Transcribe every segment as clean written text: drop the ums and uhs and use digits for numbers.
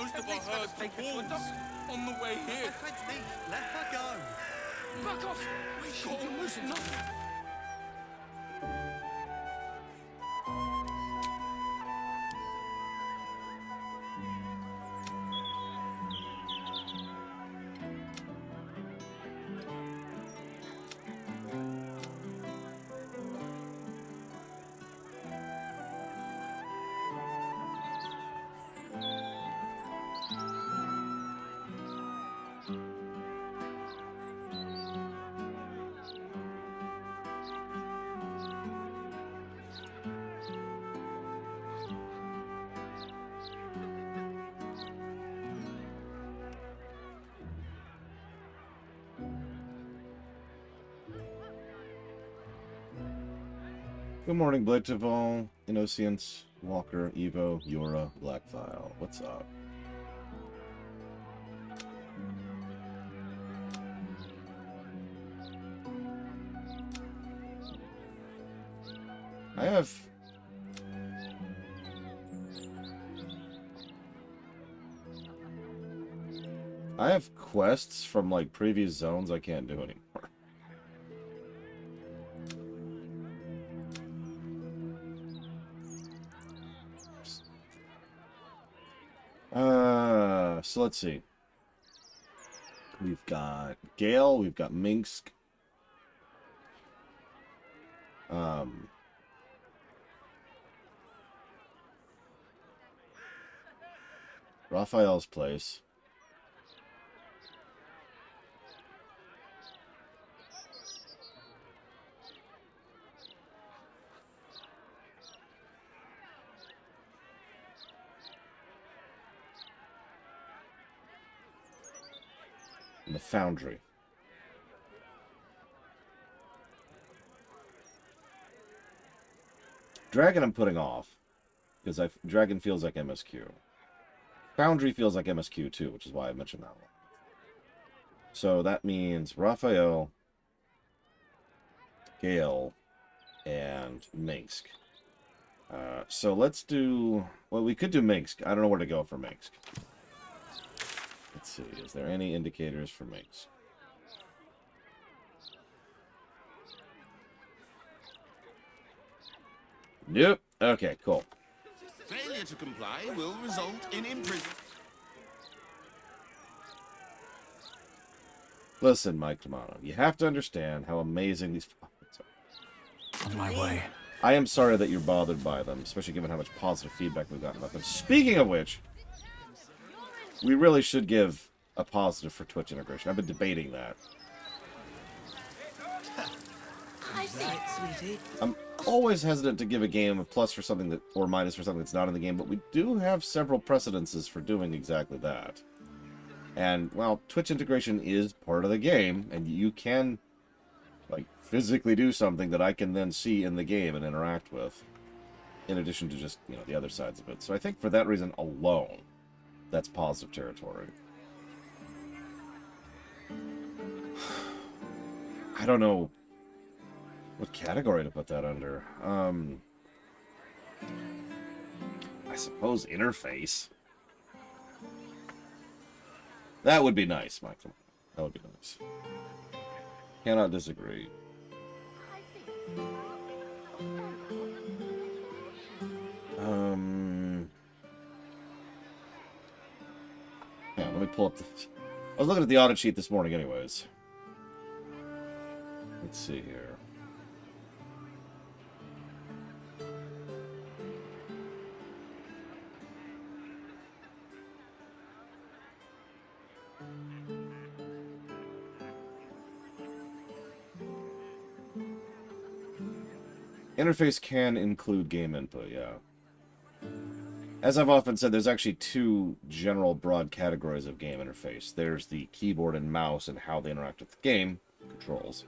most of our herds to wolves on the way here. My friend's me. Let her go. Back off! We've got almost nothing. Good morning, Blitzvol, Innocence, Walker, Evo, Yura, Blackfile. What's up? I have quests from like previous zones I can't do anymore. So let's see. We've got Gale, we've got Minsk. Raphael's place. And the Foundry. Dragon I'm putting off, because Dragon feels like MSQ. Foundry feels like MSQ too, which is why I mentioned that one. So that means Raphael, Gale, and Minsk. So let's do... Well, we could do Minsk. I don't know where to go for Minsk. Let's see. Is there any indicators for Minsk? Nope. Okay, cool. Failure to comply will result in imprisonment. Listen, Mike Romano, you have to understand how amazing these puppets are. On my way. I am sorry that you're bothered by them, especially given how much positive feedback we've gotten about them. Speaking of which, we really should give a positive for Twitch integration. I've been debating that. I see it, sweetie. I'm always hesitant to give a game a plus for something that, or minus for something that's not in the game, but we do have several precedences for doing exactly that. And, well, Twitch integration is part of the game, and you can, like, physically do something that I can then see in the game and interact with, in addition to just, you know, the other sides of it. So I think for that reason alone, that's positive territory. I don't know what category to put that under. I suppose interface. That would be nice, Michael. That would be nice. Cannot disagree. Yeah, let me pull up this. I was looking at the audit sheet this morning anyways. Let's see here. Interface can include game input, yeah. As I've often said, there's actually two general broad categories of game interface. There's the keyboard and mouse and how they interact with the game controls.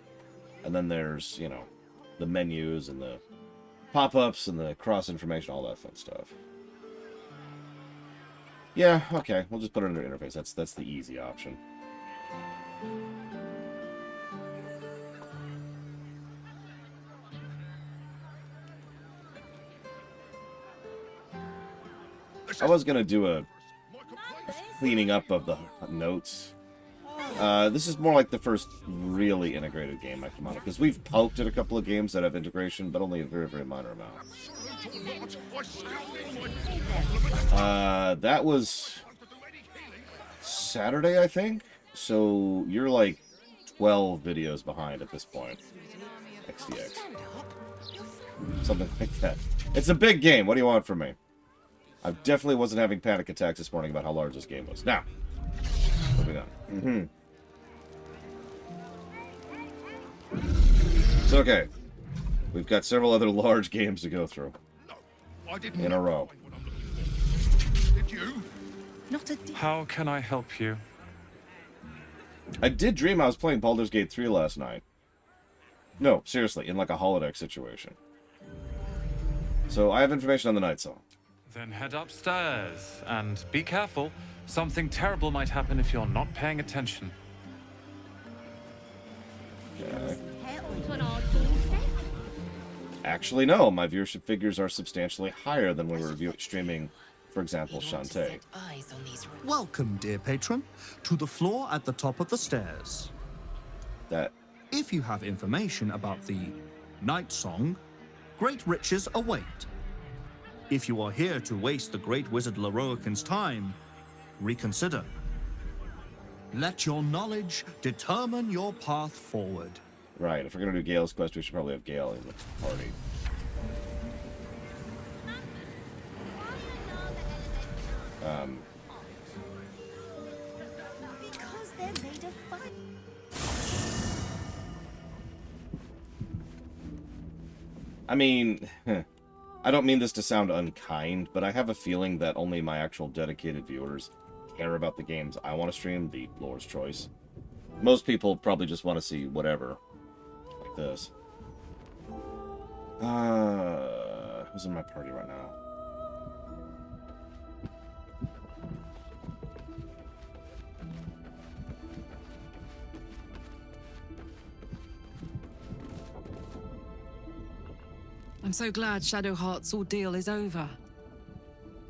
And then there's, you know, the menus and the pop-ups and the cross information, all that fun stuff. Yeah, okay, we'll just put it under interface. That's the easy option. I was gonna do a cleaning up of the notes. This is more like the first really integrated game I come on, because we've poked at a couple of games that have integration, but only a very, very minor amount. That was Saturday, I think? So you're like 12 videos behind at this point. XDX. Something like that. It's a big game. What do you want from me? I definitely wasn't having panic attacks this morning about how large this game was. Now, moving on. So, okay. We've got several other large games to go through. In a row. Did you? How can I help you? I did dream I was playing Baldur's Gate 3 last night. No, seriously, in like a holodeck situation. So, I have information on the Night Song. Then head upstairs, and be careful. Something terrible might happen if you're not paying attention. Okay. Actually, no. My viewership figures are substantially higher than when we were streaming, for example, Shantae. Welcome, dear patron, to the floor at the top of the stairs. That... If you have information about the Night Song, great riches await. If you are here to waste the great wizard Lorroakan's time, reconsider. Let your knowledge determine your path forward. Right, if we're going to do Gale's quest, we should probably have Gale in the party. Because they're made of fire. I mean, I don't mean this to sound unkind, but I have a feeling that only my actual dedicated viewers care about the games I want to stream, the Lore's Choice. Most people probably just want to see whatever. Like this. Who's in my party right now? I'm so glad Shadowheart's ordeal is over.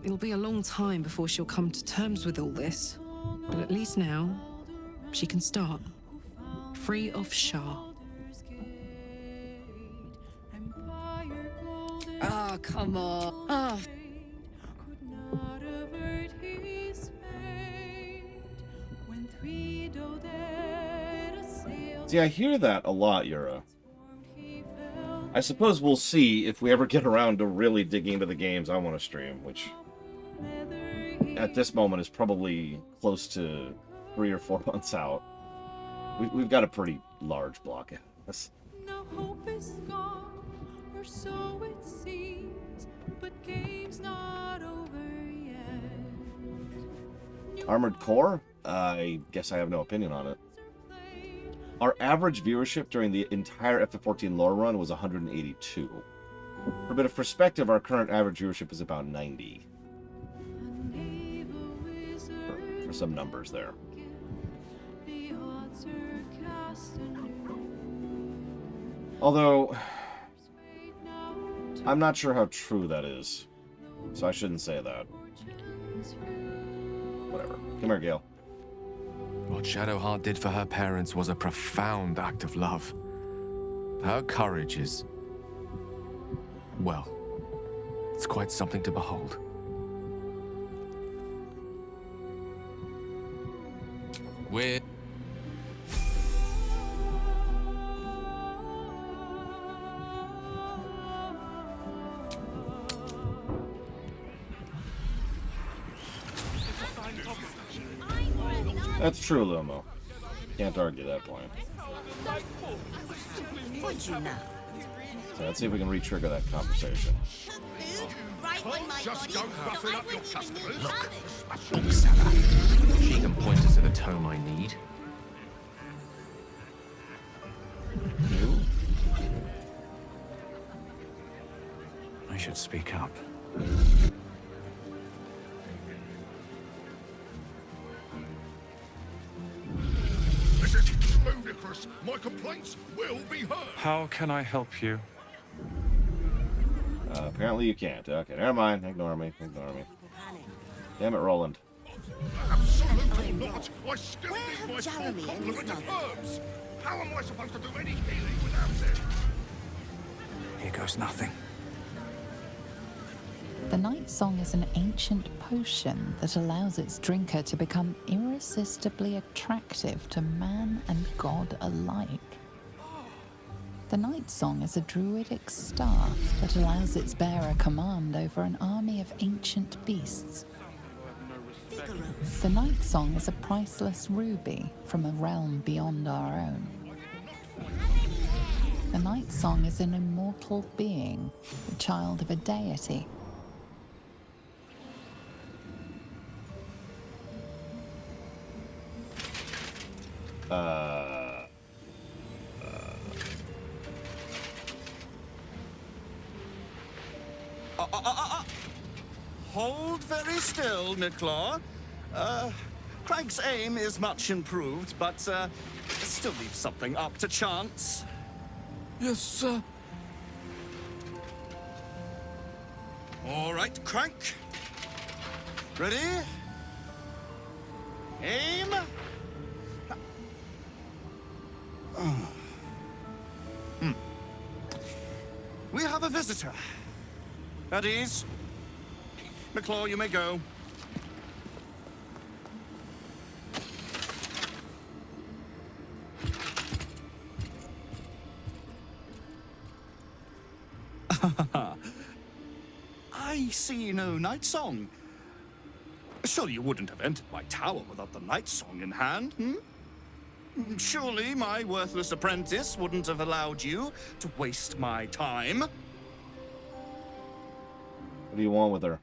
It'll be a long time before she'll come to terms with all this, but at least now, she can start. Free of Shah. Ah, come on. Ah. See, I hear that a lot, Yura. I suppose we'll see if we ever get around to really digging into the games I want to stream, which at this moment is probably close to 3 or 4 months out. We've got a pretty large block ahead of us. No hope is gone, or so it seems, but game's not over yet. Armored Core? I guess I have no opinion on it. Our average viewership during the entire FF14 lore run was 182. For a bit of perspective, our current average viewership is about 90. For some numbers there. Although, I'm not sure how true that is. So I shouldn't say that. Whatever. Come here, Gale. What Shadowheart did for her parents was a profound act of love. Her courage is... well, it's quite something to behold. We're... That's true, Lomo. Can't argue that point. What'd you know? So let's see if we can re-trigger that conversation. Right on my Just body, go buffing up your customers. She can point us to the tome I need. You? I should speak up. This is ludicrous. My complaints will be heard. How can I help you? Apparently you can't. Okay, never mind. Ignore me. Ignore me. Damn it, Roland. Absolute or not, I still Where need have my full Jeremy and his complement of mother? herbs. How am I supposed to do any healing without them? Here goes nothing. The Night Song is an ancient potion that allows its drinker to become irresistibly attractive to man and god alike. The Night Song is a druidic staff that allows its bearer command over an army of ancient beasts. The Night Song is a priceless ruby from a realm beyond our own. The Night Song is an immortal being, the child of a deity. Hold very still, Nicklaw. Craig's aim is much improved, but still leaves something up to chance. Yes, sir. All right, Crank. Ready? Aim. We have a visitor. At ease. McClaw, you may go. I see no night song. Surely you wouldn't have entered my tower without the night song in hand, hmm? Surely my worthless apprentice wouldn't have allowed you to waste my time. What do you want with her?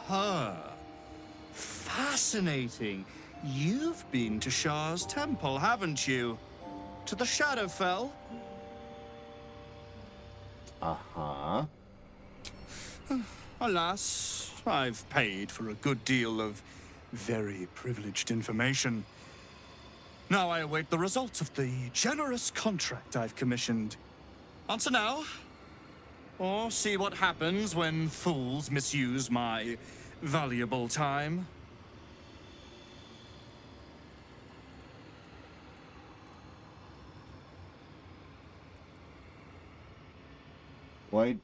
Huh. Fascinating. You've been to Shah's temple, haven't you? To the Shadowfell? Uh-huh. Alas, I've paid for a good deal of very privileged information. Now I await the results of the generous contract I've commissioned. Answer now, or see what happens when fools misuse my valuable time. Why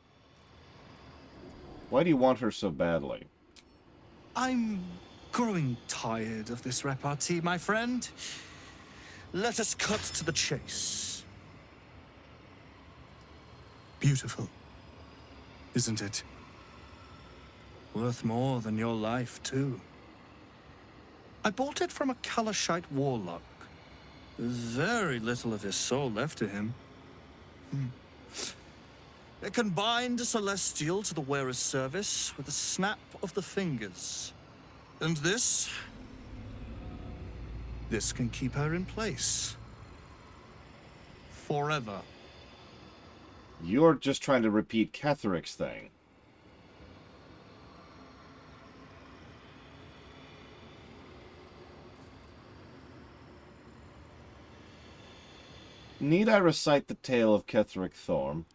do you want her so badly? I'm growing tired of this repartee, my friend. Let us cut to the chase. Beautiful, isn't it? Worth more than your life, too. I bought it from a Kalashite warlock. There's very little of his soul left to him. It can bind a celestial to the wearer's service with a snap of the fingers. And this can keep her in place. Forever. You're just trying to repeat Ketheric's thing. Need I recite the tale of Ketheric Thorm?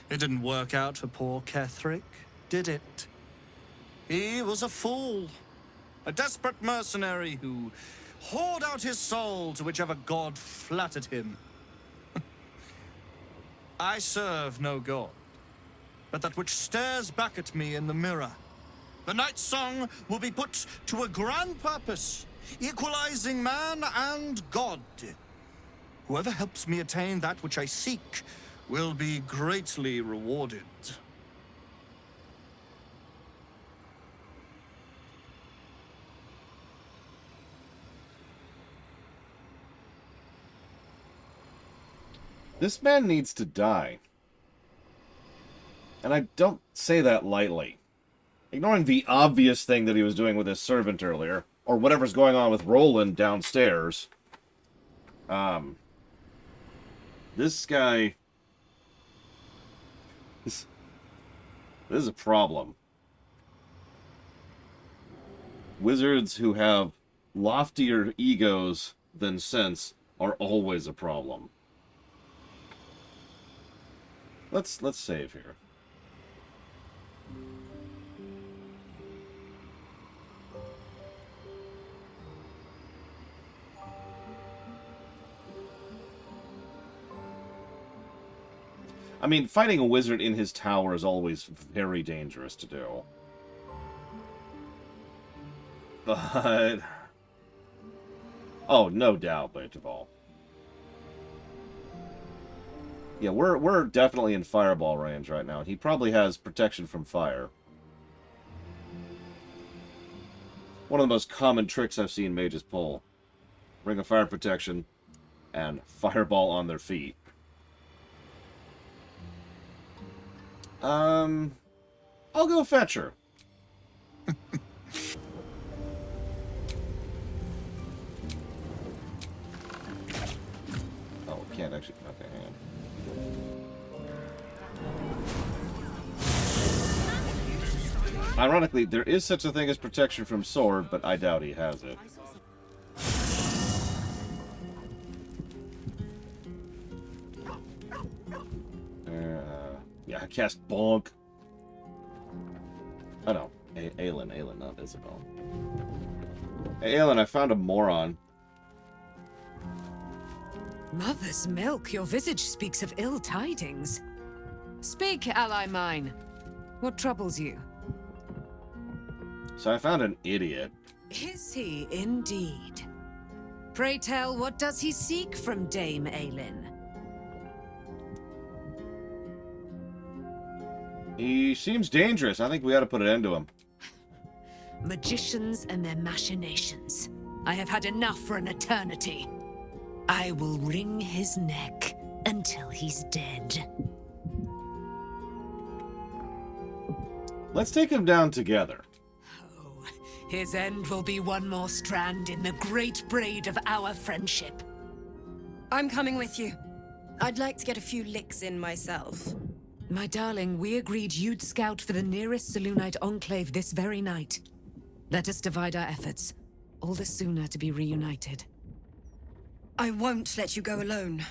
It didn't work out for poor Ketheric, did it? He was a fool. A desperate mercenary who whored out his soul to whichever god flattered him. I serve no god, but that which stares back at me in the mirror. The Night Song will be put to a grand purpose, equalizing man and god. Whoever helps me attain that which I seek will be greatly rewarded. This man needs to die. And I don't say that lightly. Ignoring the obvious thing that he was doing with his servant earlier, or whatever's going on with Roland downstairs. This guy... This is a problem. Wizards who have loftier egos than sense are always a problem. Let's save here. I mean, fighting a wizard in his tower is always very dangerous to do. But... oh, no doubt, Baldur. Yeah, we're definitely in fireball range right now. He probably has protection from fire. One of the most common tricks I've seen mages pull. Ring of fire protection and fireball on their feet. I'll go Fetcher. Oh, we can't actually... okay, hang on. Ironically, there is such a thing as protection from sword, but I doubt he has it. Yeah, I cast Bonk. Oh no, Aelin, not Isabel. Hey, Aelin, I found a moron. Mother's milk, your visage speaks of ill tidings. Speak, ally mine. What troubles you? So I found an idiot. Is he indeed? Pray tell, what does he seek from Dame Aelin? He seems dangerous. I think we ought to put an end to him. Magicians and their machinations. I have had enough for an eternity. I will wring his neck until he's dead. Let's take him down together. Oh, his end will be one more strand in the great braid of our friendship. I'm coming with you. I'd like to get a few licks in myself. My darling, we agreed you'd scout for the nearest Selunite enclave this very night. Let us divide our efforts, all the sooner to be reunited. I won't let you go alone.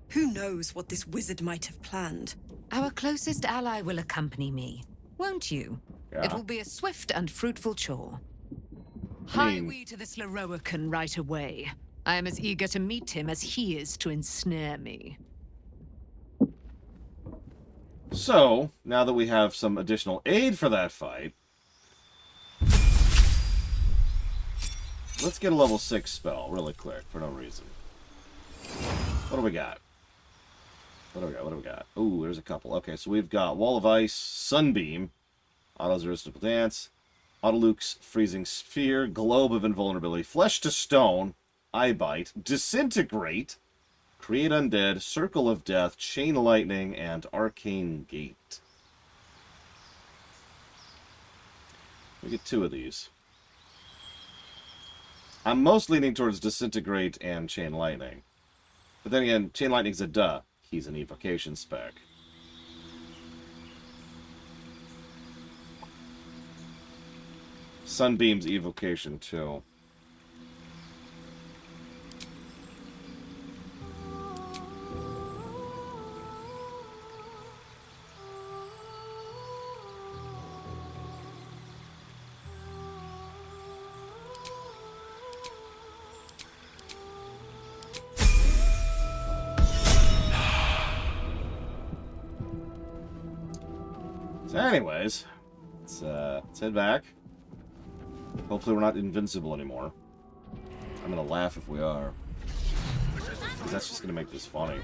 Who knows what this wizard might have planned? Our closest ally will accompany me, won't you? Yeah. It will be a swift and fruitful chore. Hie we to this Lorroakan right away. I am as eager to meet him as he is to ensnare me. So, now that we have some additional aid for that fight, let's get a level 6 spell really quick for no reason. What do we got? What do we got? Ooh, there's a couple. Okay, so we've got Wall of Ice, Sunbeam, Otto's Irresistible Dance, Autoluke's Freezing Sphere, Globe of Invulnerability, Flesh to Stone, Eye Bite, Disintegrate, Create Undead, Circle of Death, Chain Lightning, and Arcane Gate. We get 2 of these. I'm most leaning towards Disintegrate and Chain Lightning. But then again, Chain Lightning's a duh. He's an evocation spec. Sunbeam's evocation too. So anyways, let's head back. Hopefully we're not invincible anymore. I'm gonna laugh if we are. Because that's just gonna make this funny.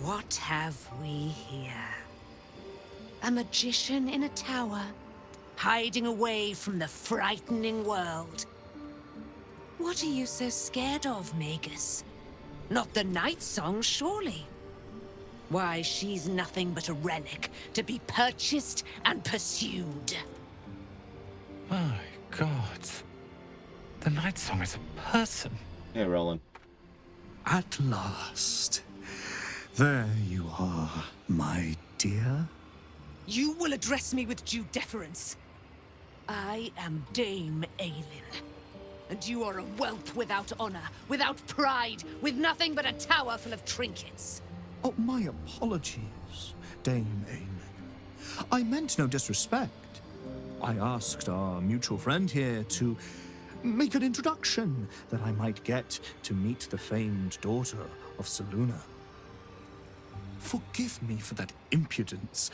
What have we here? A magician in a tower, hiding away from the frightening world. What are you so scared of, Magus? Not the night song, surely. Why, she's nothing but a relic to be purchased and pursued. My God. The night song is a person. Hey, Roland. At last. There you are, my dear. You will address me with due deference. I am Dame Aelin. And you are a whelp without honor, without pride, with nothing but a tower full of trinkets. Oh, my apologies, Dame Aelin. I meant no disrespect. I asked our mutual friend here to make an introduction, that I might get to meet the famed daughter of Selune. Forgive me for that impudence.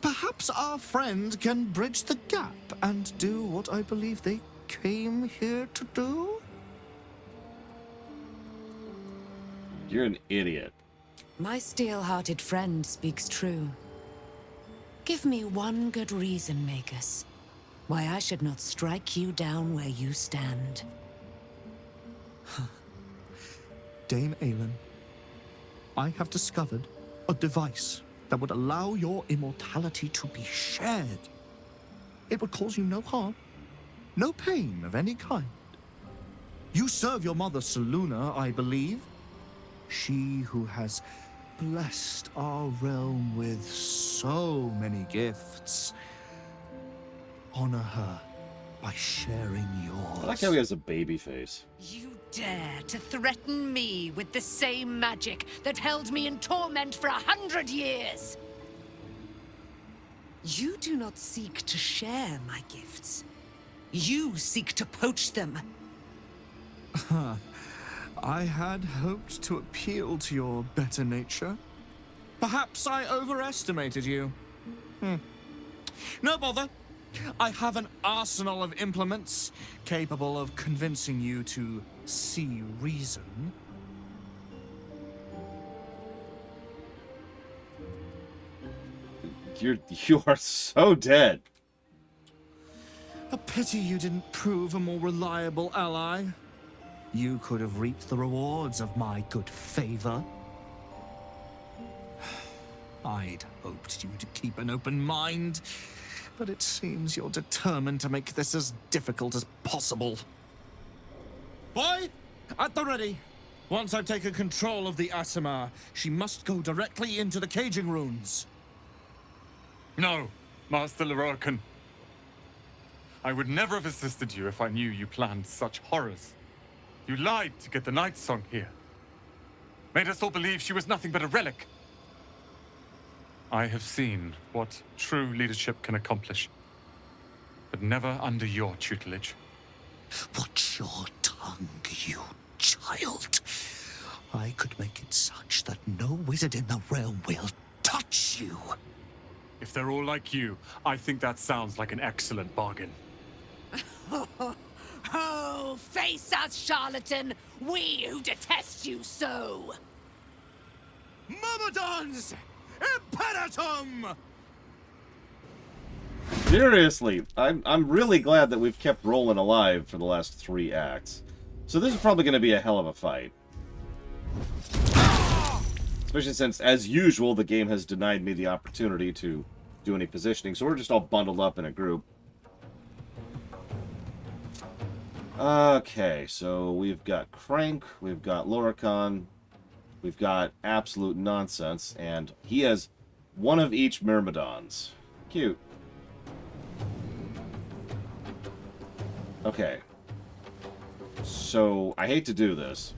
Perhaps our friend can bridge the gap and do what I believe they came here to do? You're an idiot. My steel-hearted friend speaks true. Give me one good reason, Magus, why I should not strike you down where you stand. Dame Aelin, I have discovered a device that would allow your immortality to be shared. It would cause you no harm, no pain of any kind. You serve your mother Selune, I believe. She who has blessed our realm with so many gifts. Honor her by sharing yours. I like how he has a baby face. You dare to threaten me with the same magic that held me in torment for 100 years? You do not seek to share my gifts. You seek to poach them. I had hoped to appeal to your better nature. Perhaps I overestimated you. No bother. I have an arsenal of implements capable of convincing you to see reason. You are so dead. A pity you didn't prove a more reliable ally. You could have reaped the rewards of my good favor. I'd hoped you would keep an open mind, but it seems you're determined to make this as difficult as possible. Boy, at the ready. Once I've taken control of the Asimar, she must go directly into the caging runes. No, Master Lorroakan. I would never have assisted you if I knew you planned such horrors. You lied to get the Night Song here. Made us all believe she was nothing but a relic. I have seen what true leadership can accomplish, but never under your tutelage. Watch your tongue, you child. I could make it such that no wizard in the realm will touch you. If they're all like you, I think that sounds like an excellent bargain. Oh, face us, charlatan! We who detest you so! Myrmidons! Imperatum! Seriously, I'm really glad that we've kept Roland alive for the last 3 acts. So this is probably going to be a hell of a fight. Especially since, as usual, the game has denied me the opportunity to do any positioning, so we're just all bundled up in a group. Okay, so we've got Crank, we've got Lorroakan, we've got Absolute Nonsense, and he has one of each Myrmidons. Cute. Okay. So, I hate to do this,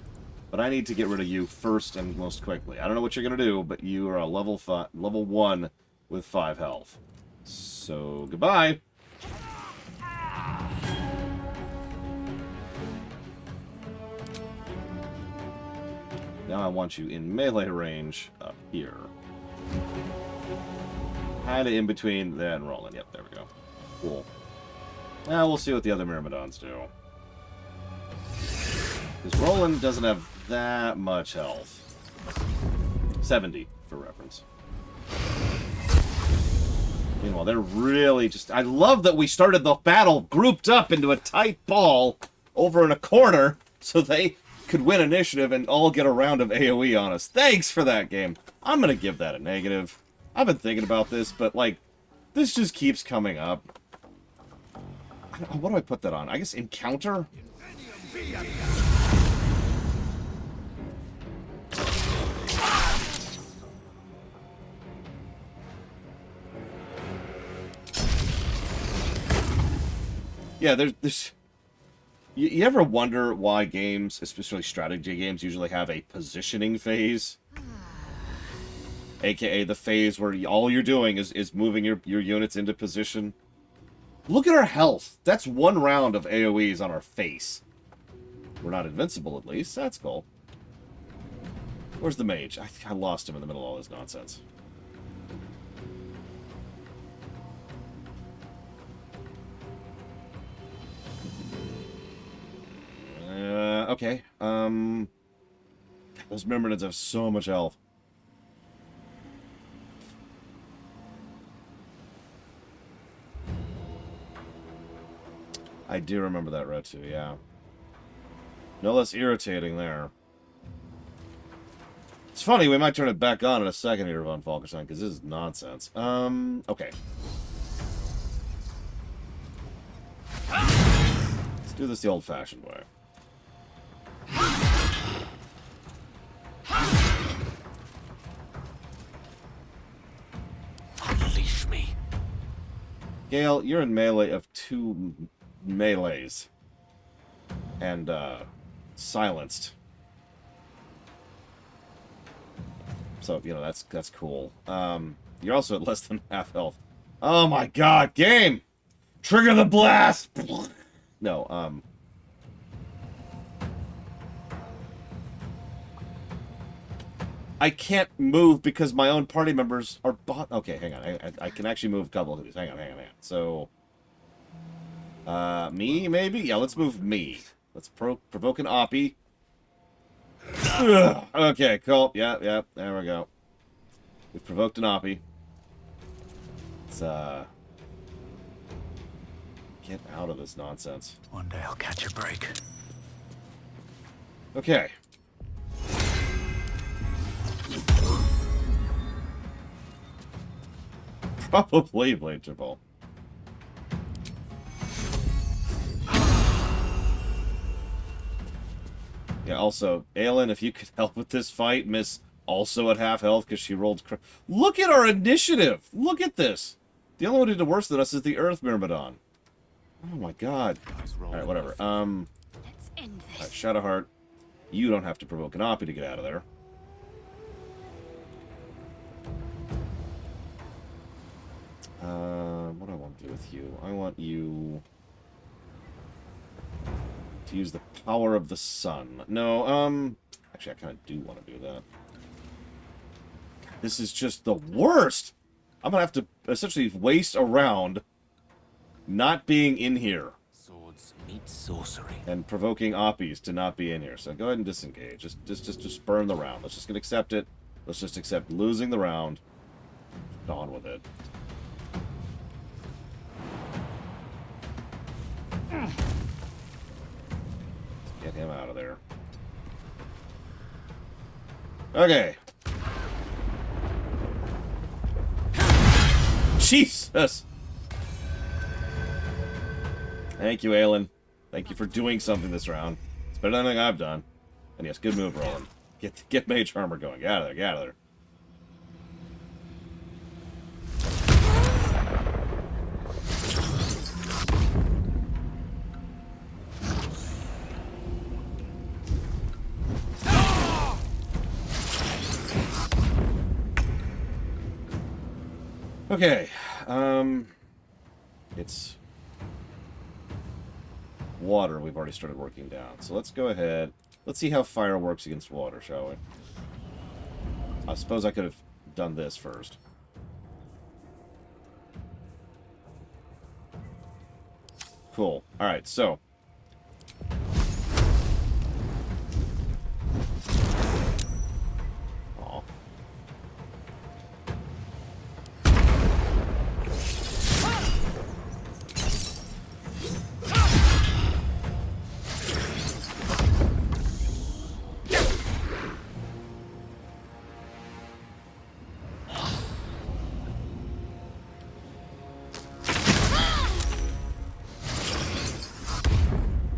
but I need to get rid of you first and most quickly. I don't know what you're going to do, but you are a level 1 with 5 health. So, goodbye! Now I want you in melee range up here. Kinda in between then Roland. Yep, there we go. Cool. Now we'll see what the other Myrmidons do. Because Roland doesn't have that much health. 70, for reference. Meanwhile, they're really just... I love that we started the battle grouped up into a tight ball over in a corner so they could win initiative and all get a round of AoE on us. Thanks for that, game. I'm going to give that a negative. I've been thinking about this, but, like, this just keeps coming up. What do I put that on? I guess encounter? Yeah, there's... You ever wonder why games, especially strategy games, usually have a positioning phase? AKA the phase where all you're doing is moving your units into position. Look at our health. That's 1 round of AoEs on our face. We're not invincible, at least. That's cool. Where's the mage? I lost him in the middle of all this nonsense. Okay. Those Myrmidons have so much health. I do remember that red too, yeah. No less irritating there. It's funny, we might turn it back on in a second here, Von Falkenstein, because this is nonsense. Okay. Let's do this the old-fashioned way. Unleash me. Gale, you're in melee of 2 melees. And, silenced. So, you know, that's cool. You're also at less than half health. Oh my god, game! Trigger the blast! No, I can't move because my own party members are bot. Okay, hang on. I can actually move a couple of these. Hang on. So, me, maybe? Yeah, let's move me. Let's provoke an Oppie. Ugh. Okay, cool. Yeah, there we go. We've provoked an Oppie. Let's, get out of this nonsense. One day I'll catch a break. Okay. Probably Blade Triple. Yeah, also, Aelin, if you could help with this fight, Miss also at half health because she rolled... Look at our initiative! Look at this! The only one who did worse than us is the Earth Myrmidon. Oh my god. Alright, whatever. Let's end this. Alright, Shadowheart. You don't have to provoke an Oppie to get out of there. What do I want to do with you? I want you to use the power of the sun. No, actually, I kind of do want to do that. This is just the worst! I'm gonna have to essentially waste a round not being in here. Swords meet sorcery. And provoking Oppies to not be in here. So go ahead and disengage. Just burn the round. Let's just gonna accept it. Let's just accept losing the round. On with it. Let's get him out of there. Okay. Jesus! Thank you, Aelin. Thank you for doing something this round. It's better than anything I've done. And yes, good move, Roland. Get Mage Armor going. Get out of there. Get out of there. Okay, it's water we've already started working down. So let's go ahead. Let's see how fire works against water, shall we? I suppose I could have done this first. Cool. Alright, so. Aw.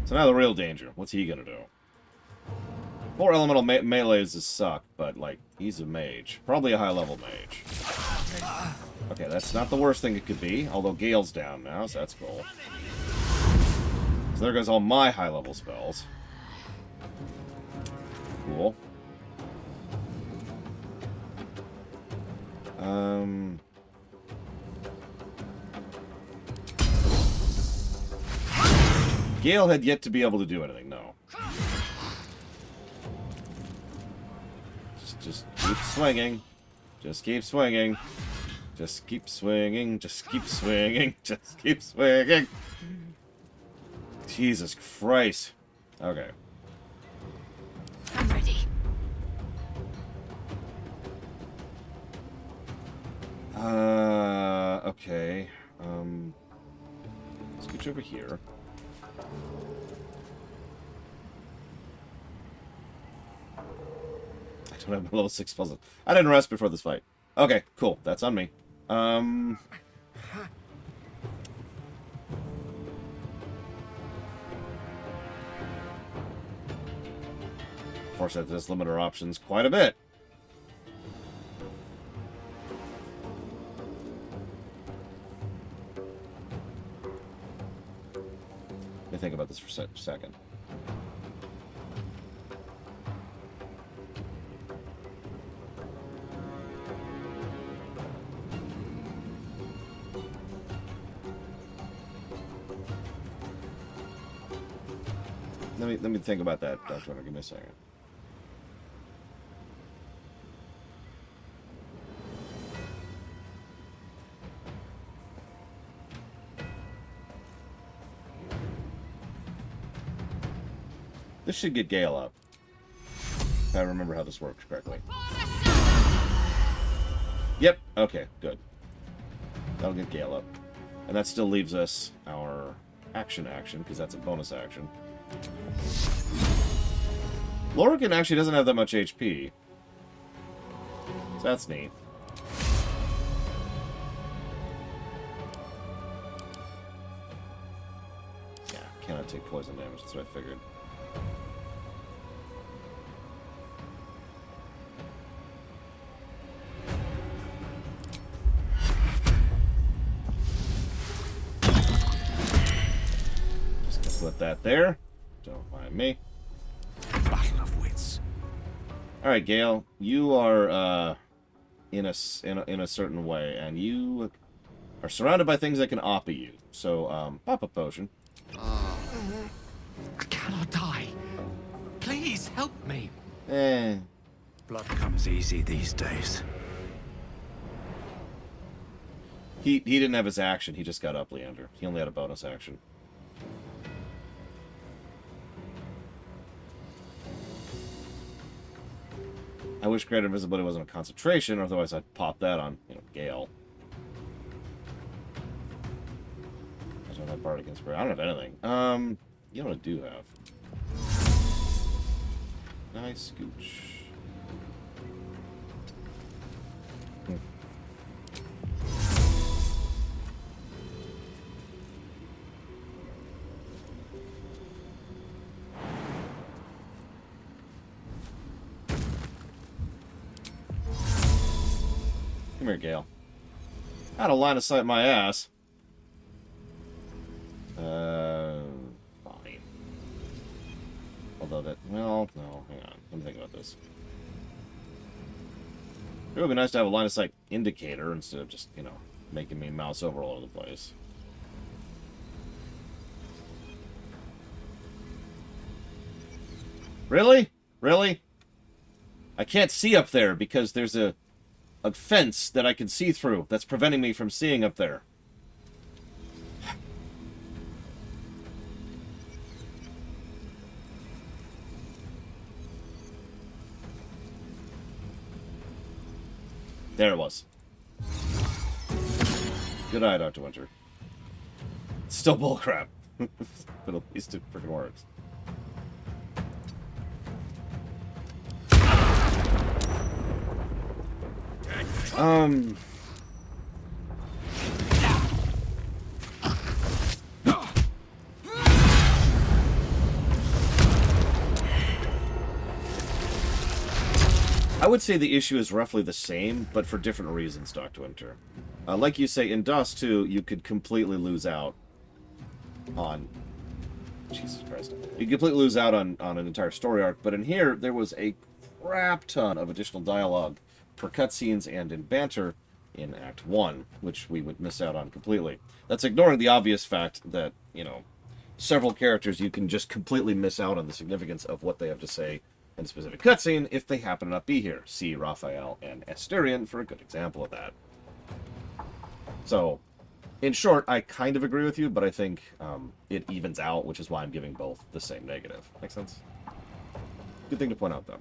So now the real danger. What's he gonna do? 4 elemental melees suck, but, like, he's a mage. Probably a high-level mage. Okay, that's not the worst thing it could be, although Gale's down now, so that's cool. So there goes all my high-level spells. Cool. Gale had yet to be able to do anything, no. Just keep swinging. Just keep swinging. Just keep swinging. Just keep swinging. Just keep swinging. Jesus Christ. Okay. I'm ready. Okay. Scooch over here. I don't have my level 6 puzzle. I didn't rest before this fight. Okay, cool. That's on me. Fortunately, this limit our options quite a bit. Let me think about this for a second. Let me think about that, Dr. Give me a second. This should get Gale up. If I remember how this works correctly. Yep, okay, good. That'll get Gale up. And that still leaves us our action, because that's a bonus action. Lorroakan actually doesn't have that much HP. So that's neat. Yeah, cannot take poison damage, that's what I figured. Just gonna put that there. Don't mind me. Battle of wits. All right, Gale, you are in a certain way, and you are surrounded by things that can oppa you. So, pop a potion. I cannot die. Please help me. Blood comes easy these days. He didn't have his action. He just got up, Leander. He only had a bonus action. I wish greater invisibility wasn't a concentration, or otherwise I'd pop that on, Gale. I don't have Bardic Inspiration. I don't have anything. You know what I do have? Nice scooch. Come here, Gale. Out of line of sight my ass. Fine. Although that, well, no, hang on. Let me think about this. It would be nice to have a line of sight indicator instead of just, making me mouse over all over the place. Really? Really? I can't see up there because there's a fence that I can see through that's preventing me from seeing up there. There it was. Good eye, Dr. Winter. It's still bullcrap. But at least it freaking works. I would say the issue is roughly the same, but for different reasons, Dr. Winter. Like you say, in DOS 2, you could completely lose out on... Jesus Christ. You completely lose out on an entire story arc, but in here, there was a crap ton of additional dialogue per cutscenes and in banter in Act 1, which we would miss out on completely. That's ignoring the obvious fact that, several characters, you can just completely miss out on the significance of what they have to say in a specific cutscene if they happen to not be here. See Raphael and Asterion for a good example of that. So, in short, I kind of agree with you, but I think it evens out, which is why I'm giving both the same negative. Make sense? Good thing to point out, though.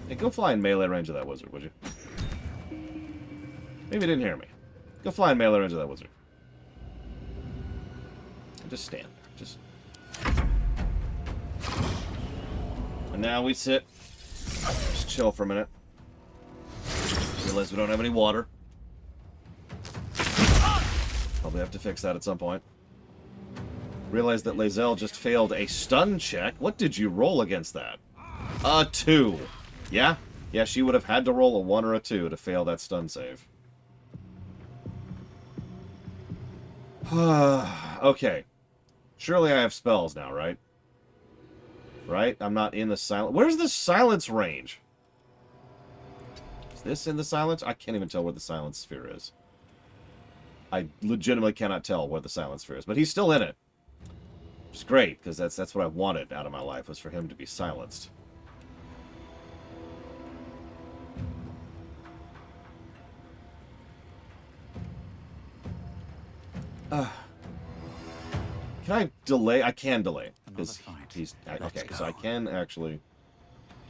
Hey, go fly in melee range of that wizard, would you? Maybe you didn't hear me. Go fly in melee range of that wizard. And just stand there. Just... And now we sit. Just chill for a minute. Realize we don't have any water. Probably have to fix that at some point. Realize that Lae'zel just failed a stun check. What did you roll against that? A 2. Yeah? Yeah, she would have had to roll a 1 or a 2 to fail that stun save. Okay. Surely I have spells now, right? Right? I'm not in the silence. Where's the silence range? Is this in the silence? I can't even tell where the silence sphere is. I legitimately cannot tell where the silence sphere is. But he's still in it. Which is great, because that's what I wanted out of my life, was for him to be silenced. Can I delay? I can delay. Because he's... Okay, so I can actually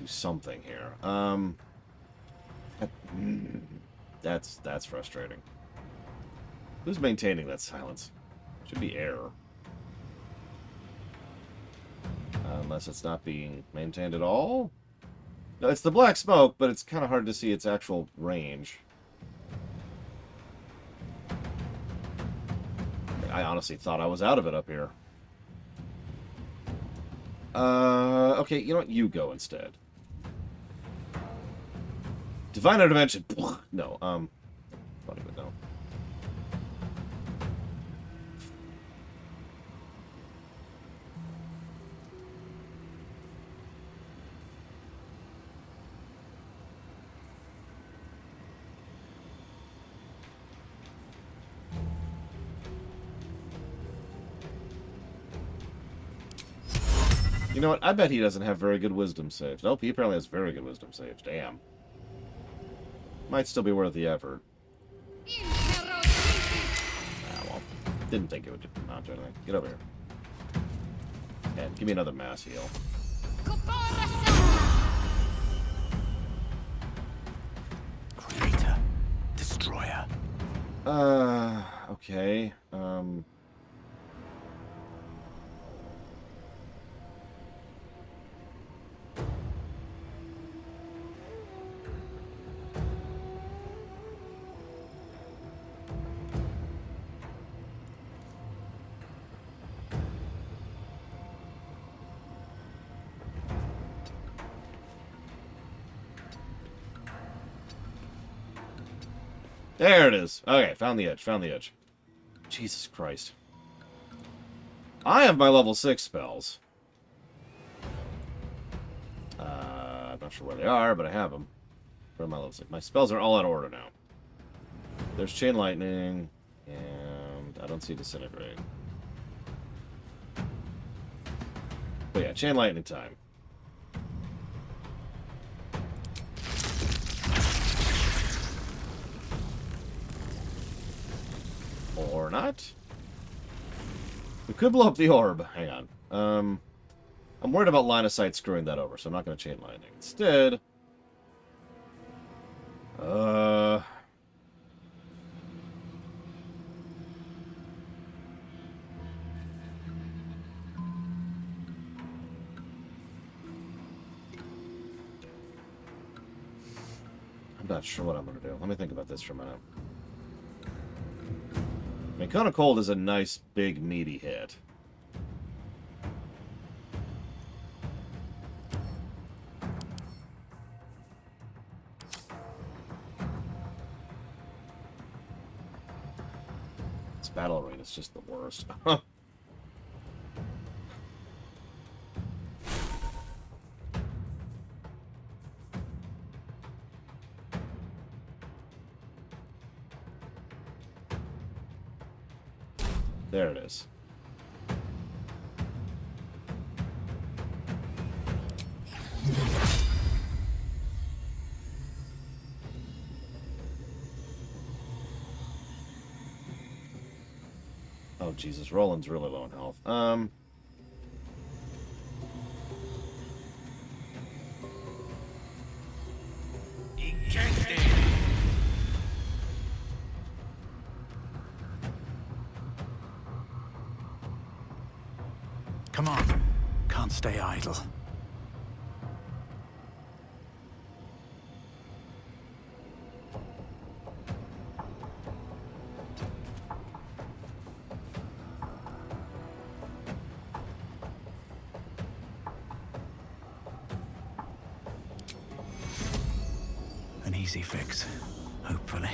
do something here. That's frustrating. Who's maintaining that silence? Should be air. Unless it's not being maintained at all? No, it's the black smoke, but it's kind of hard to see its actual range. I honestly thought I was out of it up here. Okay, you know what? You go instead. Divine Intervention. No, not even know. You know what? I bet he doesn't have very good wisdom saves. Nope, he apparently has very good wisdom saves. Damn. Might still be worth the effort. Ah, well. Didn't think it would amount to anything. Get over here. And give me another mass heal. Creator. Destroyer. Okay. There it is. Okay, found the edge, found the edge. Jesus Christ. I have my level 6 spells. I'm not sure where they are, but I have them. Where are my level 6? My spells are all out of order now. There's Chain Lightning, and I don't see Disintegrate. But yeah, Chain Lightning time. Or not. We could blow up the orb. Hang on. I'm worried about line of sight screwing that over, so I'm not going to Chain Lightning. Instead... I'm not sure what I'm going to do. Let me think about this for a minute. I mean, Cone of Cold is a nice, big, meaty hit. This battle arena is just the worst. There it is. Oh, Jesus. Roland's really low in health. Come on. Can't stay idle. An easy fix, hopefully.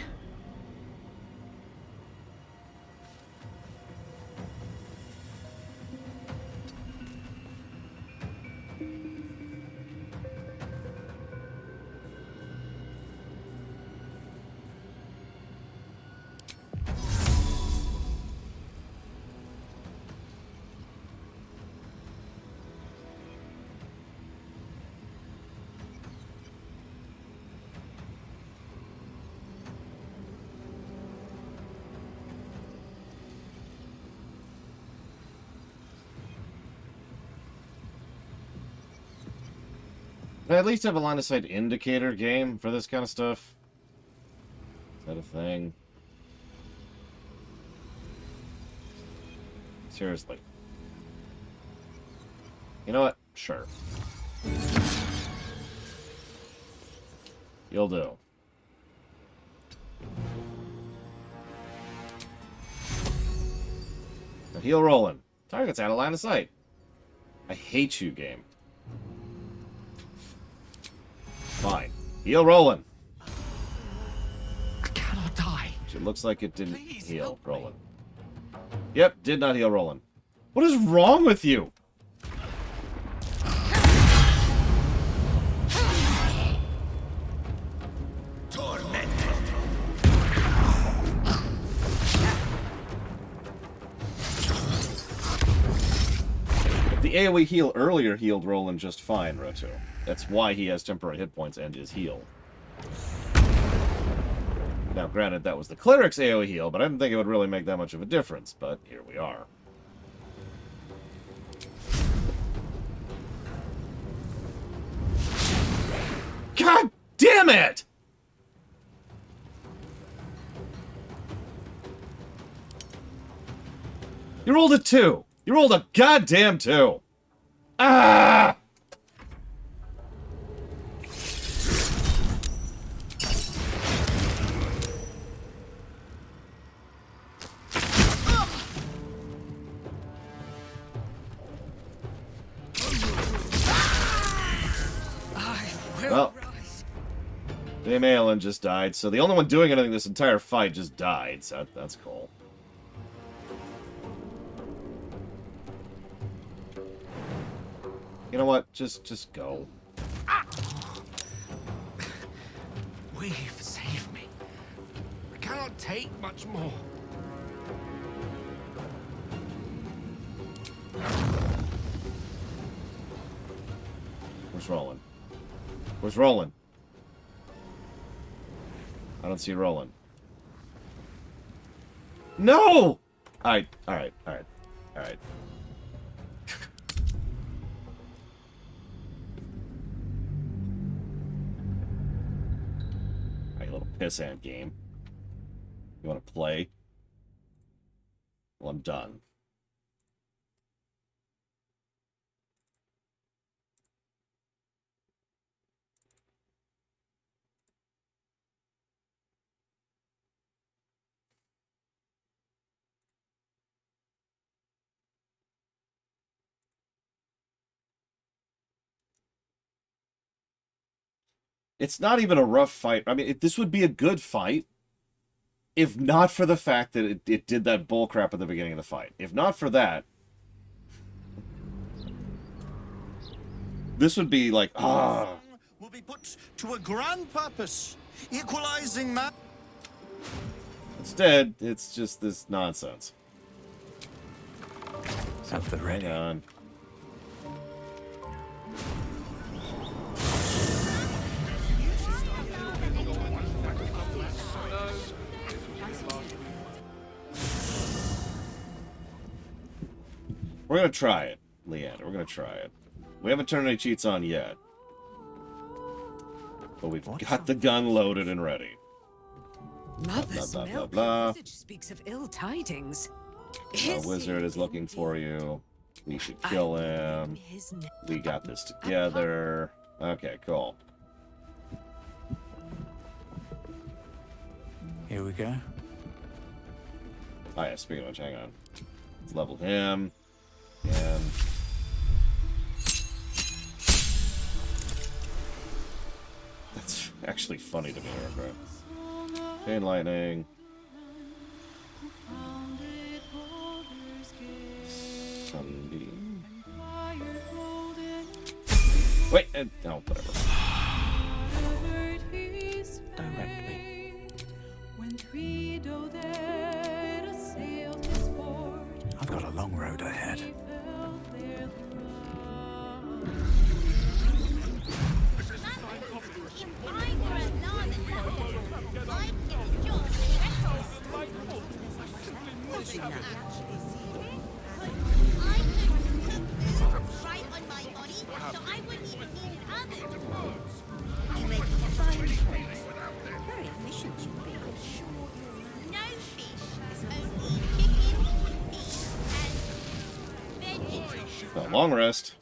I at least have a line of sight indicator game for this kind of stuff. Is that a thing? Seriously. You know what? Sure. You'll do. Now heal rolling. Target's out of line of sight. I hate you, game. Fine. Heal rolling. I cannot die. It looks like it didn't heal rolling. Yep, did not heal rolling. What is wrong with you? The AoE heal earlier healed Roland just fine, Roto. That's why he has temporary hit points and is healed. Now, granted, that was the cleric's AoE heal, but I didn't think it would really make that much of a difference, but here we are. God damn it! You rolled a 2. You rolled a goddamn 2. Ah! Well, Dame Aelin just died, so the only one doing anything this entire fight just died, so that's cool. You know what? Just go. Weave, save me. I cannot take much more. Where's Roland? Where's Roland? I don't see Roland. No! Alright. Alright. Alright. You little pissant game. You want to play? Well, I'm done. It's not even a rough fight. I mean, this would be a good fight if not for the fact that it did that bullcrap at the beginning of the fight. If not for that, this would be like, will be put to a grand purpose, equalizing man. Instead, it's just this nonsense. At the ready. Hang on. We're gonna try it, Leander. We're gonna try it. We haven't turned any cheats on yet. But we've got the gun loaded and ready. Mother's blah, blah, milk. blah. Visage speaks of ill tidings. Our wizard is looking for you. We should kill him. We got this together. Okay, cool. Here we go. Oh yeah, speaking of which, hang on. Let's level him. And that's actually funny to me, okay? Chain lightning. Sunbeam. Wait, no, whatever. Directly. I've got a long road ahead. Right on my body, so I wouldn't even need others. You make fine points. Very efficient you be. No fish, only chicken, beef, and veggies. Long rest.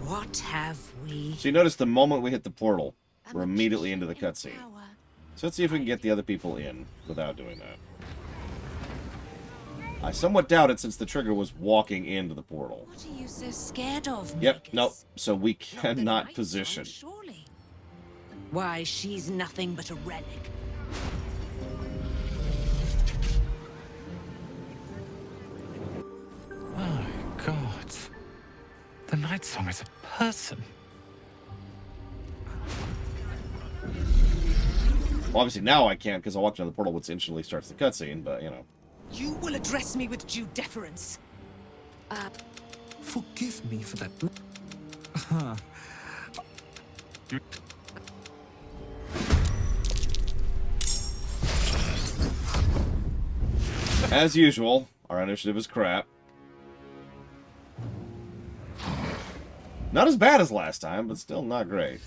What have we? So you notice the moment we hit the portal, we're immediately into the cutscene. So let's see if we can get the other people in without doing that. I somewhat doubt it since the trigger was walking into the portal. What are you so scared of? Yep, Magus? nope. So we cannot position. Surely. Why, she's nothing but a relic. My God. The Night Song is a person. Well, obviously now I can't because I walked into the portal, which instantly starts the cutscene, but you know. You will address me with due deference. Forgive me for that. As usual, our initiative is crap. Not as bad as last time, but still not great.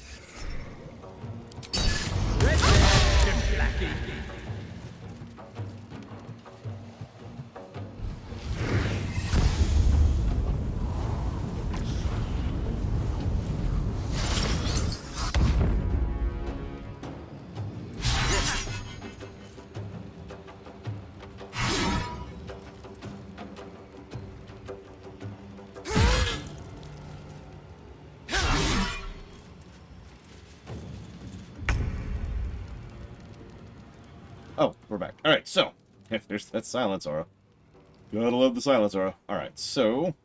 Oh, we're back. Alright, so, there's that silence aura. Gotta love the silence aura. Alright, so...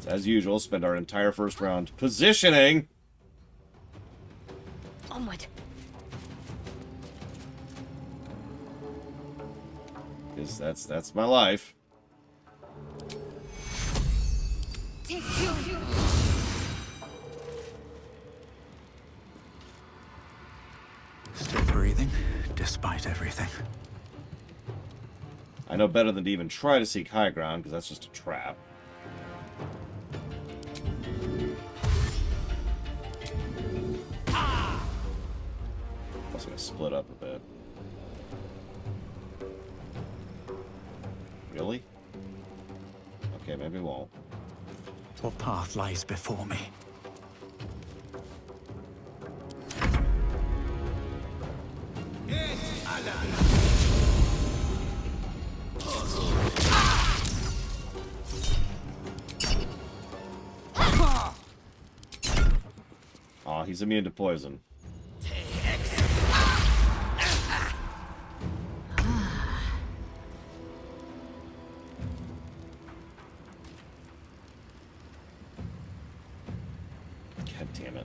as usual, spend our entire first round positioning! Onward. Because that's my life. Still breathing, despite everything. I know better than to even try to seek high ground, because that's just a trap. Also gonna split up a bit. Really? Okay, maybe we won't. What path lies before me? Aw, he's immune to poison. God damn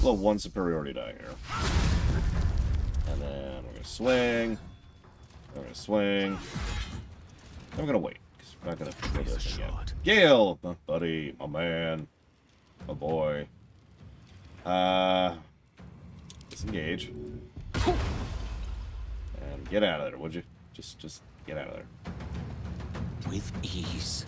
well, 1 superiority die here. And then we're gonna swing. We're gonna swing. And we're gonna wait, because we're not gonna do this again. Gale! My buddy, my man, my boy. Disengage. And get out of there, would you? Just get out of there. With ease.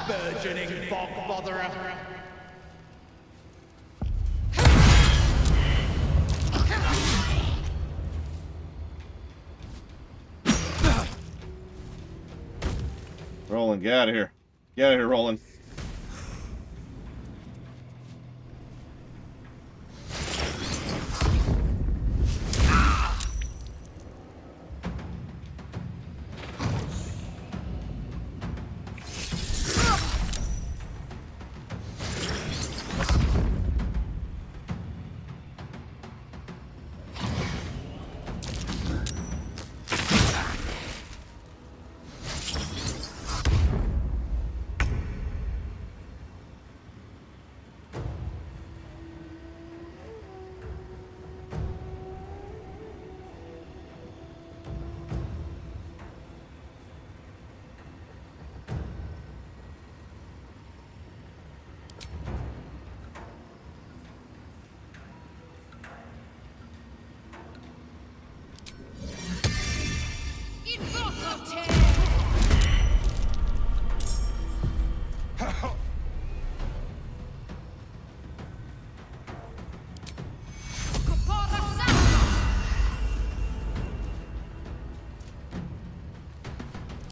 Burgeoning bog botherer. Roland, get out of here. Get out of here, Roland.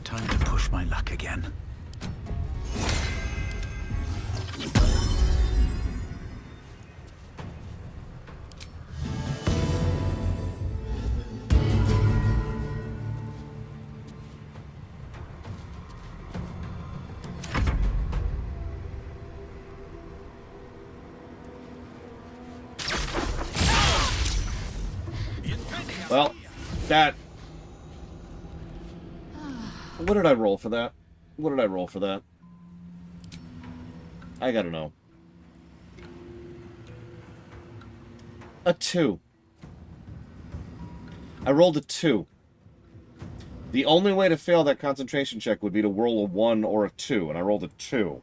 Time to push my luck again. Well, that... What did I roll for that? What did I roll for that? I gotta know. A 2. I rolled a 2. The only way to fail that concentration check would be to roll a 1 or a 2, and I rolled a 2.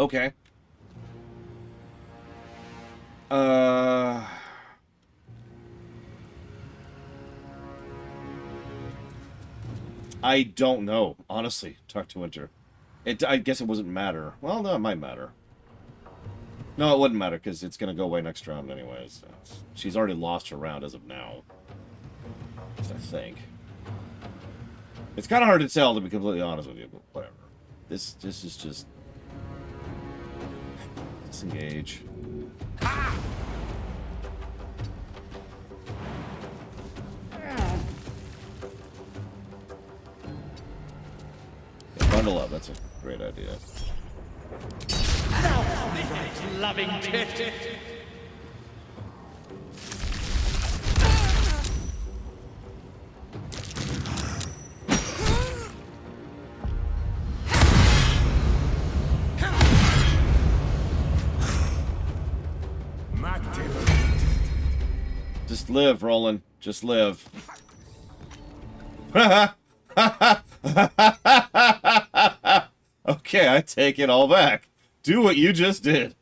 Okay. I don't know, honestly, Talk to Winter. I guess it wouldn't matter. Well, no, it might matter. No, it wouldn't matter, because it's going to go away next round anyways. She's already lost her round as of now. I think. It's kind of hard to tell, to be completely honest with you, but whatever. This is just... Disengage. Yeah, bundle up, that's a great idea. Loving tit. Just live, Roland. Just live. Okay, I take it all back. Do what you just did.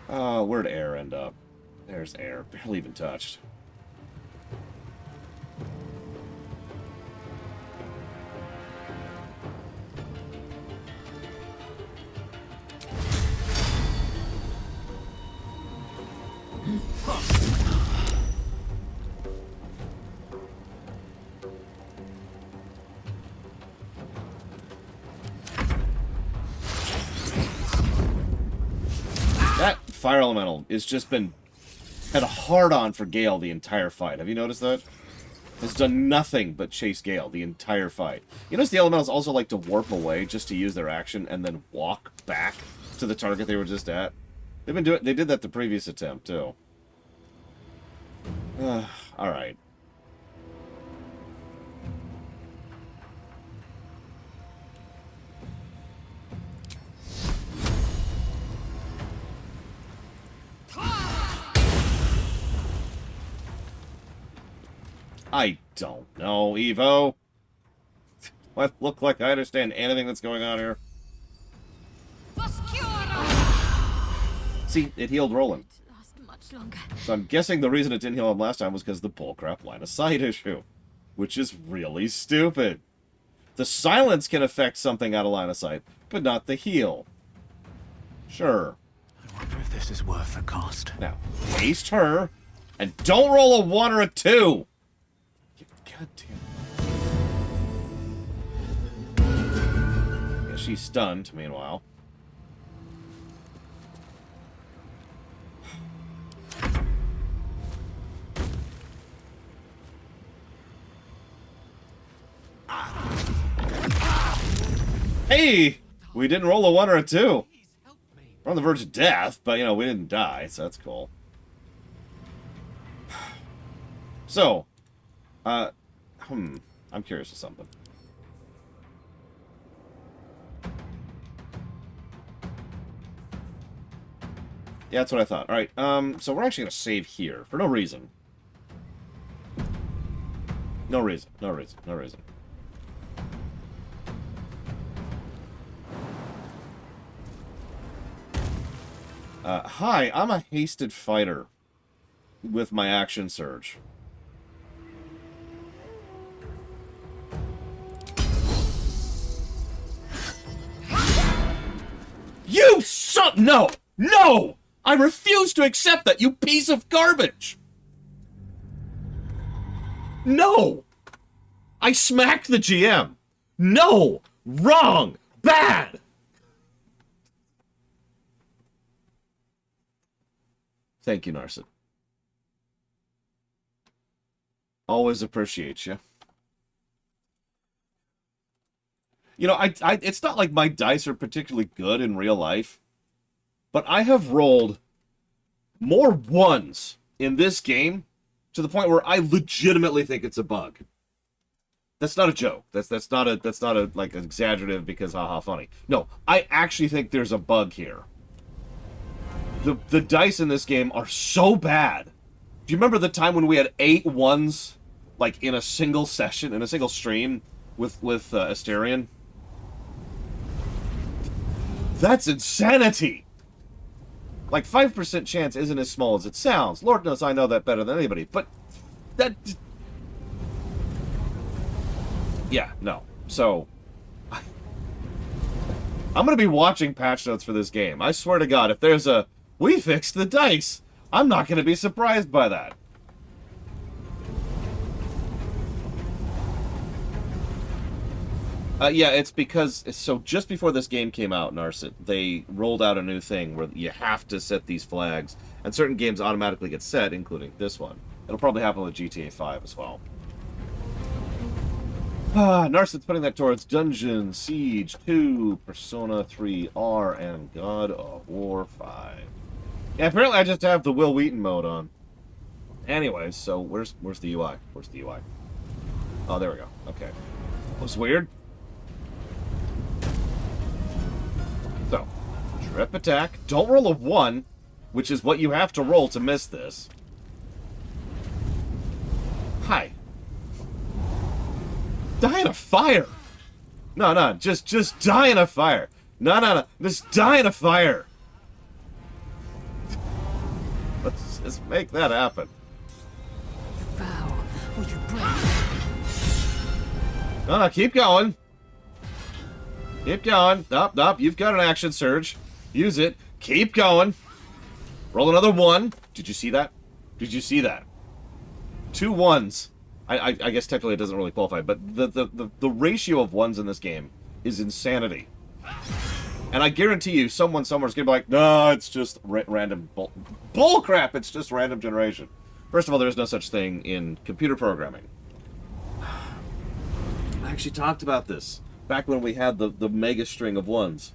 Where'd air end up? There's air. Barely even touched. fire elemental has just had a hard-on for Gale the entire fight. Have you noticed that? Has done nothing but chase Gale the entire fight. You notice the elementals also like to warp away just to use their action and then walk back to the target they were just at. They did that the previous attempt too. All right. I don't know, Evo. Do I look like I understand anything that's going on here? See, it healed Roland. So I'm guessing the reason it didn't heal him last time was because the bullcrap line of sight issue. Which is really stupid. The silence can affect something out of line of sight, but not the heal. Sure. I wonder if this is worth the cost. Now, waste her, and don't roll a 1 or a 2! God damn. Yeah, she's stunned, meanwhile. Hey! We didn't roll a 1 or a 2. We're on the verge of death, but, you know, we didn't die, so that's cool. So, I'm curious of something. Yeah, that's what I thought. Alright, so we're actually going to save here, for no reason. No reason. Hi, I'm a hasted fighter with my action surge. You son... No! No! I refuse to accept that, you piece of garbage! No! I smacked the GM! No! Wrong! Bad! Thank you, Narset. Always appreciate you. You know, it's not like my dice are particularly good in real life, but I have rolled more 1s in this game to the point where I legitimately think it's a bug. That's not a joke. That's not a like exaggerative because haha funny. No, I actually think there's a bug here. The dice in this game are so bad. Do you remember the time when we had 8 1s like in a single session, in a single stream with Asterion? That's insanity! Like, 5% chance isn't as small as it sounds. Lord knows I know that better than anybody, but that... Yeah, no. So, I'm gonna be watching patch notes for this game. I swear to God, if there's a, we fixed the dice, I'm not gonna be surprised by that. Yeah, it's because, so just before this game came out, Narset, they rolled out a new thing where you have to set these flags, and certain games automatically get set, including this one. It'll probably happen with GTA 5 as well. Narset's putting that towards Dungeon, Siege 2, Persona 3R, and God of War 5. Yeah, apparently I just have the Will Wheaton mode on. Anyways, so where's the UI? Where's the UI? Oh, there we go. Okay. Looks weird. So, trip attack. Don't roll a 1, which is what you have to roll to miss this. Hi. Die in a fire. No, just die in a fire. No, just die in a fire. Let's just make that happen. You bow or you break. No, keep going. Keep going. Up. You've got an action surge. Use it. Keep going. Roll another 1. Did you see that? Did you see that? 2 1s. I guess technically it doesn't really qualify, but the ratio of 1s in this game is insanity. And I guarantee you, someone somewhere's gonna be like, no, it's just random bull crap. It's just random generation. First of all, there's no such thing in computer programming. I actually talked about this back when we had the mega string of ones.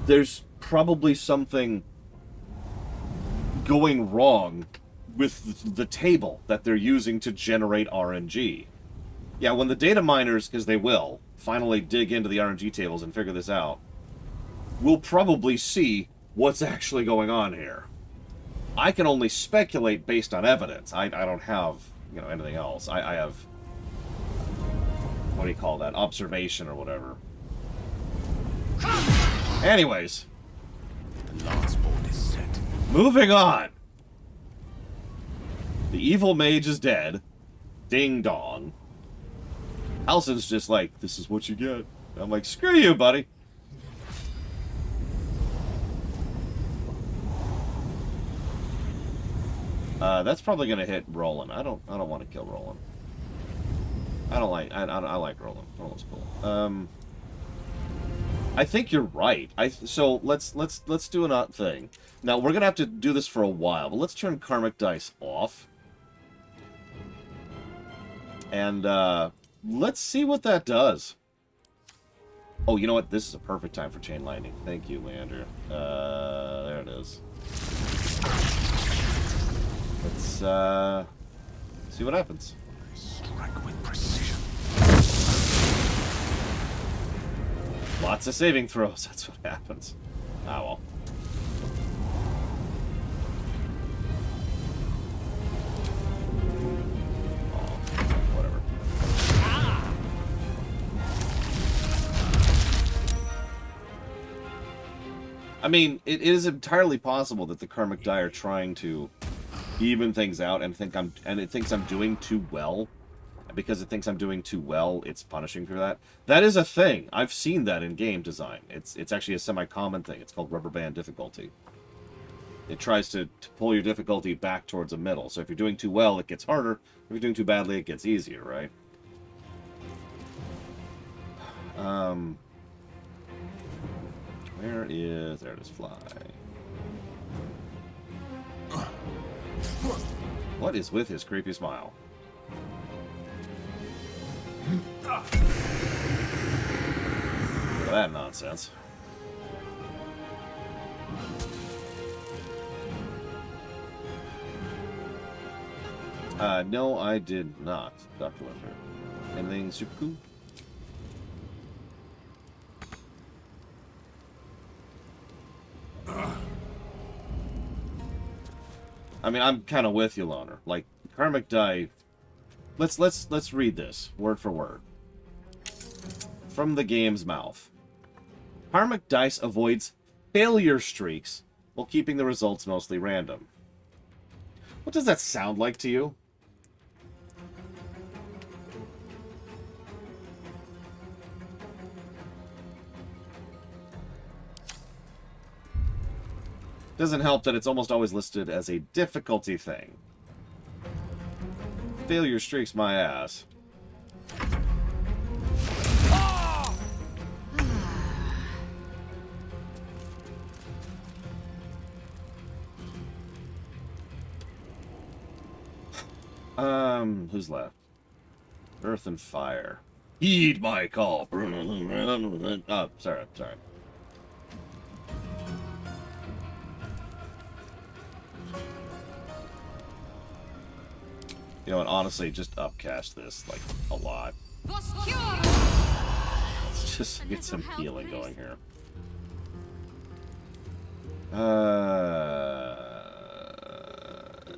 There's probably something going wrong with the table that they're using to generate RNG. Yeah, when the data miners, because they will, finally dig into the RNG tables and figure this out, we'll probably see what's actually going on here. I can only speculate based on evidence. I don't have, you know, anything else. I have, what do you call that? Observation or whatever. Anyways. The last board is set. Moving on. The evil mage is dead. Ding dong. Halsin's just like, this is what you get. I'm like, screw you, buddy. That's probably gonna hit Roland. I don't want to kill Roland. I like Roland. Roland's cool. I think you're right. So let's do an odd thing. Now we're gonna have to do this for a while, but let's turn Karmic Dice off. And let's see what that does. Oh, you know what? This is a perfect time for Chain Lightning. Thank you, Leander. There it is. Let's see what happens. Strike with precision. Lots of saving throws. That's what happens. Ah, well. Whatever. I mean, it is entirely possible that the Karmic Die are trying to even things out and it thinks I'm doing too well. Because it thinks I'm doing too well, it's punishing for that. That is a thing. I've seen that in game design. It's actually a semi-common thing. It's called rubber band difficulty. It tries to pull your difficulty back towards the middle. So if you're doing too well, it gets harder. If you're doing too badly, it gets easier, right? Where is... There it is, fly. What is with his creepy smile? Look at that nonsense. No, I did not, Dr. Winter. Anything super cool? I mean, I'm kind of with you, Loner. Like, Karmic Die... Let's read this, word for word. From the game's mouth. Karmic Dice avoids failure streaks while keeping the results mostly random. What does that sound like to you? Doesn't help that it's almost always listed as a difficulty thing. Failure streaks my ass. Who's left? Earth and Fire. Heed my call. Oh, sorry. You know what, honestly, just upcast this, like, a lot. Let's just get some healing going here.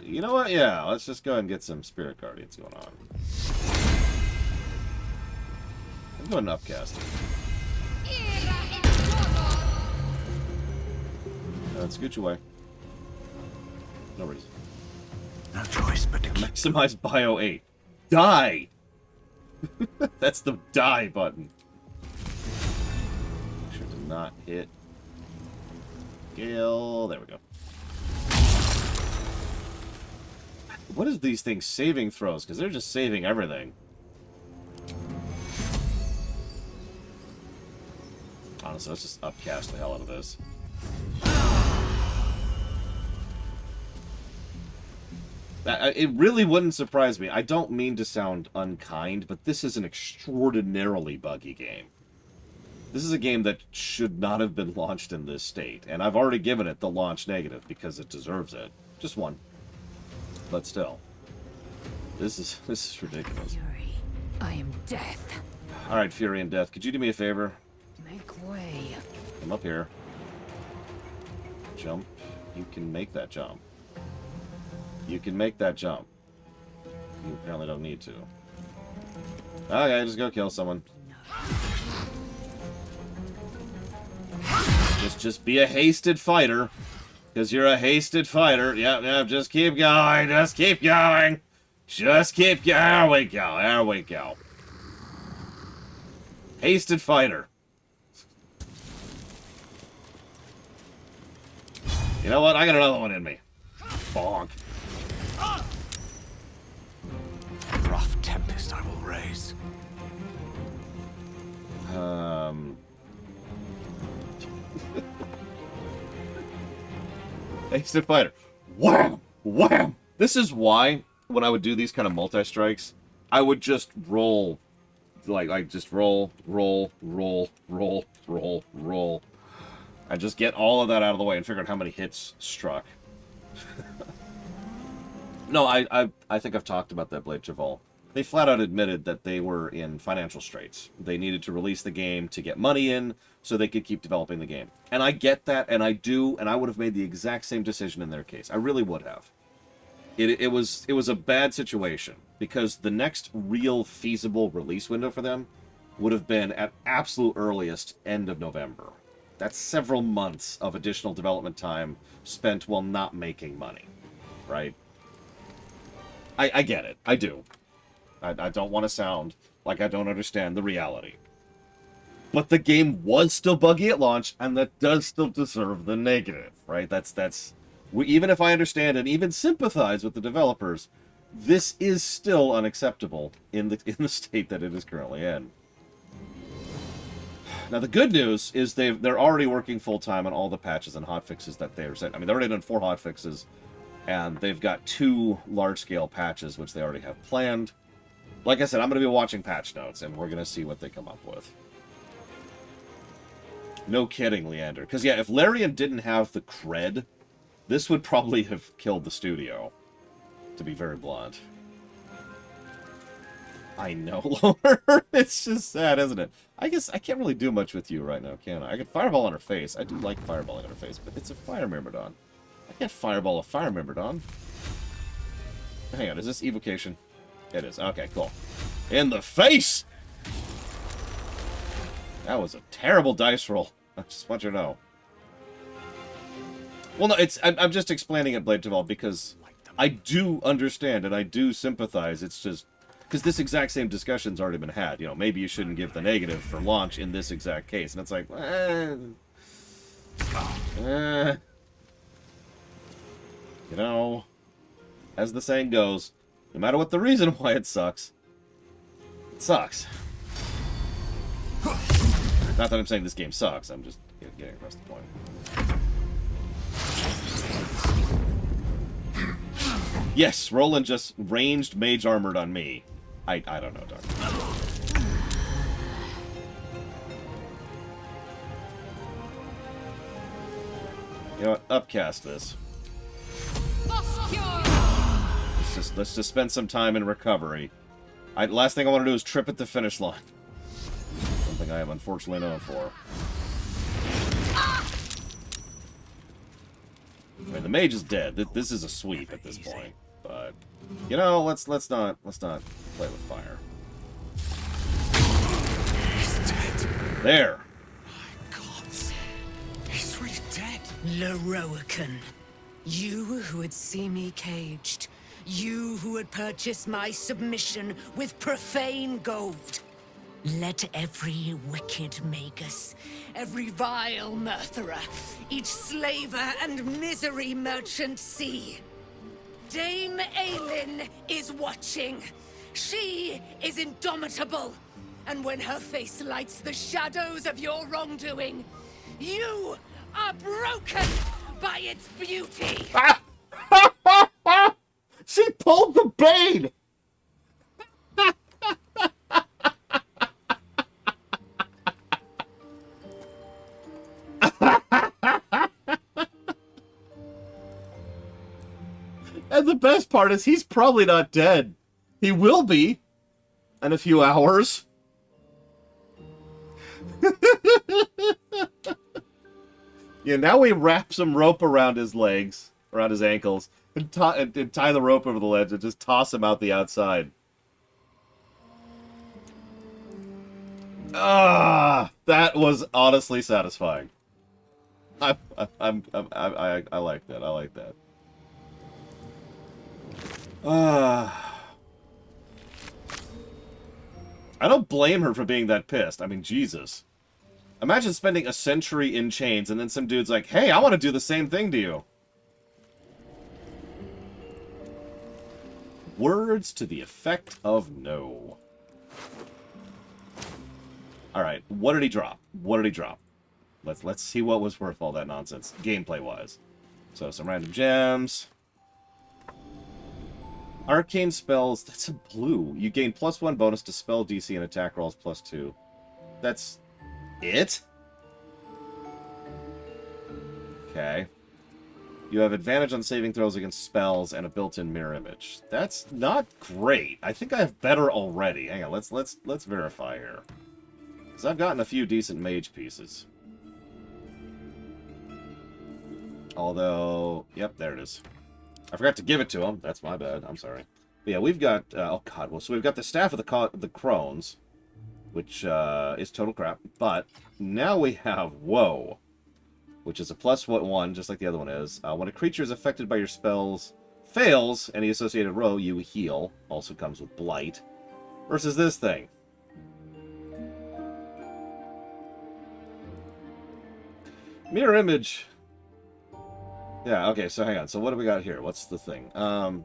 You know what? Yeah, let's just go ahead and get some Spirit Guardians going on. I'm going to upcast it. Scoot your way. No reason. No choice but to maximize Bio 8. Die! That's the die button. Make sure to not hit Gale. There we go. What is these things saving throws? Because they're just saving everything. Honestly, let's just upcast the hell out of this. It really wouldn't surprise me. I don't mean to sound unkind, but this is an extraordinarily buggy game. This is a game that should not have been launched in this state, and I've already given it the launch negative because it deserves it. Just one. But still. This is ridiculous. Fury, I am death. Alright, Fury and Death, could you do me a favor? Make way. Come up here. Jump. You can make that jump. You can make that jump. You apparently don't need to. Okay, just go kill someone. Just be a hasted fighter. Because you're a hasted fighter. Yep, just keep going. Just keep going. Just keep going. There we go. There we go. Hasted fighter. You know what? I got another one in me. Bonk. Rough tempest I will raise. Hasted fighter. Wham! Wham! This is why, when I would do these kind of multi-strikes, I would just roll. Like just roll, roll, roll, roll, roll, roll. I just get all of that out of the way and figure out how many hits struck. No, I think I've talked about that, Blade Javal. They flat out admitted that they were in financial straits. They needed to release the game to get money in so they could keep developing the game. And I get that, and I do, and I would have made the exact same decision in their case. I really would have. It was a bad situation, because the next real feasible release window for them would have been at absolute earliest end of November. That's several months of additional development time spent while not making money, right? I get it. I do. I don't want to sound like I don't understand the reality. But the game was still buggy at launch, and that does still deserve the negative, right? Even if I understand and even sympathize with the developers, this is still unacceptable in the state that it is currently in. Now, the good news is they're already working full-time on all the patches and hotfixes that they're sent. I mean, they've already done 4 hotfixes, and they've got 2 large-scale patches, which they already have planned. Like I said, I'm going to be watching patch notes, and we're going to see what they come up with. No kidding, Leander. Because, yeah, if Larian didn't have the cred, this would probably have killed the studio, to be very blunt. I know, Lord. It's just sad, isn't it? I guess I can't really do much with you right now, can I? I could fireball on her face. I do like fireballing on her face, but it's a fire myrmidon. I can't fireball a fire myrmidon. Hang on, is this evocation? It is. Okay, cool. In the face! That was a terrible dice roll. I just want you to know. Well, no, I'm just explaining it, Blade Taval, because I do understand and I do sympathize. It's just because this exact same discussion's already been had. You know, maybe you shouldn't give the negative for launch in this exact case, and it's like, you know, as the saying goes, no matter what the reason why it sucks, it sucks. Not that I'm saying this game sucks. I'm just getting across the point. Yes, Roland just ranged mage armored on me. I don't know, Doc. You know what? Upcast this. Let's just spend some time in recovery. Last thing I want to do is trip at the finish line. Something I am unfortunately known for. I mean, the mage is dead. This is a sweep at this point, but you know, let's not play with fire. He's dead. There. My God, he's really dead. Lorroakan, you who would see me caged, you who would purchase my submission with profane gold. Let every wicked magus, every vile murtherer, each slaver and misery merchant see. Dame Aelin is watching. She is indomitable, And when her face lights the shadows of your wrongdoing, you are broken by its beauty. She pulled the bane! And the best part is he's probably not dead. He will be in a few hours. Yeah, now we wrap some rope around his legs, around his ankles, and tie the rope over the ledge and just toss him out the outside. Ah, that was honestly satisfying. I like that. I like that. I don't blame her for being that pissed. I mean, Jesus. Imagine spending a century in chains and then some dude's like, hey, I want to do the same thing to you. Words to the effect of no. Alright, what did he drop? What did he drop? Let's see what was worth all that nonsense, gameplay-wise. So, some random gems. Arcane spells, that's a blue. You gain +1 bonus to spell DC and attack rolls +2. That's it? Okay. You have advantage on saving throws against spells and a built-in mirror image. That's not great. I think I have better already. Hang on, let's verify here. Because I've gotten a few decent mage pieces. Although, yep, there it is. I forgot to give it to him. That's my bad. I'm sorry. But yeah, we've got... oh, God. Well, so we've got the Staff of the Crones, which is total crap. But now we have Woe, which is a +1, just like the other one is. When a creature is affected by your spells, fails any associated row, you heal. Also comes with Blight. Versus this thing. Mirror image... Yeah, okay, so hang on. So what do we got here? What's the thing? Oh,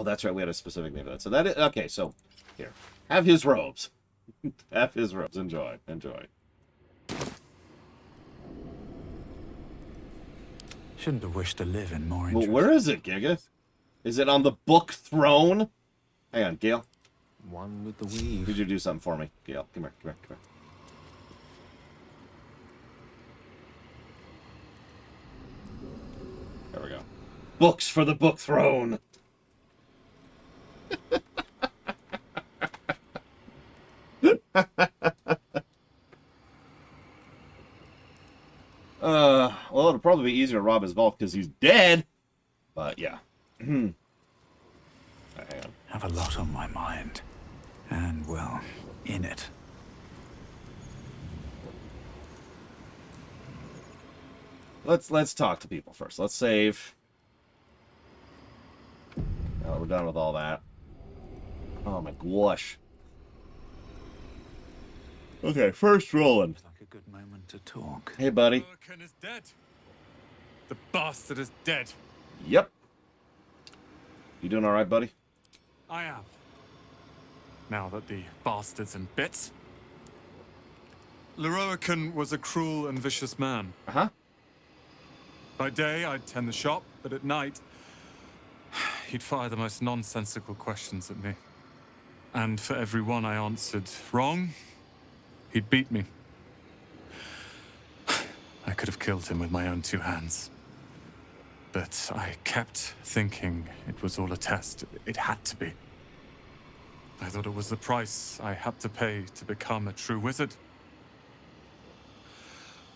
that's right. We had a specific name for that. So that is... Okay, so here. Have his robes. Have his robes. Enjoy. Enjoy. Shouldn't have wished to live in more Well, where is it, Giga? Is it on the book throne? Hang on, Gale. One with the weave. Could you do something for me? Gale, come here, come here, come here. There we go. Books for the book throne. Well, it'll probably be easier to rob his vault because he's dead. But yeah. Hang on. Have a lot on my mind. And, well, in it. Let's talk to people first. Let's save. Oh, we're done with all that. Oh my gosh. Okay, first rolling. Like a good moment to talk. Hey, buddy. Lorroakan is dead. The bastard is dead. Yep. You doing all right, buddy? I am. Now that the bastard's in bits. Lorroakan was a cruel and vicious man. Uh-huh. By day, I'd tend the shop, but at night, he'd fire the most nonsensical questions at me. And for every one I answered wrong, he'd beat me. I could have killed him with my own 2 hands. But I kept thinking it was all a test. It had to be. I thought it was the price I had to pay to become a true wizard.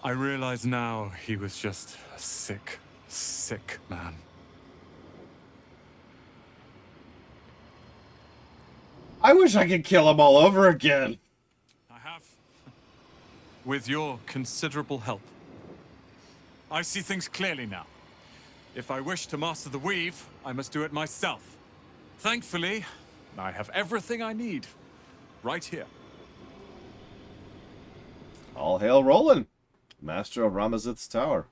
I realize now he was just a sick, sick man. I wish I could kill him all over again. I have. With your considerable help. I see things clearly now. If I wish to master the weave, I must do it myself. Thankfully, I have everything I need right here. All hail Roland, master of Ramazith's tower.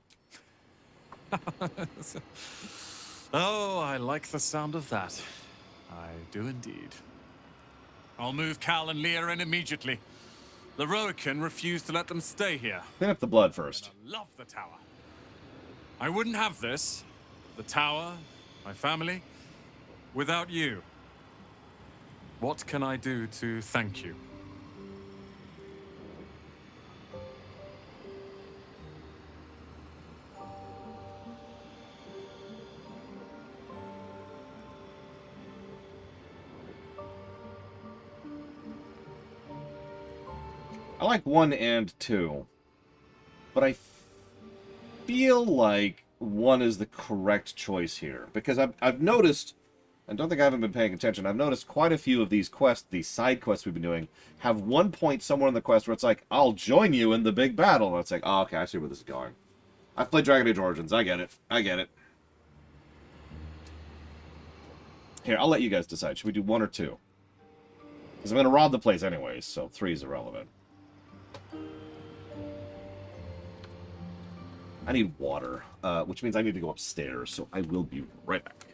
Oh, I like the sound of that. I do indeed. I'll move Cal and Leah in immediately. Lorroakan refused to let them stay here. Clean up the blood first. I love the tower. I wouldn't have this, the tower, my family, without you. What can I do to thank you? I like 1 and 2, but I feel like 1 is the correct choice here, because I've noticed, and don't think I haven't been paying attention, I've noticed quite a few of these quests, these side quests we've been doing, have one point somewhere in the quest where it's like, I'll join you in the big battle, and it's like, oh, okay, I see where this is going. I've played Dragon Age Origins, I get it, Here, I'll let you guys decide, should we do 1 or 2? Because I'm going to rob the place anyways, so 3 is irrelevant. I need water, which means I need to go upstairs, so I will be right back.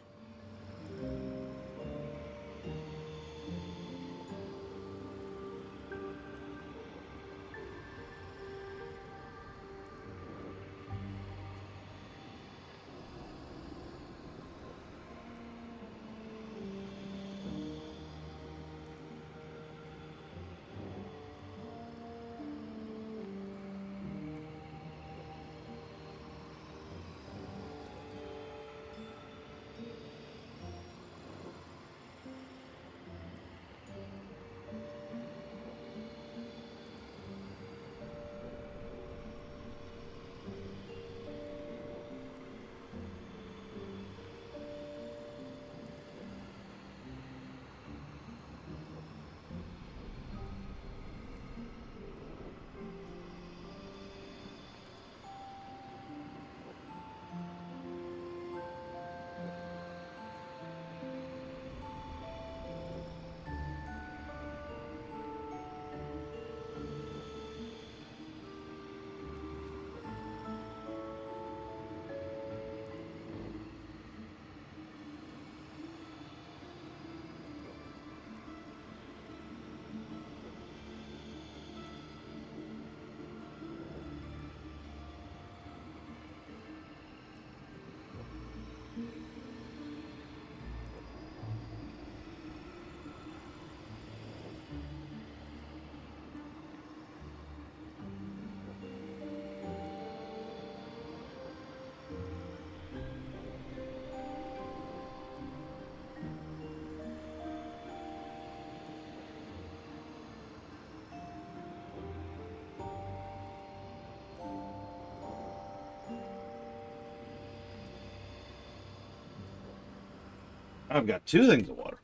I've got 2 things of water.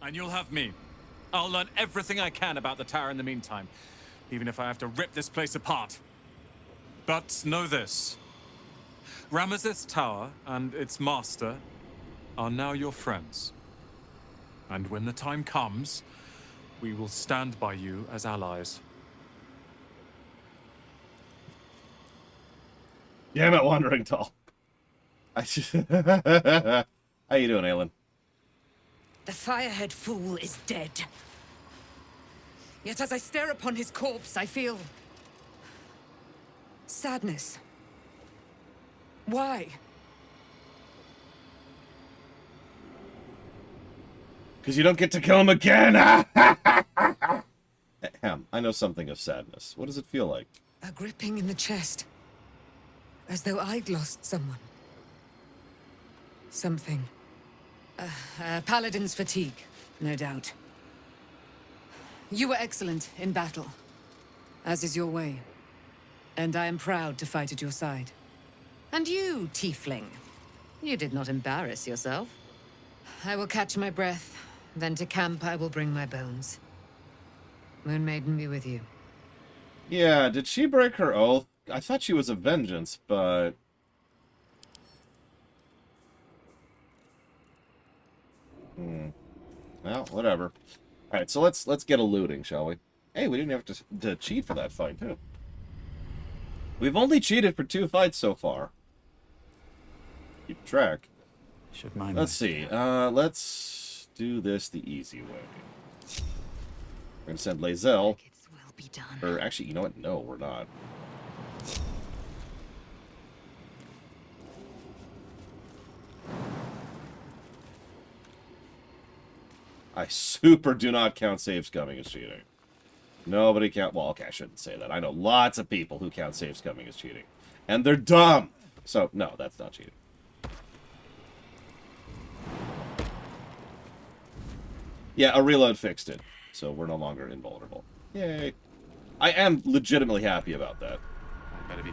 And you'll have me. I'll learn everything I can about the tower in the meantime, even if I have to rip this place apart. But know this. Ramesses Tower and its master are now your friends. And when the time comes, we will stand by you as allies. Yeah, I'm at Wandering Tall. How you doing, Aelin? The firehead fool is dead. Yet as I stare upon his corpse, I feel sadness. Why? Because you don't get to kill him again! Ahem, I know something of sadness. What does it feel like? A gripping in the chest. As though I'd lost someone. Something. Paladin's fatigue, no doubt. You were excellent in battle, as is your way. And I am proud to fight at your side. And you, tiefling, you did not embarrass yourself. I will catch my breath, then to camp I will bring my bones. Moon Maiden be with you. Yeah, did she break her oath? I thought she was a vengeance, but... Well, whatever. Alright, so let's get a looting, shall we? Hey, we didn't have to cheat for that fight, too. We've only cheated for 2 fights so far. Keep track. Should mind. Let's see. Let's do this the easy way. We're going to send Lae'zel. Its will be done. Or actually, you know what? No, we're not. I super do not count save scumming as cheating. Nobody count... Well, okay, I shouldn't say that. I know lots of people who count save scumming as cheating. And they're dumb! So, no, that's not cheating. Yeah, a reload fixed it. So we're no longer invulnerable. Yay. I am legitimately happy about that.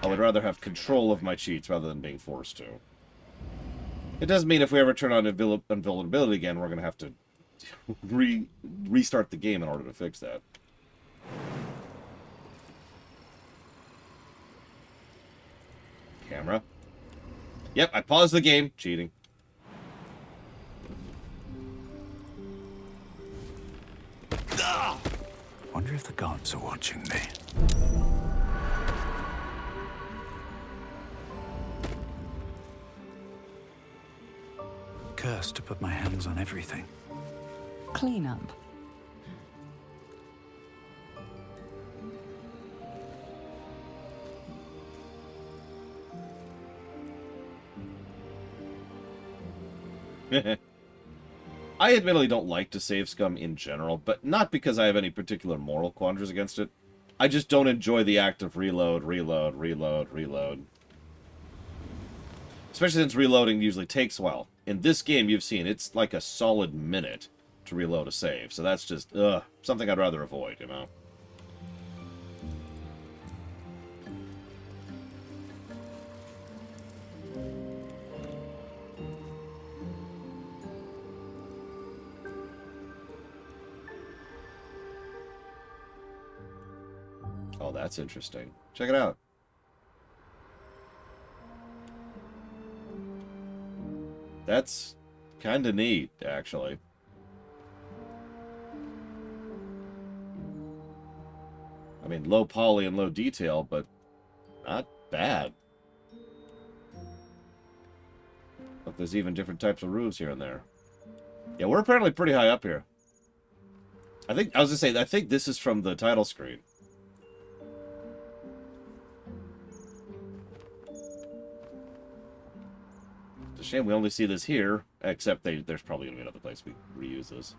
I would rather have control of my cheats rather than being forced to. It does mean if we ever turn on invulnerability again, we're going to have to restart the game in order to fix that. Camera. Yep, I paused the game. Cheating. Wonder if the gods are watching me. Cursed to put my hands on everything. Clean up. I admittedly don't like to save scum in general, but not because I have any particular moral quandaries against it. I just don't enjoy the act of reload, reload, reload, reload. Especially since reloading usually takes a while. In this game, you've seen, it's like a solid minute to reload a save. So that's just, something I'd rather avoid, you know? Oh, that's interesting. Check it out. That's kind of neat, actually. I mean, low poly and low detail, but not bad. Look, there's even different types of roofs here and there. Yeah, we're apparently pretty high up here. I was gonna say, I think this is from the title screen. It's a shame we only see this here, except there's probably going to be another place we reuse this.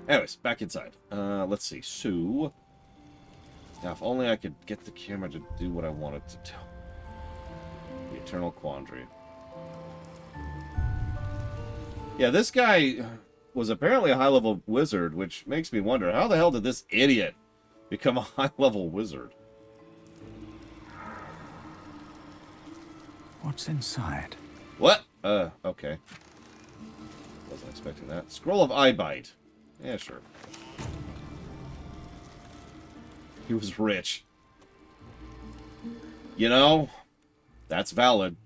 Anyways, back inside. Let's see. So, now if only I could get the camera to do what I want it to do. The Eternal Quandary. Yeah, this guy was apparently a high-level wizard, which makes me wonder, how the hell did this idiot become a high-level wizard? What's inside? What? Okay. Wasn't expecting that. Scroll of Eyebite. Yeah, sure. He was rich. You know, that's valid.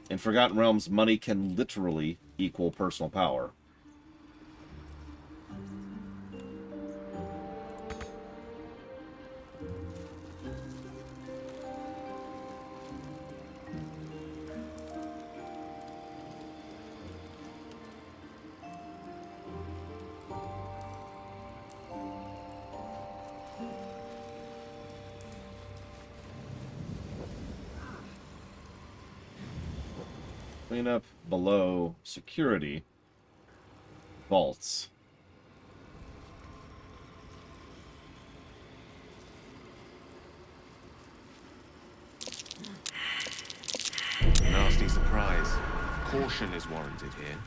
In Forgotten Realms, money can literally equal personal power. Clean up below security vaults. Nasty surprise. Caution is warranted here.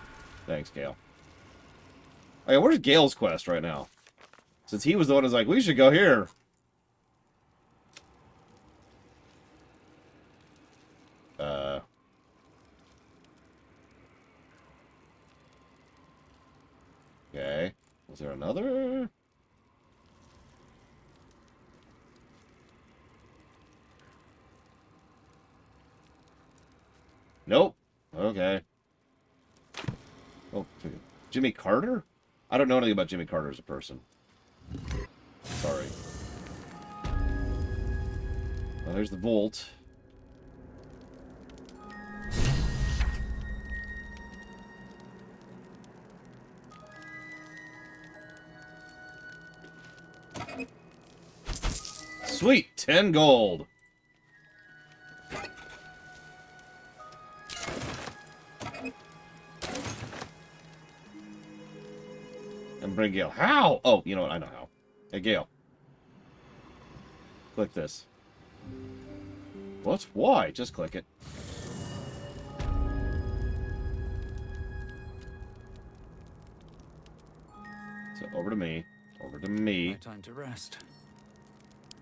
Thanks, Gale. Oh, yeah, where's Gale's quest right now? Since he was the one who's like, we should go here. Okay. Was there another? Nope. Okay. Oh, Jimmy Carter? I don't know anything about Jimmy Carter as a person. Sorry. Well, there's the vault. Sweet! 10 gold. And bring Gale. How? Oh, you know what? I know how. Hey, Gale. Click this. What? Why? Just click it. So, over to me. Over to me. No time to rest.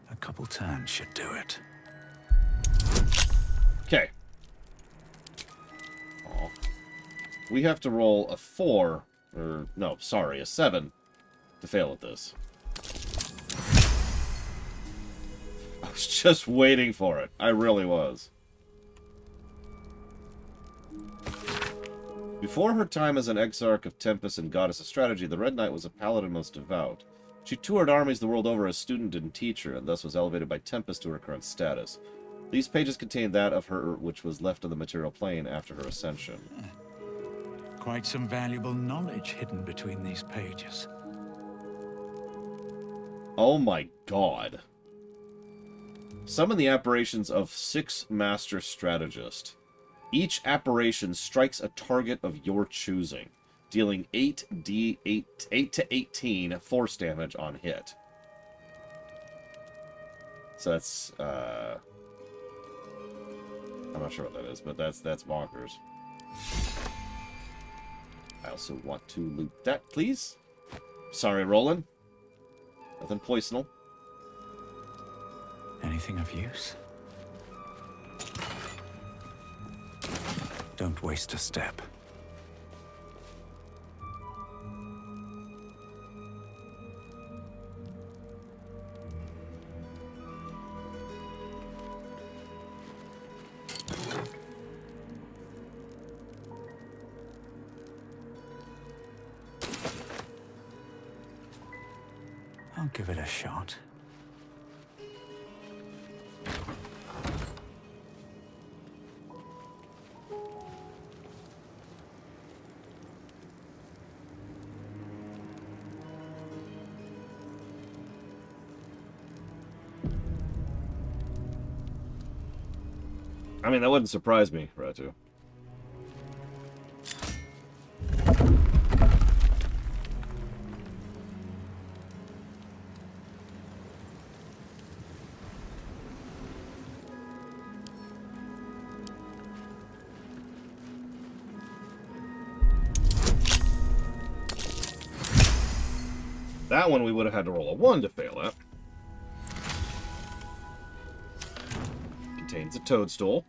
A couple turns should do it. Okay. Oh. We have to roll a 4, or, no, sorry, a 7 to fail at this. I was just waiting for it. I really was. Before her time as an exarch of Tempest and goddess of strategy, the Red Knight was a paladin most devout. She toured armies the world over as student and teacher, and thus was elevated by Tempest to her current status. These pages contain that of her which was left on the material plane after her ascension. Quite some valuable knowledge hidden between these pages. Oh my god. Summon the apparitions of 6 Master Strategists. Each apparition strikes a target of your choosing, dealing 8 to 18 force damage on hit. So that's, I'm not sure what that is, but that's bonkers. I also want to loot that, please. Sorry, Roland. Nothing poisonal. Anything of use? Don't waste a step. I'll give it a shot. I mean, that wouldn't surprise me, Ratu. That one we would have had to roll a 1 to fail at. Contains a toadstool.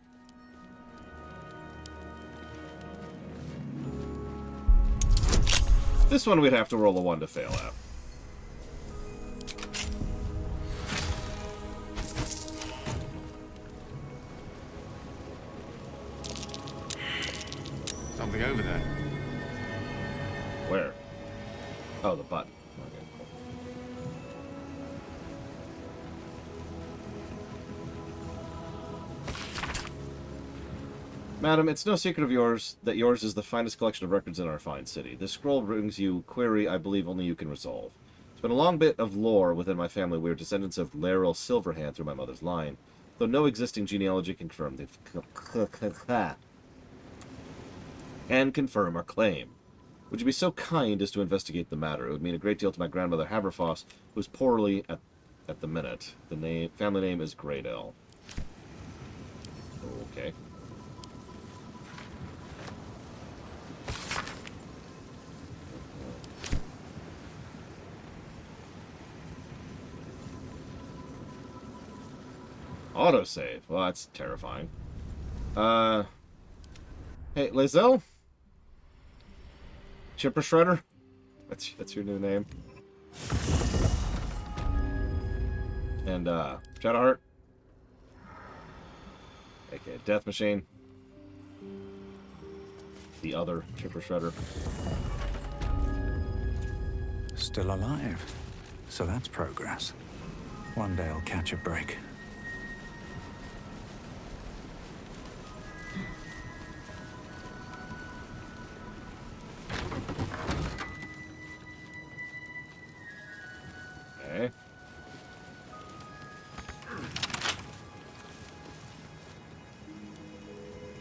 This one we'd have to roll a 1 to fail at. Something over there. Where? Oh, the button. Okay. Madam, it's no secret of yours that yours is the finest collection of records in our fine city. This scroll brings you a query I believe only you can resolve. It's been a long bit of lore within my family. We are descendants of Laeral Silverhand through my mother's line, though no existing genealogy can confirm our claim. Would you be so kind as to investigate the matter? It would mean a great deal to my grandmother Haverfoss, who is poorly at the minute. The family name is Greydale. Okay. Autosave. Well, that's terrifying. Hey, Lae'zel? Chipper Shredder? That's your new name. And, Shadowheart? Okay, Death Machine. The other Chipper Shredder. Still alive. So that's progress. One day I'll catch a break.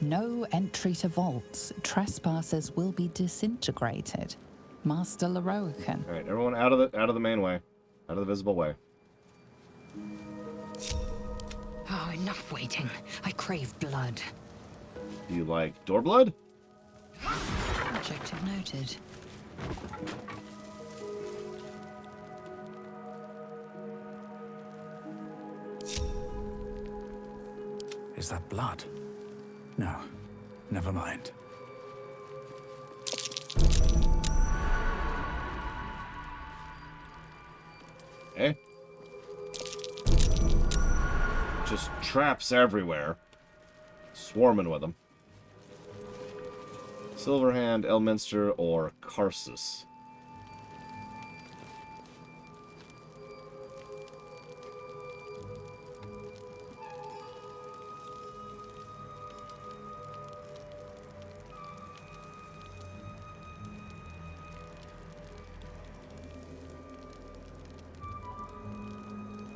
No entry to vaults. Trespassers will be disintegrated. Master Lorroakan. All right, everyone out of the main way, out of the visible way. Oh, enough waiting. I crave blood. You like door blood? Objective noted. Is that blood? No. Never mind. Okay. Just traps everywhere. Swarming with them. Silverhand, Elminster, or Karsus.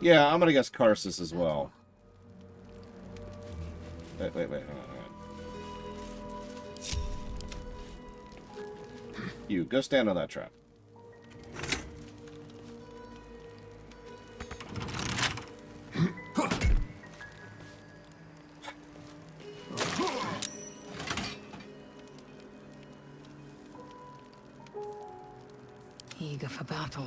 Yeah, I'm gonna guess Karsus as well. Wait, hang on. You, go stand on that trap. Eager for battle.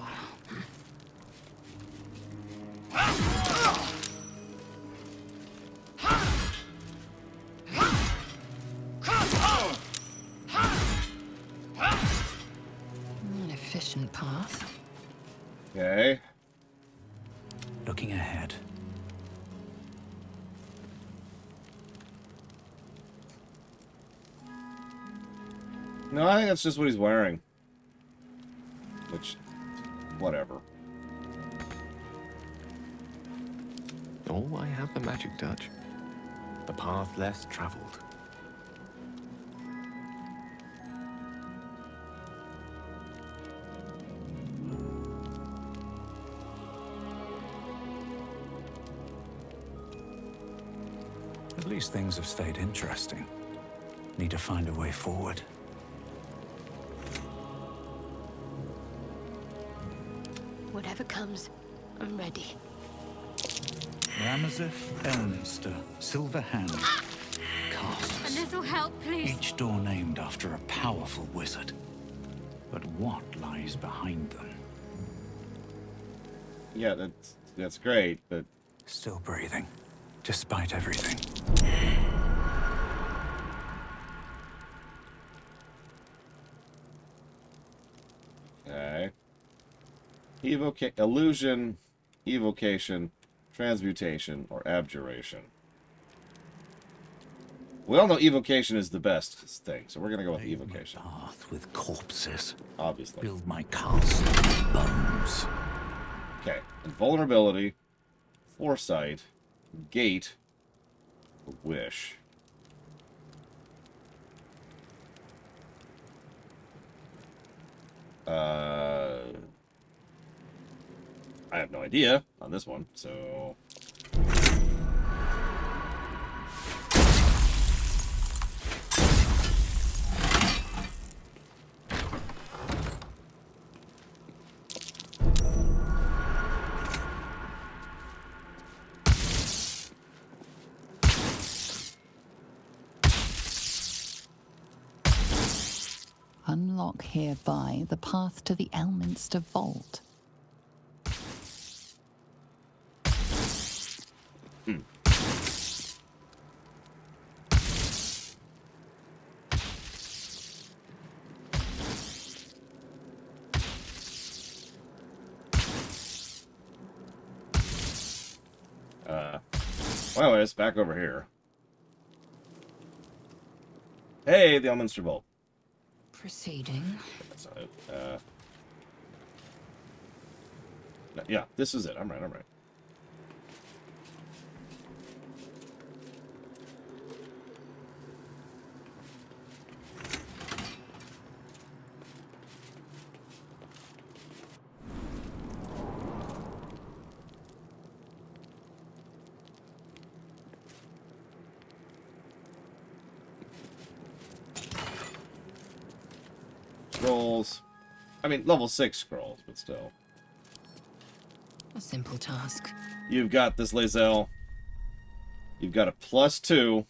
An efficient path. Okay. Looking ahead. No, I think that's just what he's wearing. Which, whatever. Oh, I have the magic touch. The path less traveled. At least things have stayed interesting. Need to find a way forward. Whatever comes, I'm ready. Ramazith, Elminster, Silver Hand, Karsus. A little help, please. Each door named after a powerful wizard. But what lies behind them? Yeah, that's great, but... Still breathing, despite everything. Okay. Illusion, evocation, transmutation, or abjuration. We all know evocation is the best thing, so we're gonna go with evocation. Path with corpses. Obviously. Build my castle with bones. Okay. Invulnerability, foresight, gate, wish. I have no idea on this one, so... Unlock hereby the path to the Elminster Vault. Well, it's back over here. Hey, the Elminster Vault. Proceeding. That's not it. Yeah, this is it. I'm right. scrolls. I mean, level 6 scrolls, but still. A simple task. You've got this, Lae'zel. You've got a +2.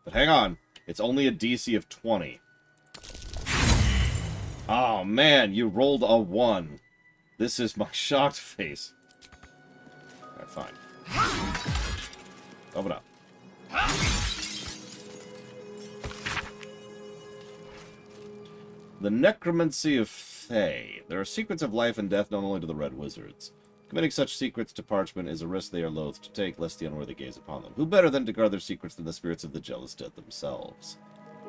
But hang on. It's only a DC of 20. Oh, man. You rolled a 1. This is my shocked face. Alright, fine. Open up. The Necromancy of Thay. There are secrets of life and death known only to the Red Wizards. Committing such secrets to parchment is a risk they are loath to take, lest the unworthy gaze upon them. Who better than to guard their secrets than the spirits of the jealous dead themselves?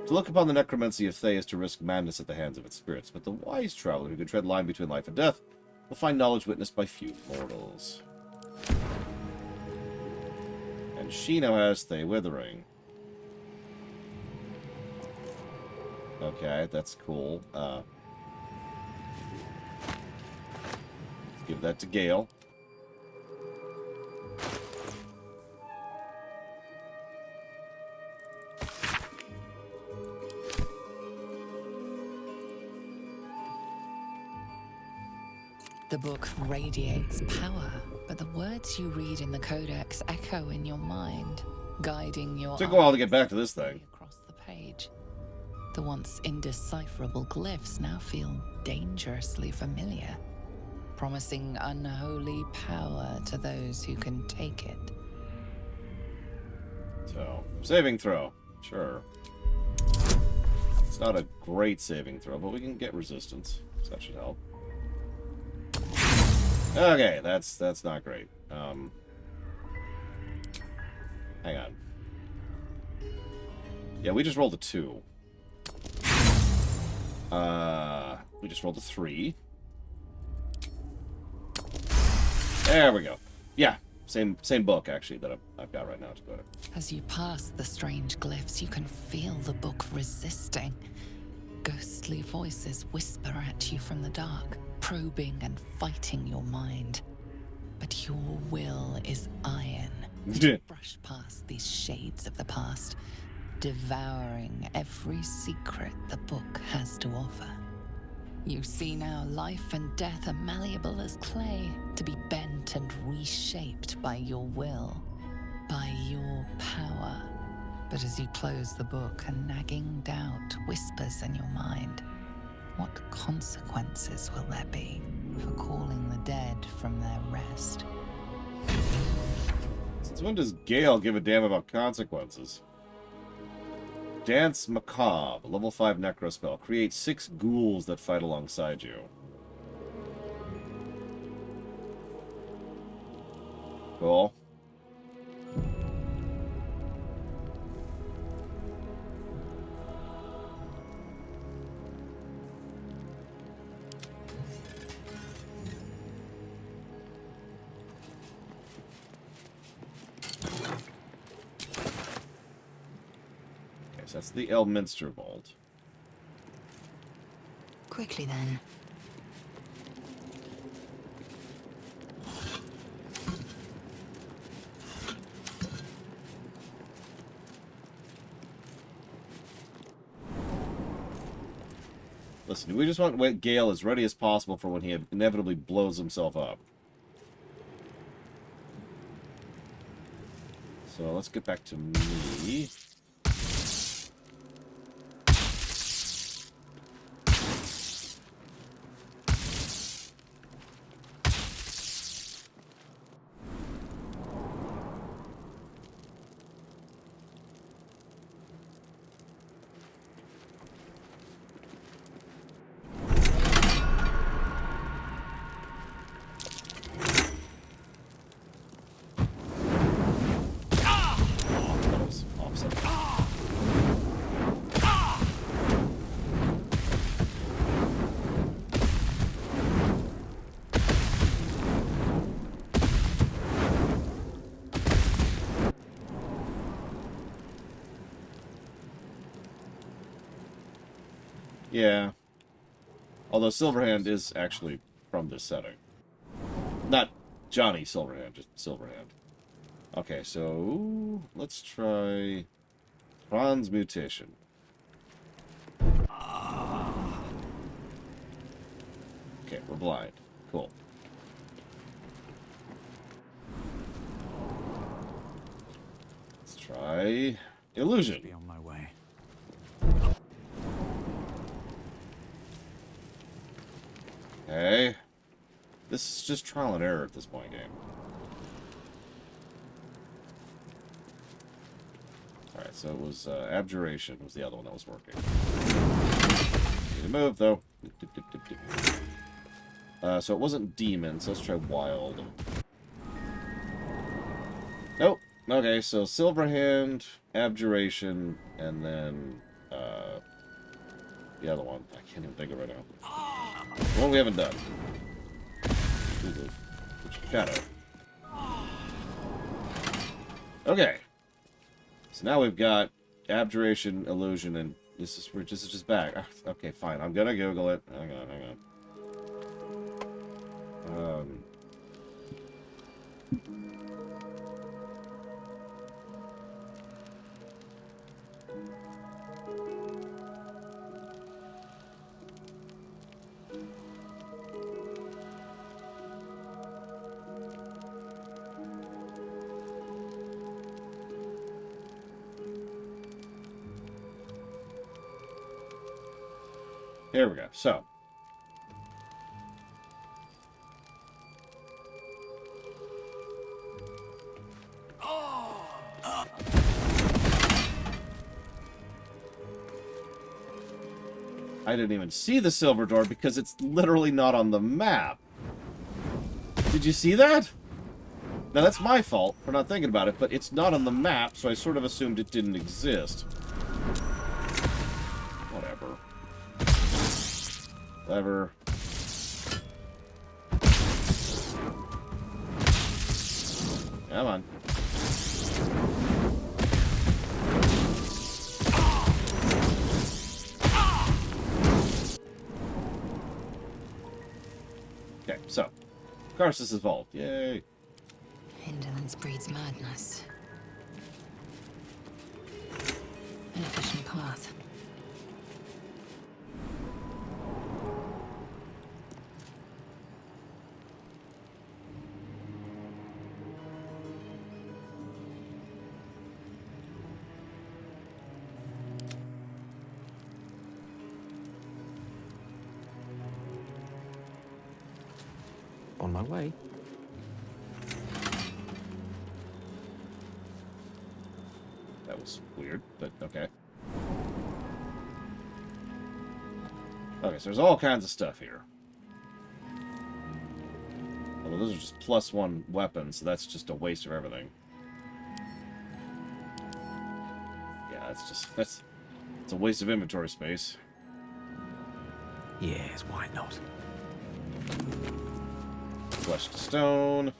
To look upon the Necromancy of Thay is to risk madness at the hands of its spirits, but the wise traveler who can tread line between life and death will find knowledge witnessed by few mortals. And she now has Thay Withering. Okay, that's cool. Give that to Gale. The book radiates power, but the words you read in the codex echo in your mind, guiding your Took a while to get back to this thing. across the page. The once indecipherable glyphs now feel dangerously familiar, promising unholy power to those who can take it. So, saving throw. Sure. It's not a great saving throw, but we can get resistance. So that should help. Okay, that's not great. Hang on. Yeah, we just rolled a 2. We just rolled a 3. There we go. Yeah, same book, actually, that I've got right now to go to. As you pass the strange glyphs, you can feel the book resisting. Ghostly voices whisper at you from the dark, probing and fighting your mind. But your will is iron. You brush past these shades of the past, devouring every secret the book has to offer. You see now life and death are malleable as clay, to be bent and reshaped by your will, by your power. But as you close the book, a nagging doubt whispers in your mind. What consequences will there be for calling the dead from their rest? Since when does Gale give a damn about consequences? Dance Macabre, level 5 necro spell. Create 6 ghouls that fight alongside you. Cool. That's the Elminster vault. Quickly then. Listen, we just want Gale as ready as possible for when he inevitably blows himself up. So let's get back to me. Yeah. Although Silverhand is actually from this setting. Not Johnny Silverhand, just Silverhand. Okay, so let's try transmutation. Okay, we're blind. Cool. Let's try illusion. Be on my way. Okay. This is just trial and error at this point, game. Alright, so it was Abjuration was the other one that was working. Need to move, though. So it wasn't Demon, so let's try Wild. Nope. Okay, so Silverhand, Abjuration, and then the other one. I can't even think of it right now. The one we haven't done. Shadow. Okay. So now we've got Abjuration, Illusion, and this is just back. Okay, fine. I'm gonna Google it. Hang on. Here we go. So. I didn't even see the silver door because it's literally not on the map. Did you see that? Now that's my fault for not thinking about it, but it's not on the map, so I sort of assumed it didn't exist. Whatever. Come on. Okay, so. Karsus' vault. Yay. Indolence breeds madness. An efficient path. On my way. That was weird, but okay. Okay, so there's all kinds of stuff here. Although those are just +1 weapons, so that's just a waste of everything. Yeah, it's a waste of inventory space. Yes, why not? Flesh to stone.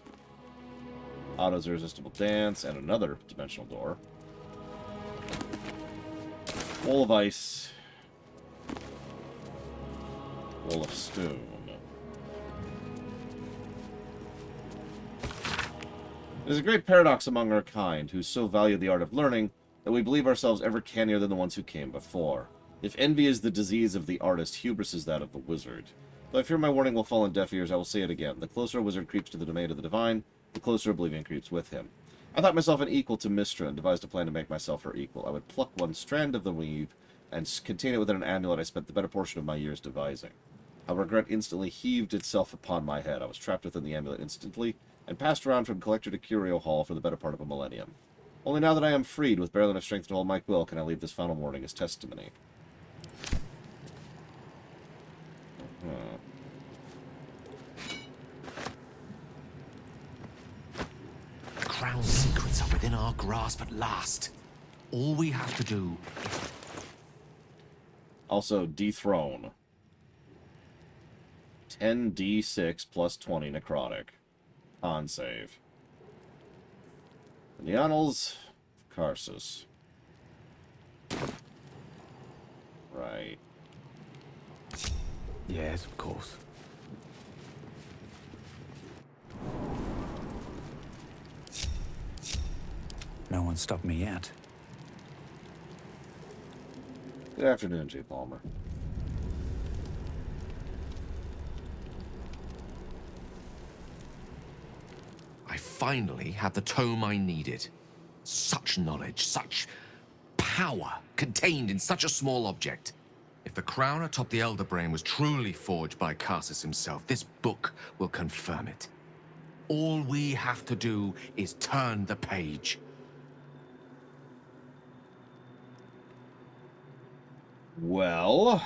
Auto's irresistible dance, and another dimensional door. Wall of ice. Wall of stone. There's a great paradox among our kind, who so value the art of learning, that we believe ourselves ever cannier than the ones who came before. If envy is the disease of the artist, hubris is that of the wizard. Though I fear my warning will fall on deaf ears, I will say it again. The closer a wizard creeps to the domain of the divine, the closer oblivion creeps with him. I thought myself an equal to Mystra, and devised a plan to make myself her equal. I would pluck one strand of the weave, and contain it within an amulet I spent the better portion of my years devising. How regret instantly heaved itself upon my head. I was trapped within the amulet instantly, and passed around from collector to curio hall for the better part of a millennium. Only now that I am freed, with barely enough strength to hold my quill, can I leave this final warning as testimony. Crown secrets are within our grasp at last. All we have to do... Also, dethrone. 10d6 plus 20 necrotic. Con save. The Annals of Karsus. Right. Yes, of course. No one stopped me yet. Good afternoon, J. Palmer. finally have the tome I needed. Such knowledge, such power contained in such a small object. If the crown atop the Elder Brain was truly forged by Karsus himself, this book will confirm it. All we have to do is turn the page. Well...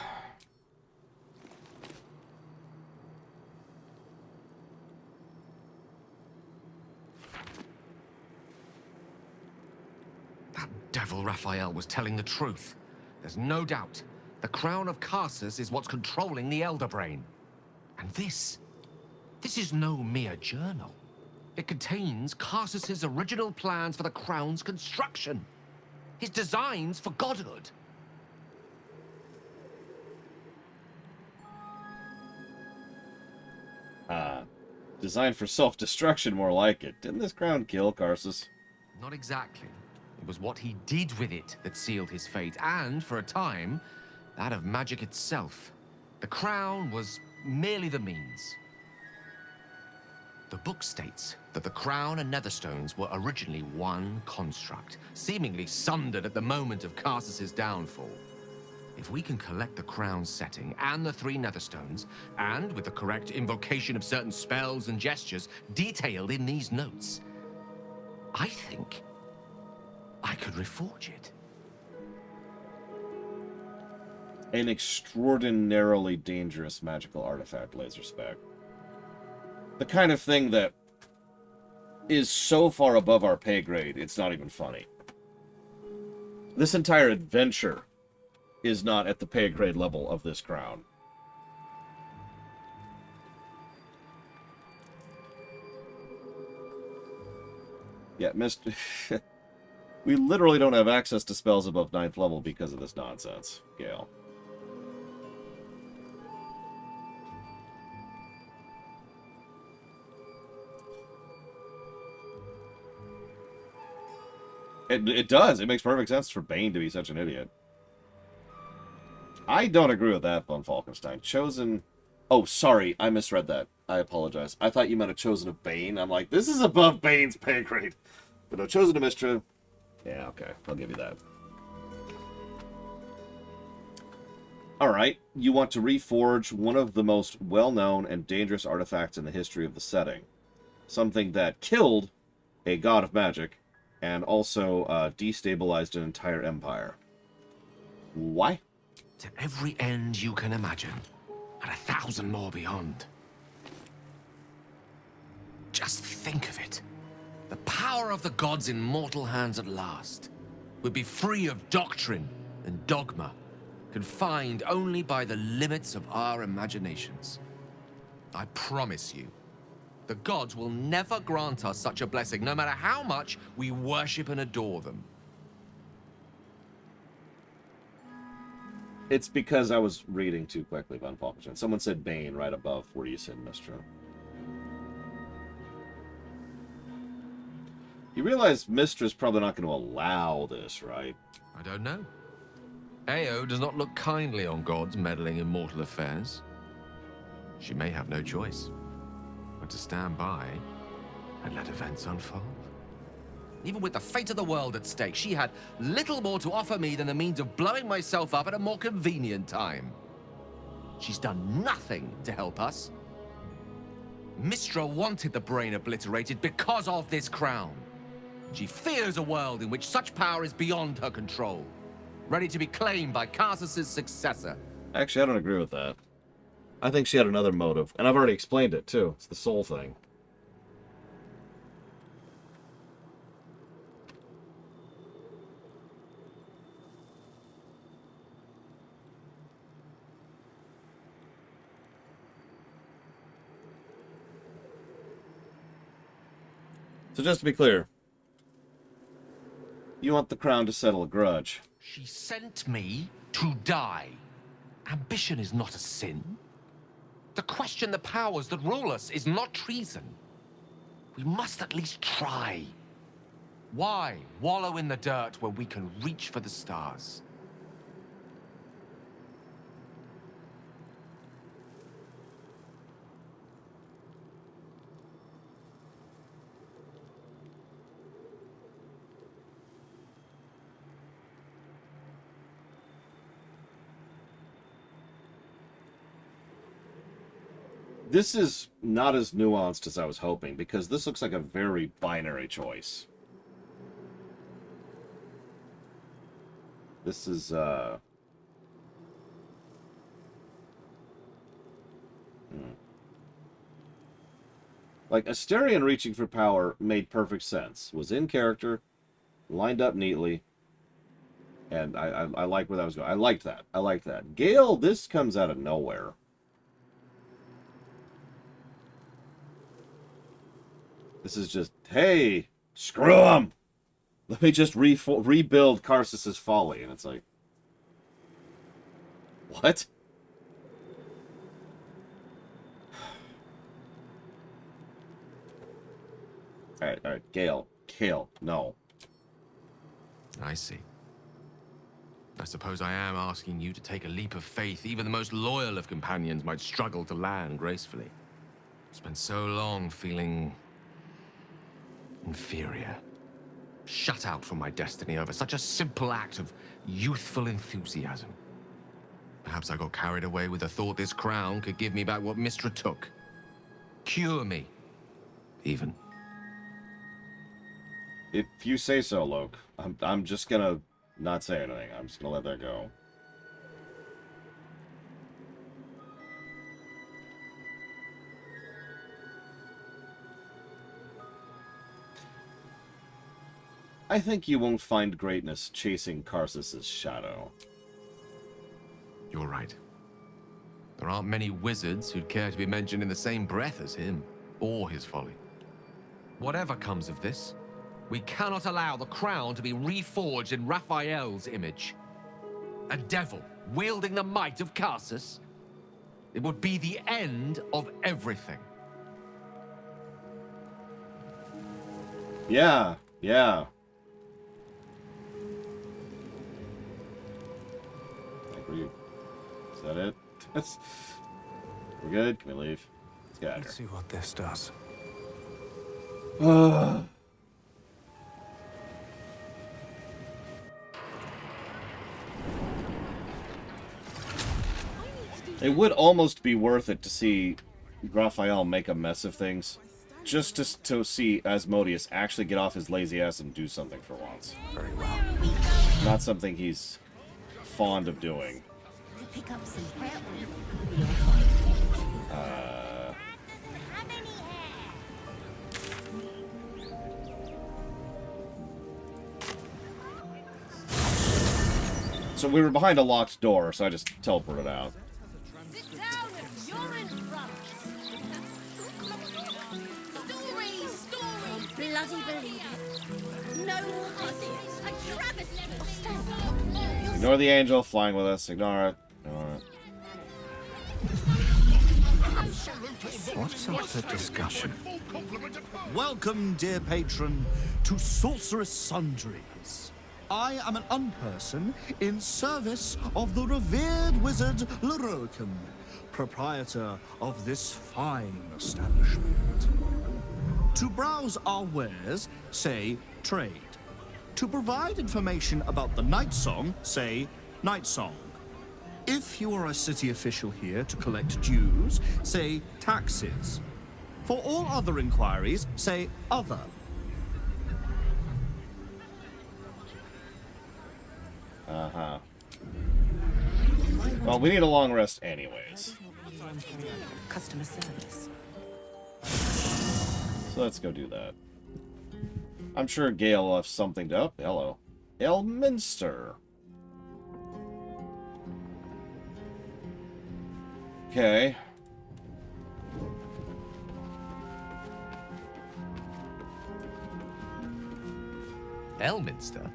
That devil Raphael was telling the truth. There's no doubt. The crown of Karsus is what's controlling the Elder Brain. And this is no mere journal. It contains Karsus's original plans for the crown's construction. His designs for godhood. Designed for self-destruction, more like it. Didn't this crown kill Karsus? Not exactly. It was what he did with it that sealed his fate, and, for a time, that of magic itself. The crown was merely the means. The book states that the crown and netherstones were originally one construct, seemingly sundered at the moment of Karsus's downfall. If we can collect the crown's setting and the 3 netherstones, and with the correct invocation of certain spells and gestures detailed in these notes, I think I could reforge it. An extraordinarily dangerous magical artifact, laser spec. The kind of thing that is so far above our pay grade, it's not even funny. This entire adventure is not at the pay grade level of this crown. Yeah, Mr. We literally don't have access to spells above 9th level because of this nonsense, Gale. It does. It makes perfect sense for Bane to be such an idiot. I don't agree with that, Von Falkenstein. Chosen... Oh, sorry. I misread that. I apologize. I thought you meant a Chosen of Bane. I'm like, this is above Bane's pay grade. But no, Chosen of Mystra... Yeah, okay. I'll give you that. Alright. You want to reforge one of the most well-known and dangerous artifacts in the history of the setting. Something that killed a god of magic and also destabilized an entire empire. Why? To every end you can imagine, and 1,000 more beyond. Just think of it. The power of the gods in mortal hands at last would be free of doctrine and dogma, confined only by the limits of our imaginations. I promise you, the gods will never grant us such a blessing, no matter how much we worship and adore them. It's because I was reading too quickly, Von Falkenstein. Someone said Bane right above where you said Mystra. You realize Mystra's probably not going to allow this, right? I don't know. Ao does not look kindly on gods meddling in mortal affairs. She may have no choice but to stand by and let events unfold. Even with the fate of the world at stake, she had little more to offer me than the means of blowing myself up at a more convenient time. She's done nothing to help us. Mystra wanted the brain obliterated because of this crown. She fears a world in which such power is beyond her control, ready to be claimed by Karsus's successor. Actually, I don't agree with that. I think she had another motive, and I've already explained it, too. It's the soul thing. So just to be clear, you want the crown to settle a grudge. She sent me to die. Ambition is not a sin. To question the powers that rule us is not treason. We must at least try. Why wallow in the dirt when we can reach for the stars? This is not as nuanced as I was hoping, because this looks like a very binary choice. This is, Like, Asterion reaching for power made perfect sense. Was in character, lined up neatly, and I like where that was going. I liked that. I liked that. Gale, this comes out of nowhere. This is just, hey, screw him! Let me just rebuild Karsus's folly. And it's like, what? Alright, Gale, no. I see. I suppose I am asking you to take a leap of faith even the most loyal of companions might struggle to land gracefully. Spent so long feeling inferior. Shut out from my destiny over such a simple act of youthful enthusiasm. Perhaps I got carried away with the thought this crown could give me back what Mystra took. Cure me, even. If you say so, Loke. I'm just gonna not say anything. I'm just gonna let that go. I think you won't find greatness chasing Karsus's shadow. You're right. There aren't many wizards who'd care to be mentioned in the same breath as him, or his folly. Whatever comes of this, we cannot allow the crown to be reforged in Raphael's image. A devil wielding the might of Karsus. It would be the end of everything. Yeah. I agree. Is that it? We're good? Can we leave? Let's get out of here. Let's see what this does. It would almost be worth it to see Raphael make a mess of things, just to see Asmodeus actually get off his lazy ass and do something for once. Very well. Not something he's fond of doing. To pick up some help. So we were behind a locked door, so I just teleported out. Sit down and you're in front. Stories. Bloody believe it. No hussies. A travesty. Ignore the angel flying with us. Ignore it. What's up the discussion? Welcome, dear patron, to Sorceress Sundries. I am an unperson in service of the revered wizard Lorroakan, proprietor of this fine establishment. To browse our wares, say trade. To provide information about the Night Song, say Night Song. If you are a city official here to collect dues, say taxes. For all other inquiries, say other. Uh-huh. Well, we need a long rest anyways. Customer service. So let's go do that. I'm sure Gale will have something to up. Hello. Elminster. Okay. Elminster?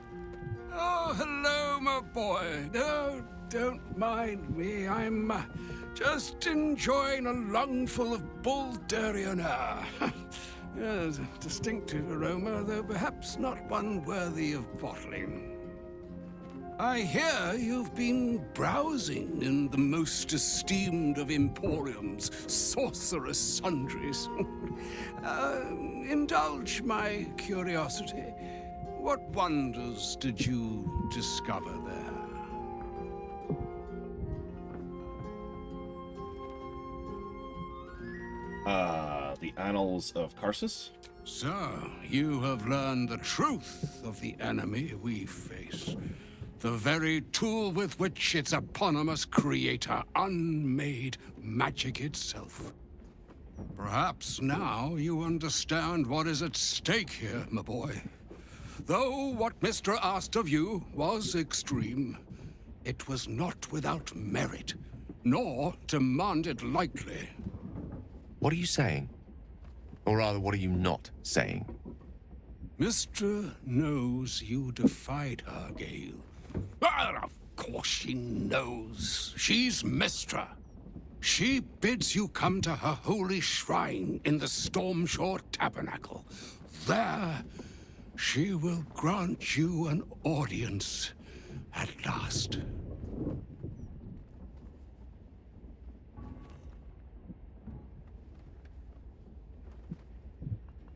Oh, hello, my boy. No, don't mind me. I'm just enjoying a lungful of Baldurian air. Yes, a distinctive aroma, though perhaps not one worthy of bottling. I hear you've been browsing in the most esteemed of emporiums, Sorceress Sundries. Indulge my curiosity. What wonders did you discover there? The Annals of Karsus. So, you have learned the truth of the enemy we face. The very tool with which its eponymous creator unmade magic itself. Perhaps now you understand what is at stake here, my boy. Though what Mystra asked of you was extreme, it was not without merit, nor demanded lightly. What are you saying? Or rather, what are you not saying? Mystra knows you defied her, Gale. Ah, of course she knows. She's Mystra. She bids you come to her holy shrine in the Stormshore Tabernacle. There, she will grant you an audience at last.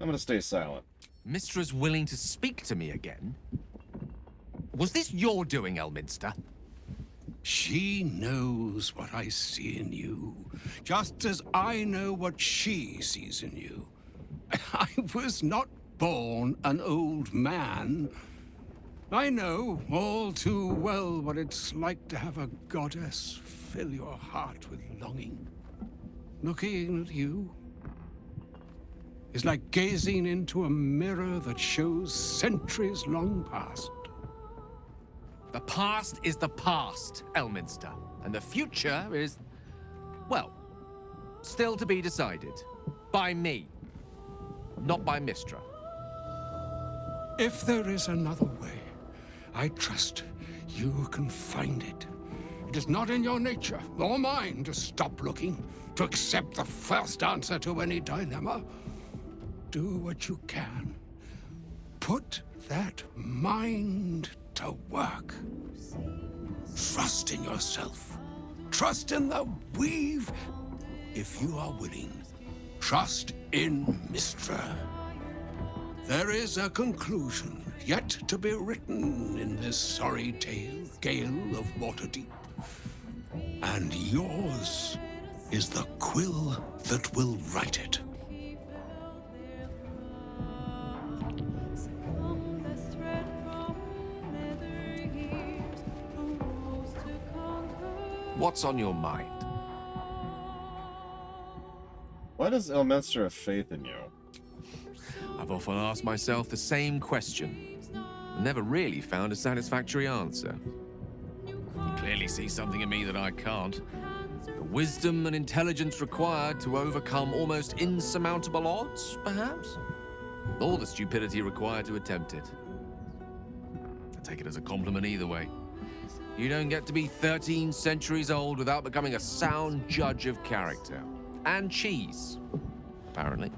I'm gonna stay silent. Mistra's willing to speak to me again? Was this your doing, Elminster? She knows what I see in you, just as I know what she sees in you. I was not born an old man. I know all too well what it's like to have a goddess fill your heart with longing. Looking at you is like gazing into a mirror that shows centuries long past. The past is the past, Elminster. And the future is, well, still to be decided. By me. Not by Mystra. If there is another way, I trust you can find it. It is not in your nature, or mine, to stop looking, to accept the first answer to any dilemma. Do what you can. Put that mind to work. Trust in yourself. Trust in the weave, if you are willing. Trust in Mystra. There is a conclusion yet to be written in this sorry tale, Gale of Waterdeep. And yours is the quill that will write it. What's on your mind? Why does Elminster have faith in you? I've often asked myself the same question, and never really found a satisfactory answer. You clearly see something in me that I can't. The wisdom and intelligence required to overcome almost insurmountable odds, perhaps? Or the stupidity required to attempt it. I take it as a compliment either way. You don't get to be 13 centuries old without becoming a sound judge of character. And cheese, apparently.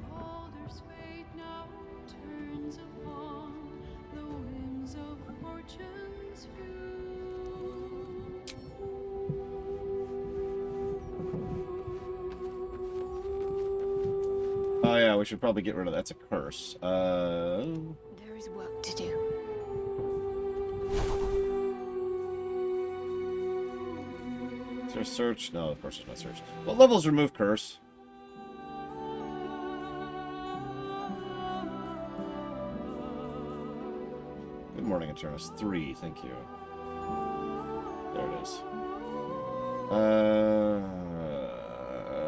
Oh yeah, we should probably get rid of that. That's a curse. There is work to do. Is there a search? No, of course there's no search. What levels remove curse? Good morning, Eternus. 3, thank you. There it is.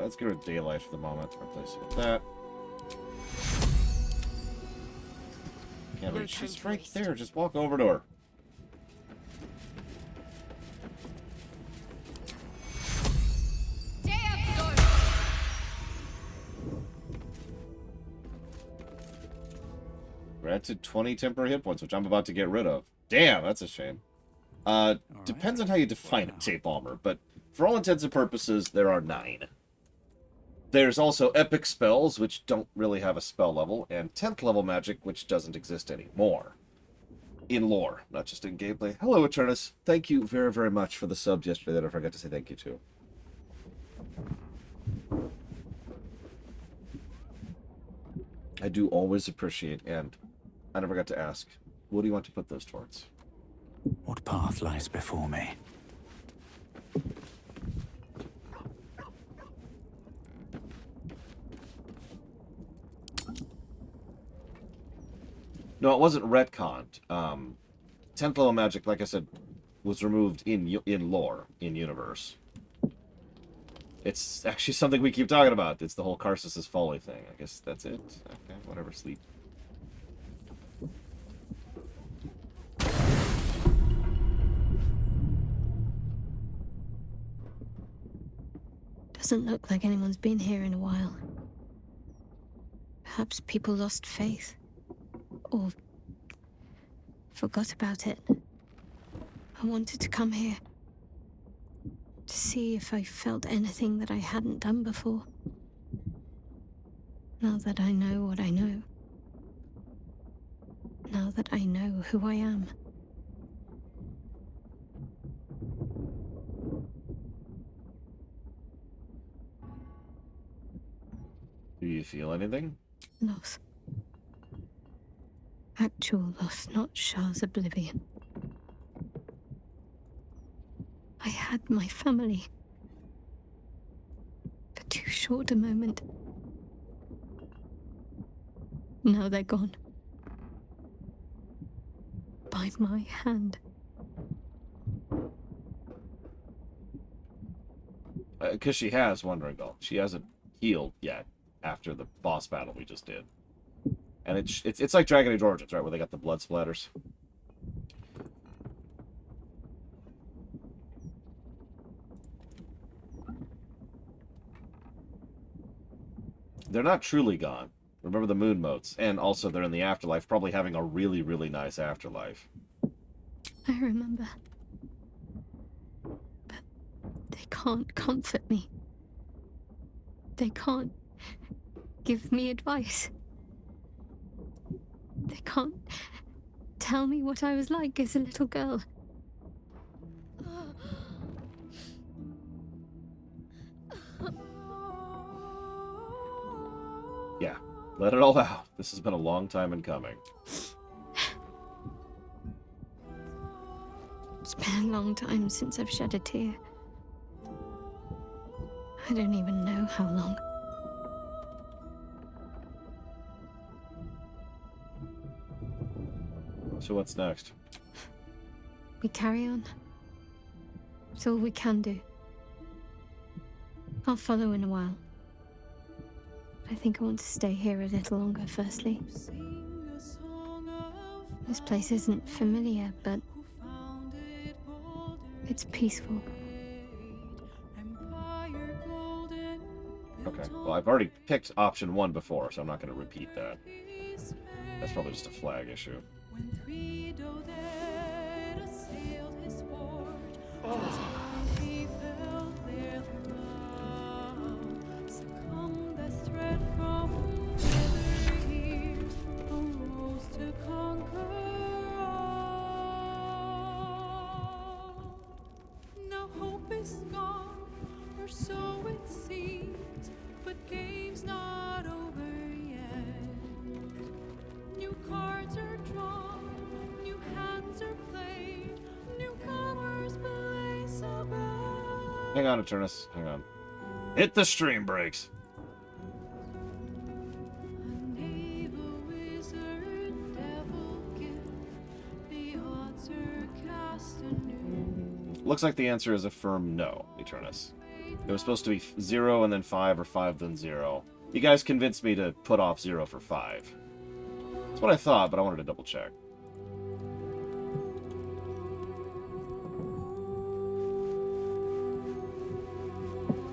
Let's get rid of daylight for the moment. Replace it with that. Can't reach. She's right there. Just walk over to her. Granted 20 temporary hit points, which I'm about to get rid of. Damn, that's a shame. Depends on how you define a tape armor, but for all intents and purposes, there are 9. There's also epic spells, which don't really have a spell level, and 10th level magic, which doesn't exist anymore. In lore, not just in gameplay. Hello, Eternus. Thank you very, very much for the subs yesterday that I forgot to say thank you to. I do always appreciate, and I never got to ask, what do you want to put those towards? What path lies before me? No, it wasn't retconned. 10th level magic, like I said, was removed in lore, in universe. It's actually something we keep talking about. It's the whole Karsus' Folly thing. I guess that's it. Okay, whatever, sleep. Doesn't look like anyone's been here in a while. Perhaps people lost faith. Or forgot about it. I wanted to come here. To see if I felt anything that I hadn't done before. Now that I know what I know. Now that I know who I am. Do you feel anything? Loss. Actual loss, not Shah's oblivion. I had my family. For too short a moment. Now they're gone. By my hand. Because she has Wandering Belt. She hasn't healed yet after the boss battle we just did. And it's like Dragon Age Origins, right? Where they got the blood splatters. They're not truly gone. Remember the moon motes. And also they're in the afterlife, probably having a really, really nice afterlife. I remember. But they can't comfort me. They can't give me advice. They can't tell me what I was like as a little girl. Yeah, let it all out. This has been a long time in coming. It's been a long time since I've shed a tear. I don't even know how long. So what's next? We carry on. It's all we can do. I'll follow in a while. I think I want to stay here a little longer, firstly. This place isn't familiar, but it's peaceful. Okay, well, I've already picked option 1 before, so I'm not going to repeat that. That's probably just a flag issue. Now hope is gone, or so it seems, but game's not over yet. New cards are drawn, new hands are played, newcomers blaze a bet. Hang on, Eternus. Hang on. Hit the stream brakes. Looks like the answer is a firm no, Eternus. It was supposed to be 0 and then 5, or 5 then 0. You guys convinced me to put off 0 for 5. That's what I thought, but I wanted to double check.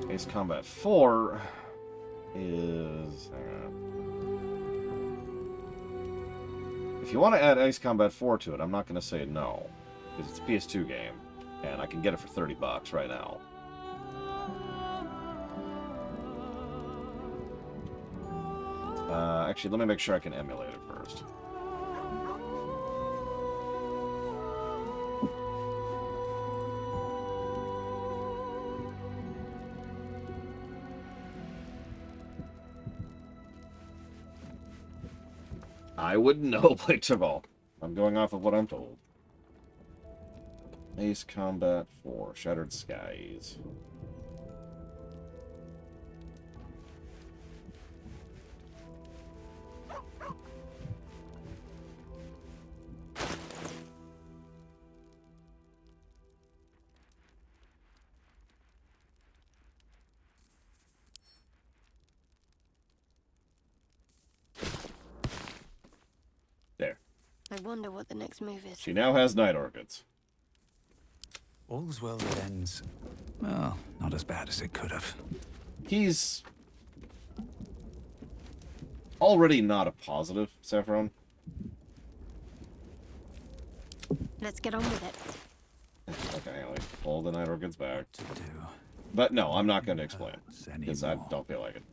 Ace Combat 4 is... hang on. If you want to add Ace Combat 4 to it, I'm not going to say no. Because it's a PS2 game. And I can get it for $30 right now. Actually, let me make sure I can emulate it first. I wouldn't know, Blake Chabal. I'm going off of what I'm told. Ace Combat 4, Shattered Skies. I wonder what the next move is. She now has night orchids. All's well that ends. Well, not as bad as it could have. He's already not a positive, Saffron. Let's get on with it. Okay, I'll pull the night orchids back. To do. But no, I'm not going to explain, because I don't feel like it.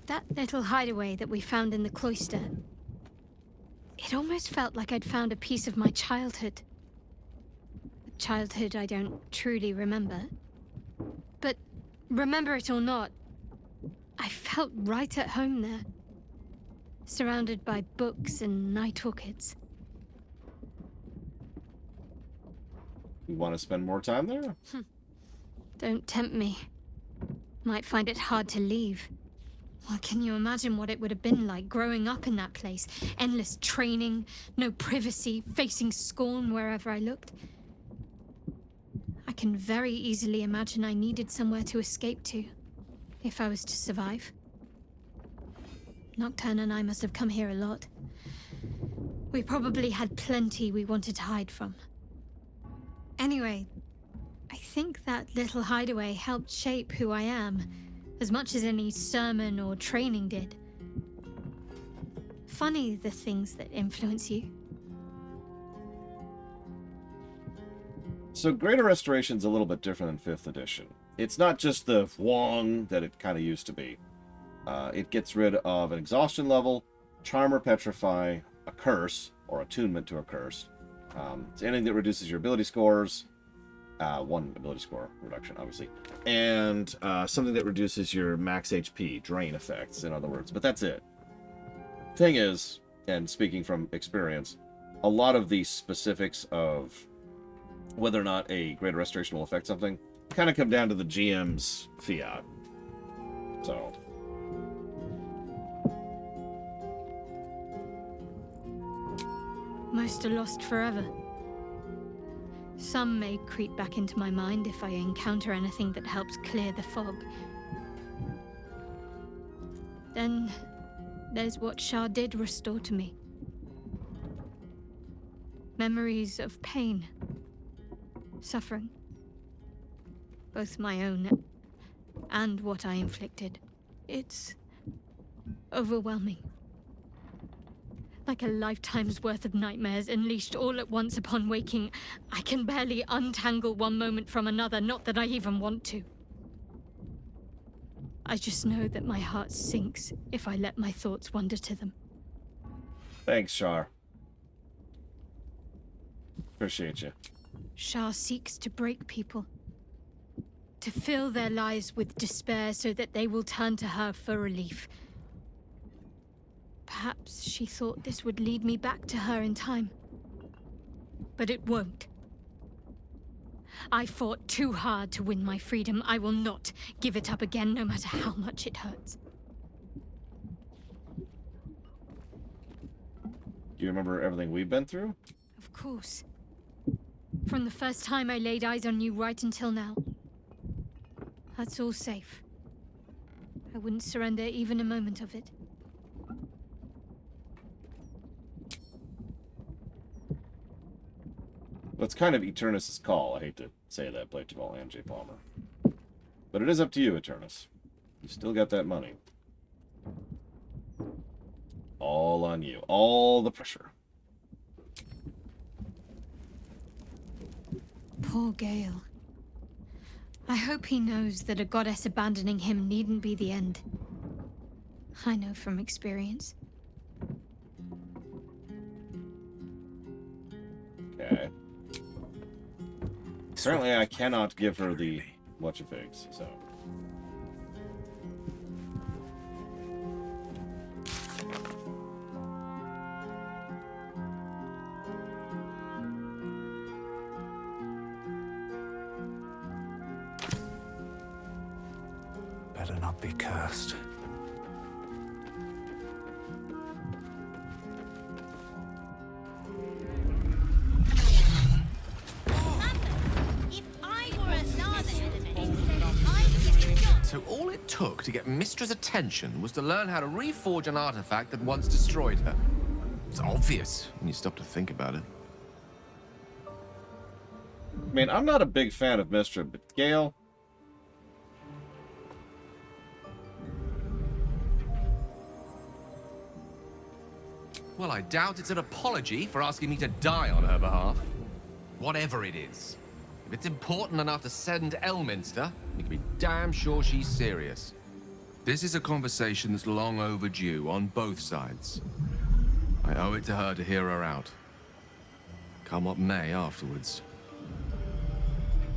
That little hideaway that we found in the cloister. It almost felt like I'd found a piece of my childhood. A childhood I don't truly remember. But remember it or not, I felt right at home there. Surrounded by books and night orchids. You want to spend more time there? Don't tempt me. Might find it hard to leave. Well, can you imagine what it would have been like growing up in that place? Endless training, no privacy, facing scorn wherever I looked. I can very easily imagine I needed somewhere to escape to, if I was to survive. Nocturne and I must have come here a lot. We probably had plenty we wanted to hide from. Anyway, I think that little hideaway helped shape who I am, as much as any sermon or training did. Funny the things that influence you. So Greater Restoration's a little bit different than 5th edition. It's not just the Wong that it kind of used to be. It gets rid of an exhaustion level, charm or petrify, a curse, or attunement to a curse. It's anything that reduces your ability scores. 1 ability score reduction, obviously. And something that reduces your max HP, drain effects, in other words. But that's it. Thing is, and speaking from experience, a lot of the specifics of whether or not a Greater Restoration will affect something kind of come down to the GM's fiat. So... Most are lost forever. Some may creep back into my mind if I encounter anything that helps clear the fog. Then there's what Shah did restore to me. Memories of pain, suffering. Both my own and what I inflicted. It's overwhelming. Like a lifetime's worth of nightmares unleashed all at once upon waking. I can barely untangle one moment from another, not that I even want to. I just know that my heart sinks if I let my thoughts wander to them. Thanks, Shar. Appreciate you. Shah seeks to break people. To fill their lives with despair so that they will turn to her for relief. Perhaps she thought this would lead me back to her in time. But it won't. I fought too hard to win my freedom. I will not give it up again, no matter how much it hurts. Do you remember everything we've been through? Of course. From the first time I laid eyes on you right until now. That's all safe. I wouldn't surrender even a moment of it. Well, it's kind of Eternus' call. I hate to say that, Blade Jamal and Jay Palmer. But it is up to you, Eternus. You still got that money. All on you. All the pressure. Poor Gale. I hope he knows that a goddess abandoning him needn't be the end. I know from experience. Okay. Certainly I cannot give her the whatchafigs, so... Better not be cursed. So all it took to get Mystra's attention was to learn how to reforge an artifact that once destroyed her. It's obvious when you stop to think about it. I mean, I'm not a big fan of Mystra, but Gale... Well, I doubt it's an apology for asking me to die on her behalf. Whatever it is. If it's important enough to send Elminster, you can be damn sure she's serious. This is a conversation that's long overdue on both sides. I owe it to her to hear her out. Come what may afterwards.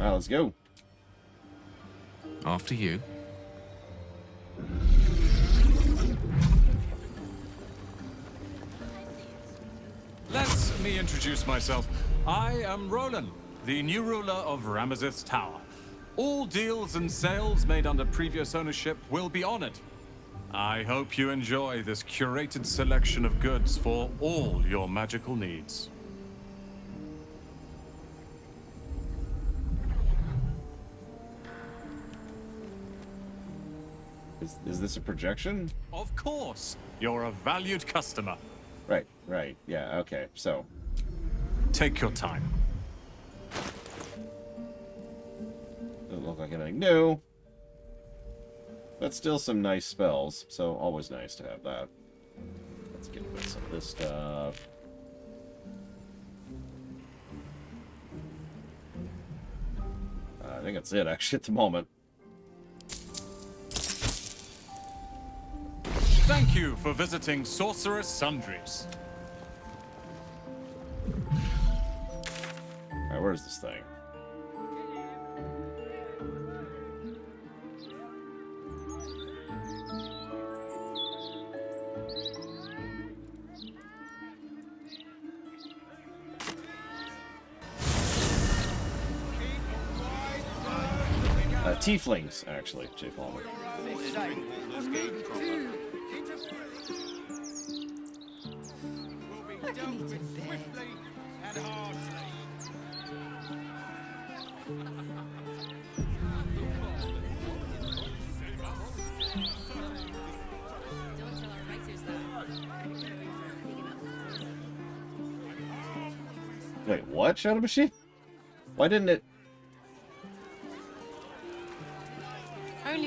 Alright, let's go. After you. Let me introduce myself. I am Roland, the new ruler of Ramazith's Tower. All deals and sales made under previous ownership will be honored. I hope you enjoy this curated selection of goods for all your magical needs. Is this a projection? Of course. You're a valued customer. Right. Yeah, okay. So. Take your time. Doesn't look like anything new. But still some nice spells, so always nice to have that. Let's get rid of some of this stuff. I think that's it, actually, at the moment. Thank you for visiting Sorcerer's Sundries. Alright, where's this thing? Tieflings, actually, J. Palmer. Wait, what? Shadow Machine? Why didn't it...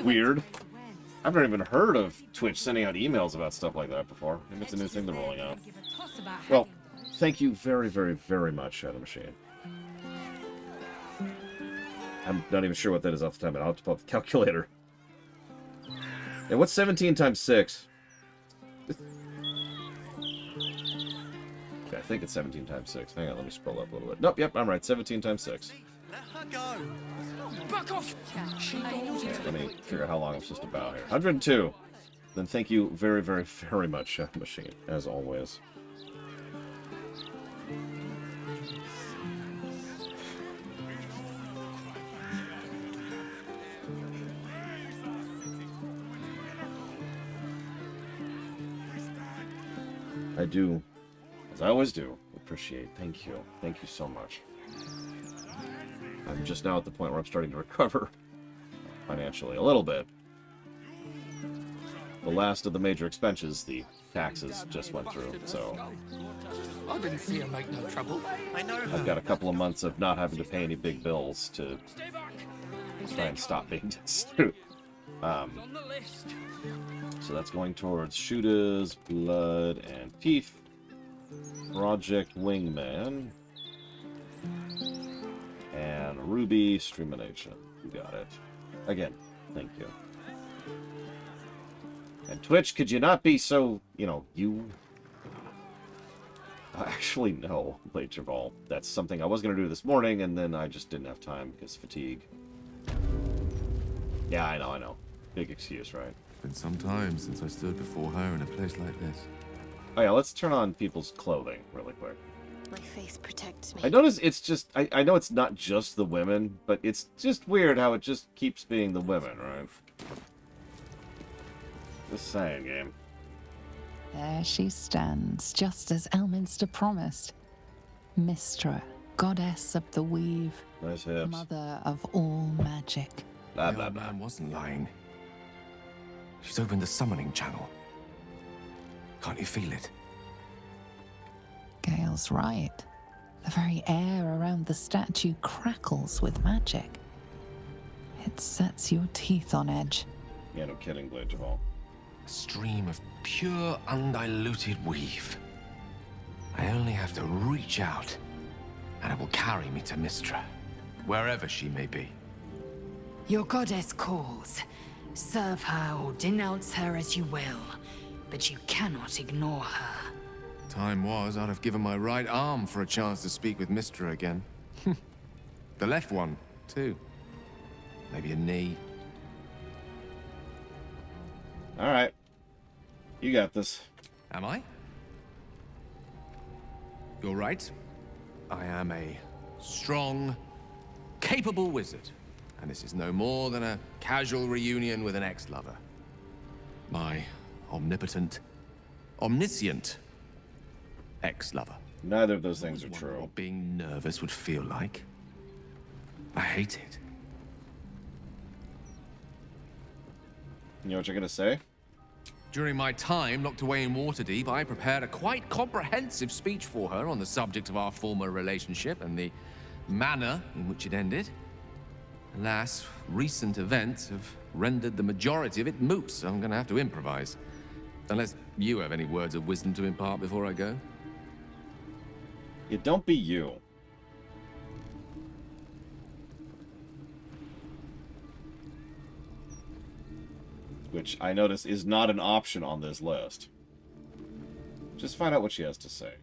Weird. I've never even heard of Twitch sending out emails about stuff like that before. Maybe it's a new thing they're rolling out. Well, thank you very, very, very much, Shadow Machine. I'm not even sure what that is off the top, but I'll have to pull up the calculator. Yeah, what's 17 times 6? Okay, I think it's 17 times 6. Hang on, let me scroll up a little bit. Nope, yep, I'm right. 17 times 6. Let her go. Back off. Let me figure out how long I'm supposed to bow here. 102. Then thank you very, very, very much, Shadow Machine, as always. I do, as I always do, appreciate. Thank you. Thank you so much. I'm just now at the point where I'm starting to recover financially a little bit. The last of the major expenses, the taxes, just went through, so I didn't see her make no trouble. I know her. I've got a couple of months of not having to pay any big bills to try and stop being destitute. So that's going towards Shooter's, Blood, and Teeth. Project Wingman. And Ruby Streamination. You got it. Again, thank you. And Twitch, could you not be so, you... Actually, no, Blade Ball. That's something I was going to do this morning, and then I just didn't have time because fatigue. Yeah, I know. Big excuse, right? It's been some time since I stood before her in a place like this. Oh yeah, let's turn on people's clothing really quick. My faith protects me. I notice it's just... I know it's not just the women, but it's just weird how it just keeps being the women, right? Just saying, game. There she stands, just as Elminster promised. Mystra, goddess of the weave. Nice hips. Mother of all magic. Blah, The blah, old blah. man wasn't lying. She's opened the summoning channel. Can't you feel it? feels right. The very air around the statue crackles with magic. It sets your teeth on edge. Yeah, no kidding, Blade Jamal. A stream of pure, undiluted weave. I only have to reach out, and it will carry me to Mystra, wherever she may be. Your goddess calls. Serve her or denounce her as you will, but you cannot ignore her. Time was, I'd have given my right arm for a chance to speak with Mystra again. The left one, too. Maybe a knee. Alright. You got this. Am I? You're right. I am a strong, capable wizard. And this is no more than a casual reunion with an ex-lover. My omnipotent, omniscient ex-lover. Neither of those things are true. What being nervous would feel like. I hate it. You know what you're gonna say? During my time locked away in Waterdeep, I prepared a quite comprehensive speech for her on the subject of our former relationship and the manner in which it ended. Alas, recent events have rendered the majority of it moot, so I'm gonna have to improvise. Unless you have any words of wisdom to impart before I go. It don't be you. Which I notice is not an option on this list. Just find out what she has to say.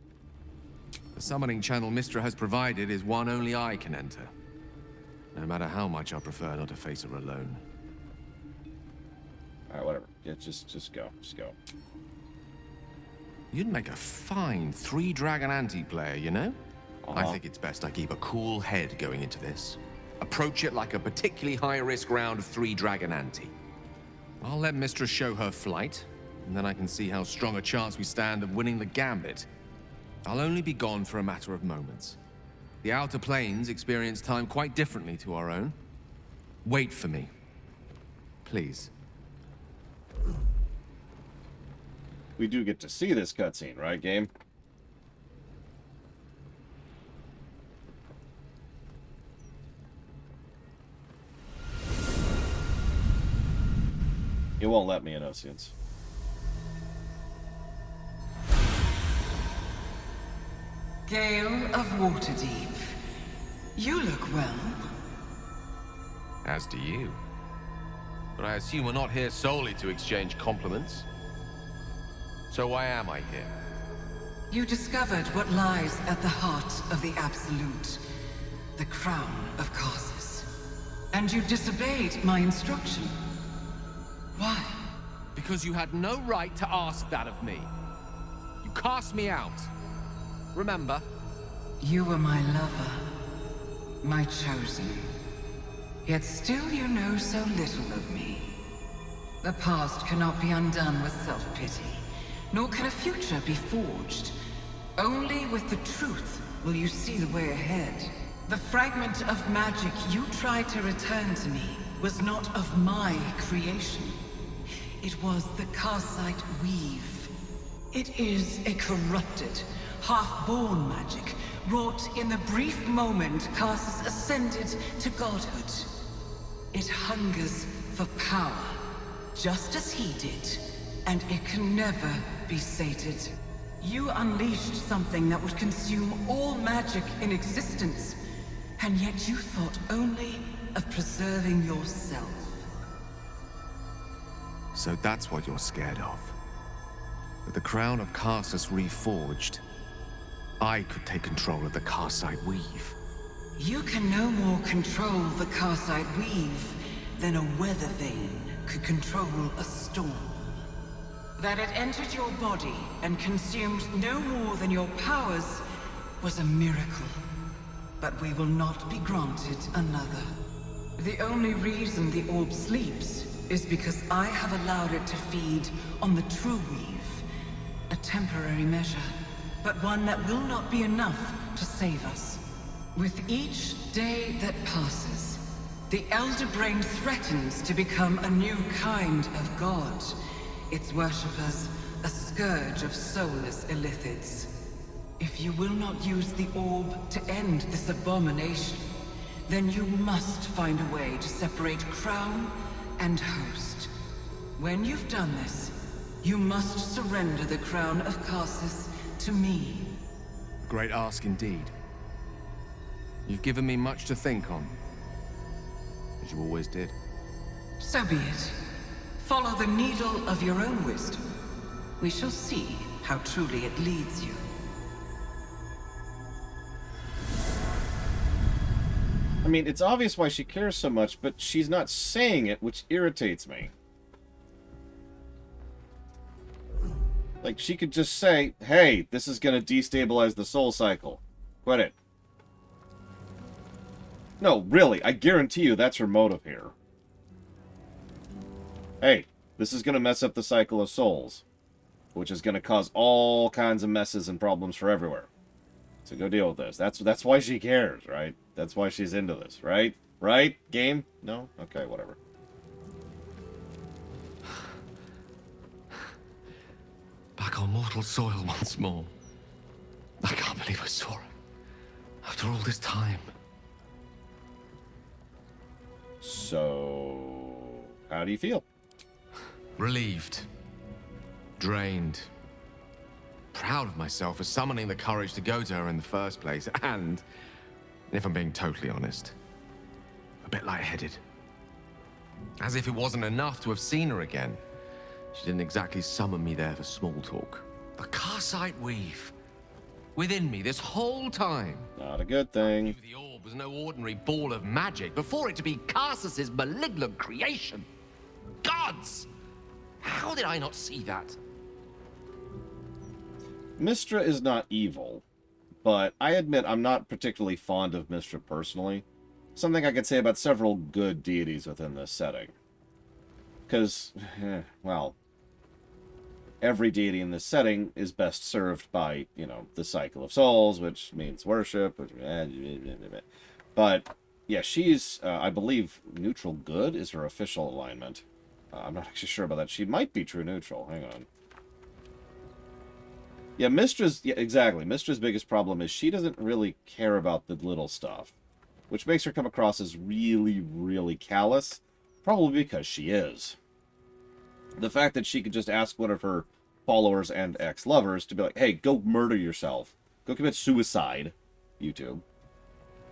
The summoning channel Mystra has provided is one only I can enter. No matter how much I prefer not to face her alone. Alright, whatever. Yeah, just go. Just go. You'd make a fine 3-dragon anti-player, you know? I think it's best I keep a cool head going into this. Approach it like a particularly high-risk round of 3-dragon anti. I'll let Mystra show her flight, and then I can see how strong a chance we stand of winning the gambit. I'll only be gone for a matter of moments. The Outer Planes experience time quite differently to our own. Wait for me. Please. We do get to see this cutscene, right, game? It won't let me in Oceans. Gale of Waterdeep. You look well. As do you. But I assume we're not here solely to exchange compliments. So why am I here? You discovered what lies at the heart of the Absolute, the crown of Karsus. And you disobeyed my instruction. Why? Because you had no right to ask that of me. You cast me out. Remember? You were my lover, my chosen. Yet still you know so little of me. The past cannot be undone with self-pity, nor can a future be forged. Only with the truth will you see the way ahead. The fragment of magic you tried to return to me was not of my creation. It was the Karsite weave. It is a corrupted, half-born magic, wrought in the brief moment Karsus ascended to godhood. It hungers for power, just as he did, and it can never be sated. You unleashed something that would consume all magic in existence, and yet you thought only of preserving yourself. So that's what you're scared of. With the crown of Karsus reforged, I could take control of the Karsite weave. You can no more control the Karsite weave than a weather vane could control a storm. That it entered your body and consumed no more than your powers was a miracle. But we will not be granted another. The only reason the orb sleeps is because I have allowed it to feed on the true weave. A temporary measure, but one that will not be enough to save us. With each day that passes, the Elder Brain threatens to become a new kind of god. Its worshippers, a scourge of soulless illithids. If you will not use the orb to end this abomination, then you must find a way to separate crown and host. When you've done this, you must surrender the crown of Karsus to me. Great ask indeed. You've given me much to think on, as you always did. So be it. Follow the needle of your own wisdom. We shall see how truly it leads you. I mean, it's obvious why she cares so much, but she's not saying it, which irritates me. Like, she could just say, hey, this is going to destabilize the soul cycle. Quit it. No, really, I guarantee you that's her motive here. Hey, this is going to mess up the cycle of souls, which is going to cause all kinds of messes and problems for everywhere. So go deal with this. That's why she cares, right? That's why she's into this, right? Right? Game? No? Okay, whatever. Back on mortal soil once more. I can't believe I saw it. After all this time. So, how do you feel? Relieved. Drained. Proud of myself for summoning the courage to go to her in the first place, and, if I'm being totally honest, a bit lightheaded. As if it wasn't enough to have seen her again. She didn't exactly summon me there for small talk. The Karsite weave. Within me this whole time. Not a good thing. The orb was no ordinary ball of magic before it to be Karsus's malignant creation. Gods! How did I not see that? Mystra is not evil, but I admit I'm not particularly fond of Mystra personally. Something I could say about several good deities within this setting. Because, well, every deity in this setting is best served by, you know, the cycle of souls, which means worship. But, yeah, she's, I believe, neutral good is her official alignment. I'm not actually sure about that. She might be true neutral. Hang on. Yeah, Mystra's... Yeah, exactly. Mystra's biggest problem is she doesn't really care about the little stuff. Which makes her come across as really, really callous. Probably because she is. The fact that she could just ask one of her followers and ex-lovers to be like, hey, go murder yourself. Go commit suicide, YouTube,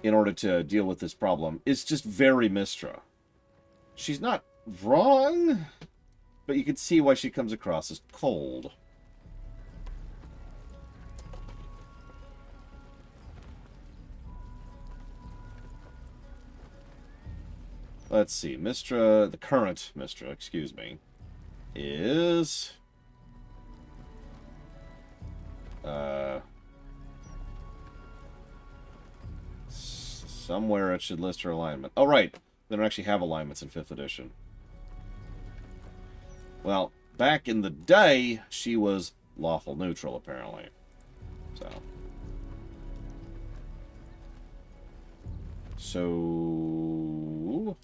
in order to deal with this problem is just very Mystra. She's not wrong, but you can see why she comes across as cold. Let's see, Mystra, the current Mystra, excuse me, is... somewhere it should list her alignment. Oh, right. They don't actually have alignments in 5th edition. Well, back in the day, she was lawful neutral, apparently. So...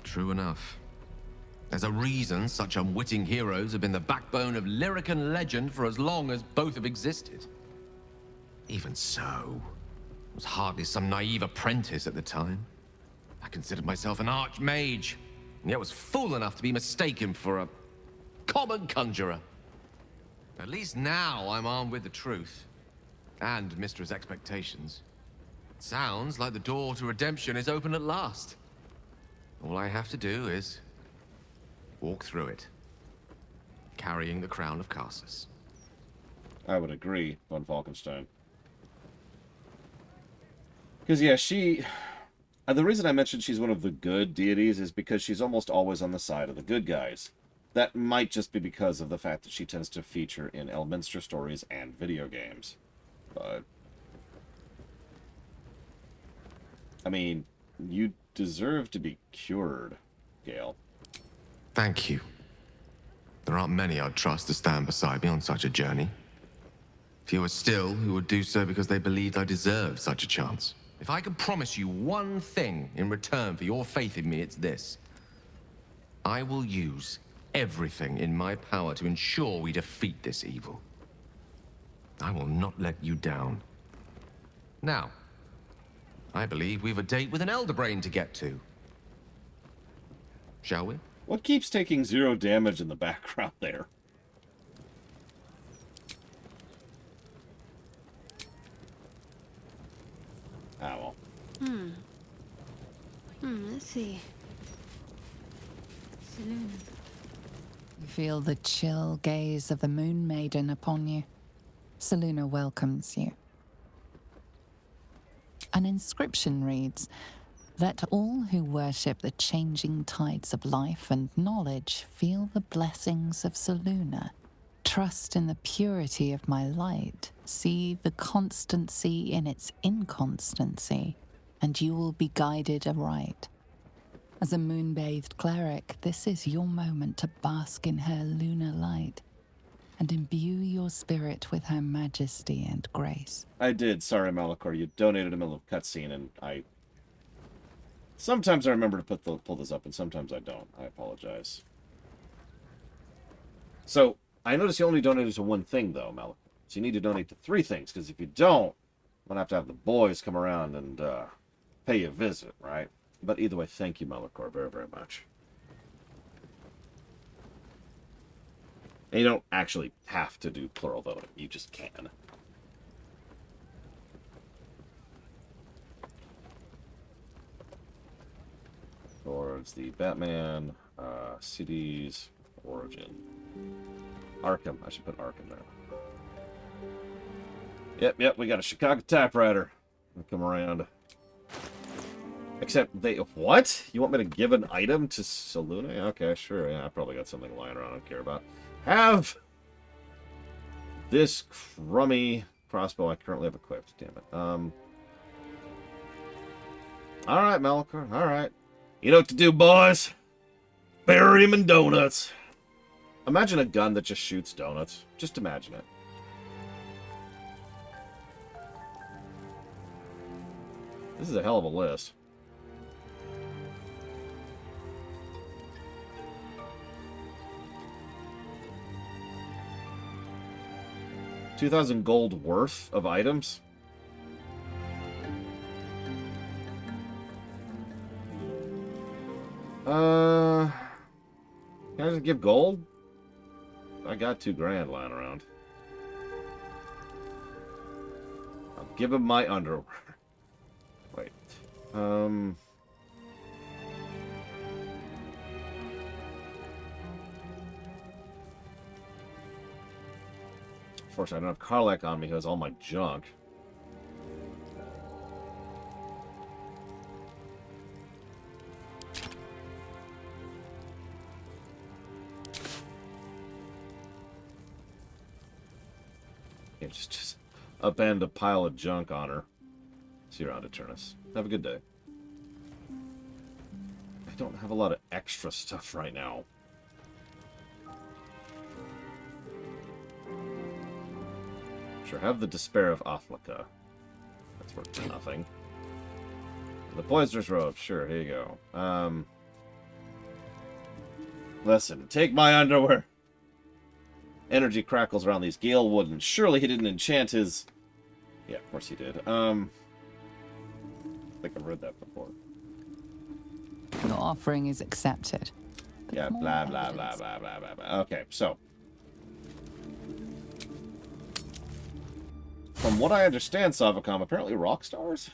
True enough. There's a reason such unwitting heroes have been the backbone of Lorroakan legend for as long as both have existed. Even so, I was hardly some naive apprentice at the time. I considered myself an archmage, and yet was fool enough to be mistaken for a common conjurer. At least now I'm armed with the truth, and Mystra's expectations. It sounds like the door to redemption is open at last. All I have to do is walk through it, carrying the crown of Karsus. I would agree, Von Falkenstein. Because, yeah, she... the reason I mentioned she's one of the good deities is because she's almost always on the side of the good guys. That might just be because of the fact that she tends to feature in Elminster stories and video games. But... I mean, you deserve to be cured, Gale. Thank you. There aren't many I'd trust to stand beside me on such a journey. Fewer still who would do so because they believed I deserved such a chance. If I could promise you one thing in return for your faith in me, it's this. I will use everything in my power to ensure we defeat this evil. I will not let you down. Now, I believe we've a date with an Elder Brain to get to. Shall we? What keeps taking 0 damage in the background there? Ah, well. Let's see. Selune. You feel the chill gaze of the Moon Maiden upon you. Selune welcomes you. An inscription reads, "Let all who worship the changing tides of life and knowledge feel the blessings of Selune. Trust in the purity of my light. See the constancy in its inconstancy, and you will be guided aright. As a moon-bathed cleric, this is your moment to bask in her lunar light and imbue your spirit with her majesty and grace." I did. Sorry, Malachor. You donated in the middle of cutscene, and sometimes I remember to pull this up, and sometimes I don't. I apologize. So, I noticed you only donated to one thing, though, Malachor. So you need to donate to 3 things, because if you don't, I'm going to have the boys come around and pay you a visit, right? But either way, thank you, Malachor, very, very much. And you don't actually have to do plural voting. You just can. Towards the Batman, cities, origin. Arkham. I should put Arkham there. Yep, we got a Chicago typewriter. Come around. Except they... What? You want me to give an item to Selune? Okay, sure. Yeah, I probably got something lying around I don't care about. Have this crummy crossbow I currently have equipped. Damn it. Alright, Malachor. Alright. You know what to do, boys. Bury him in donuts. Imagine a gun that just shoots donuts. Just imagine it. This is a hell of a list. $2,000 gold worth of items. Can I just give gold? I got $2,000 lying around. I'll give him my underwear. Wait. Unfortunately, I don't have Karlach on me, who has all my junk. Yeah, just upend a pile of junk on her. See you around, Eternus. Have a good day. I don't have a lot of extra stuff right now. Sure, have the Despair of Athlika. That's worth nothing. The Poisoner's Robe. Sure, here you go. Listen, take my underwear. Energy crackles around these. Gale wouldn't. Surely he didn't enchant his... Yeah, of course he did. I think I've read that before. Your offering is accepted. Yeah, blah, blah, blah, blah, blah, blah, blah. Okay, so... From what I understand, Savacom, apparently rock stars?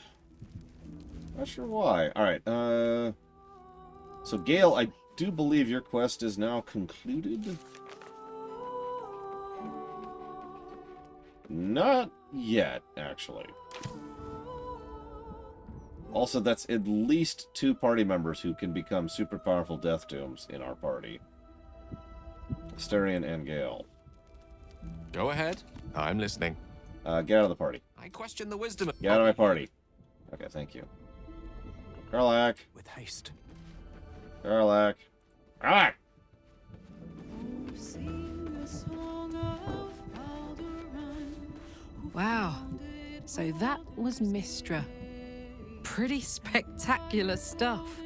Not sure why. Alright, so Gale, I do believe your quest is now concluded? Not yet, actually. Also, that's at least 2 party members who can become super powerful Death Dooms in our party. Asterion and Gale. Go ahead. I'm listening. Get out of the party. I question the wisdom of... Get out of my party. Okay, thank you. Karlach. With haste. Karlach. Karlach! Wow. So that was Mystra. Pretty spectacular stuff.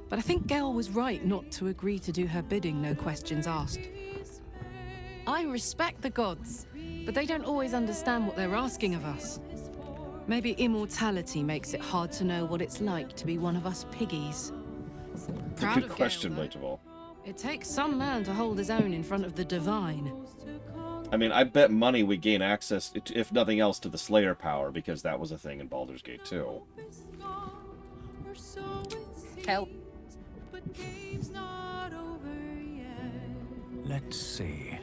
But I think Gale was right not to agree to do her bidding, no questions asked. I respect the gods, but they don't always understand what they're asking of us. Maybe immortality makes it hard to know what it's like to be one of us piggies. It's a Proud good of Gale, question, though. Rachel. It takes some man to hold his own in front of the divine. I mean, I bet money we gain access, if nothing else, to the Slayer power, because that was a thing in Baldur's Gate 2. Help. Let's see.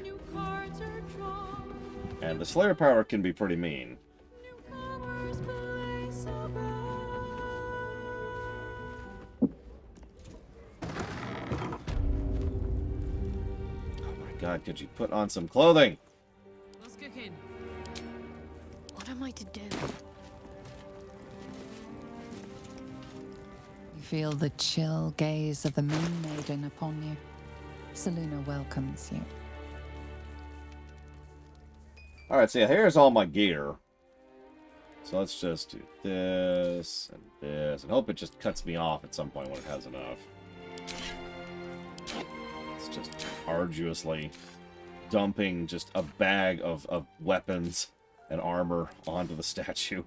And the Slayer power can be pretty mean. God, could you put on some clothing? What's cooking? What am I to do? You feel the chill gaze of the Moon Maiden upon you. Selune welcomes you. Alright, so yeah, here's all my gear. So let's just do this and this, and hope it just cuts me off at some point when it has enough. It's just arduously dumping just a bag of weapons and armor onto the statue.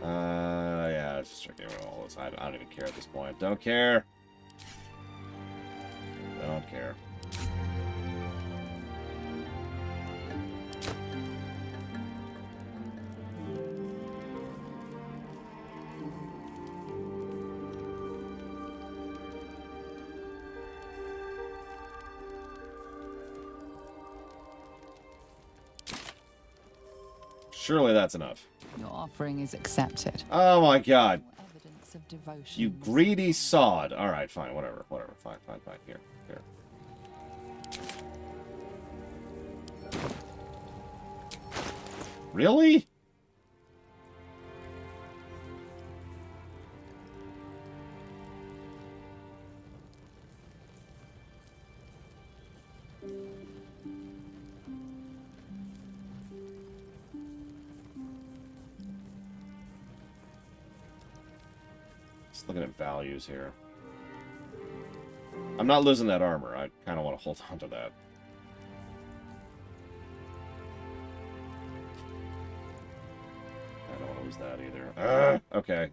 Yeah, it's just checking all this. I don't even care at this point. Don't care. Don't care. Surely that's enough. Your offering is accepted. Oh my god. Evidence of devotion. You greedy sod. Alright, fine, whatever. Fine. Here. Really? Just looking at values here. I'm not losing that armor. I kind of want to hold on to that. I don't want to lose that either. Okay.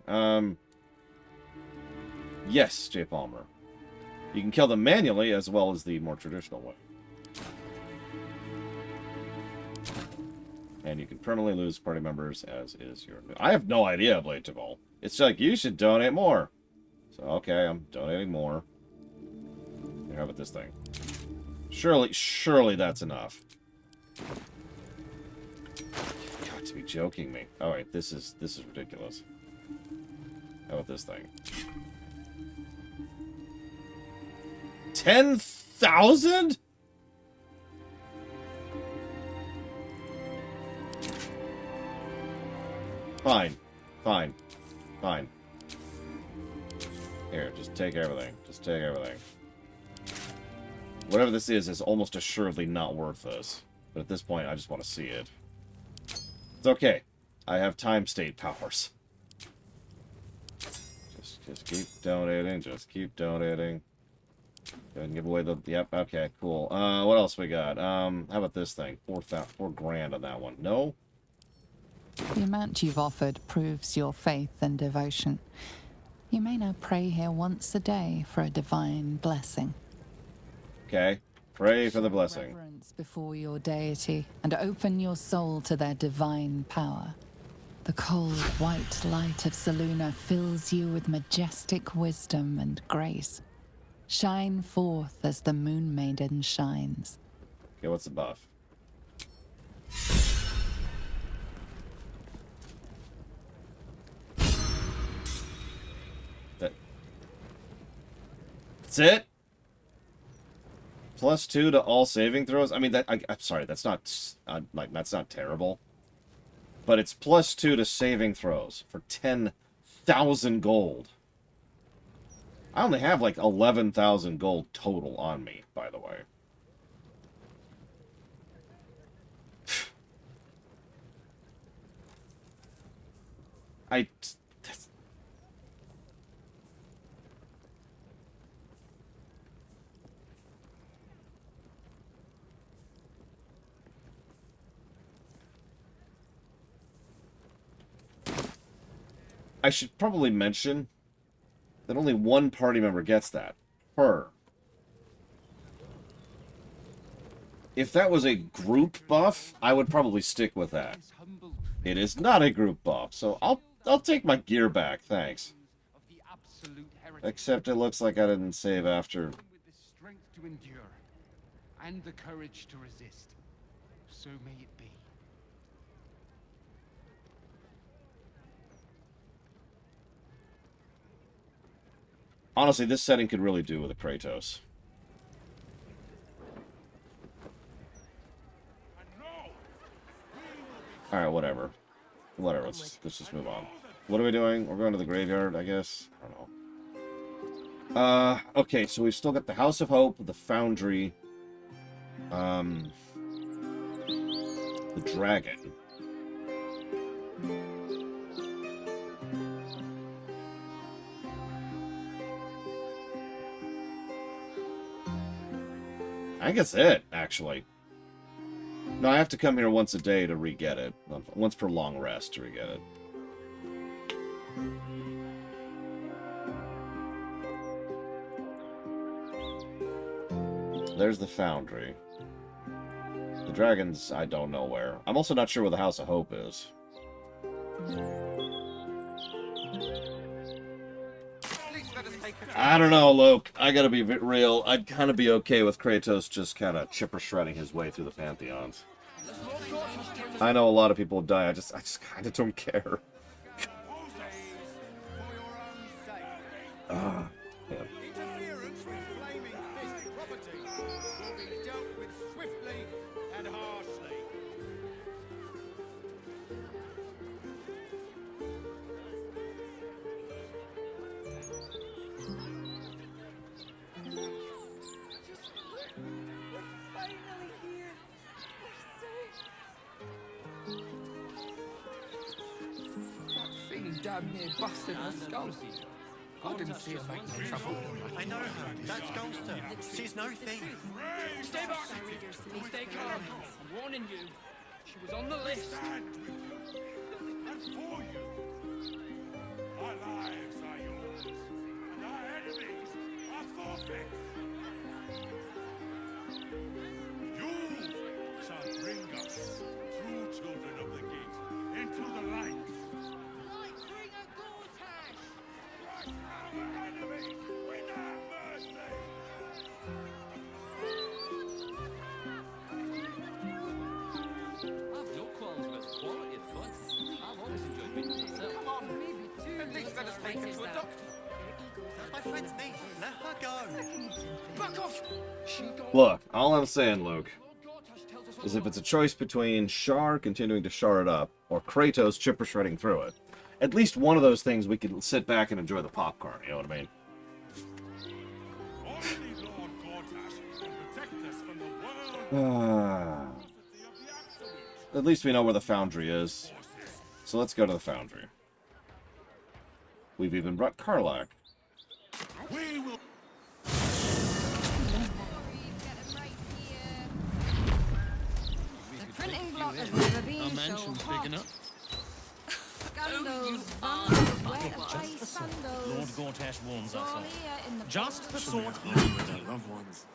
Yes, J. Palmer. You can kill them manually as well as the more traditional way. And you can permanently lose party members, as is your... I have no idea, Blade Tabal. It's like, you should donate more. So, okay, I'm donating more. Here, how about this thing? Surely that's enough. You've got to be joking me. Alright, this is ridiculous. How about this thing? 10,000? Fine. Here, just take everything. Whatever this is almost assuredly not worth this. But at this point, I just want to see it. It's okay. I have time state powers. Just keep donating. Go ahead and give away the... Yep, okay, cool. What else we got? How about this thing? $4 grand on that one. No? The amount you've offered proves your faith and devotion. You may now pray here once a day for a divine blessing. Okay. Pray for the blessing. Reverence before your deity and open your soul to their divine power. The cold, white light of Selune fills you with majestic wisdom and grace. Shine forth as the Moon Maiden shines. Okay, what's the buff? That's it? +2 to all saving throws? I mean, I'm sorry, that's not, that's not terrible. But it's +2 to saving throws for 10,000 gold. I only have, 11,000 gold total on me, by the way. I should probably mention that only one party member gets that. Her. If that was a group buff, I would probably stick with that. It is not a group buff, so I'll take my gear back, thanks. Except it looks like I didn't save after. With the strength to endure and the courage to resist. So may it be. Honestly, this setting could really do with a Kratos. Alright, whatever. Whatever, let's just move on. What are we doing? We're going to the graveyard, I guess? I don't know. Okay, so we've still got the House of Hope, the Foundry, the Dragon. I guess it, actually. No, I have to come here once a day to re-get it. Once per long rest to re-get it. There's the Foundry. The Dragons, I don't know where. I'm also not sure where the House of Hope is. I don't know, Loke. I gotta be real. I'd kind of be okay with Kratos just kind of chipper shredding his way through the pantheons. I know a lot of people die. I just kind of don't care. Yeah. Interference with flaming fist property will be dealt with swiftly and harshly. That thing damn near busted her skull. I didn't see her make no trouble. I know her. That's Ghoster. She's no thief. Stay back! Stay calm. I'm warning you. She was on the list. And for you. Our lives are yours, and our enemies are forfeits. You shall bring us, true children of the gate, into the light. Like bring a Gortash! Crush our enemies without mercy! I've no qualms about the quality of content. I've always enjoyed reading myself. Come on, maybe two. At least let us take her to a doctor. My friend's niece. Let her go. Back off! She got... Look, all I'm saying, Luke, is if it's a choice between Shar continuing to Shar it up or Kratos chipper shredding through it, at least one of those things we could sit back and enjoy the popcorn, you know what I mean? Only Lord Gortash can protect us from the world. At least we know where the Foundry is. So let's go to the Foundry. We've even brought Karlach. We will. The printing block has never been so hot. picking up. Scandals, vandals, where to buy Lord sandals. Gortash warns All us all. here in the Just the forest. sort he with their loved ones.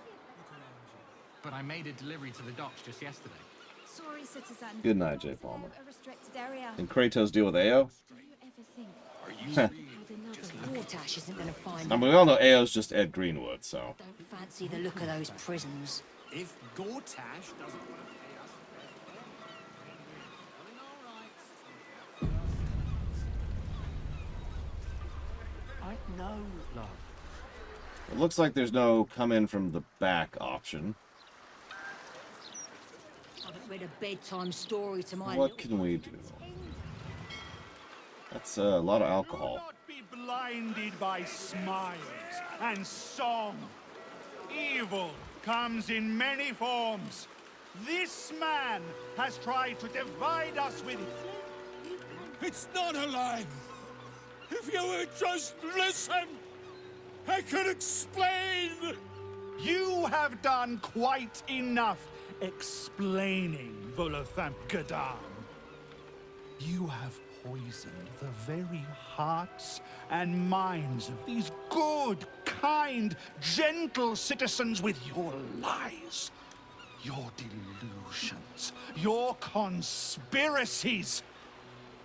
But I made a delivery to the docks just yesterday. Sorry, citizen. Good night, J. Palmer. A restricted area. And Kratos deal with Ao? Do you ever think? Are you? Gortash isn't going to find I mean, we all know Ao's just Ed Greenwood, so. Don't fancy the look of those prisons. If Gortash doesn't want to pay us, I know, love. It looks like there's no come in from the back option. I haven't read a bedtime story to my What can we do? That's a lot of alcohol. Be blinded by smiles and song. Evil comes in many forms. This man has tried to divide us with it. It's not a lie. If you would just listen, I could explain. You have done quite enough explaining, Volo. You have poisoned the very hearts and minds of these good, kind, gentle citizens with your lies, your delusions, your conspiracies.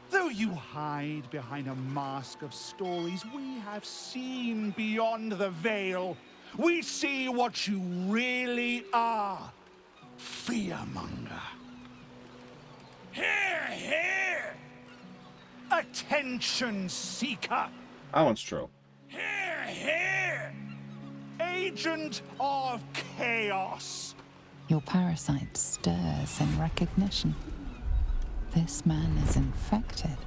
Though you hide behind a mask of stories, we have seen beyond the veil. We see what you really are. Fearmonger. Here! Attention seeker. That one's true. Here! Agent of chaos. Your parasite stirs in recognition. This man is infected.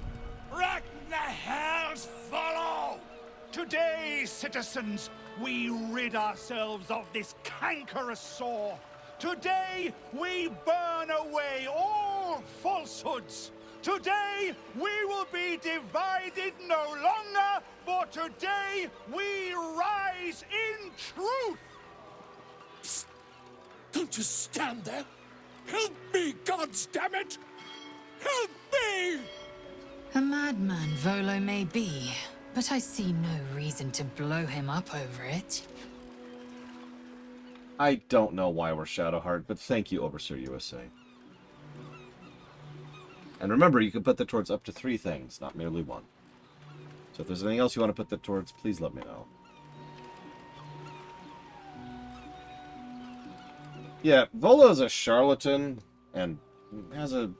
Ragnahel's Volo! Today, citizens, we rid ourselves of this cankerous sore. Today, we burn away all falsehoods. Today, we will be divided no longer, for today, we rise in truth. Psst. Don't just stand there. Help me, goddammit! Help me! A madman Volo may be, but I see no reason to blow him up over it. I don't know why we're Shadowheart, but thank you, Overseer USA. And remember, you can put that towards up to 3 things, not merely 1. So if there's anything else you want to put that towards, please let me know. Yeah, Volo's a charlatan and has a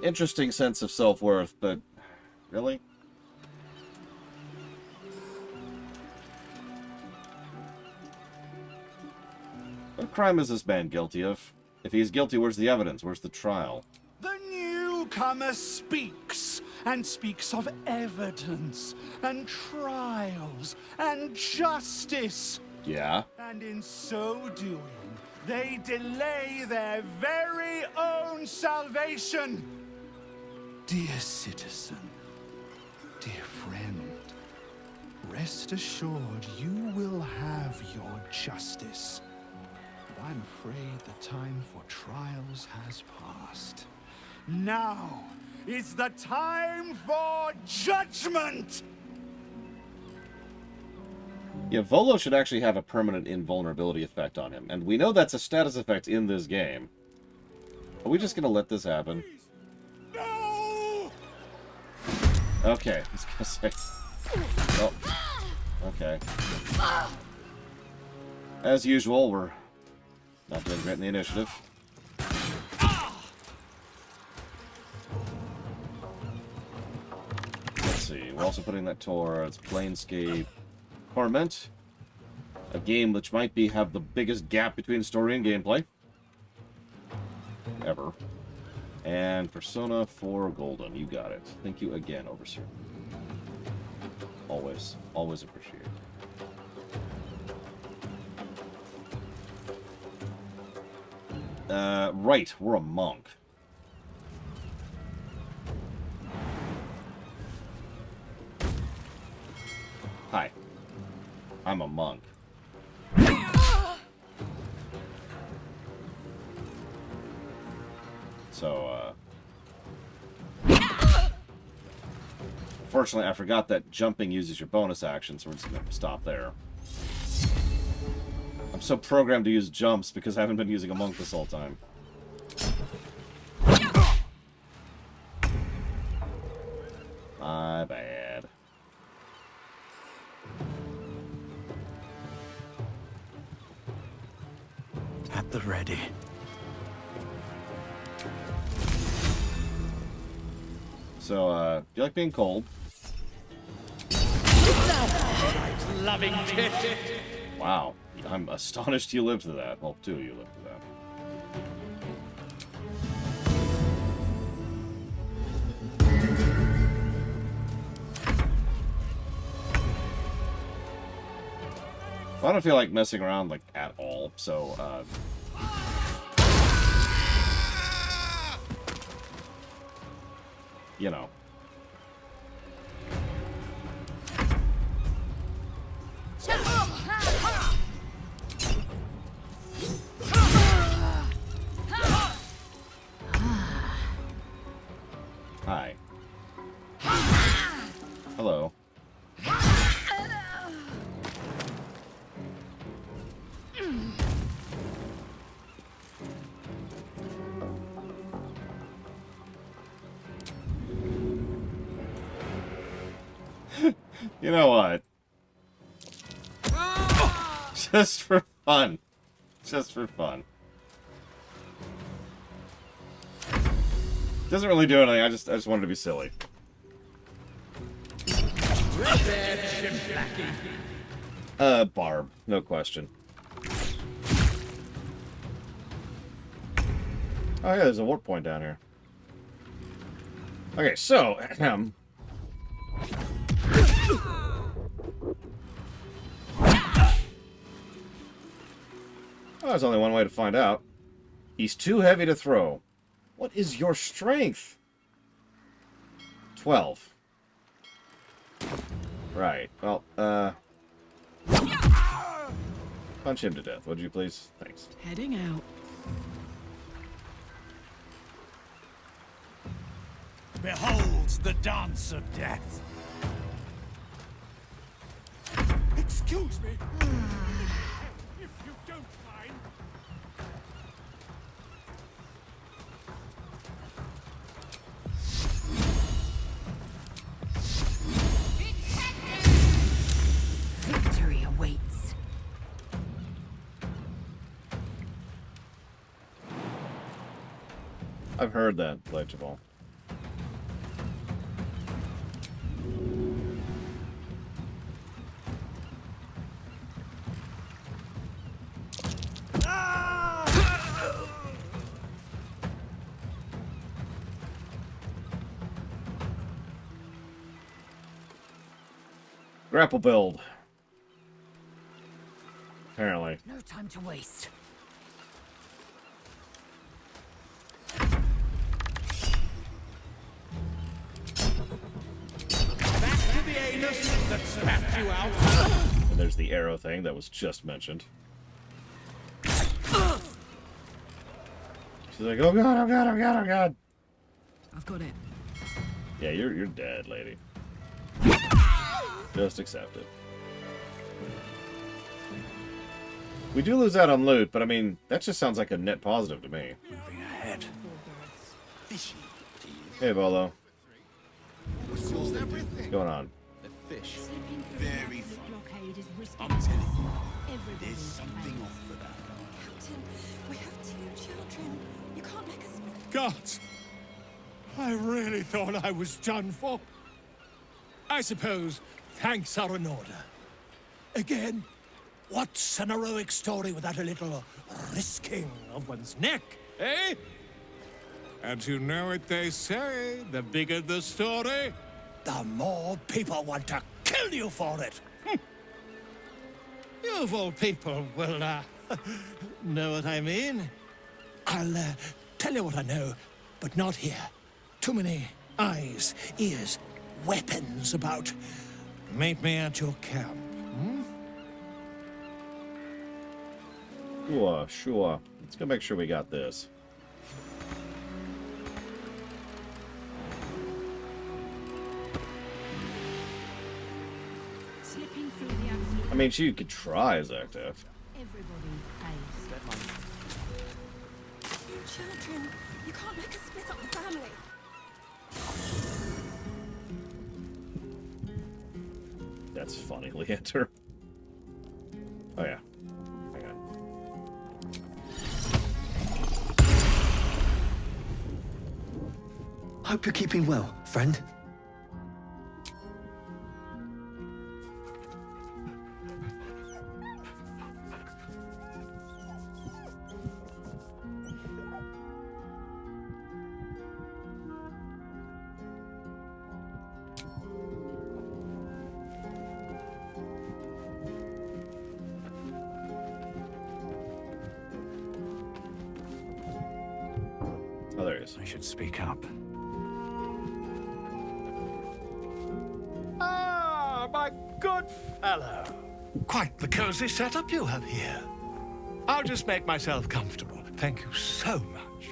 interesting sense of self-worth, but really? What crime is this man guilty of? If he's guilty, where's the evidence? Where's the trial? The newcomer speaks, and speaks of evidence, and trials, and justice. Yeah? And in so doing, they delay their very own salvation. Dear citizen, dear friend, rest assured you will have your justice. But I'm afraid the time for trials has passed. Now is the time for judgment! Yeah, Volo should actually have a permanent invulnerability effect on him, and we know that's a status effect in this game. Are we just gonna let this happen? No! Okay, I was gonna say. Oh. Okay. As usual, we're not doing great in the initiative. Let's see, we're also putting that towards Planescape Torment, a game which might have the biggest gap between story and gameplay ever. And Persona 4 Golden, you got it. Thank you again, Overseer. Always, always appreciate it. Right, we're a monk. Hi. I'm a monk. So, fortunately, I forgot that jumping uses your bonus action, so we're just going to stop there. I'm so programmed to use jumps because I haven't been using a monk this whole time. My bad. At the ready. So, do you like being cold? Loving tit. Wow. I'm astonished you lived through that. Well, 2 of you lived through that. Well, I don't feel like messing around, like, at all, so, you know. Hi. You know what? Just for fun. Just for fun. Doesn't really do anything. I just wanted to be silly. Barb, no question. Oh yeah, there's a warp point down here. Okay, so well, there's only one way to find out. He's too heavy to throw. What is your strength? 12. Right. Well, punch him to death, would you please? Thanks. Heading out. Behold the dance of death. Excuse me. If you don't mind. Victory awaits. I've heard that, Legible. Grapple build. Apparently. No time to waste. Back to the anus that spat you out. And there's the arrow thing that was just mentioned. She's like, oh god, oh god, oh god, oh god. I've got it. Yeah, you're dead, lady. Just accept it. We do lose out on loot, but I mean, that just sounds like a net positive to me. Moving ahead. Hey, Volo. What's everything? What's going on? The fish. Very fun. I'm telling you, there's something off for that. Captain, we have 2 children. You can't make us... Gods! I really thought I was done for. I suppose thanks are in order. Again, what's an heroic story without a little risking of one's neck, eh? And you know what they say, the bigger the story, the more people want to kill you for it. You of all people will, know what I mean. I'll, tell you what I know, but not here. Too many eyes, ears, weapons about. Meet me at your camp, hmm? Sure, sure. Let's go make sure we got this. I mean, she could try as active. Children, you can't make us split up the family. That's funny, Leander. Oh yeah. Hang on. Hope you're keeping well, friend. Oh, there he is. I should speak up. Ah, my good fellow. Quite the cozy setup you have here. I'll just make myself comfortable. Thank you so much.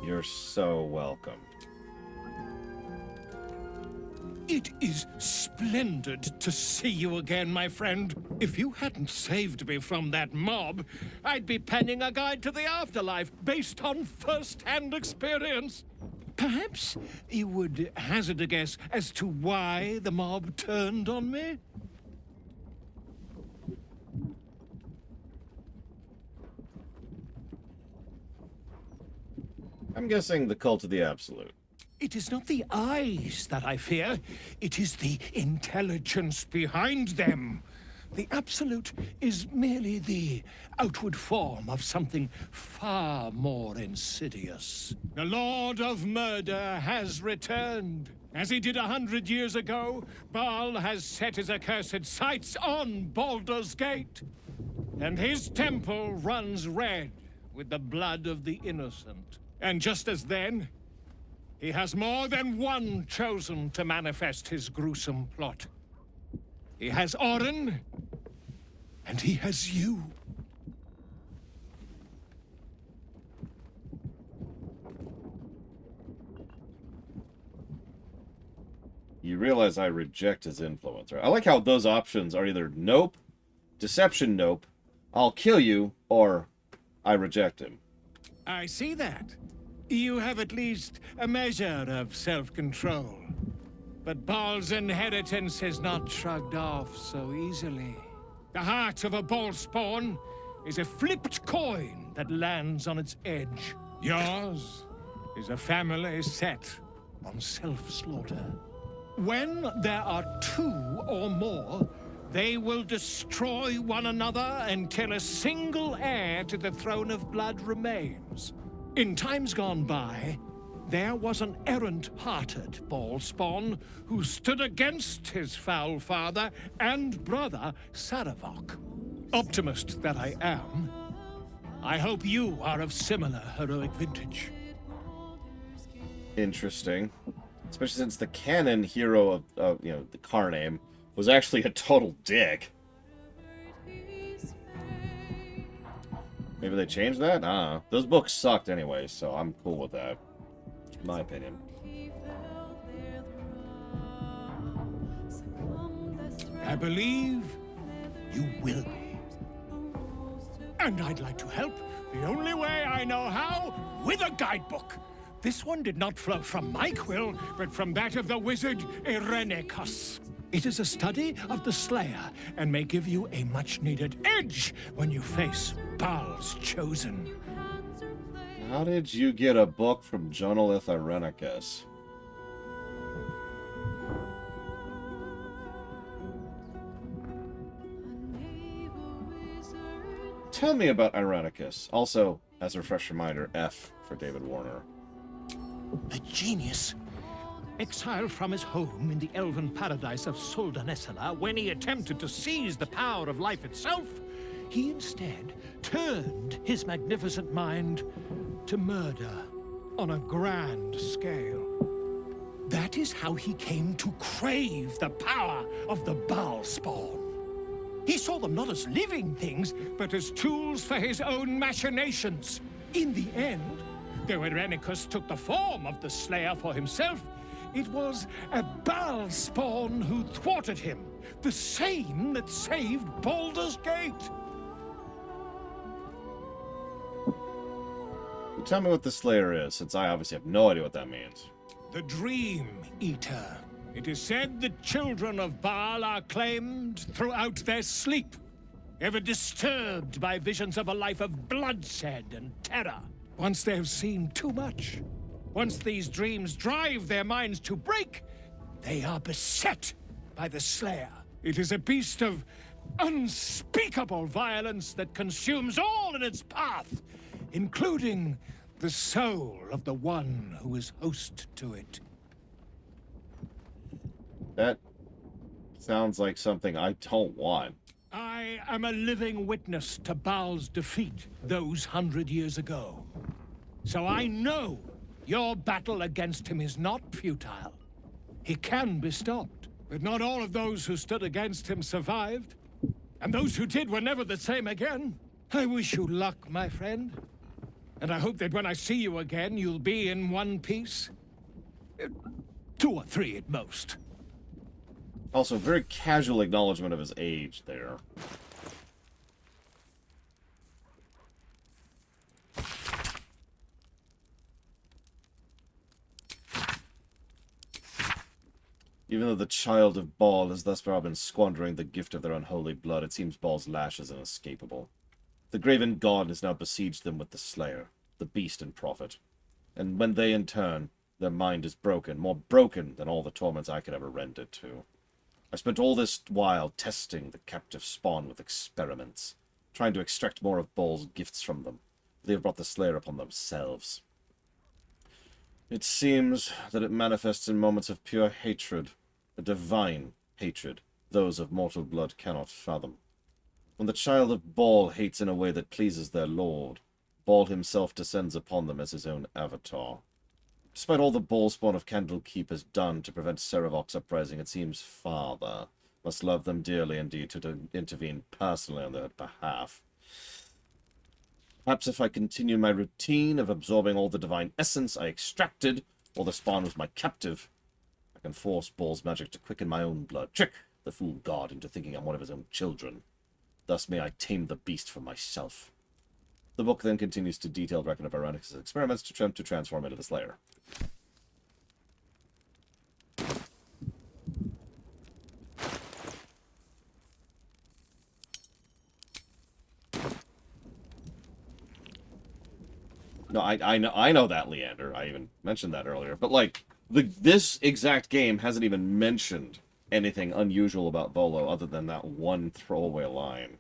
You're so welcome. It is splendid to see you again, my friend. If you hadn't saved me from that mob, I'd be penning a guide to the afterlife based on first-hand experience. Perhaps you would hazard a guess as to why the mob turned on me? I'm guessing the Cult of the Absolute. It is not the eyes that I fear, it is the intelligence behind them. The Absolute is merely the outward form of something far more insidious. The Lord of Murder has returned. As he did 100 years ago, Baal has set his accursed sights on Baldur's Gate. And his temple runs red with the blood of the innocent. And just as then, he has more than one chosen to manifest his gruesome plot. He has Orin, and he has you. You realize I reject his influence, right? I like how those options are either nope, deception nope, I'll kill you, or I reject him. I see that. You have at least a measure of self-control. But Baal's inheritance is not shrugged off so easily. The heart of a Baal spawn is a flipped coin that lands on its edge. Yours is a family set on self-slaughter. When there are two or more, they will destroy one another until a single heir to the throne of blood remains. In times gone by, there was an errant-hearted Baal spawn who stood against his foul father and brother, Saravok. Optimist that I am, I hope you are of similar heroic vintage. Interesting. Especially since the canon hero of the car name was actually a total dick. Maybe they changed that? I don't know. Those books sucked anyway, so I'm cool with that. In my opinion. I believe you will be. And I'd like to help the only way I know how, with a guidebook. This one did not flow from my quill, but from that of the wizard Irenicus. It is a study of the Slayer, and may give you a much-needed edge when you face Baal's Chosen. How did you get a book from Jonolith Irenicus? Tell me about Irenicus. Also, as a fresh reminder, F for David Warner. A genius. Exiled from his home in the elven paradise of Suldanesala, when he attempted to seize the power of life itself, he instead turned his magnificent mind to murder on a grand scale. That is how he came to crave the power of the Baal spawn. He saw them not as living things, but as tools for his own machinations. In the end, though Irenicus took the form of the Slayer for himself, it was a Baal spawn who thwarted him, the same that saved Baldur's Gate. Tell me what the Slayer is, since I obviously have no idea what that means. The Dream Eater. It is said the children of Baal are claimed throughout their sleep, ever disturbed by visions of a life of bloodshed and terror. Once they have seen too much, once these dreams drive their minds to break, they are beset by the Slayer. It is a beast of unspeakable violence that consumes all in its path, including the soul of the one who is host to it. That sounds like something I don't want. I am a living witness to Baal's defeat those 100 years ago. So I know your battle against him is not futile. He can be stopped, but not all of those who stood against him survived. And those who did were never the same again. I wish you luck, my friend. And I hope that when I see you again, you'll be in one piece. 2 or 3 at most. Also, very casual acknowledgement of his age there. Even though the child of Baal has thus far been squandering the gift of their unholy blood, it seems Baal's lash is inescapable. The graven god has now besieged them with the Slayer, the beast and prophet. And when they in turn, their mind is broken, more broken than all the torments I could ever rend it to. I spent all this while testing the captive spawn with experiments, trying to extract more of Baal's gifts from them. They have brought the Slayer upon themselves. It seems that it manifests in moments of pure hatred, a divine hatred, those of mortal blood cannot fathom. When the child of Baal hates in a way that pleases their lord, Baal himself descends upon them as his own avatar. Despite all the Baalspawn of Candlekeep has done to prevent Serevok's uprising, it seems Father must love them dearly indeed to intervene personally on their behalf. Perhaps if I continue my routine of absorbing all the divine essence I extracted while the spawn was my captive, I can force Baal's magic to quicken my own blood, trick the fool god into thinking I'm one of his own children. Thus may I tame the beast for myself. The book then continues to detailed record of Ironicus' experiments to attempt to transform into the Slayer. No, I know that, Leander. I even mentioned that earlier. But, like, this exact game hasn't even mentioned anything unusual about Volo other than that one throwaway line.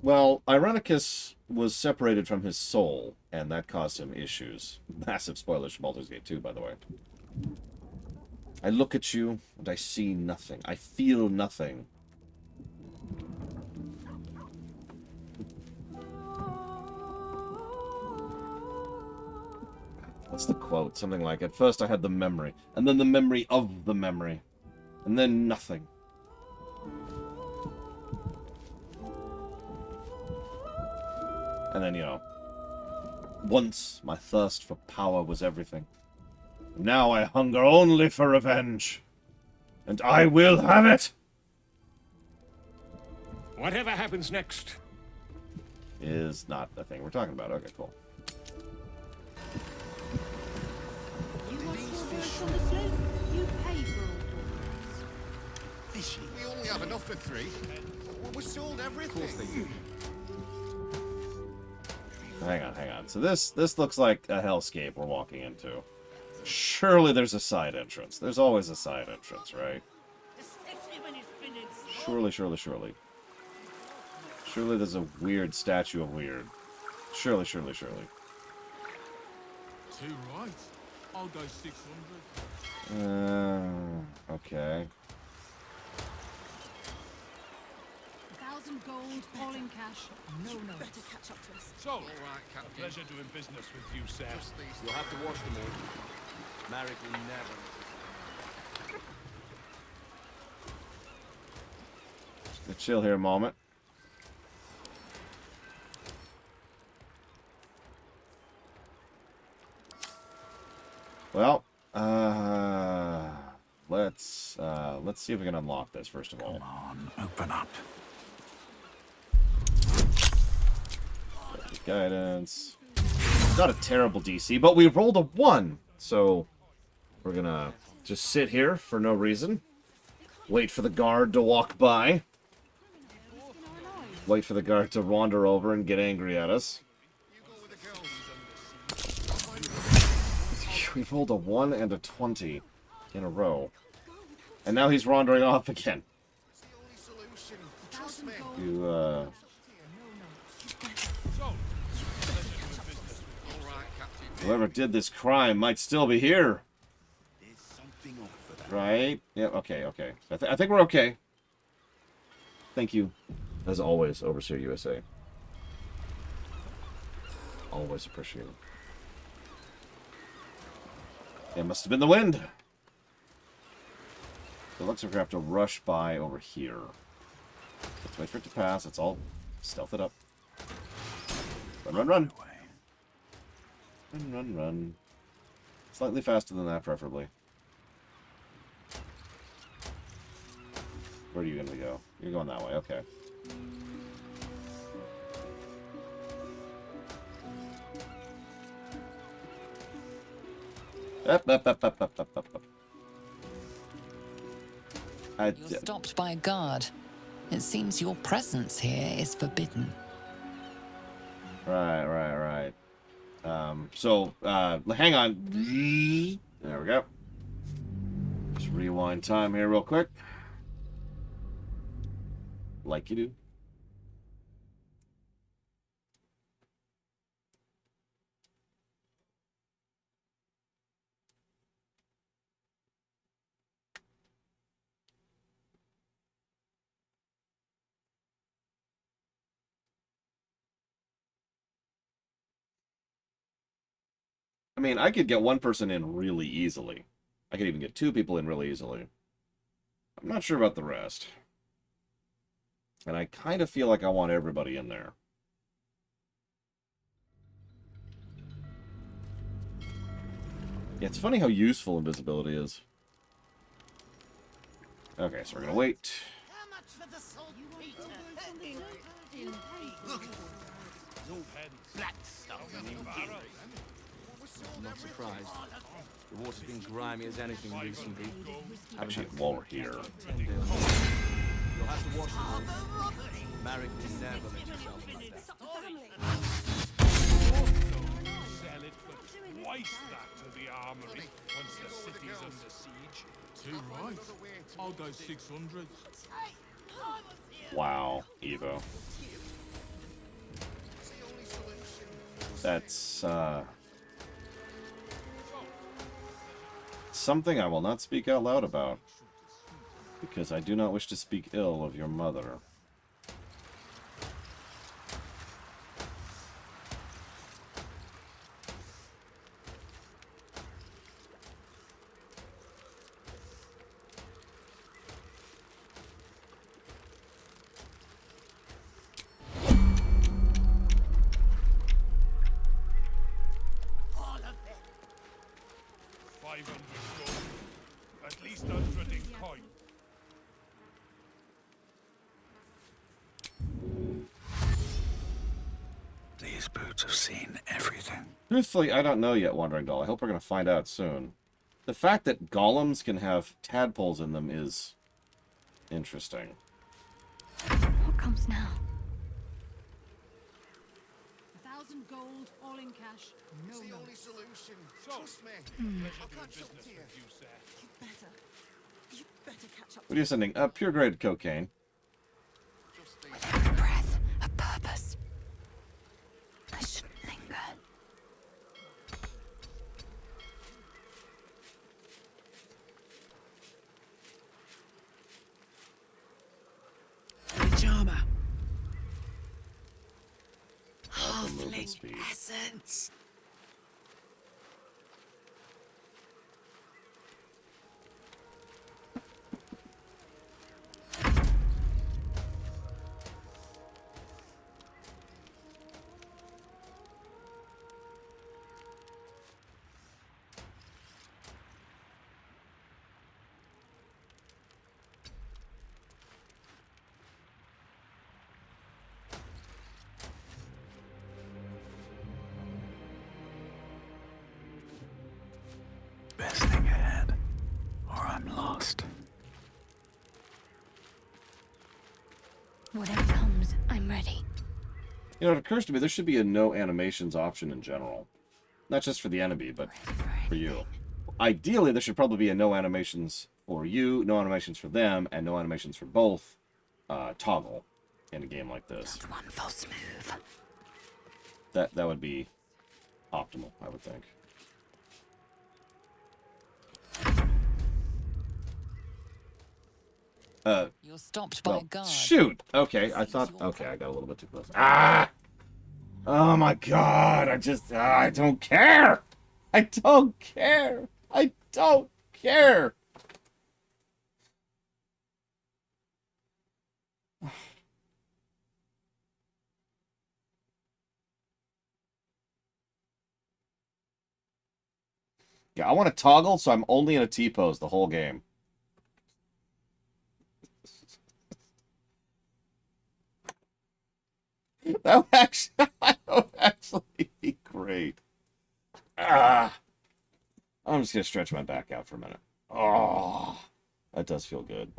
Well, Ironicus was separated from his soul, and that caused him issues. Massive spoilers for Baldur's Gate 2, by the way. I look at you, and I see nothing. I feel nothing. What's the quote? Something like, at first I had the memory, and then the memory of the memory, and then nothing. And then, you know, once my thirst for power was everything. Now I hunger only for revenge. And I will have it! Whatever happens next is not the thing we're talking about. Okay, cool. You pay for all Fishy. We only have enough for 3. We sold everything. Of course they do. Hang on. So this looks like a hellscape we're walking into. Surely there's a side entrance. There's always a side entrance, right? Surely. Surely there's a weird statue of weird. Surely. Too right. I'll go 600. Okay. 1,000 gold, all in cash. No. Better catch up to us. So, all right, Captain. Pleasure doing business with you, sir. You'll have to wash them all. Marek will never. Just chill here a moment. Well, let's see if we can unlock this first of all. Come on, open up. Guidance. It's not a terrible DC, but we rolled a 1, so we're gonna just sit here for no reason. Wait for the guard to walk by. Wait for the guard to wander over and get angry at us. We rolled a 1 and a 20 in a row. And now he's wandering off again. You, whoever did this crime might still be here. Right? Yeah, okay. I think we're okay. Thank you. As always, Overseer USA. Always appreciate it. It must have been the wind. So it looks like we have to rush by over here. Let's wait for it to pass. Let's all stealth it up. Run. Run. Slightly faster than that, preferably. Where are you going to go? You're going that way, okay. Up. You're stopped by a guard. It seems your presence here is forbidden. Right. So, hang on. There we go. Just rewind time here real quick. Like you do. I mean, I could get one person in really easily. I could even get two people in really easily. I'm not sure about the rest. And I kind of feel like I want everybody in there. Yeah, it's funny how useful invisibility is. Okay, so we're gonna wait. I'm not surprised. The water's been grimy as anything recently. Actually, while we're here. You'll have to wash them all. Marek will never let yourself like that. Sell it for twice that to the armory once the city's under siege. Too right. I'll go 600. Wow, Evo. That's, something I will not speak out loud about, because I do not wish to speak ill of your mother. At least 100 in coin. These boots have seen everything. Truthfully, I don't know yet, Wandering Doll. I hope we're going to find out soon. The fact that golems can have tadpoles in them is interesting. What comes now? 1,000 gold, all in cash. It's the only solution. Trust me. Pleasure doing business with you, sir. You better catch up. What are you sending? Pure grade cocaine. With every breath, a purpose. I shouldn't linger. Pajama. Movement speed. Essence. Best thing ahead, or I'm lost. Whatever comes, I'm ready. You know, it occurs to me there should be a no animations option in general. Not just for the enemy, but for you. Ideally, there should probably be a no animations for you, no animations for them, and no animations for both toggle in a game like this. Not one false move. That would be optimal, I would think. You're stopped by a guard. Shoot! Okay, I thought... Okay, I got a little bit too close. Ah! Oh my god, I don't care! I don't care! I don't care! Yeah, I want to toggle, so I'm only in a T-pose the whole game. That would actually be great. Ah, I'm just gonna stretch my back out for a minute. Oh, that does feel good.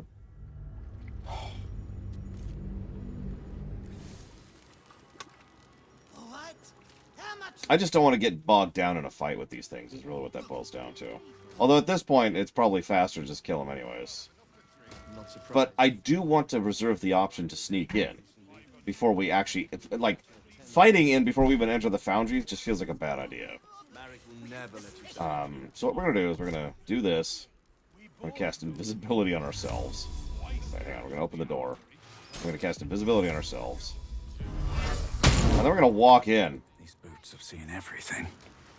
I just don't want to get bogged down in a fight with these things, is really what that boils down to. Although at this point, it's probably faster to just kill them anyways. But I do want to reserve the option to sneak in before we actually... Like, fighting in before we even enter the Foundry just feels like a bad idea. So what we're going to do is we're going to do this. We're going to cast invisibility on ourselves. Right, hang on, we're going to open the door. We're going to cast invisibility on ourselves. And then we're going to walk in. These boots have seen everything.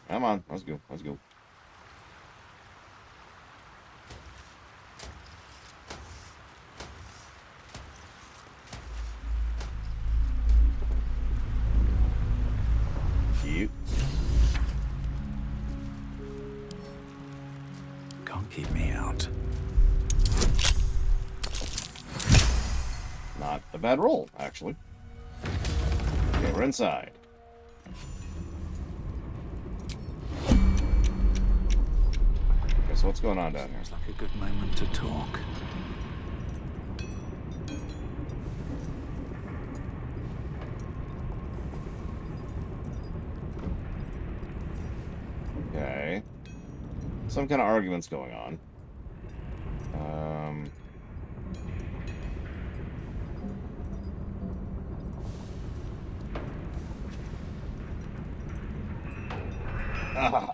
Come on, let's go, let's go. Cute. Can't keep me out. Not a bad roll, actually. Okay, we're inside. Okay, so what's going on down here? Seems like a good moment to talk. Okay. Some kind of argument's going on.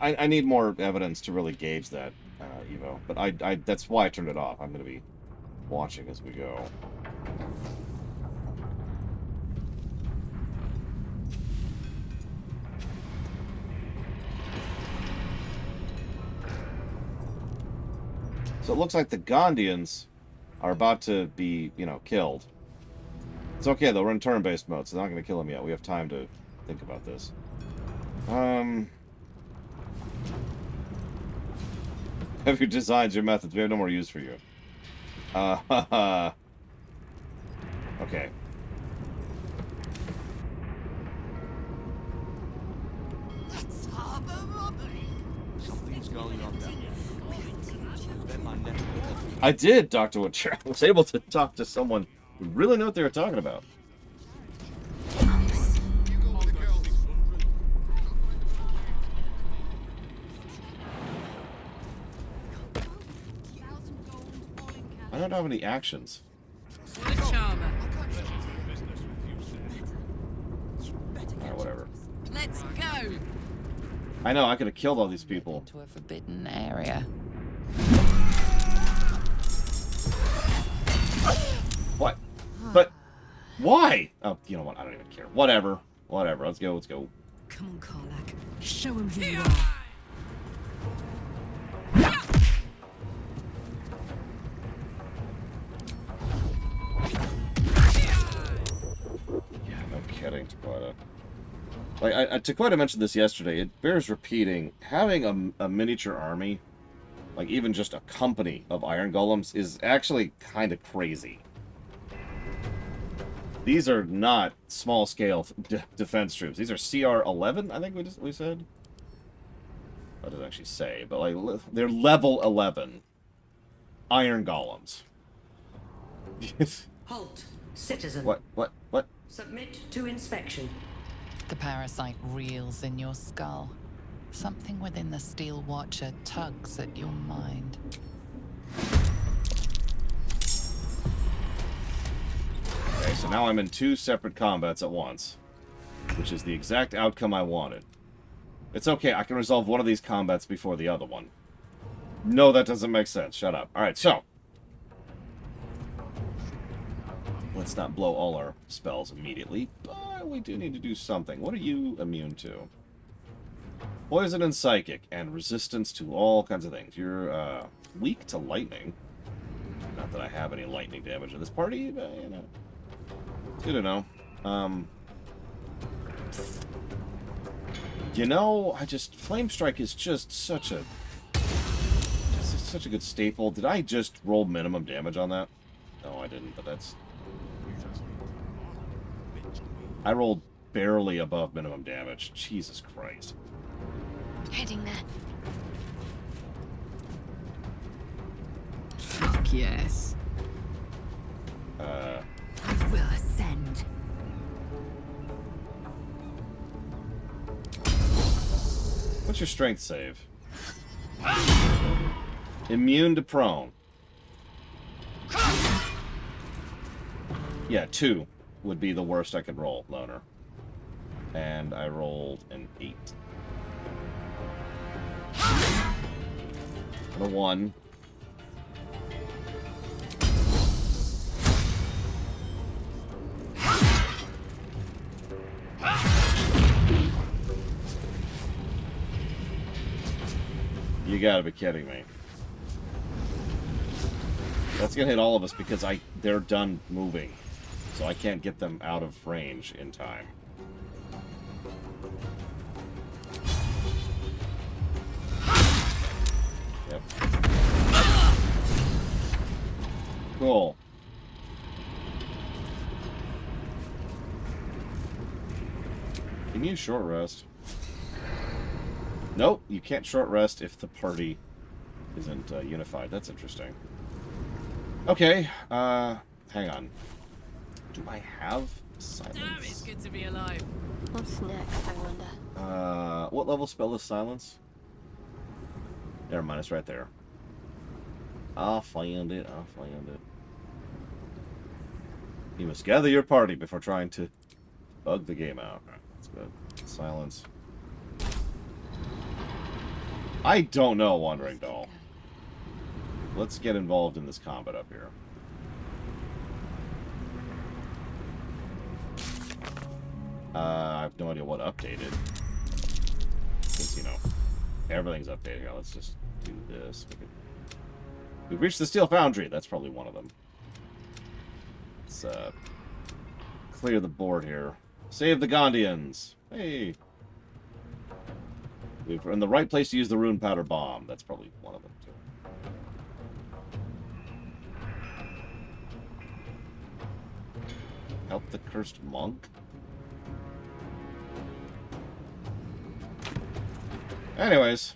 I need more evidence to really gauge that, Evo. But that's why I turned it off. I'm going to be watching as we go. So it looks like the Gondians are about to be, killed. It's okay, though. We're in turn-based mode, so they're not going to kill them yet. We have time to think about this. Have your designs, your methods. We have no more use for you. Okay. Let's harbor robbery. Something's going on down there. I did talk to I was able to talk to someone who really knew what they were talking about. I don't have any actions. The charmer. Alright, whatever. Let's go. I know, I could have killed all these people. To a forbidden area. What? But why? Oh, you know what? I don't even care. Whatever. Whatever. Let's go. Let's go. Come on, Karlach. Show him who you are. Yeah, no kidding, Taquata. Like, Taquata mentioned this yesterday. It bears repeating. Having a miniature army, like even just a company of iron golems, is actually kind of crazy. These are not small-scale defense troops. These are CR-11, I think we said. That doesn't actually say, but like they're level 11 iron golems. Halt, citizen. What? Submit to inspection. The parasite reels in your skull. Something within the Steel Watcher tugs at your mind. Okay, so now I'm in 2 separate combats at once, which is the exact outcome I wanted. It's okay, I can resolve one of these combats before the other one. No, that doesn't make sense. Shut up. Alright, so. Let's not blow all our spells immediately, but we do need to do something. What are you immune to? Poison and psychic, and resistance to all kinds of things. You're weak to lightning. Not that I have any lightning damage in this party, but, you know. It's good to know. You know, Flame Strike is just such a good staple. Did I just roll minimum damage on that? No, I didn't, but that's... I rolled barely above minimum damage. Jesus Christ. Heading there. yes. I will ascend. What's your strength save? Immune to prone. Yeah, 2 would be the worst I could roll, Loner. And I rolled an 8. And a 1. You gotta be kidding me. That's gonna hit all of us because they're done moving. So I can't get them out of range in time. Yep. Cool. Can you short rest? Nope, you can't short rest if the party isn't unified. That's interesting. Okay, hang on. Do I have silence? Damn, it's good to be alive. What's next, I wonder? What level spell is silence? Never mind, it's right there. I'll find it, I'll find it. You must gather your party before trying to bug the game out. Right, that's good. Silence. I don't know, Wandering Doll. Let's get involved in this combat up here. I have no idea what updated. Since, you know, everything's updated here. Let's just do this. We've reached the Steel Foundry. That's probably one of them. Let's clear the board here. Save the Gondians. Hey. We're in the right place to use the rune powder bomb. That's probably one of them, too. Help the cursed monk? Anyways.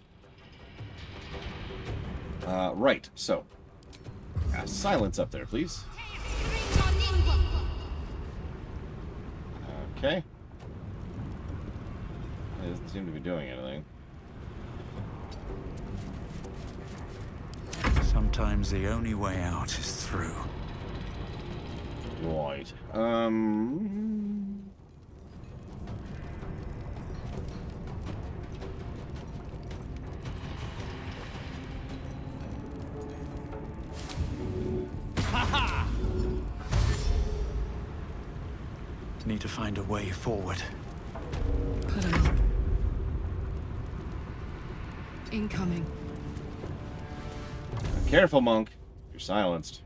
Right, so. Silence up there, please. Okay. It doesn't seem to be doing anything. Sometimes the only way out is through. Right. Need to find a way forward. Put 'em up. Incoming. Careful, monk. You're silenced.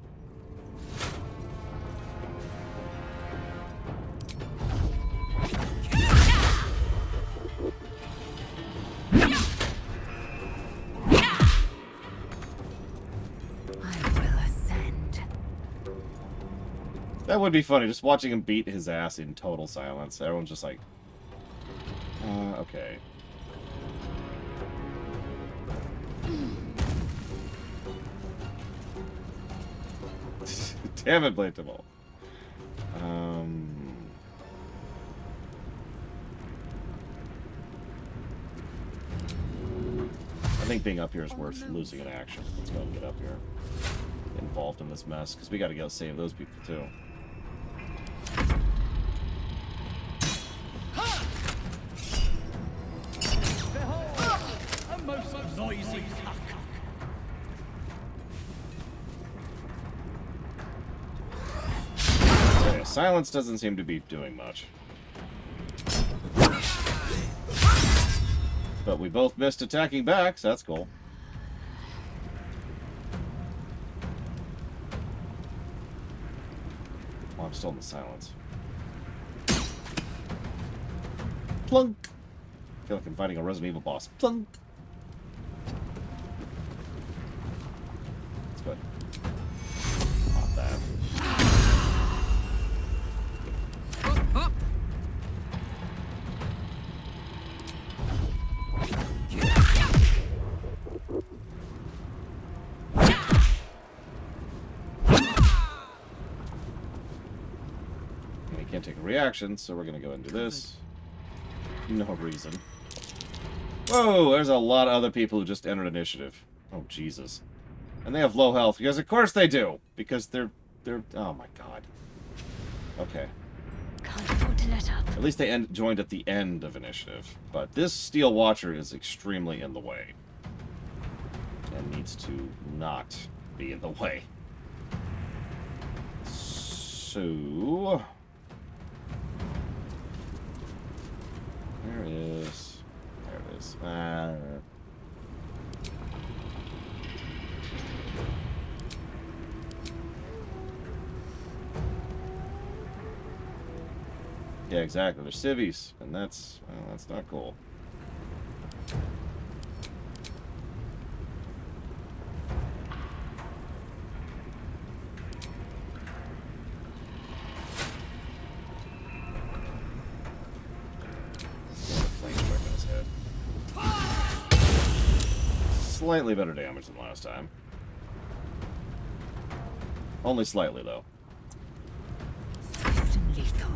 That would be funny, just watching him beat his ass in total silence. Everyone's just like, okay. Damn it, Blatable. I think being up here is worth losing an action. Let's go and get up here. Get involved in this mess, because we gotta go save those people, too. A most noisy cuck. Yeah, silence doesn't seem to be doing much. But we both missed attacking back, so that's cool. Oh, I'm still in the silence. Plunk! I feel like I'm fighting a Resident Evil boss. Plunk! That's good. Not that. Can't take a reaction, so we're going to go and do this. No reason. Whoa, there's a lot of other people who just entered initiative. Oh, Jesus. And they have low health, because of course they do. Because they're oh my god. Okay. Can't afford to let up. At least they joined at the end of initiative. But this Steel Watcher is extremely in the way. And needs to not be in the way. So... There it is. There it is. Yeah, exactly. They're civvies, and that's, well, that's not cool. Slightly better damage than last time. Only slightly, though. Swift and lethal.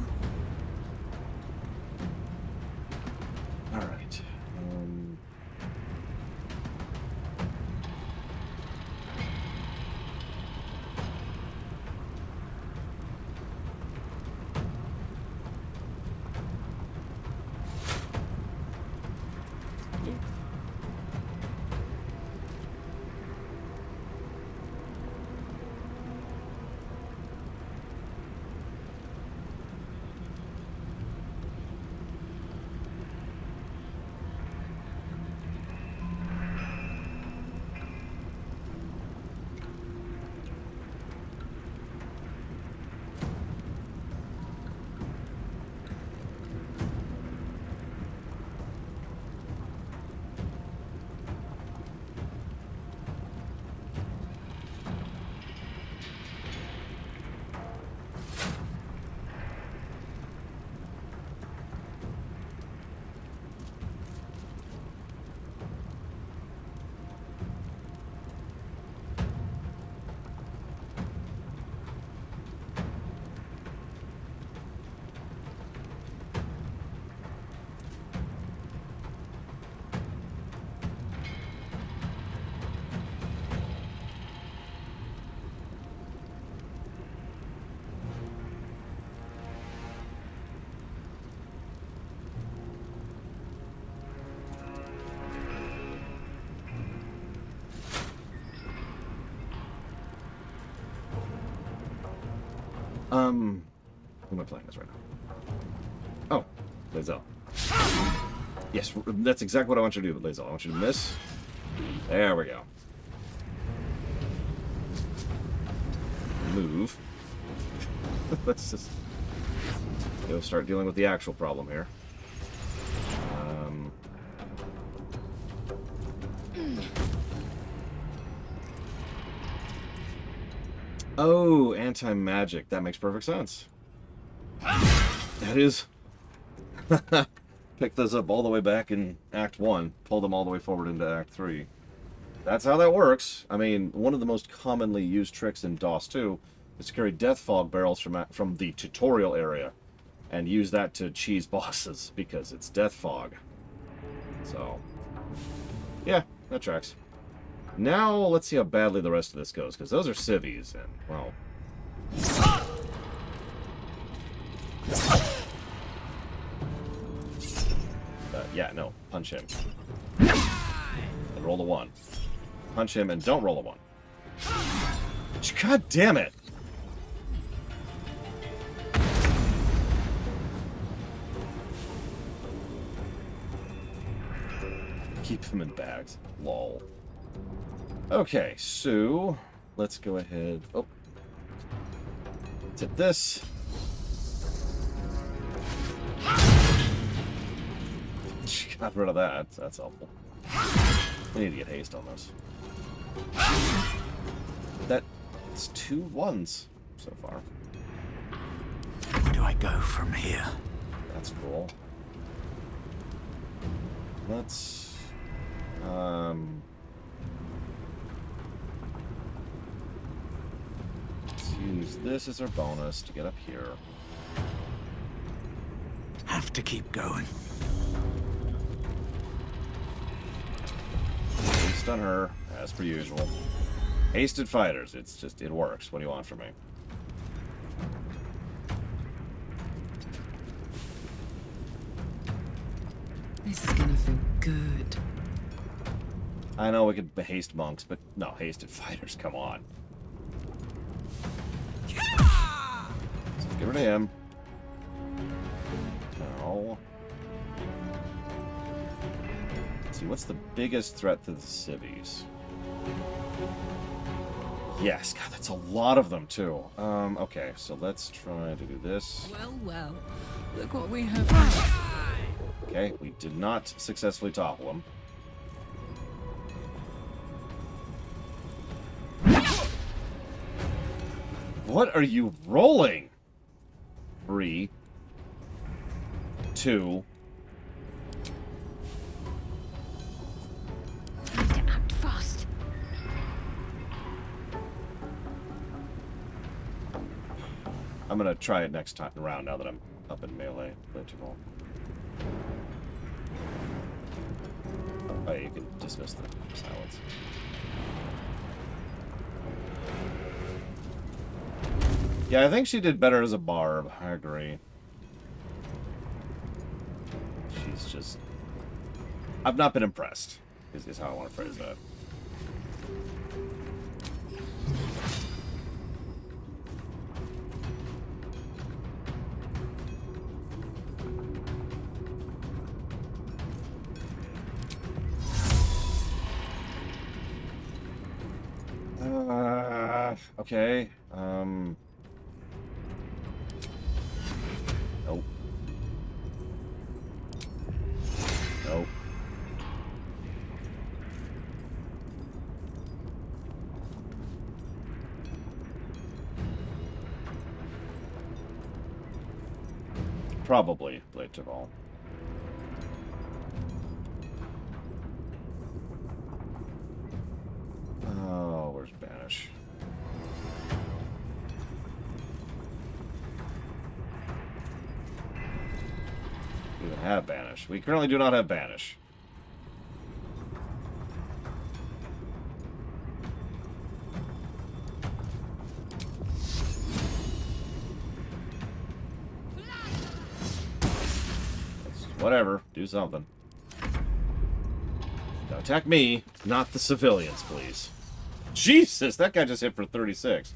Alright. Who am I playing as right now? Oh, Lae'zel. Yes, that's exactly what I want you to do with Lae'zel. I want you to miss. There we go. Move. Let's just go start dealing with the actual problem here. Oh, anti-magic. That makes perfect sense. That is... Pick those up all the way back in Act 1. Pull them all the way forward into Act 3. That's how that works. I mean, one of the most commonly used tricks in DOS 2 is to carry Death Fog barrels from the tutorial area and use that to cheese bosses because it's Death Fog. So, yeah, that tracks. Now, let's see how badly the rest of this goes, because those are civvies, and, well... yeah, no. Punch him. And roll a 1. Punch him and don't roll a 1. God damn it! Keep them in bags. Lol. Okay, so let's go ahead. Oh, let's hit this. Got rid of that. That's helpful. We need to get haste on this. That's 2 1s so far. Where do I go from here? That's cool. Let's use this as our bonus to get up here. have to keep going. Haste on her, as per usual. Hasted fighters. It's just, it works. What do you want from me? This is gonna feel good. I know we could haste monks, but no, hasted fighters, come on. Let's get rid of him. No. Let's see, what's the biggest threat to the civvies? Yes, God, that's a lot of them, too. Okay, so let's try to do this. Well, look what we have. Okay, we did not successfully topple him. What are you rolling? 3, 2. Need to act fast. I'm gonna try it next time around now that I'm up in melee. Play too long. Oh, yeah, you can dismiss the silence. Yeah, I think she did better as a barb. I agree. She's just... I've not been impressed, is how I want to phrase that. Okay. Nope. Nope. Probably Blade to All. Oh, where's Banish? We don't have Banish. We currently do not have Banish. Whatever. Do something. Now attack me, not the civilians, please. Jesus, that guy just hit for 36.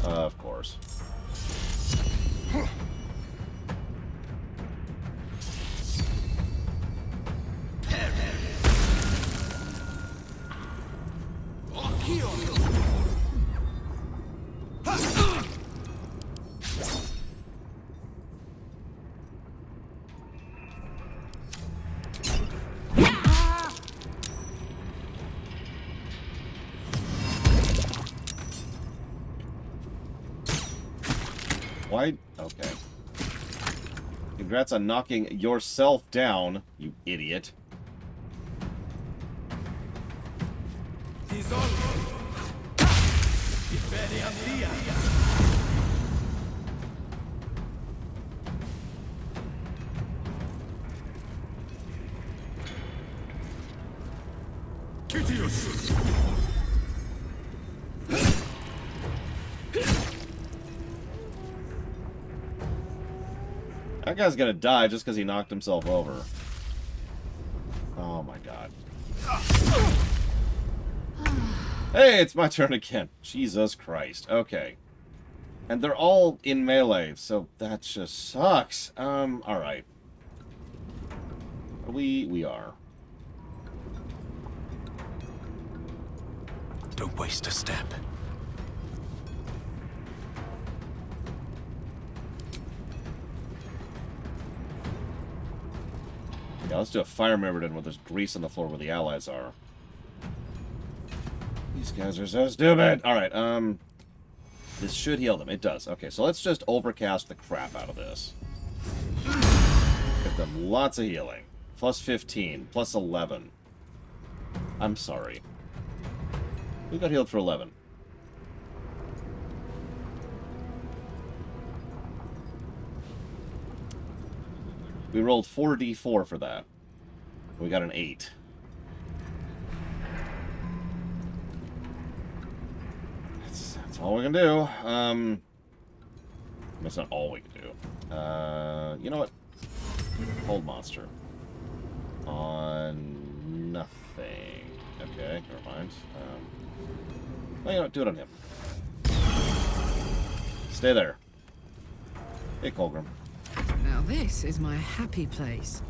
Of course. Why? Okay. Congrats on knocking yourself down, you idiot. That guy's gonna die just because he knocked himself over. Oh my god. Hey, it's my turn again. Jesus Christ. Okay. And they're all in melee, so that just sucks. Alright. We are. Don't waste a step. Yeah, let's do a fire Myrmidon where there's grease on the floor where the allies are. These guys are so stupid! Alright, this should heal them. It does. Okay, so let's just overcast the crap out of this. Give them lots of healing. Plus 15, plus 11. I'm sorry. Who got healed for 11? We rolled 4d4 for that. We got an 8. That's all we can do. That's not all we can do. You know what? Hold monster. On nothing. Okay, never mind. Well, you know what? Do it on him. Stay there. Hey, Colgrim. Now this is my happy place.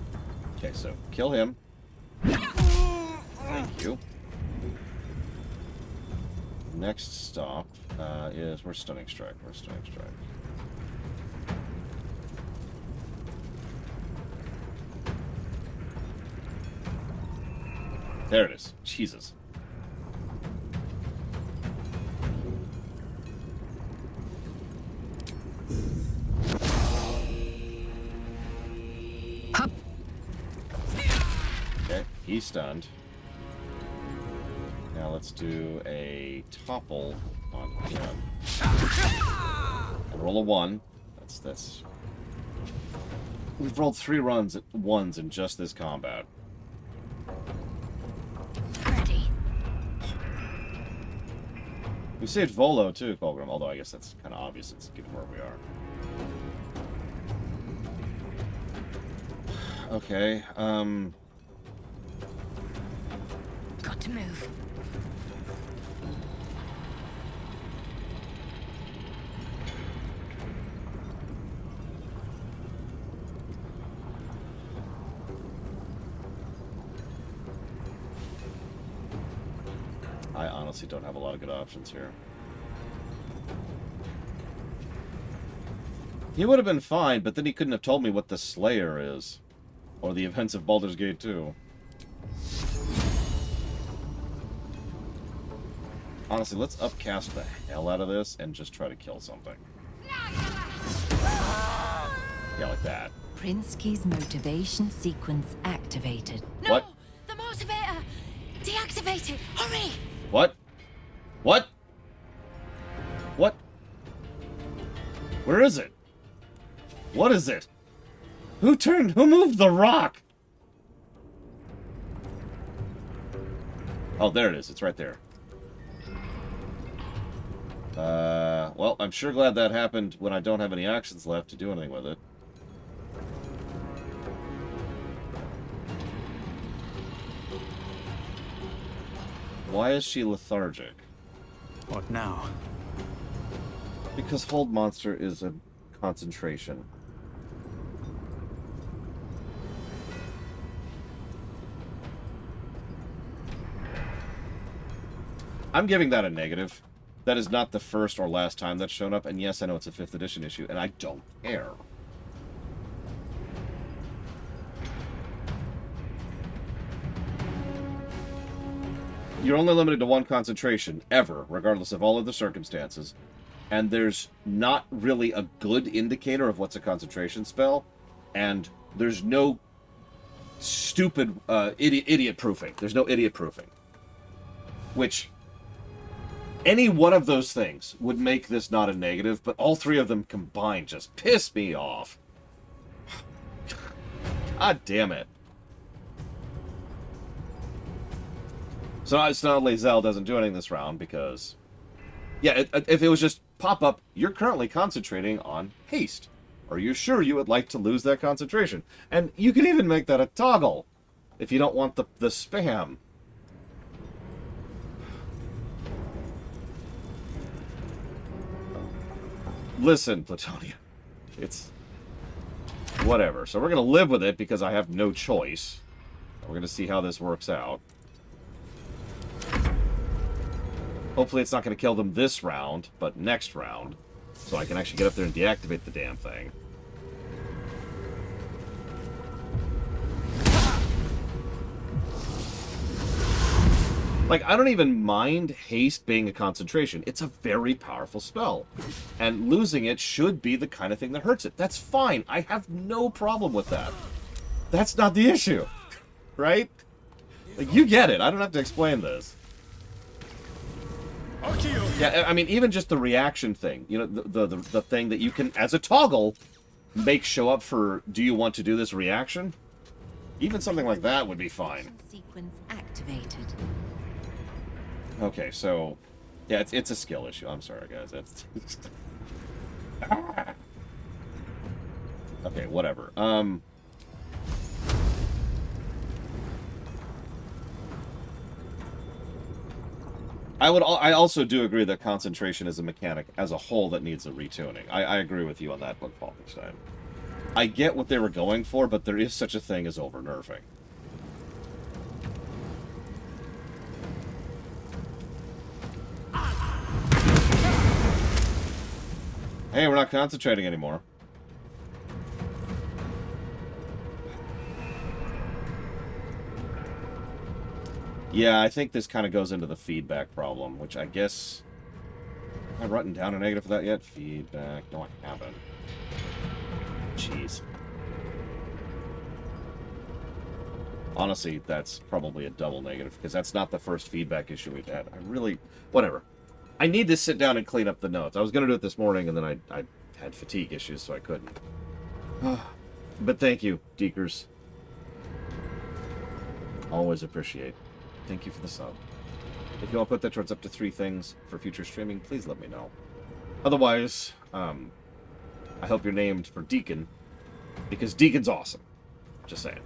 Okay, so kill him. Thank you. Next stop is... Where's Stunning Strike? Where's Stunning Strike? There it is. Jesus. Okay, he's stunned. Now let's do a topple on him. And roll a 1. That's... We've rolled 3 runs at 1s in just this combat. Ready. We saved Volo too, Colgrim, although I guess that's kind of obvious, it's given where we are. Okay, Got to move. I honestly don't have a lot of good options here. He would have been fine, but then he couldn't have told me what the Slayer is. Or the events of Baldur's Gate 2. Honestly, let's upcast the hell out of this and just try to kill something. Yeah, like that. Prinsky's motivation sequence activated. No! What? The motivator! Deactivate it! Hurry! What? What? What? Where is it? What is it? Who moved the rock? Oh, there it is. It's right there. Well, I'm sure glad that happened when I don't have any actions left to do anything with it. Why is she lethargic? What now? Because Hold Monster is a concentration. I'm giving that a negative. That is not the first or last time that's shown up, and yes, I know it's a 5th edition issue, and I don't care. You're only limited to 1 concentration, ever, regardless of all of the circumstances. And there's not really a good indicator of what's a concentration spell, and there's no stupid idiot proofing. There's no idiot proofing. Which, any one of those things would make this not a negative, but all 3 of them combined just piss me off. God damn it. So it's not only Zell doesn't do anything this round, because... Yeah, if it was just pop up, you're currently concentrating on haste. Are you sure you would like to lose that concentration? And you can even make that a toggle, if you don't want the spam. Listen, Platonia. It's... whatever. So we're going to live with it, because I have no choice. We're going to see how this works out. Hopefully it's not going to kill them this round, but next round. So I can actually get up there and deactivate the damn thing. Like, I don't even mind haste being a concentration. It's a very powerful spell. And losing it should be the kind of thing that hurts it. That's fine. I have no problem with that. That's not the issue. Right? Like, you get it. I don't have to explain this. Yeah, I mean, even just the reaction thing, you know, the thing that you can, as a toggle, make show up for "Do you want to do this?" reaction. Even something like that would be fine. Sequence activated. Okay, so yeah, it's a skill issue. I'm sorry, guys. That's okay. Whatever. I also do agree that concentration is a mechanic as a whole that needs a retuning. I agree with you on that one, Falkenstein. I get what they were going for, but there is such a thing as over-nerfing. Hey, we're not concentrating anymore. Yeah, I think this kind of goes into the feedback problem, which I guess... Have I written down a negative for that yet? Feedback. No, I haven't. Jeez. Honestly, that's probably a double negative, because that's not the first feedback issue we've had. I really... Whatever. I need to sit down and clean up the notes. I was going to do it this morning, and then I had fatigue issues, so I couldn't. But thank you, Deekers. Always appreciate. Thank you for the sub. If you want to put that towards up to 3 things for future streaming, please let me know. Otherwise, I hope you're named for Deacon, because Deacon's awesome. Just saying.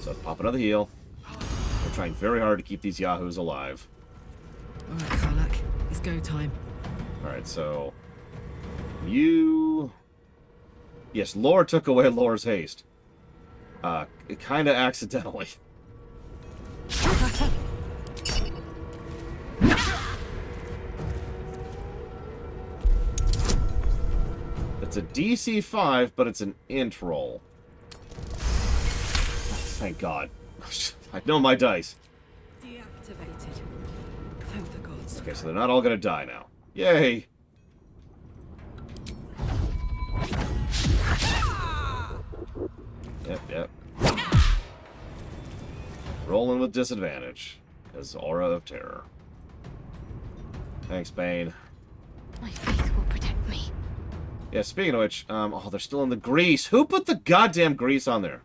So pop another heal. We're trying very hard to keep these yahoos alive. Alright, Karlak. It's go time. Alright, so... You... Yes, Lore took away Lore's haste. Kinda accidentally. It's a DC 5, but it's an int roll. Thank God. I know my dice. Deactivated. Thank the gods. Okay, so they're not all gonna die now. Yay! Yep. Rolling with disadvantage. As Aura of Terror. Thanks, Bane. My faith will protect me. Yeah, speaking of which, oh, they're still in the grease. Who put the goddamn grease on there?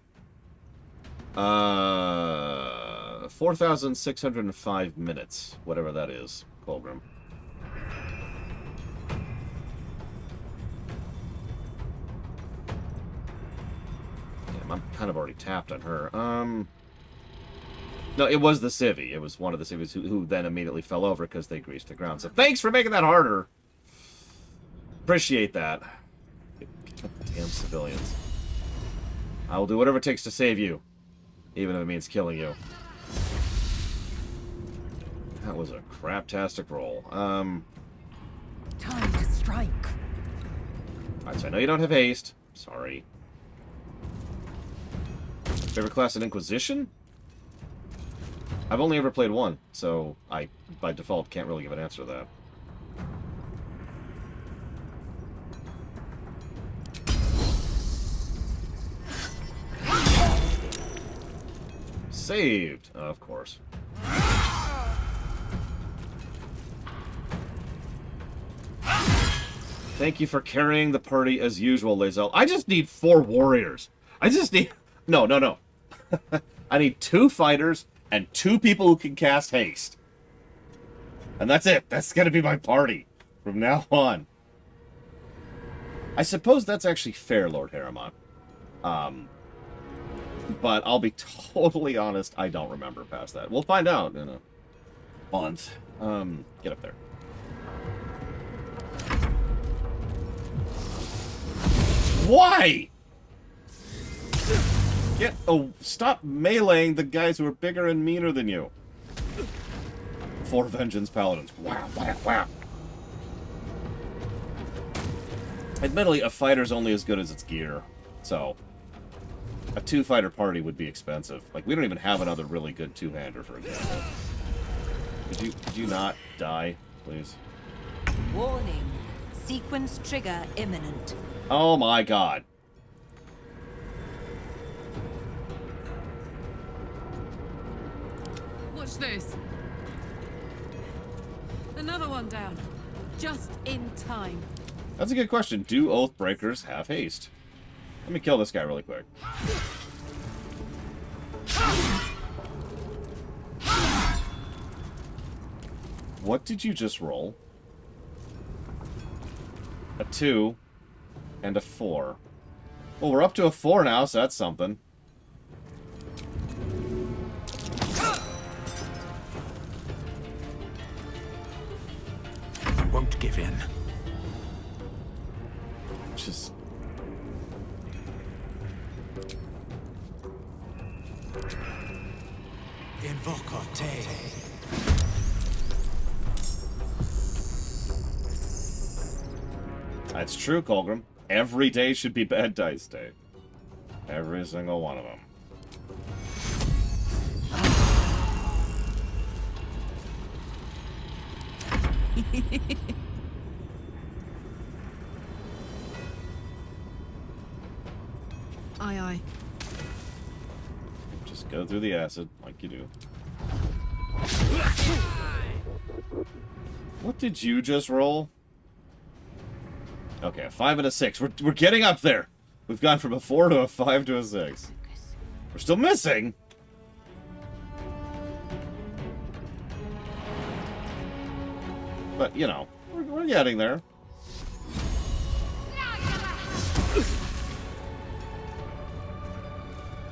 4,605 minutes. Whatever that is, Colgrim. Damn, I'm kind of already tapped on her. No, it was the civvy. It was one of the civvies who then immediately fell over because they greased the ground. So thanks for making that harder. Appreciate that. Damn civilians. I will do whatever it takes to save you. Even if it means killing you. That was a craptastic roll. Time to strike. Alright, so I know you don't have haste. Sorry. Favorite class in Inquisition? I've only ever played one, so I, by default, can't really give an answer to that. Saved, of course. Thank you for carrying the party as usual, Lazel. I just need 4 warriors. I just need... No. I need 2 fighters and 2 people who can cast haste. And that's it. That's going to be my party from now on. I suppose that's actually fair, Lord Harriman. But I'll be totally honest, I don't remember past that. We'll find out in a month. Get up there. Why? Stop meleeing the guys who are bigger and meaner than you. 4 Vengeance Paladins. Wow. Admittedly, a fighter's only as good as its gear. So, a 2-fighter party would be expensive. Like, we don't even have another really good 2-hander, for example. Could you not die, please? Warning. Sequence trigger imminent. Oh my God. Watch this. Another one down. Just in time. That's a good question. Do Oathbreakers have haste? Let me kill this guy really quick. What did you just roll? A 2 and a 4. Well, we're up to a 4 now, so that's something. Won't give in. Just... Invocate. That's true, Colgrim. Every day should be bad dice day. Every single one of them. Aye, aye. Just go through the acid, like you do. What did you just roll? Okay, a 5 and a 6. We're getting up there. We've gone from a 4 to a 5 to a 6. We're still missing. But, you know, we're getting there.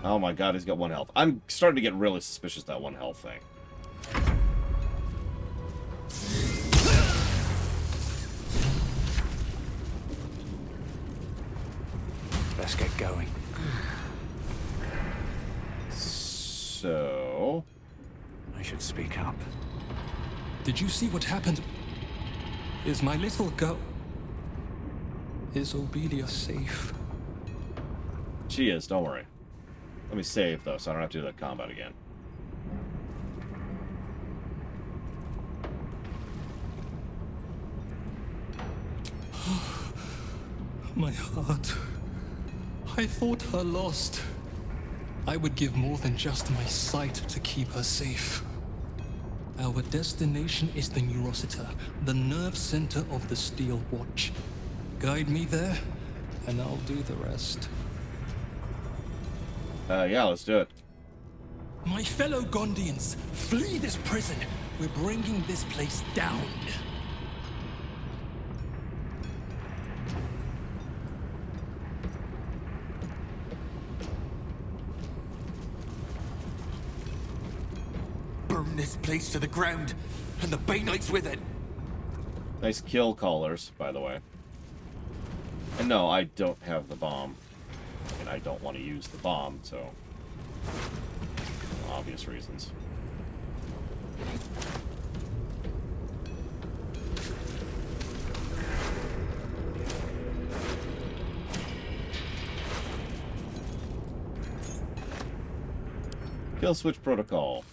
Oh my god, he's got 1 health. I'm starting to get really suspicious of that 1 health thing. Let's get going. So... I should speak up. Did you see what happened? Is my little girl... Is Obedia safe? She is, don't worry. Let me save, though, so I don't have to do that combat again. My heart. I thought her lost. I would give more than just my sight to keep her safe. Our destination is the Neurositer, the nerve center of the Steel Watch. Guide me there, and I'll do the rest. Yeah, let's do it. My fellow Gondians, flee this prison. We're bringing this place down. Burn this place to the ground, and the Bay Knights with it. Nice kill callers, by the way. And no, I don't have the bomb. And I don't want to use the bomb, so... obvious reasons. Kill switch protocol.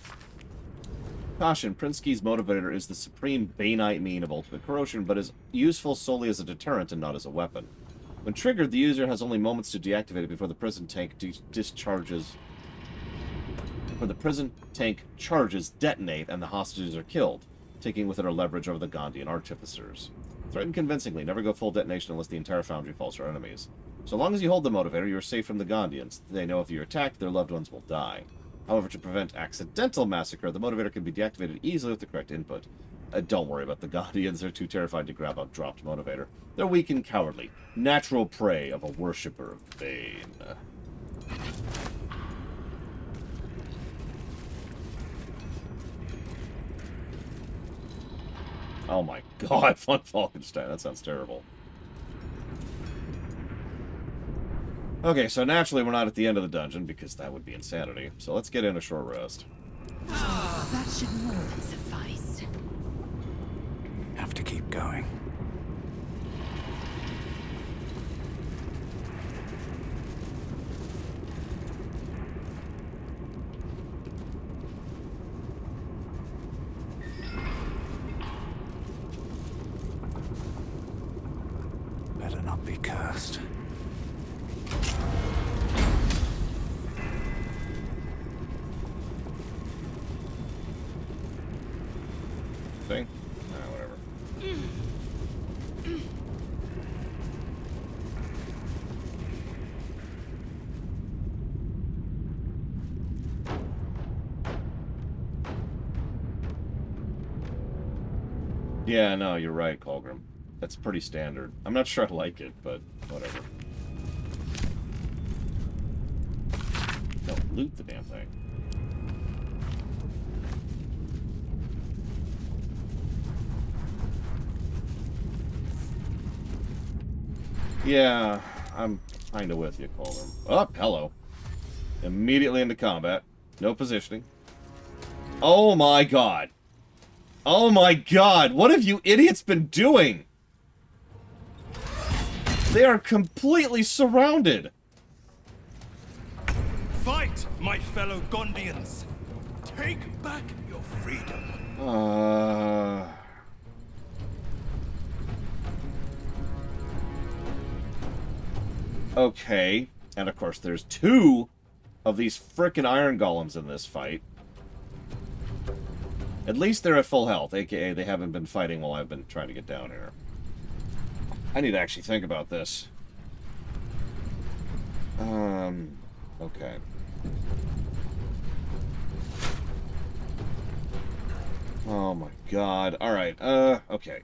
Caution, Prinsky's motivator is the supreme Bainite mean of ultimate corrosion, but is useful solely as a deterrent and not as a weapon. When triggered, the user has only moments to deactivate it before the prison tank discharges. When the prison tank charges, detonate, and the hostages are killed, taking with it our leverage over the Gondian artificers. Threaten convincingly, never go full detonation unless the entire Foundry falls to our enemies. So long as you hold the motivator, you are safe from the Gondians. They know if you're attacked, their loved ones will die. However, to prevent accidental massacre, the motivator can be deactivated easily with the correct input. Don't worry about the Gondians, they're too terrified to grab a dropped motivator. They're weak and cowardly, natural prey of a worshipper of Bane. Oh my god, Von Falkenstein, that sounds terrible. Okay, so naturally we're not at the end of the dungeon, because that would be insanity. So let's get in a short rest. That should more than suffice. Have to keep going. Better not be cursed. Thing? Nah, whatever. Yeah, no, you're right, Colgrim. That's pretty standard. I'm not sure I like it, but whatever. No, loot the damn thing. Yeah, I'm kinda with you, Colgrim. Oh, hello. Immediately into combat. No positioning. Oh my god. Oh my god, what have you idiots been doing? They are completely surrounded. Fight, my fellow Gondians. Take back your freedom. Okay. And of course, there's 2 of these frickin' iron golems in this fight. At least they're at full health, aka they haven't been fighting while I've been trying to get down here. I need to actually think about this. Okay. Oh my god. Alright, okay.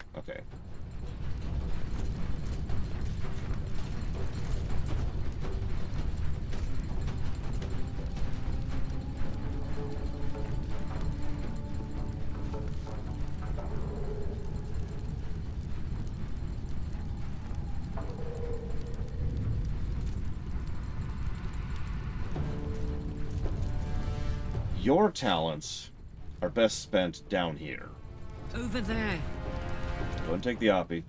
Your talents are best spent down here. Over there. Go and take the Oppie.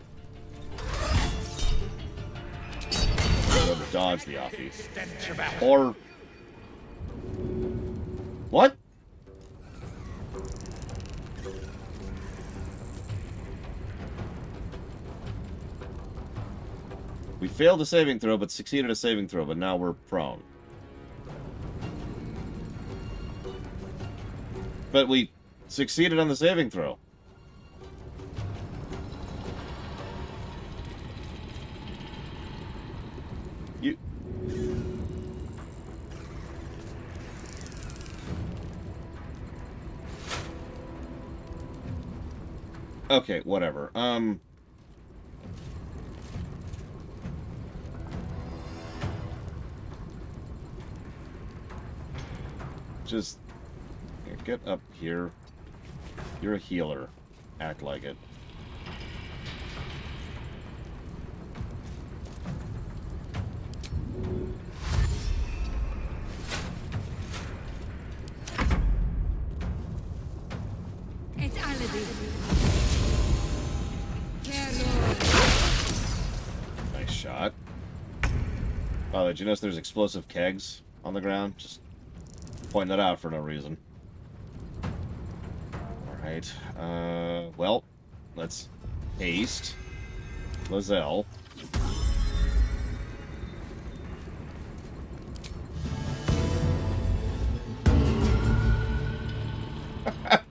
Go to dodge the Oppie. Or... What? We failed a saving throw, but succeeded a saving throw, but now we're prone. But we succeeded on the saving throw. You... Okay, whatever. Just... Get up here. You're a healer. Act like it. It's Aladdin. Nice shot. Oh, did you notice there's explosive kegs on the ground? Just point that out for no reason. Alright. Well, let's haste Lozelle.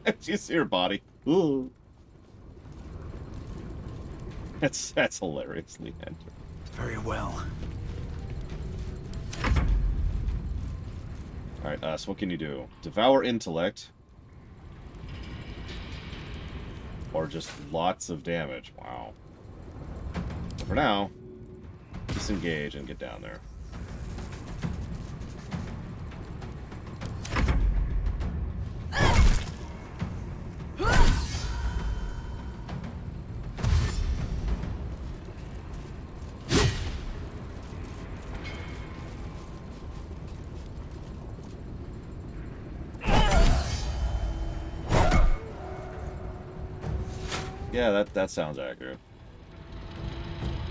Did you see her body? Ooh. That's hilariously entered. Very well. Alright, so what can you do? Devour intellect. Or just lots of damage. Wow. But for now, disengage and get down there. Yeah, that sounds accurate.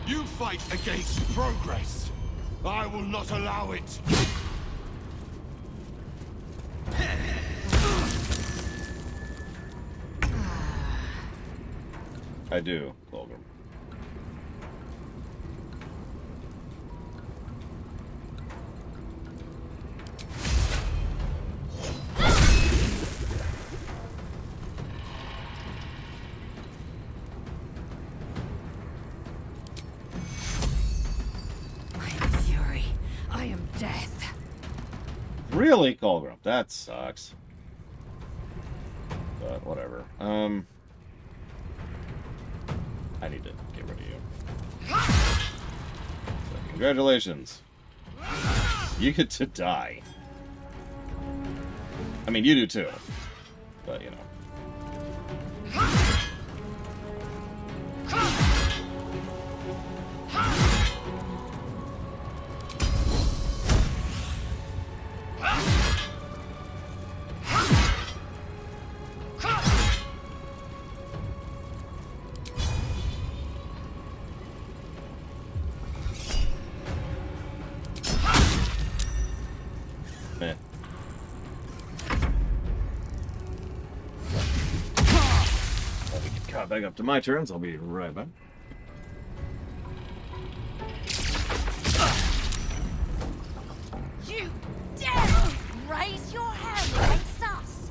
You fight against progress. I will not allow it. I do, Baldur. Really, Colgrim? That sucks. But whatever. Congratulations. You get to die. I mean, you do too. But, you know. Eh. Well, we get caught back up to my turns. I'll be right back. You dare raise your hand against us!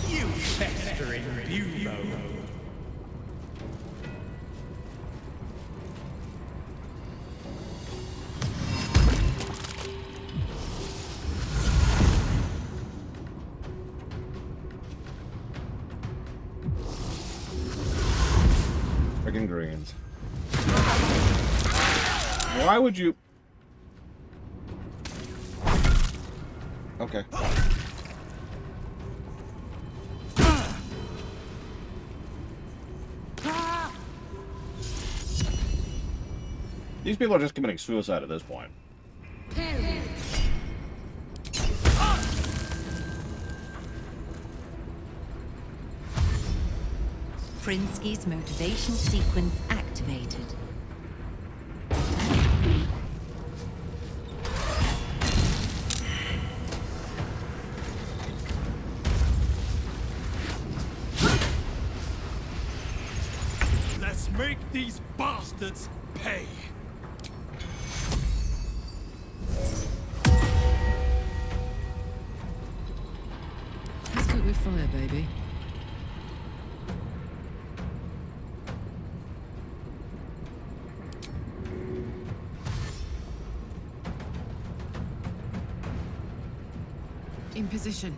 You festering bubo. Friggin' greens. Why would you... Okay. These people are just committing suicide at this point. Prinsky's motivation sequence activated. Let's make these bastards pay. Let's cook with fire, baby. In position.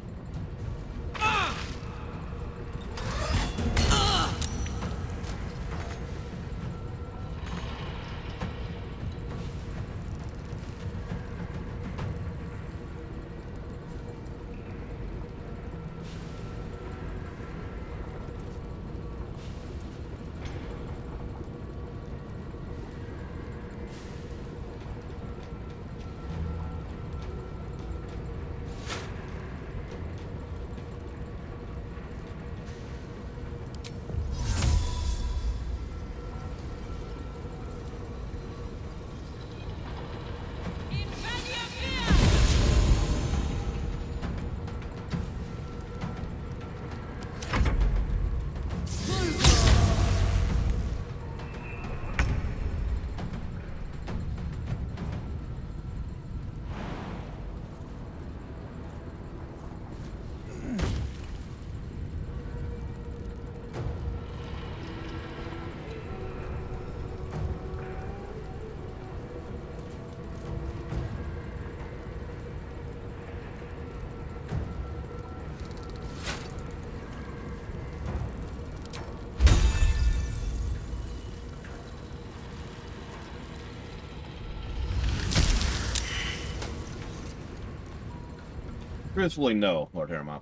Truthfully, no, Lord Harriman.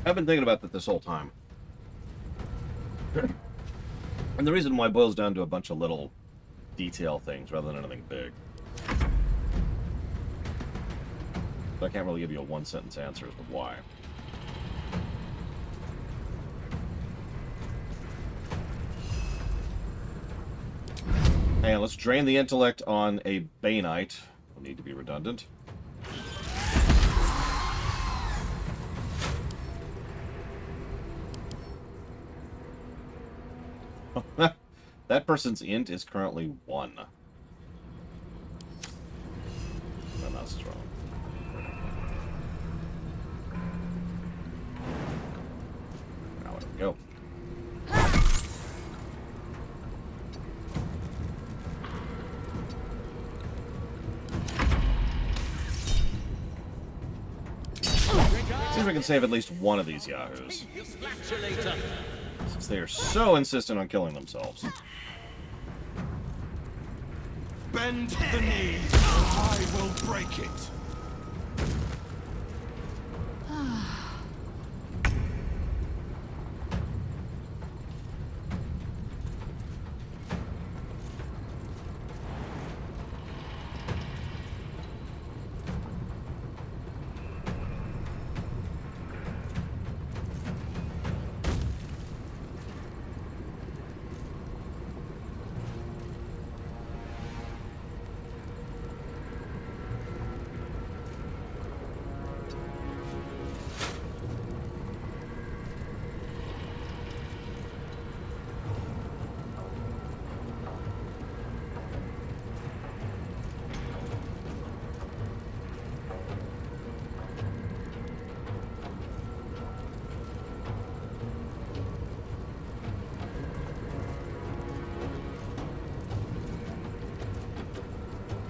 I've been thinking about that this whole time. And the reason why boils down to a bunch of little detail things rather than anything big. I can't really give you a one-sentence answer as to why. And let's drain the intellect on a Banite. Will need to be redundant. That person's int is currently 1. My mouse is wrong. Now let it go. we can save at least one of these yahoos. Since they are so insistent on killing themselves. Bend the knee, or I will break it.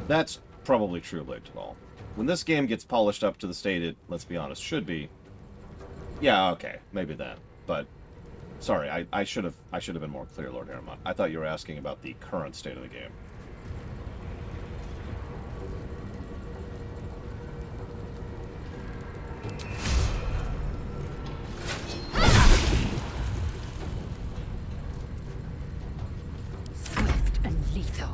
That's probably true, Blade Tall. When this game gets polished up to the state it, let's be honest, should be. Yeah, okay, maybe then. But sorry, I should have been more clear, Lord Harriman. I thought you were asking about the current state of the game. Swift and lethal.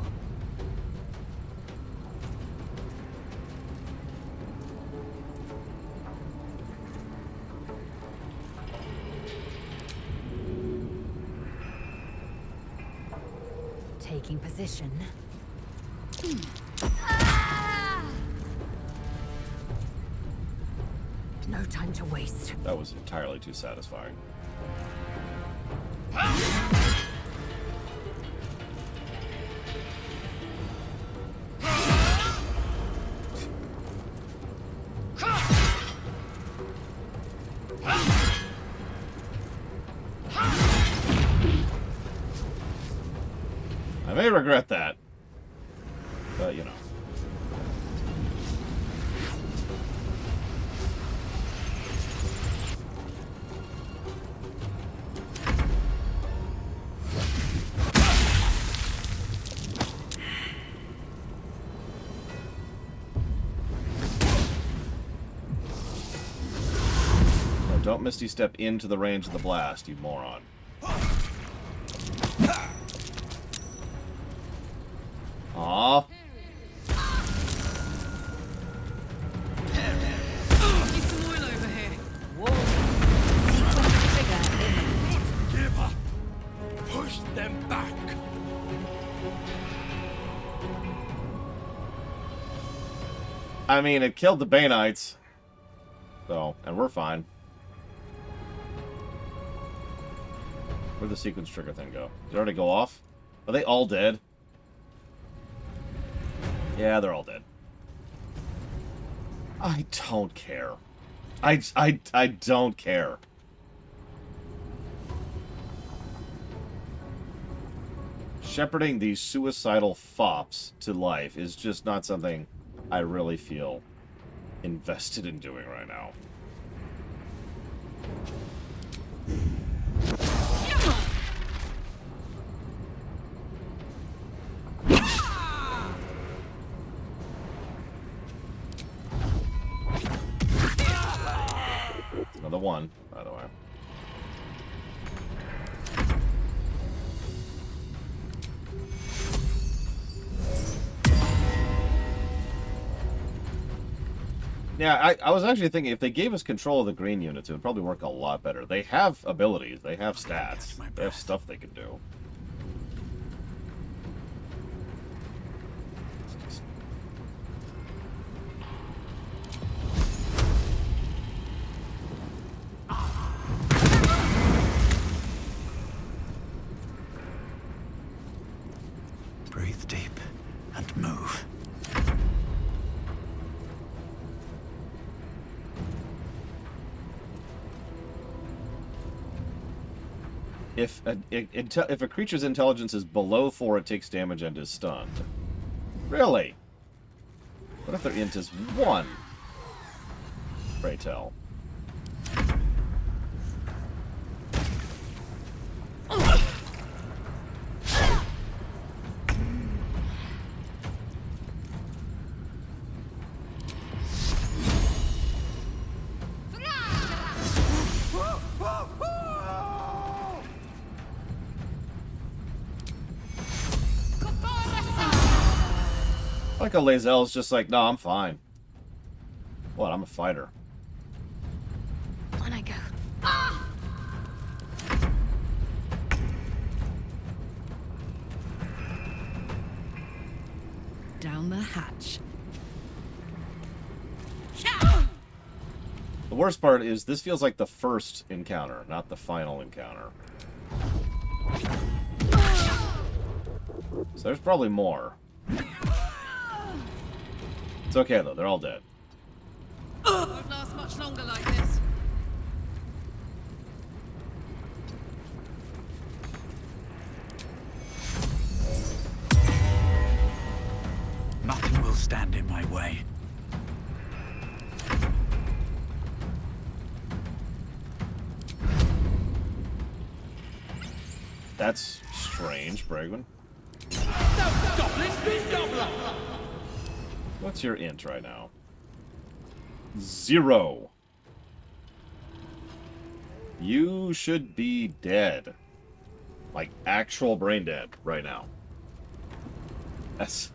Taking position. No time to waste. That was entirely too satisfying. I may regret that, but you know. No, don't Misty Step into the range of the blast, you moron. Aww. Need some oil over here. Give up. Push them back. I mean, it killed the Baneites. So, and we're fine. Where'd the sequence trigger thing go? Did it already go off? Are they all dead? Yeah, they're all dead. I don't care. I don't care. Shepherding these suicidal fops to life is just not something I really feel invested in doing right now. Another one, by the way. Yeah, I was actually thinking if they gave us control of the green units, it would probably work a lot better. They have abilities, they have stats, they have stuff they can do. Breathe deep and move. If a creature's intelligence is below 4, it takes damage and is stunned. Really? What if their int is 1? Pray tell. Like a Lae'zel's just like, no, I'm fine. What? I'm a fighter. On I go. Down the hatch. The worst part is this feels like the first encounter, not the final encounter. So there's probably more. It's okay though, they're all dead. Won't last much longer like this. Nothing will stand in my way. That's strange, Bregman. What's your int right now? 0. You should be dead. Like, actual brain dead right now. That's...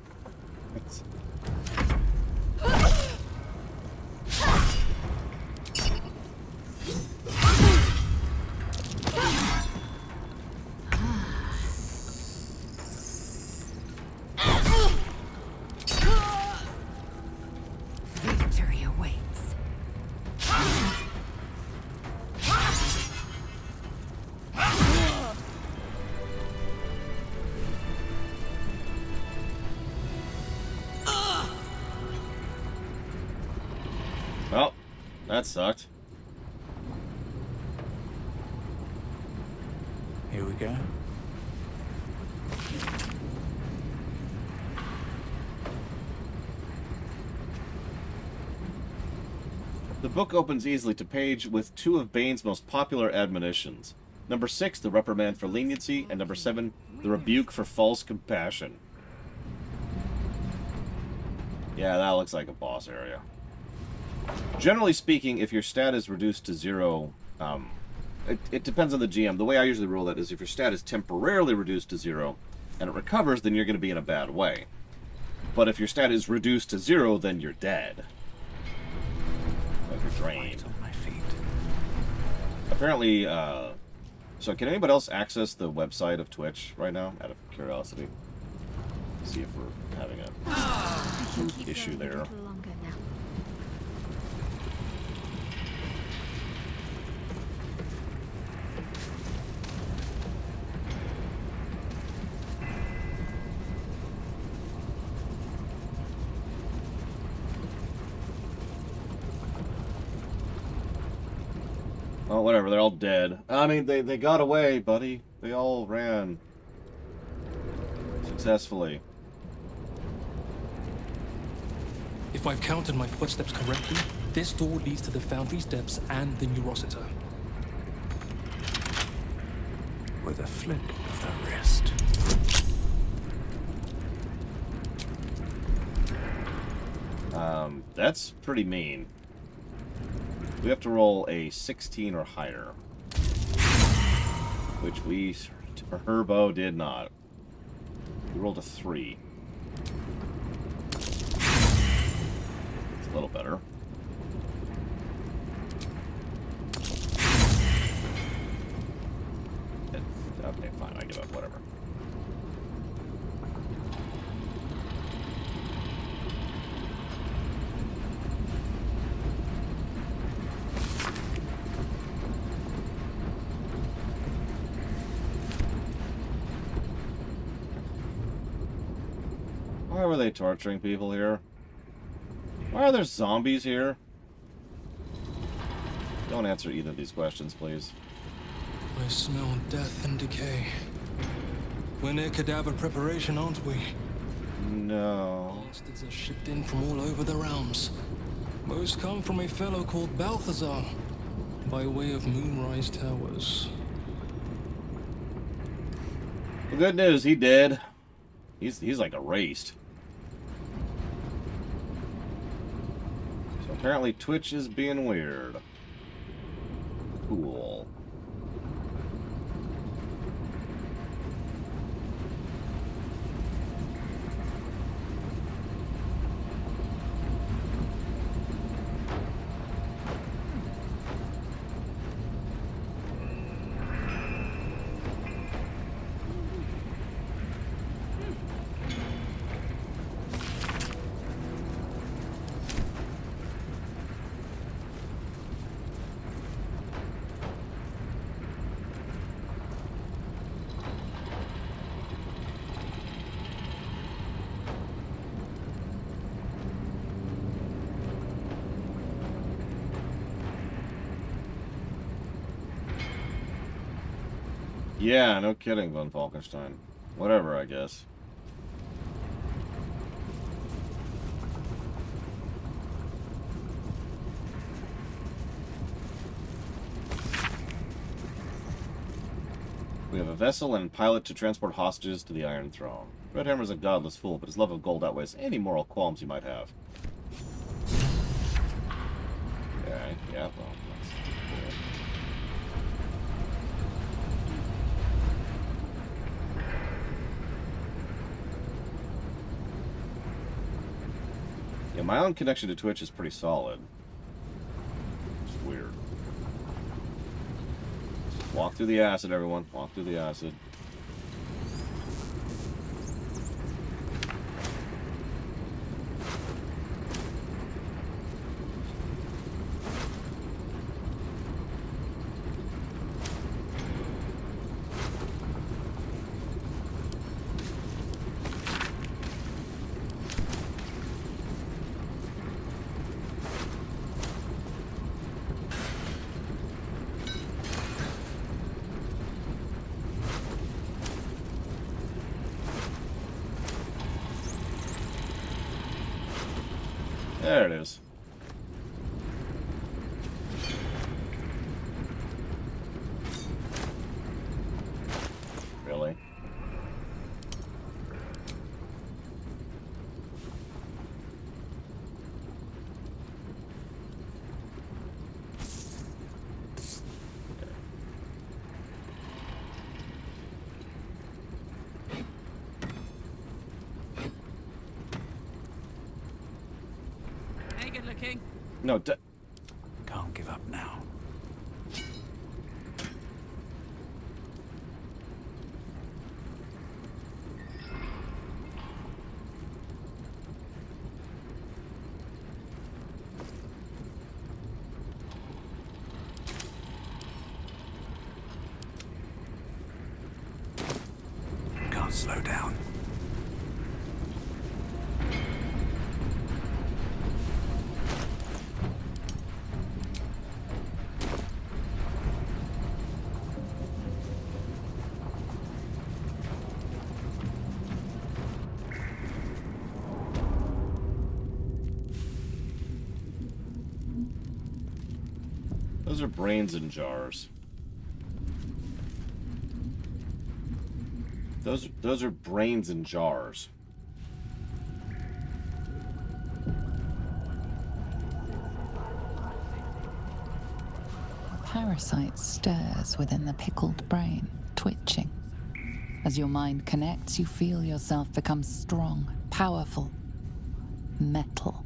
Victory awaits. Well, that sucked. Here we go. The book opens easily to page with 2 of Bane's most popular admonitions. Number 6, the reprimand for leniency, and number 7, the rebuke for false compassion. Yeah, that looks like a boss area. Generally speaking, if your stat is reduced to 0, it depends on the GM. The way I usually rule that is if your stat is temporarily reduced to 0 and it recovers, then you're going to be in a bad way. But if your stat is reduced to 0, then you're dead. Like you're drained. On my feet. Apparently, so can anybody else access the website of Twitch right now, out of curiosity? See if we're having a issue there. Oh, whatever, they're all dead. I mean, they got away, buddy. They all ran. Successfully. If I've counted my footsteps correctly, this door leads to the Foundry steps and the Neurosita. With a flick of the wrist. That's pretty mean. We have to roll a 16 or higher. Which we... Herbo did not. We rolled a 3. It's a little better. Okay, fine, I give up, whatever. Why were they torturing people here? Why are there zombies here? Don't answer either of these questions, please. I smell death and decay. We're near cadaver preparation, aren't we? No. Bastards are shipped in from all over the realms. Most come from a fellow called Balthazar, by way of Moonrise Towers. The good news, he did. He's like erased. So apparently Twitch is being weird. Cool. Yeah, no kidding, Von Falkenstein. Whatever, I guess. We have a vessel and pilot to transport hostages to the Iron Throne. Redhammer's a godless fool, but his love of gold outweighs any moral qualms you might have. Okay, yeah, well, that's good. Yeah, my own connection to Twitch is pretty solid. It's weird. Walk through the acid, everyone. Walk through the acid. There it is. Really? No, can't give up now. Can't slow down. Those are brains in jars. Those are brains in jars. A parasite stirs within the pickled brain, twitching. As your mind connects, you feel yourself become strong, powerful, metal.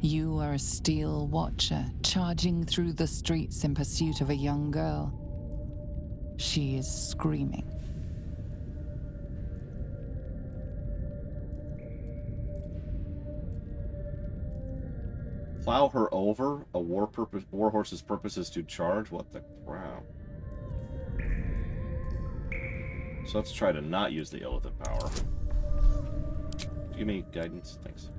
You are a steel watcher, charging through the streets in pursuit of a young girl. She is screaming. Plow her over? A warhorse's purpose is to charge? What the crap? So let's try to not use the illithid power. Give me guidance, thanks.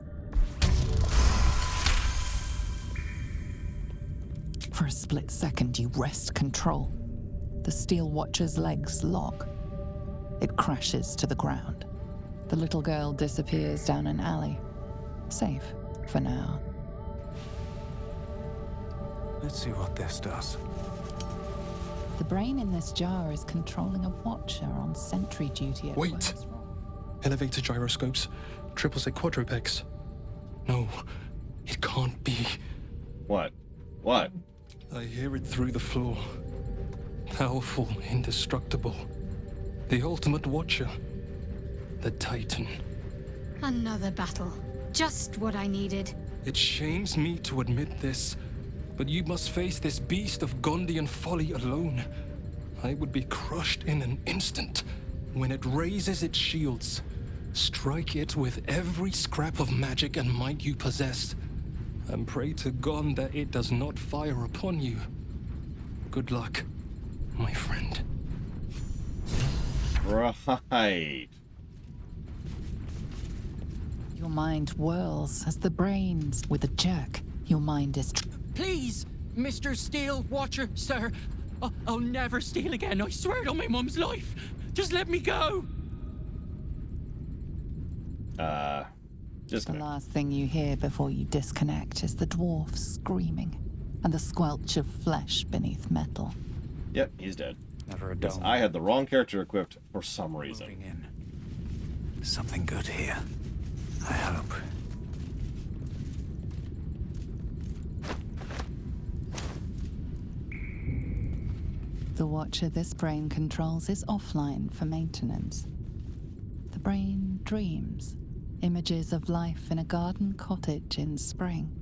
For a split second, you wrest control. The steel watcher's legs lock. It crashes to the ground. The little girl disappears down an alley. Safe for now. Let's see what this does. The brain in this jar is controlling a watcher on sentry duty at Wait! World's- Elevator gyroscopes, triple set quadrupex. No, it can't be. What? What? I hear it through the floor. Powerful, indestructible. The ultimate watcher. The Titan. Another battle. Just what I needed. It shames me to admit this, but you must face this beast of Gondian folly alone. I would be crushed in an instant. When it raises its shields, strike it with every scrap of magic and might you possess, and pray to God that it does not fire upon you. Good luck, my friend. Right. Your mind whirls as the brains, with a jerk, your mind is... Please, Mr. Steel Watcher, sir. I'll never steal again. I swear it on my mum's life. Just let me go. Just the last thing you hear before you disconnect is the dwarf screaming and the squelch of flesh beneath metal. Yep, he's dead. Never a Yes, dull. I had the wrong character equipped for some reason. Moving in. Something good here. I hope. The Watcher this brain controls is offline for maintenance. The brain dreams, images of life in a garden cottage in spring.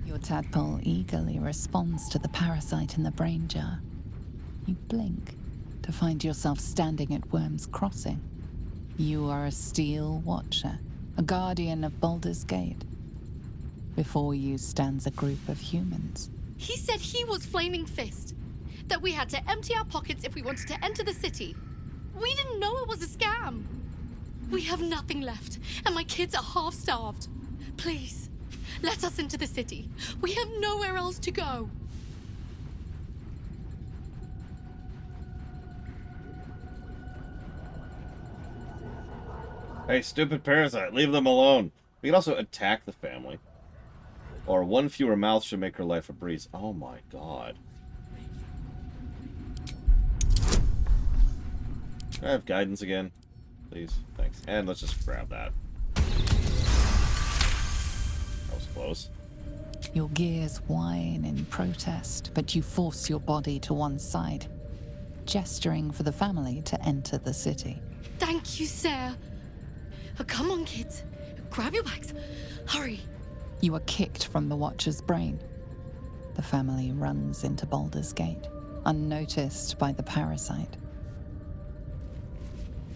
Your tadpole eagerly responds to the parasite in the brain jar. You blink to find yourself standing at Worm's Crossing. You are a steel watcher, a guardian of Baldur's Gate. Before you stands a group of humans. He said he was Flaming Fist. That we had to empty our pockets if we wanted to enter the city. We didn't know it was a scam. We have nothing left, and my kids are half-starved. Please, let us into the city. We have nowhere else to go. Hey, stupid parasite, leave them alone. We can also attack the family. Or one fewer mouth should make her life a breeze. Oh my god. Can I have guidance again? Please? Thanks. And let's just grab that. That was close. Your gears whine in protest, but you force your body to one side, gesturing for the family to enter the city. Thank you, sir. Come on, kids. Grab your bags. Hurry. You are kicked from the Watcher's brain. The family runs into Baldur's Gate, unnoticed by the parasite.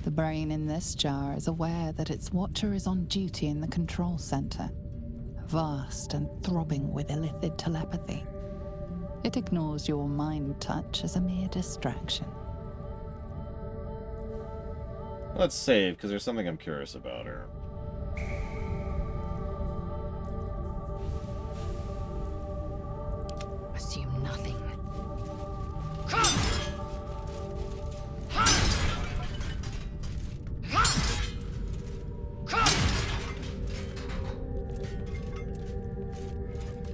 The brain in this jar is aware that its Watcher is on duty in the control center, vast and throbbing with illithid telepathy. It ignores your mind touch as a mere distraction. Let's save, because there's something I'm curious about her. Assume nothing.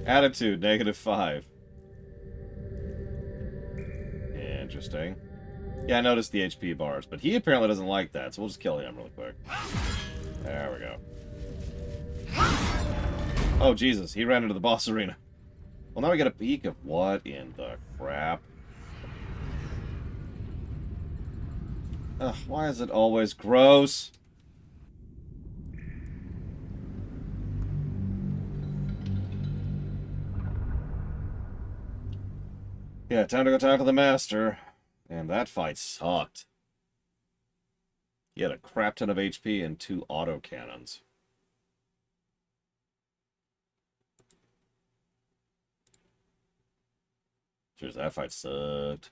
Attitude, -5. Interesting. Yeah, I noticed the HP bars, but he apparently doesn't like that, so we'll just kill him really quick. There we go. Oh, Jesus, he ran into the boss arena. Well, now we get a peek of what in the crap. Ugh, why is it always gross? Yeah, time to go tackle the Master. And that fight sucked. He had a crap ton of HP and 2 autocannons. Cheers, that fight sucked.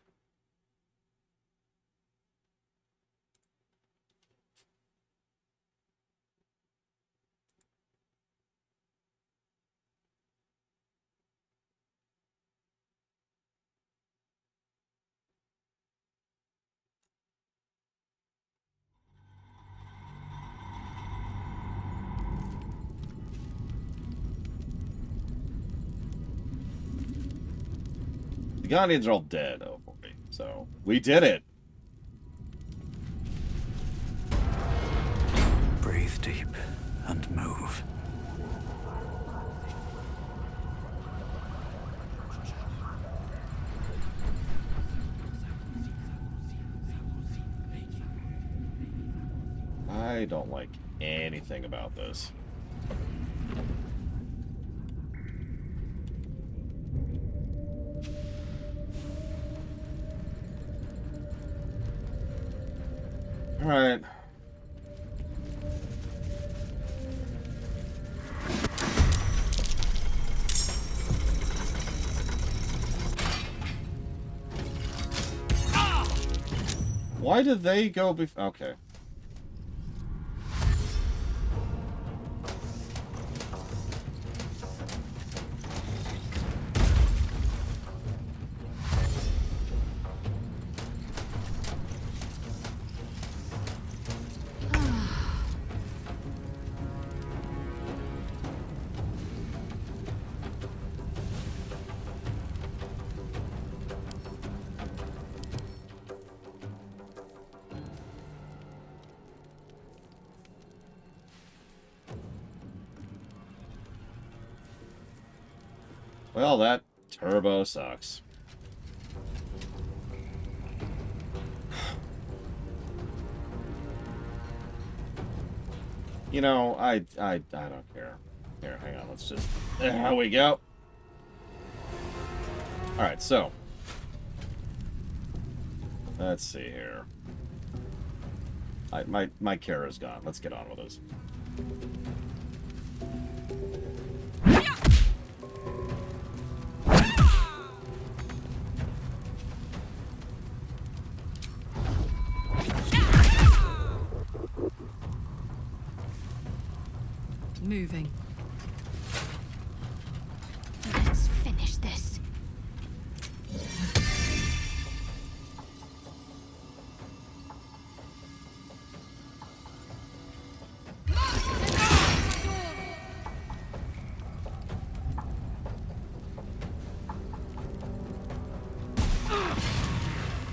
The Ghanaians are all dead, oh boy. So, we did it! Breathe deep and move. I don't like anything about this. Alright. Why did they go before? Okay. Well, that turbo sucks. You know, I don't care. Here, hang on, let's just... There we go. Alright, so... Let's see here. My care is gone. Let's get on with this. Moving. Let's finish this.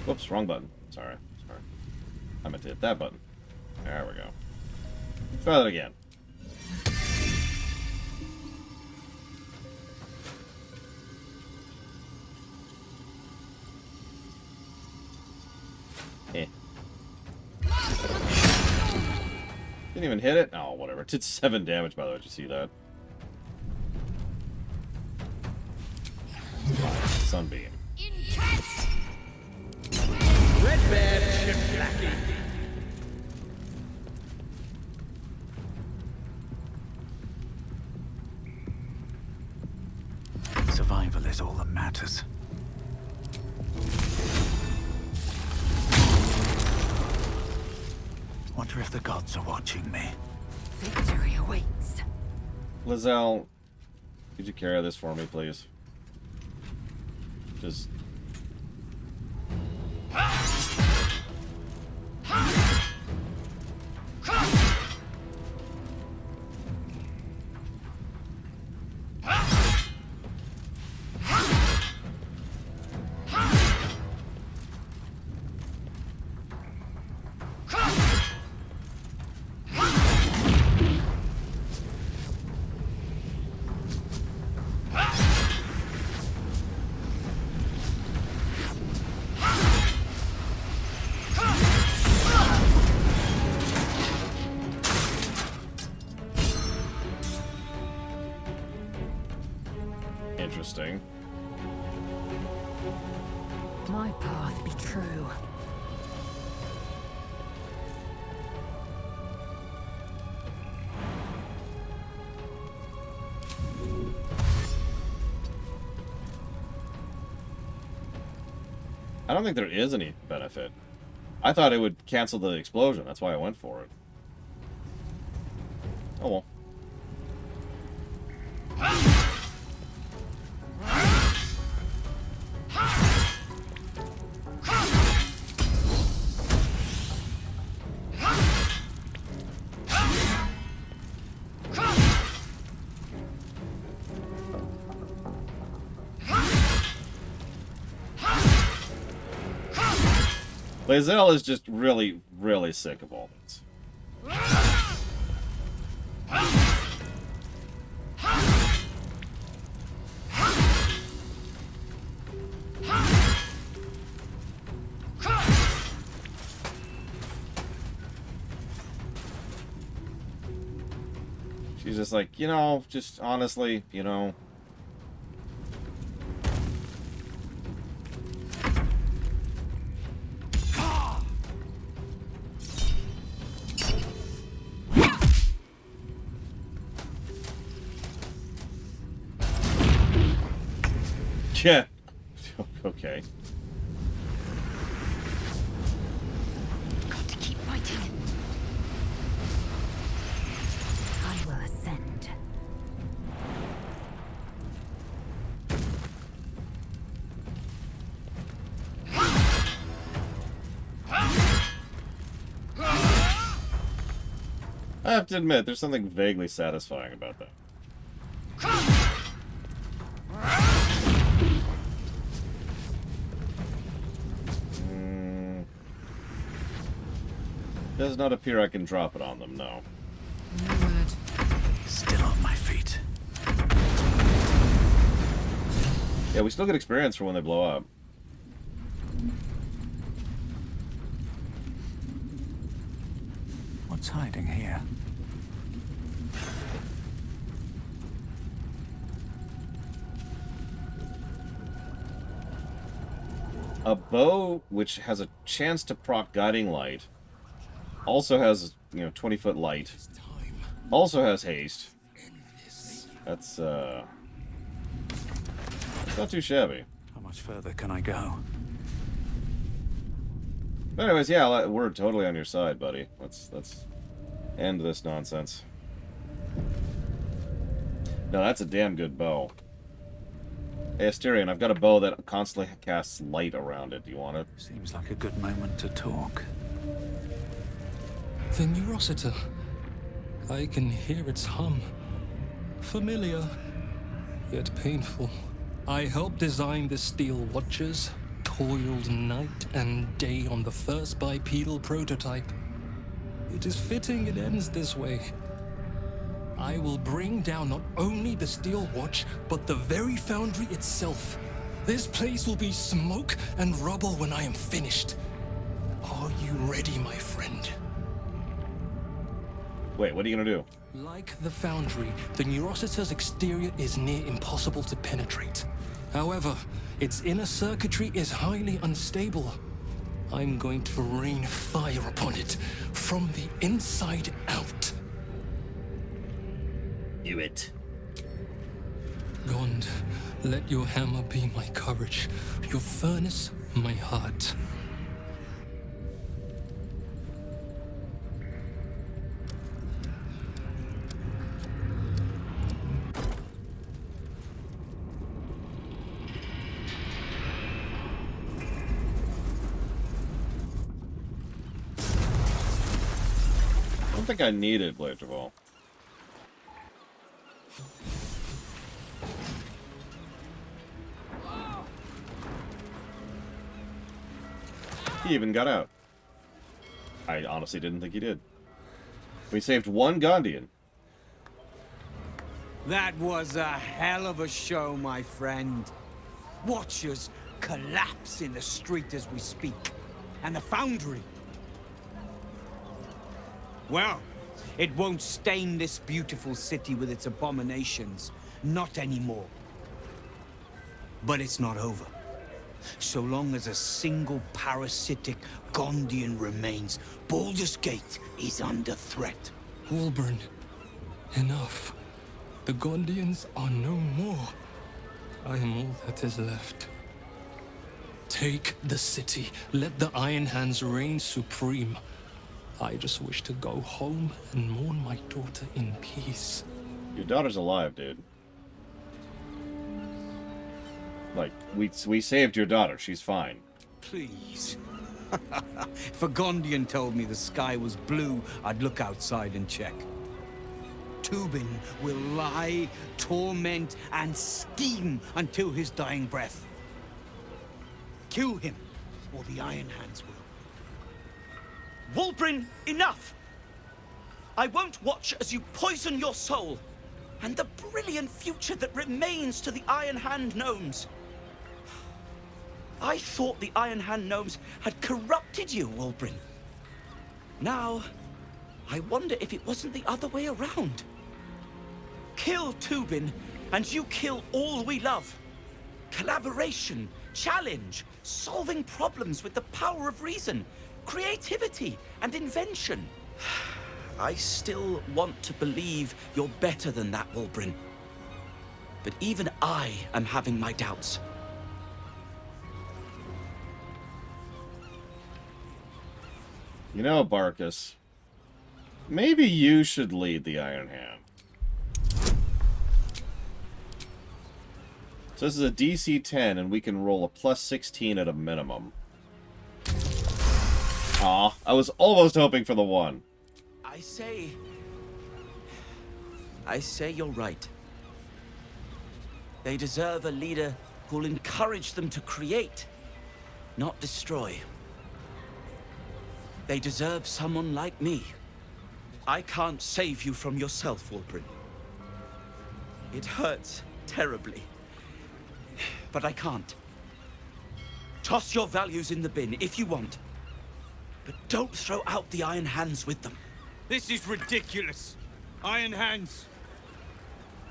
Whoops, wrong button. Sorry. I meant to hit that button. There we go. Try that again. Didn't even hit it? Oh, whatever. It did 7 damage, by the way. Did you see that? Sunbeam. Red Bear Shiflacky. Survival is all that matters. Wonder if the gods are watching me. Victory awaits. Lizelle, could you carry this for me, please? Just... Interesting. My path be true. I don't think there is any benefit. I thought it would cancel the explosion. That's why I went for it. Oh well. Lizelle is just really, really sick of all this. She's just like, you know, just honestly, you know. Yeah. Okay. have to admit, there's something vaguely satisfying about that. Does not appear I can drop it on them, no. No word. Still on my feet. Yeah, we still get experience for when they blow up. What's hiding here? A bow which has a chance to proc guiding light. Also has, 20-foot light. Also has haste. That's not too shabby. How much further can I go? But anyways, yeah, we're totally on your side, buddy. Let's end this nonsense. No, that's a damn good bow. Hey, Asterion, I've got a bow that constantly casts light around it. Do you want it? Seems like a good moment to talk. The Neurosita. I can hear its hum. Familiar, yet painful. I helped design the steel watches, toiled night and day on the first bipedal prototype. It is fitting it ends this way. I will bring down not only the steel watch, but the very foundry itself. This place will be smoke and rubble when I am finished. Are you ready, my friend? Wait, what are you gonna do? Like the foundry, the Neurosita's exterior is near impossible to penetrate. However, its inner circuitry is highly unstable. I'm going to rain fire upon it from the inside out. Do it. Gond, let your hammer be my courage, your furnace my heart. I don't think I need it, Blade of All. He even got out. I honestly didn't think he did. We saved one Gondian. That was a hell of a show, my friend. Watchers collapse in the street as we speak. And the foundry. Well, it won't stain this beautiful city with its abominations. Not anymore. But it's not over. So long as a single parasitic Gondian remains, Baldur's Gate is under threat. Wolburn, enough. The Gondians are no more. I am all that is left. Take the city. Let the Iron Hands reign supreme. I just wish to go home and mourn my daughter in peace. Your daughter's alive, dude. Like, we saved your daughter. She's fine. Please. If a Gondian told me the sky was blue, I'd look outside and check. Tubin will lie, torment, and scheme until his dying breath. Kill him, or the Iron Hands will. Wolbryn, enough! I won't watch as you poison your soul, and the brilliant future that remains to the Iron Hand gnomes. I thought the Iron Hand gnomes had corrupted you, Wolbryn. Now, I wonder if it wasn't the other way around. Kill Tubin, and you kill all we love. Collaboration, challenge, solving problems with the power of reason, creativity, and invention. I still want to believe you're better than that, Wolbryn. But even I am having my doubts. You know, Barkus, maybe you should lead the Iron Hand. So this is a DC 10, and we can roll a plus 16 at a minimum. Aw, I was almost hoping for the 1. I say, I say you're right. They deserve a leader who'll encourage them to create, not destroy. They deserve someone like me. I can't save you from yourself, Wulbrin. It hurts terribly, but I can't. Toss your values in the bin if you want, but don't throw out the Iron Hands with them. This is ridiculous. Iron Hands.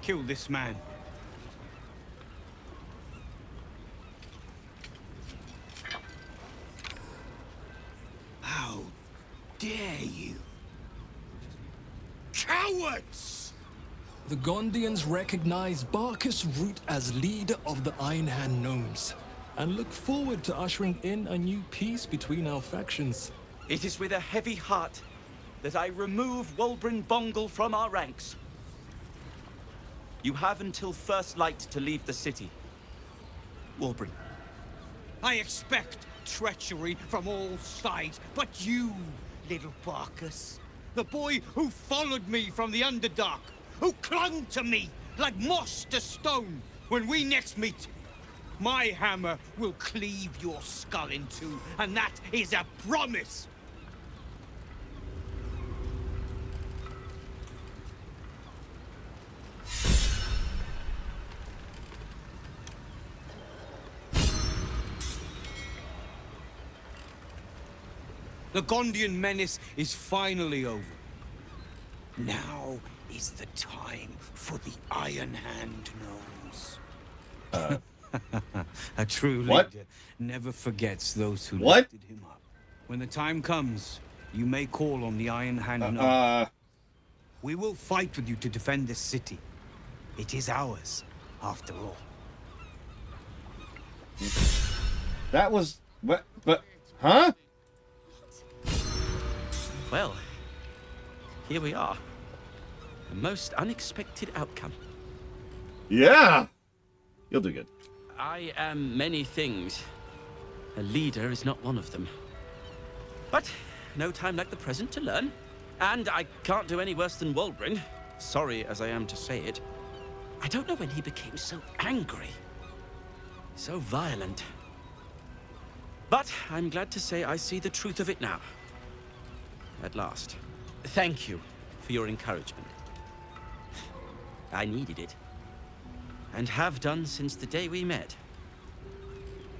Kill this man. How dare you? Cowards! The Gondians recognize Barkus Root as leader of the Iron Hand Gnomes, and look forward to ushering in a new peace between our factions. It is with a heavy heart that I remove Wulbrin Bongal from our ranks. You have until first light to leave the city. Wulbrin. I expect treachery from all sides, but you, little Barkus, the boy who followed me from the Underdark, who clung to me like moss to stone, when we next meet, my hammer will cleave your skull in two, and that is a promise! The Gondian menace is finally over. Now is the time for the Iron Hand Gnomes. A true leader never forgets those who lifted him up. When the time comes, you may call on the Iron Hand Gnomes. We will fight with you to defend this city. It is ours, after all. That was... But huh? Well, here we are. A most unexpected outcome. Yeah! You'll do good. I am many things. A leader is not one of them. But no time like the present to learn. And I can't do any worse than Wulbrin. Sorry as I am to say it. I don't know when he became so angry. So violent. But I'm glad to say I see the truth of it now. At last. Thank you for your encouragement. I needed it. And have done since the day we met.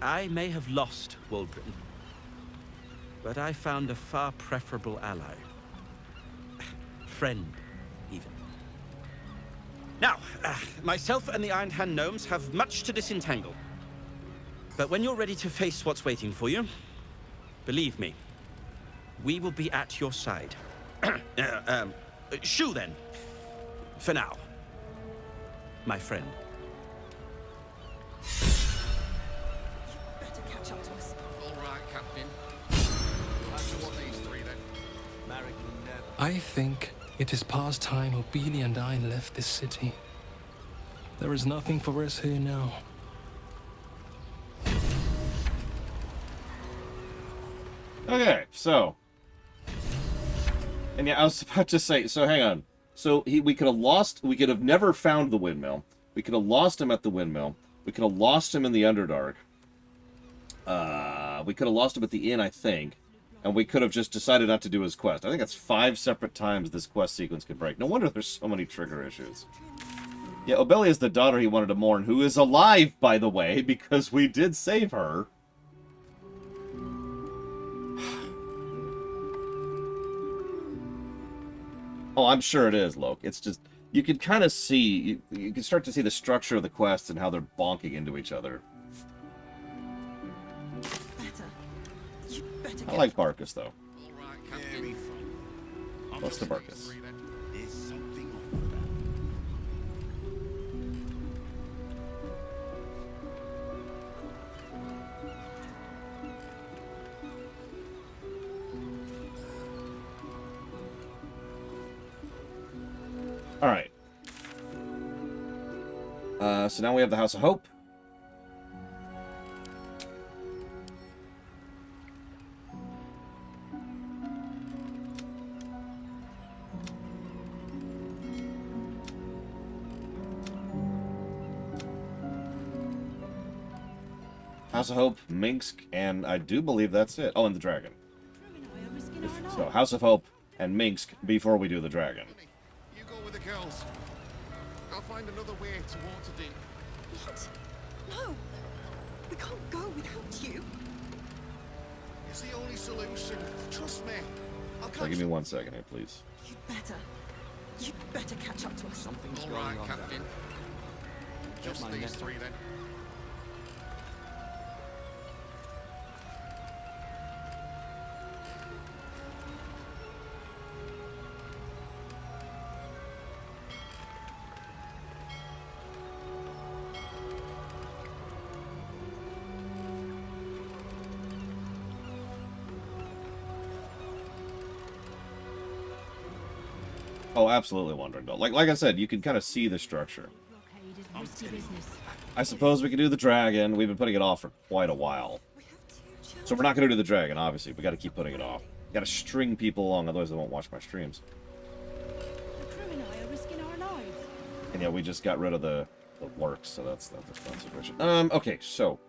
I may have lost Wulbrin, but I found a far preferable ally. Friend, even. Now, myself and the Iron Hand Gnomes have much to disentangle. But when you're ready to face what's waiting for you, believe me, we will be at your side. Shoo then. For now. My friend. Better catch up to us. All right, Captain. We'll have to want these three then. Married and never. I think it is past time Obeli and I left this city. There is nothing for us here now. Okay, so... And yeah, I was about to say, so hang on. So we could have never found the windmill. We could have lost him at the windmill. We could have lost him in the Underdark. We could have lost him at the inn, I think. And we could have just decided not to do his quest. I think that's 5 separate times this quest sequence could break. No wonder there's so many trigger issues. Yeah, Obeli is the daughter he wanted to mourn, who is alive, by the way, because we did save her. Oh, I'm sure it is, Loke. It's just, you can kind of see, you can start to see the structure of the quests and how they're bonking into each other. I like Barkus, though. What's the Barkus? Alright. So now we have the House of Hope. House of Hope, Minsk, and I do believe that's it. Oh, and the dragon. So, House of Hope and Minsk before we do the dragon. You go with the girls. I'll find another way to Waterdeep. What? No. We can't go without you. It's the only solution. Trust me. I'll So give me 1 second here, please. You'd better catch up to us. Something's All going right, on Captain. Get Just my these net. three then. Oh, absolutely Wandering Doll. Like I said, you can kind of see the structure. I suppose we could do the dragon. We've been putting it off for quite a while. So we're not going to do the dragon, obviously. We got to keep putting it off. Got to string people along, otherwise they won't watch my streams. The crew and I are risking our lives. And yeah, we just got rid of the works, so that's the situation. Okay, so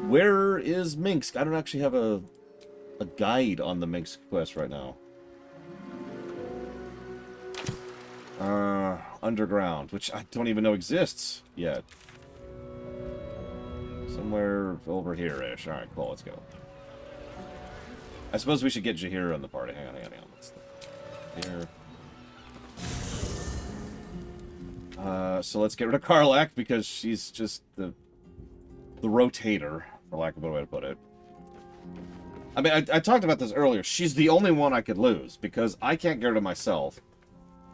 where is Minsk? I don't actually have a guide on the Minsk quest right now. Underground, which I don't even know exists yet. Somewhere over here-ish. Alright, cool, let's go. I suppose we should get Jahira in the party. Hang on. Let's here. So let's get rid of Karlach, because she's just the rotator, for lack of a better way to put it. I mean, I talked about this earlier. She's the only one I could lose, because I can't get rid of myself.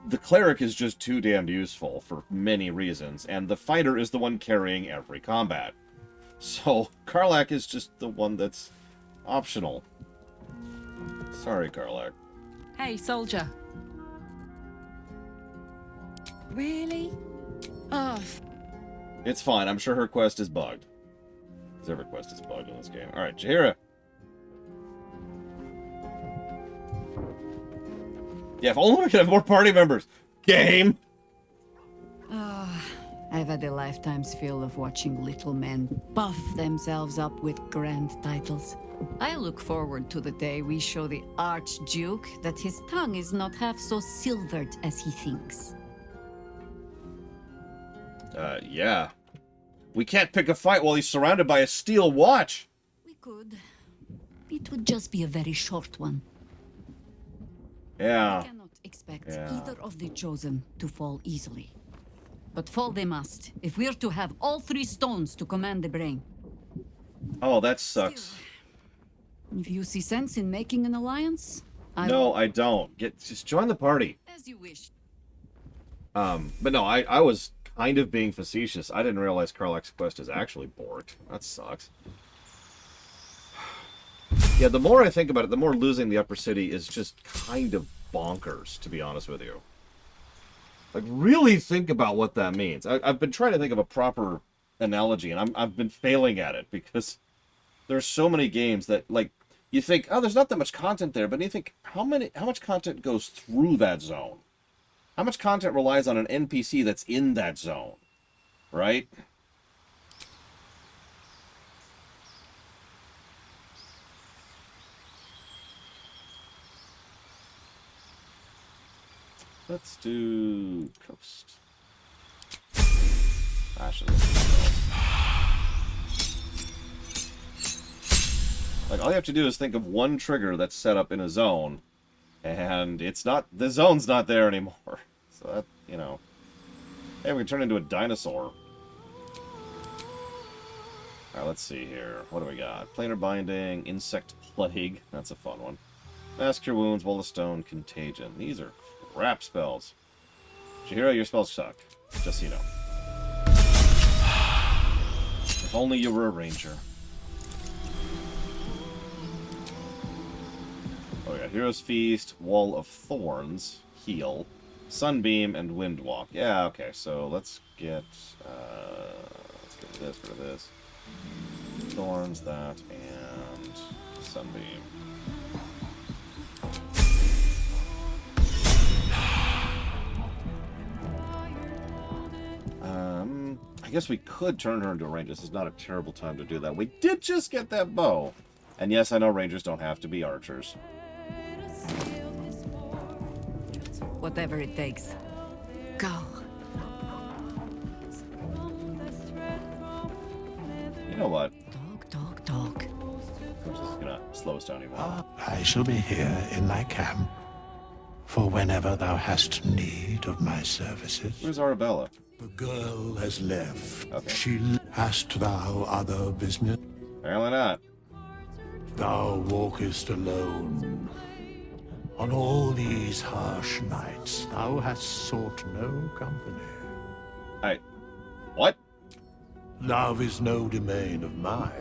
The cleric is just too damned useful for many reasons, and the fighter is the one carrying every combat. So, Karlach is just the one that's optional. Sorry, Karlach. Hey, soldier. Really? Oh. It's fine. I'm sure her quest is bugged. Because every quest is bugged in this game. Alright, Jahira. Yeah, if only we could have more party members. Game! I've had a lifetime's fill of watching little men buff themselves up with grand titles. I look forward to the day we show the Archduke that his tongue is not half so silvered as he thinks. Yeah. We can't pick a fight while he's surrounded by a steel watch. We could. It would just be a very short one. Yeah. I cannot expect either of the chosen to fall easily. But fall they must, if we're to have all three stones to command the brain. Oh, that sucks. If you see sense in making an alliance, No, I don't. Just join the party. As you wish. But no, I was kind of being facetious. I didn't realize Karlach's quest is actually borked. That sucks. Yeah, the more I think about it, the more losing the Upper City is just kind of bonkers, to be honest with you. Like, really think about what that means. I've been trying to think of a proper analogy, and I've been failing at it, because there's so many games that, like, you think, oh, there's not that much content there, but you think, how much content goes through that zone? How much content relies on an NPC that's in that zone? Right? Let's do coast. Ashes. Like, all you have to do is think of one trigger that's set up in a zone, and it's not, the zone's not there anymore. So that, you know. Hey, we can turn into a dinosaur. Alright, let's see here. What do we got? Planar Binding, Insect Plague. That's a fun one. Mass Cure Wounds, Wall of Stone, Contagion. These are crap spells. Jahira, your spells suck. Just so you know. If only you were a ranger. Oh yeah, Hero's Feast, Wall of Thorns, Heal, Sunbeam, and Windwalk. Yeah, okay, so let's get rid of this. Thorns, that, and Sunbeam. guess we could turn her into a ranger. This is not a terrible time to do that. We did just get that bow. And yes, I know rangers don't have to be archers. Whatever it takes. Go. You know what? Talk. I'm just gonna slow us down even more. I shall be here in thy camp for whenever thou hast need of my services. Where's Arabella? The girl has left. Okay. Hast thou other business? Apparently not. Thou walkest alone. On all these harsh nights, thou hast sought no company. What? Love is no domain of mine,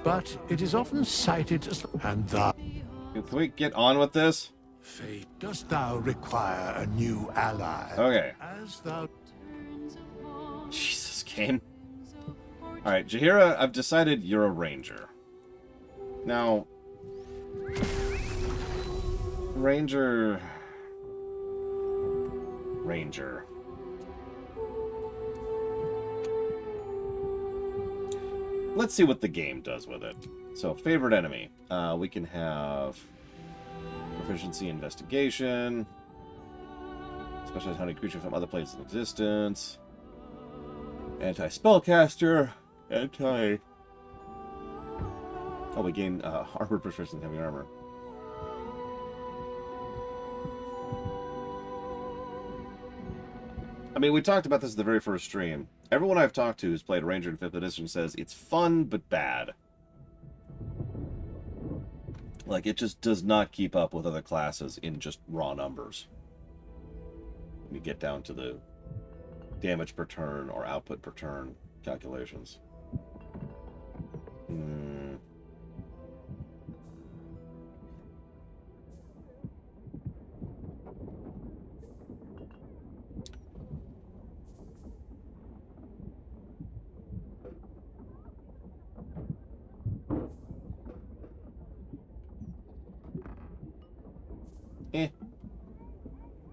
but it is often cited as and thou. Can we get on with this? Fate, dost thou require a new ally? Okay. As thou. Jesus, game. Alright, Jahira, I've decided you're a ranger. Now, Ranger. Let's see what the game does with it. So, favorite enemy. We can have proficiency investigation, specialized hunting creature from other places in existence, anti-spellcaster, Oh, we gain armor proficiency, heavy armor. I mean, we talked about this at the very first stream. Everyone I've talked to who's played Ranger in 5th edition says it's fun, but bad. Like, it just does not keep up with other classes in just raw numbers. When you get down to the damage per turn or output per turn calculations.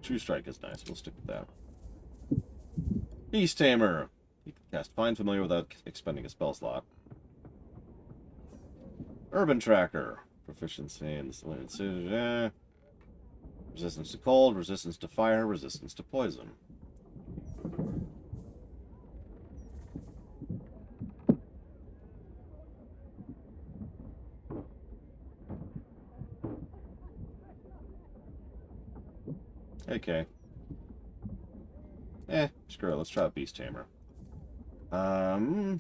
True Strike is nice. We'll stick with that. Beast Tamer. You can cast Find Familiar without expending a spell slot. Urban Tracker. Proficiency in the resistance to cold, resistance to fire, resistance to poison. Okay. Screw it. Let's try Beast Tamer. Ow.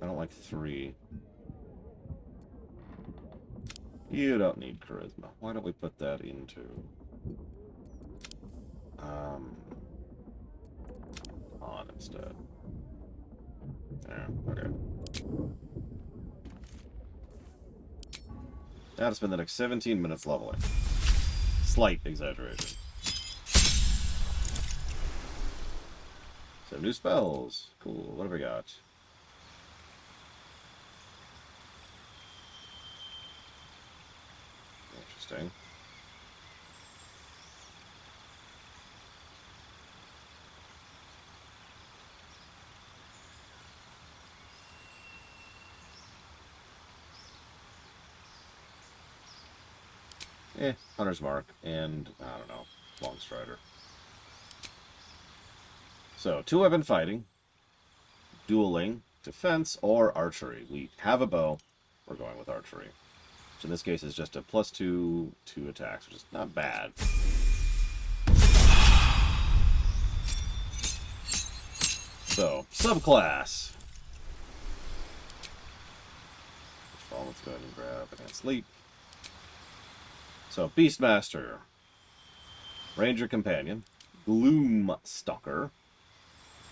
I don't like 3. You don't need charisma. Why don't we put that into... on instead. There, okay. Now to spend the next 17 minutes leveling. Slight exaggeration. So new spells. Cool. What have we got? Interesting. Hunter's Mark, and, I don't know, Long Strider. So, 2-weapon fighting, dueling, defense, or archery. We have a bow, we're going with archery. Which in this case is just a +2 to attacks, which is not bad. So, subclass. Let's go ahead and grab Enhanced Leap. So, Beastmaster, Ranger Companion, Gloom Stalker,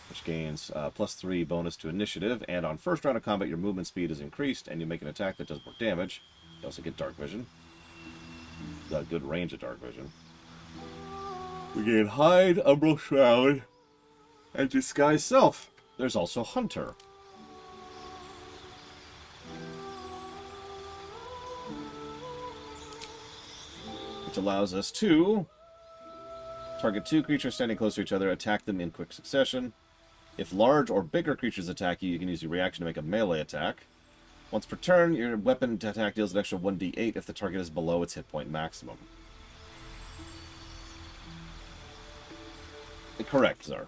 which gains +3 bonus to initiative, and on first round of combat, your movement speed is increased, and you make an attack that does more damage. You also get Dark Vision. Got a good range of Dark Vision. We gain Hide, Umbral Shroud, and Disguise Self. There's also Hunter. which allows us to target 2 creatures standing close to each other, attack them in quick succession. If large or bigger creatures attack you, you can use your reaction to make a melee attack. Once per turn, your weapon attack deals an extra 1d8 if the target is below its hit point maximum. Correct, Czar.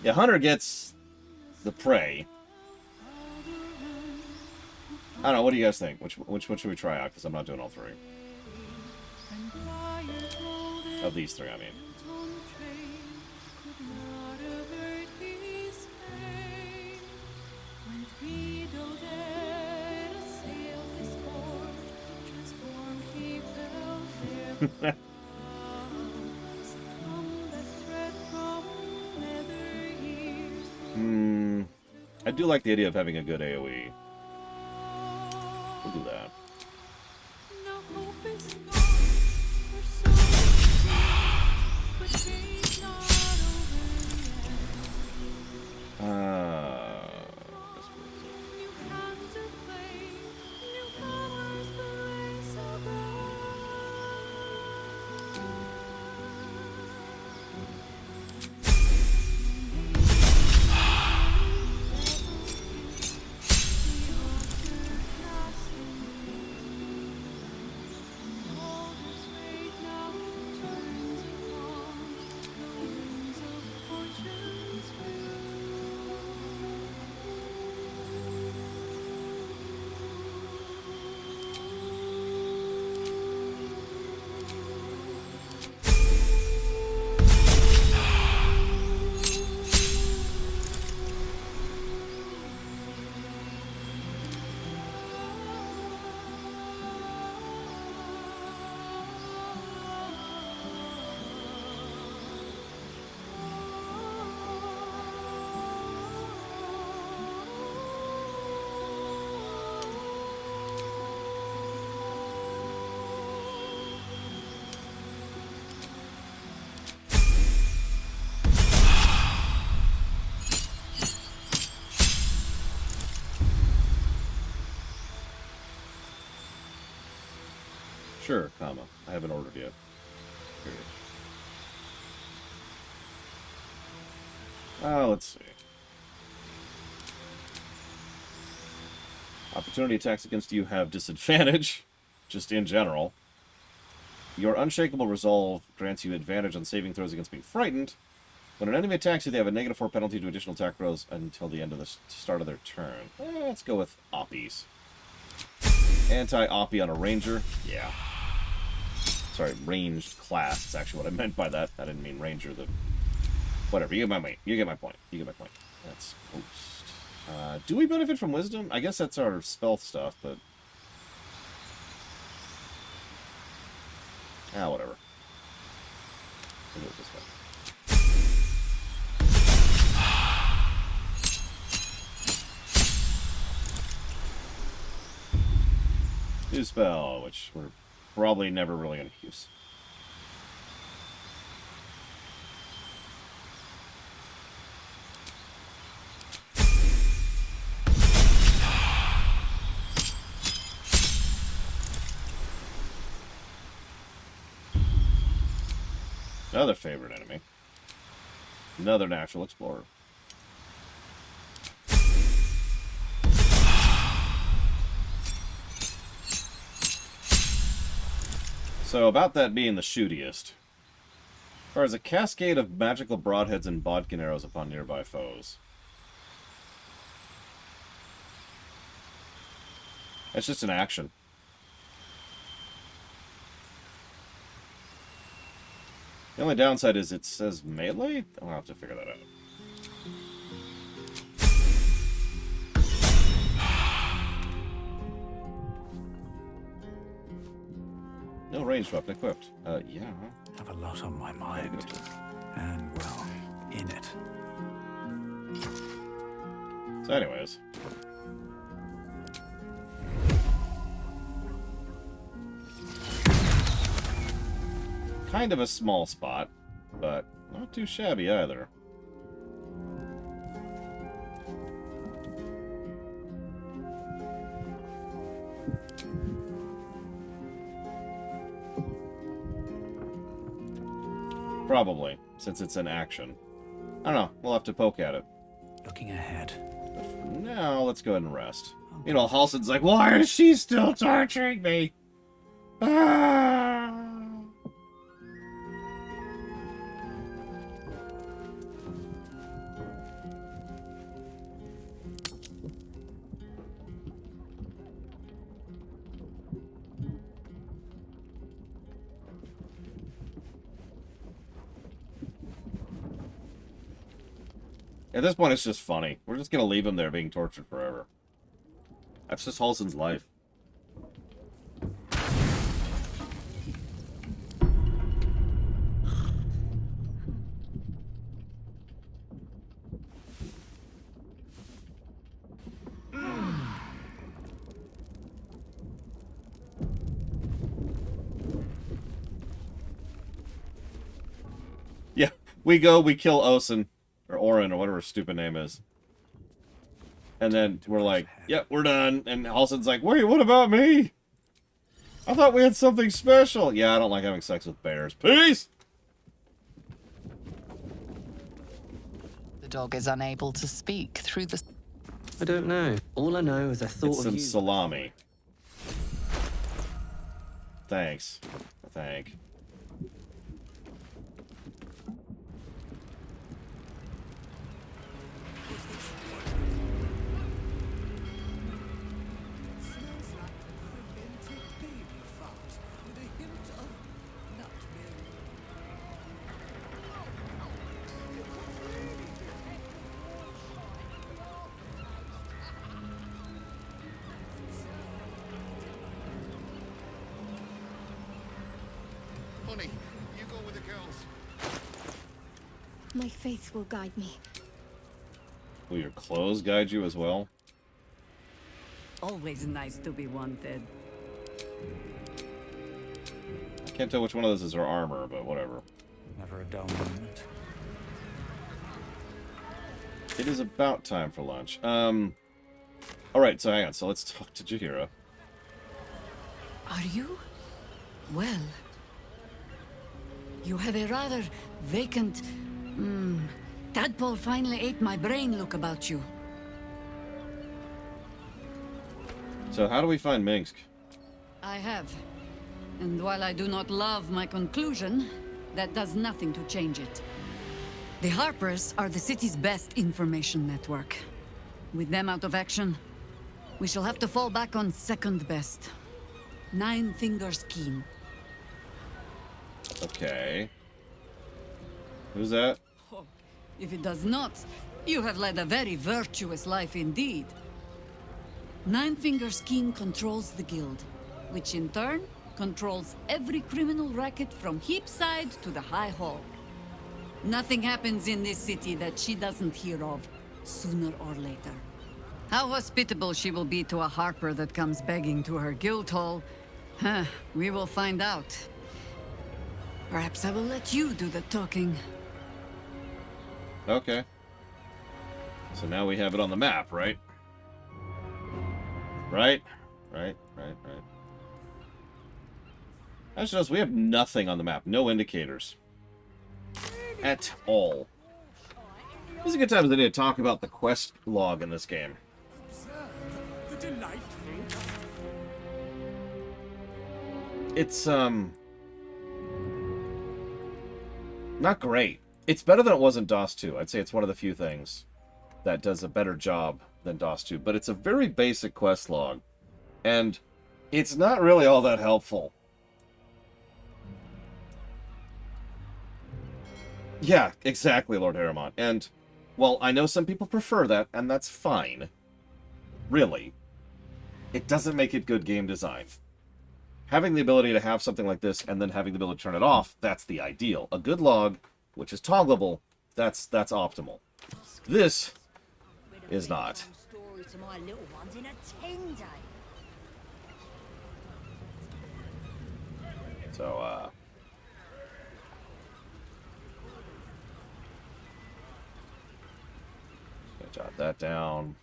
Yeah, Hunter gets the prey. I don't know, what do you guys think? Which one should we try out? Because I'm not doing all 3. Of these 3, I mean. I do like the idea of having a good AoE. We'll do that. Sure, comma. I haven't ordered yet. Period. Let's see. Opportunity attacks against you have disadvantage, just in general. Your unshakable resolve grants you advantage on saving throws against being frightened. When an enemy attacks you, they have a -4 penalty to additional attack rolls until the end of the start of their turn. Let's go with Oppies. Anti-Oppie on a Ranger. Yeah. Sorry, ranged class is actually what I meant by that. I didn't mean Ranger. Whatever, you get my point. You get my point. You get my point. That's post. Do we benefit from Wisdom? I guess that's our spell stuff, but... whatever. We'll do it this way. New spell, which we're probably never really going to use. Another favorite enemy. Another natural explorer. So, about that being the shootiest. Fires a cascade of magical broadheads and bodkin arrows upon nearby foes. That's just an action. The only downside is it says melee? I'll have to figure that out. No ranged weapon equipped. Yeah. Have a lot on my mind. And, well, in it. So anyways. Kind of a small spot, but not too shabby either. Probably, since it's an action. I don't know. We'll have to poke at it. Looking ahead. But for now, let's go ahead and rest. You know, Halsin's like, why is she still torturing me? Ah! At this point, it's just funny. We're just going to leave him there being tortured forever. That's just Halsin's life. Yeah, we kill Osen. Or Orin, or whatever his stupid name is. And then we're like, yep, we're done. And Halsin's like, wait, what about me? I thought we had something special. Yeah, I don't like having sex with bears. Peace! The dog is unable to speak through the... I don't know. All I know is I thought It's of some you. salami. Thanks. Thank. Honey, you go with the girls. My faith will guide me. Will your clothes guide you as well? Always nice to be wanted. I can't tell which one of those is her armor, but whatever. Never a dull moment. It is about time for lunch. Alright, so hang on. So let's talk to Jahira. Are you? Well. You have a rather vacant... tadpole finally ate my brain look about you. So how do we find Minsk? I have. And while I do not love my conclusion, that does nothing to change it. The Harpers are the city's best information network. With them out of action, we shall have to fall back on second best. Nine Fingers Keen. Okay. Who's that? If it does not, you have led a very virtuous life indeed. Nine Fingers Keen controls the guild, which in turn controls every criminal racket from Heapside to the High Hall. Nothing happens in this city that she doesn't hear of, sooner or later. How hospitable she will be to a Harper that comes begging to her guild hall, we will find out. Perhaps I will let you do the talking. Okay. So now we have it on the map, right? Right? Right. Actually, notice we have nothing on the map. No indicators. At all. This is a good time as any to talk about the quest log in this game. The delightful. It's, not great. It's better than it was in DOS 2. I'd say it's one of the few things that does a better job than DOS 2. But it's a very basic quest log. And it's not really all that helpful. Yeah, exactly, Lord Harriman. And, well, I know some people prefer that, and that's fine. Really. It doesn't make it good game design. Having the ability to have something like this and then having the ability to turn it off, that's the ideal. A good log, which is toggleable, that's optimal. This is not. So, jot that down.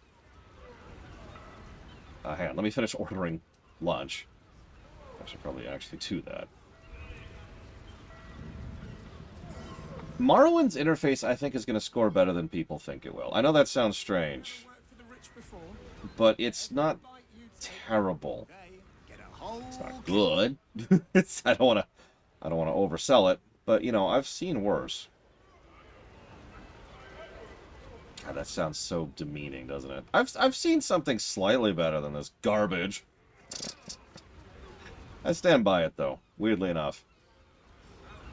Hang on, let me finish ordering lunch. I should probably actually do that. Morrowind's interface, I think, is going to score better than people think it will. I know that sounds strange, but it's not terrible. It's not good. I don't want to oversell it, but you know, I've seen worse. God, that sounds so demeaning, doesn't it? I've seen something slightly better than this garbage. I stand by it though. Weirdly enough,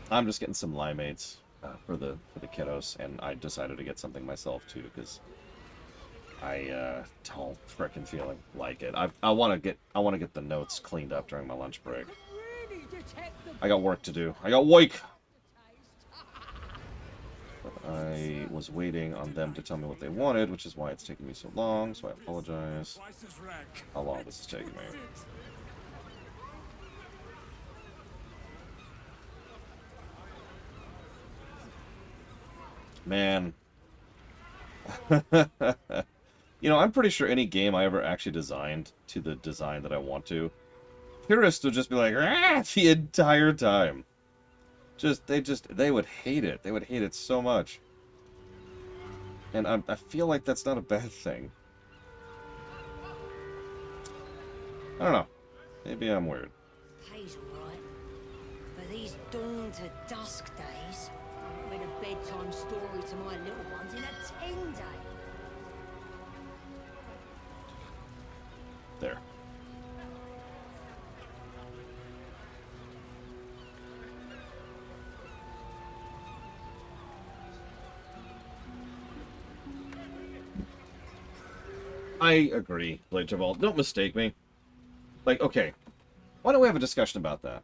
I'm just getting some limeades for the kiddos, and I decided to get something myself too because I don't frickin' feel like it. I want to get the notes cleaned up during my lunch break. I got work to do. I got work. But I was waiting on them to tell me what they wanted, which is why it's taking me so long. So I apologize. How long this is taking me? Man. You know, I'm pretty sure any game I ever actually designed to the design that I want to, purists would just be like, ah, the entire time. They would hate it. They would hate it so much. And I feel like that's not a bad thing. I don't know. Maybe I'm weird. Pays alright. But these dawn to dusk days, I read a bedtime story to my little ones in a 10-day. There. I agree, Blade Jabal. Don't mistake me. Like, okay. Why don't we have a discussion about that?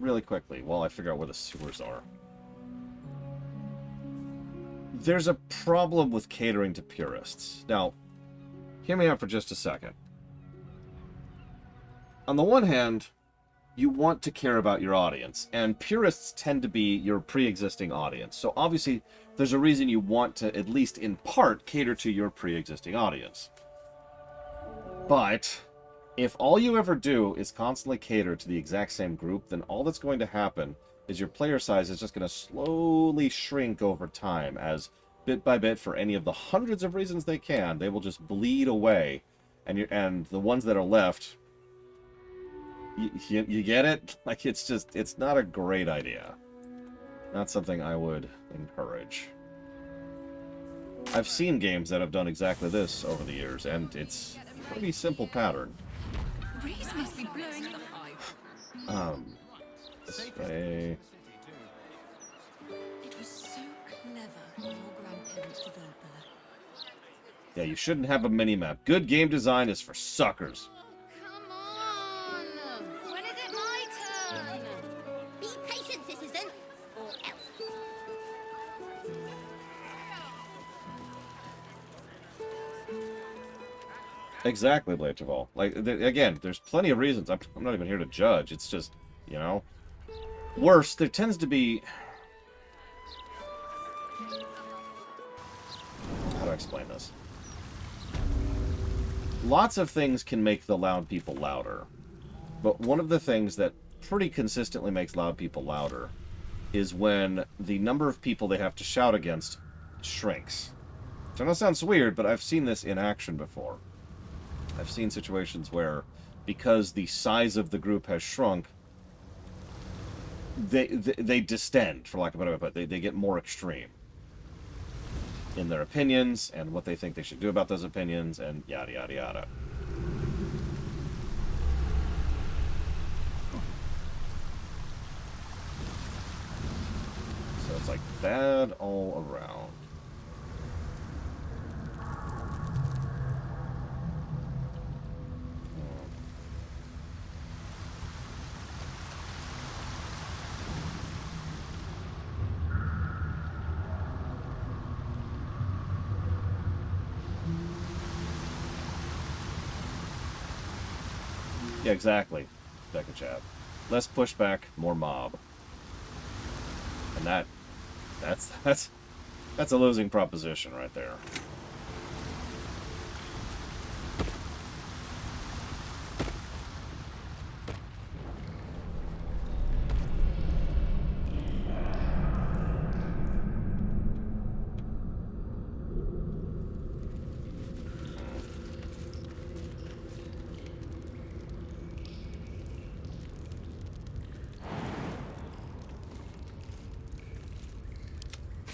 Really quickly, while I figure out where the sewers are. There's a problem with catering to purists. Now, hear me out for just a second. On the one hand, you want to care about your audience, and purists tend to be your pre-existing audience. So obviously, there's a reason you want to, at least in part, cater to your pre-existing audience. But if all you ever do is constantly cater to the exact same group, then all that's going to happen is your player size is just going to slowly shrink over time, as bit by bit, for any of the hundreds of reasons they can, they will just bleed away, and the ones that are left, you get it? Like, it's not a great idea. Not something I would encourage. I've seen games that have done exactly this over the years, and it's a pretty simple pattern. Breeze must be blowing the hive. This way. It was so clever of your grandparents to build that. Yeah, you shouldn't have a mini-map. Good game design is for suckers. When is it my turn? Be patient, citizen, or else. Exactly, Blade Taval. Like, again, there's plenty of reasons. I'm not even here to judge. It's just, you know. Worse, there tends to be... How do I explain this? Lots of things can make the loud people louder. But one of the things that pretty consistently makes loud people louder is when the number of people they have to shout against shrinks. So I know it sounds weird, but I've seen this in action before. I've seen situations where, because the size of the group has shrunk, they distend, for lack of a better word, but they get more extreme in their opinions and what they think they should do about those opinions, and yada yada yada. So it's like bad all around. Yeah, exactly, Becca Chab. Less pushback, more mob. And that's a losing proposition right there.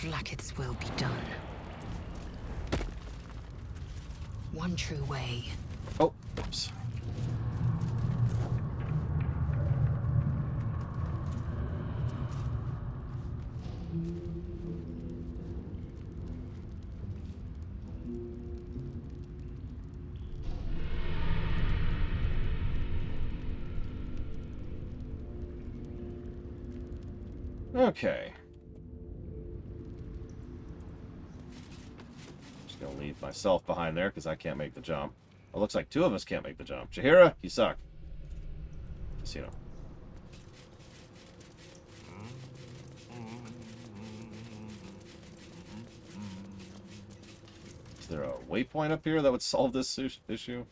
Vlaakith's will be done. One true way. Oh, oops. Okay. Just gonna leave myself behind there because I can't make the jump. It looks like two of us can't make the jump. Jahira, you suck. Just, you know. Is there a waypoint up here that would solve this issue?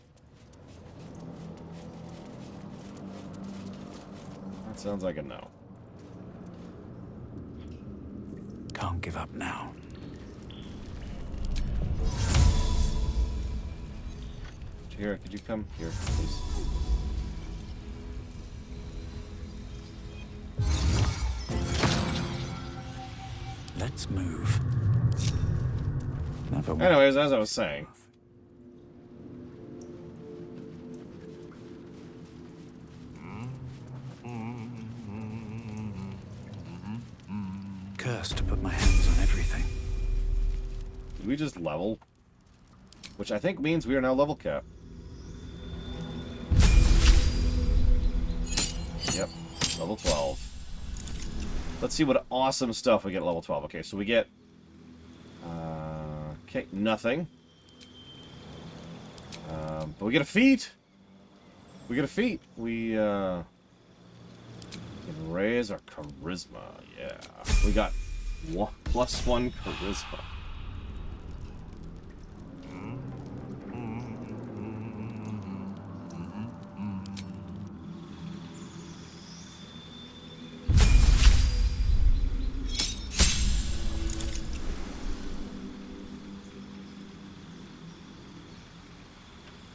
That sounds like a no. Can't give up now. Jahira, could you come here, please? Let's move. Never. Anyways, as I was saying. Cursed to put my hands on everything. Did we just level? Which I think means we are now level cap. Yep, level 12. Let's see what awesome stuff we get at level 12. Okay, so we get... okay, nothing. But we get a feat! We get a feat. We, can raise our charisma. Yeah. We got +1 charisma.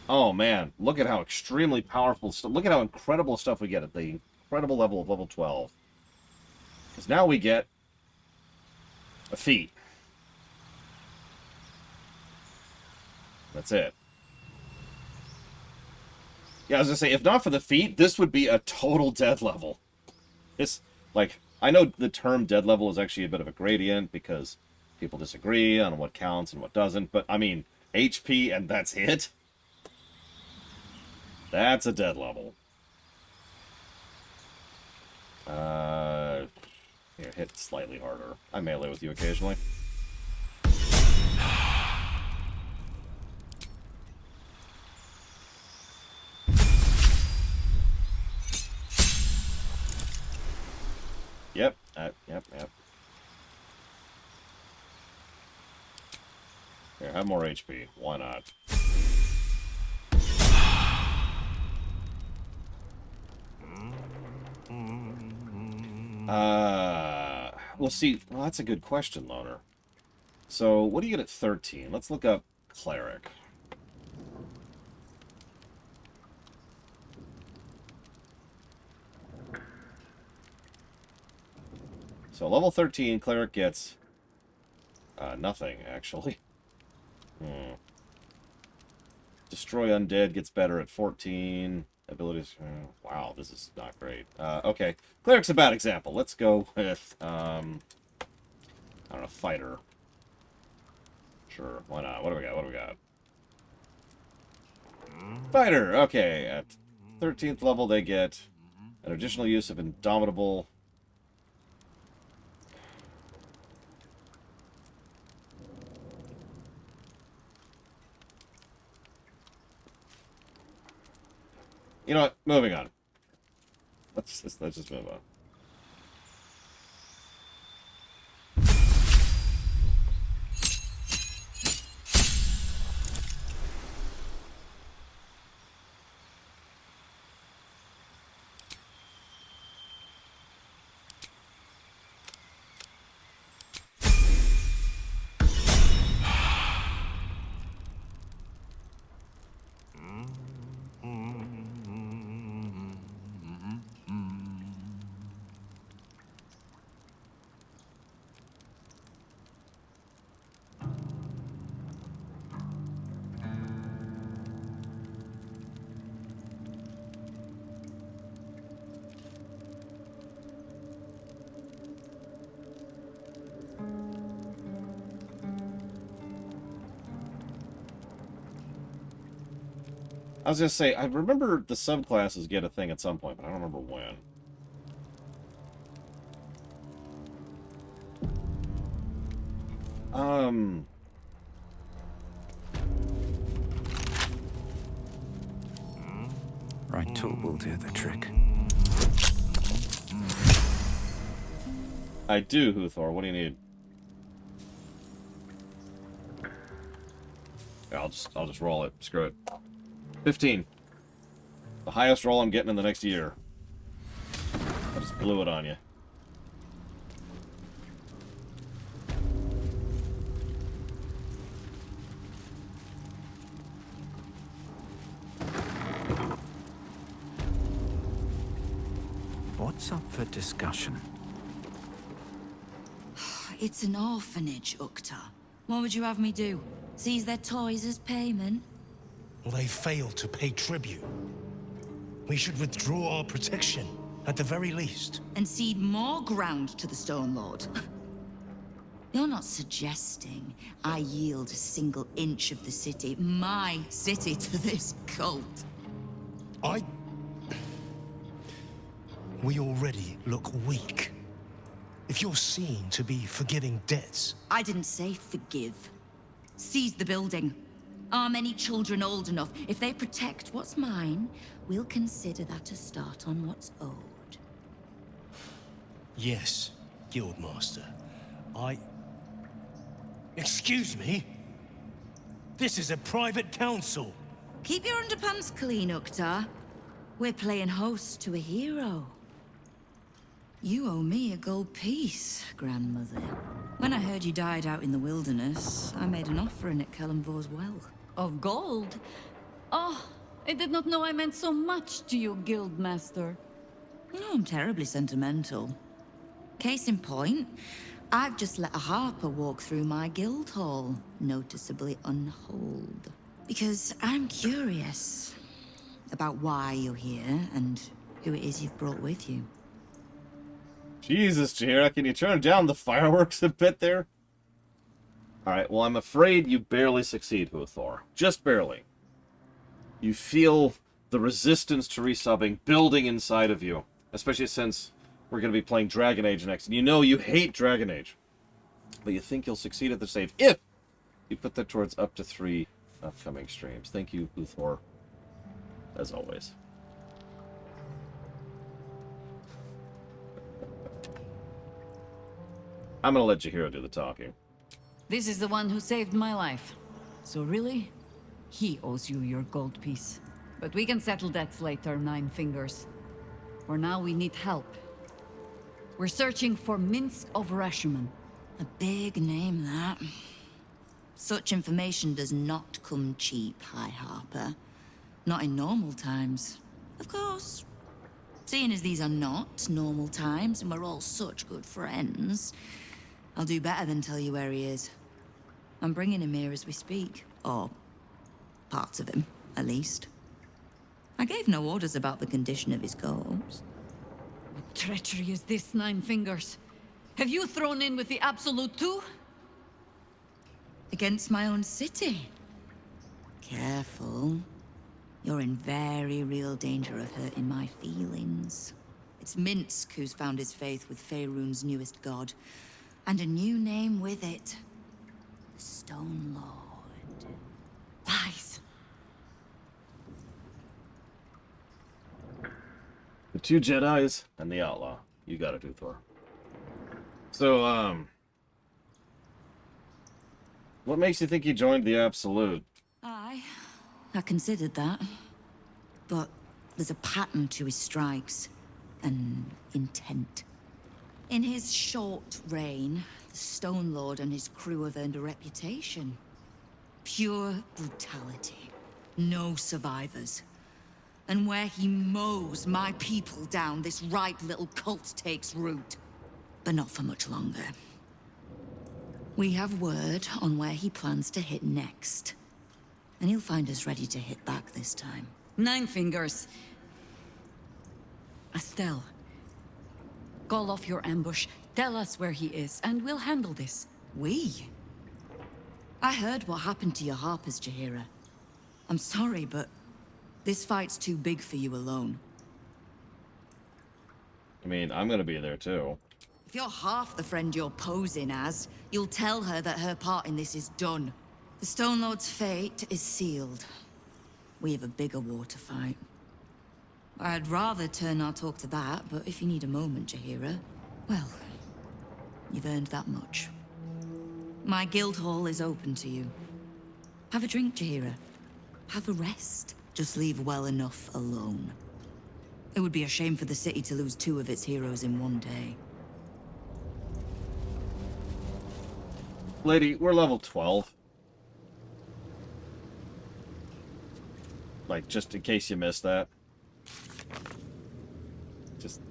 Oh man, look at how extremely powerful stuff. Look at how incredible stuff we get at the incredible level of level 12. Because now we get a feat. That's it. Yeah, I was gonna say, if not for the feat, this would be a total dead level. This, like, I know the term dead level is actually a bit of a gradient because people disagree on what counts and what doesn't, but I mean, HP and that's it? That's a dead level. Here, hit slightly harder. I melee with you occasionally. Yep, yep. Here, have more HP. Why not? We'll see. Well, that's a good question, Loner. So, what do you get at 13? Let's look up Cleric. So, level 13, Cleric gets nothing, actually. Destroy Undead gets better at 14. Abilities. Wow, this is not great. Okay, Cleric's a bad example. Let's go with, I don't know, Fighter. Sure, why not? What do we got? What do we got? Fighter! Okay, at 13th level they get an additional use of Indomitable. You know what? Moving on. Let's just move on. I was gonna say, I remember the subclasses get a thing at some point, but I don't remember when. Right tool will do the trick. I do, Huthor. What do you need? Yeah, I'll just roll it. Screw it. 15. The highest roll I'm getting in the next year. I just blew it on you. What's up for discussion? It's an orphanage, Ukta. What would you have me do? Seize their toys as payment? Well, they failed to pay tribute. We should withdraw our protection, at the very least. And cede more ground to the Stone Lord? You're not suggesting I yield a single inch of the city, my city, to this cult? We already look weak. If you're seen to be forgiving debts... I didn't say forgive. Seize the building. Arm any children old enough. If they protect what's mine, we'll consider that a start on what's owed. Yes, Guildmaster. Excuse me? This is a private council. Keep your underpants clean, Ukta. We're playing host to a hero. You owe me a gold piece, grandmother. When I heard you died out in the wilderness, I made an offering at Kellenvor's well. Of gold? Oh, I did not know I meant so much to you, Guildmaster. No, I'm terribly sentimental. Case in point, I've just let a harper walk through my guild hall, noticeably unholed. Because I'm curious about why you're here and who it is you've brought with you. Jesus, Jahira, can you turn down the fireworks a bit there? Alright, well, I'm afraid you barely succeed, Huthor. Just barely. You feel the resistance to resubbing building inside of you. Especially since we're going to be playing Dragon Age next. And you know you hate Dragon Age. But you think you'll succeed at the save if you put that towards up to 3 upcoming streams. Thank you, Huthor. As always. I'm going to let Jahira do the talking. This is the one who saved my life. So really, he owes you your gold piece. But we can settle debts later, Nine Fingers. For now, we need help. We're searching for Minsk of Rashomon. A big name, that. Such information does not come cheap, High Harper. Not in normal times. Of course. Seeing as these are not normal times and we're all such good friends, I'll do better than tell you where he is. I'm bringing him here as we speak. Or parts of him, at least. I gave no orders about the condition of his corpse. What treachery is this, Nine Fingers? Have you thrown in with the Absolute too? Against my own city. Careful. You're in very real danger of hurting my feelings. It's Minsk who's found his faith with Faerun's newest god. And a new name with it. The Stone Lord. Lies. The 2 Jedis and the Outlaw. You got it, Huthor. So, what makes you think he joined the Absolute? I considered that. But there's a pattern to his strikes. An intent. In his short reign, the Stone Lord and his crew have earned a reputation. Pure brutality. No survivors. And where he mows my people down, this ripe little cult takes root. But not for much longer. We have word on where he plans to hit next. And he'll find us ready to hit back this time. Nine Fingers. Estelle. Call off your ambush, tell us where he is, and we'll handle this. We? I heard what happened to your harpers, Jahira. I'm sorry, but This fight's too big for you alone. I mean, I'm gonna be there too. If you're half the friend you're posing as, you'll tell her that her part in this is done. The Stone Lord's fate is sealed. We have a bigger war to fight. I'd rather turn our talk to that, but if you need a moment, Jahira, well, you've earned that much. My guild hall is open to you. Have a drink, Jahira. Have a rest. Just leave well enough alone. It would be a shame for the city to lose 2 of its heroes in one day. Lady, we're level 12. Like, just in case you missed that. Just,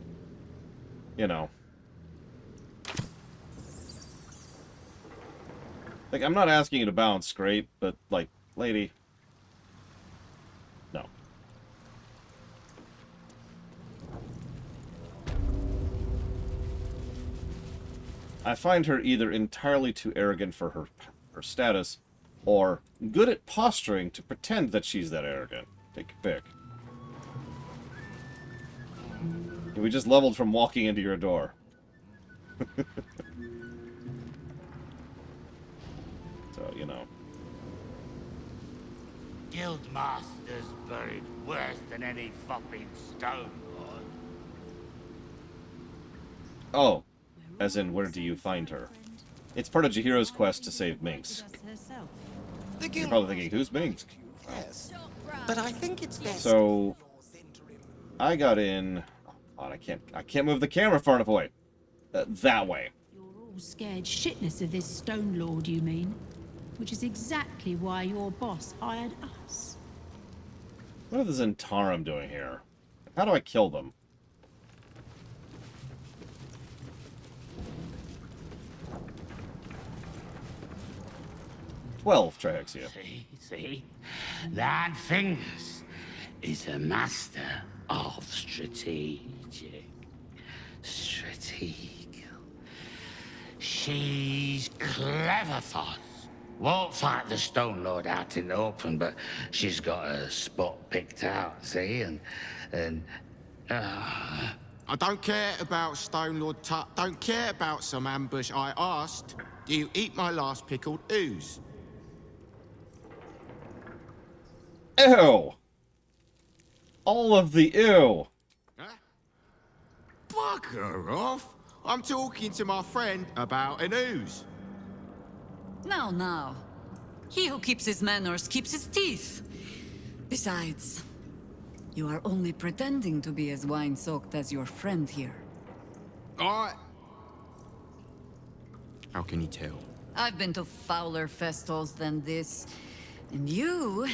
you know. Like, I'm not asking you to bounce great, but, like, lady. No. I find her either entirely too arrogant for her status, or good at posturing to pretend that she's that arrogant. Take your pick. We just leveled from walking into your door. So, you know. Guildmaster's buried worse than any fopping stone lord. Oh. As in, where do you find her? It's part of Jahira's quest to save Minsk. You're probably thinking, who's Minsk? Yes. But I think it's best. So, I got in... Oh, God, I can't move the camera far enough away. That way. You're all scared shitless of this Stone Lord, you mean? Which is exactly why your boss hired us. What are the Zentarum doing here? How do I kill them? Trihexia. See? That Fingers is a master of strategic. She's clever, Foss. Won't fight the Stone Lord out in the open, but she's got a spot picked out, see? I don't care about Stone Lord don't care about some ambush. I asked, do you eat my last pickled ooze? Ew! All of the ew! Bugger off! I'm talking to my friend about an ooze. Now. He who keeps his manners keeps his teeth. Besides, you are only pretending to be as wine-soaked as your friend here. How can you tell? I've been to fouler festivals than this, and you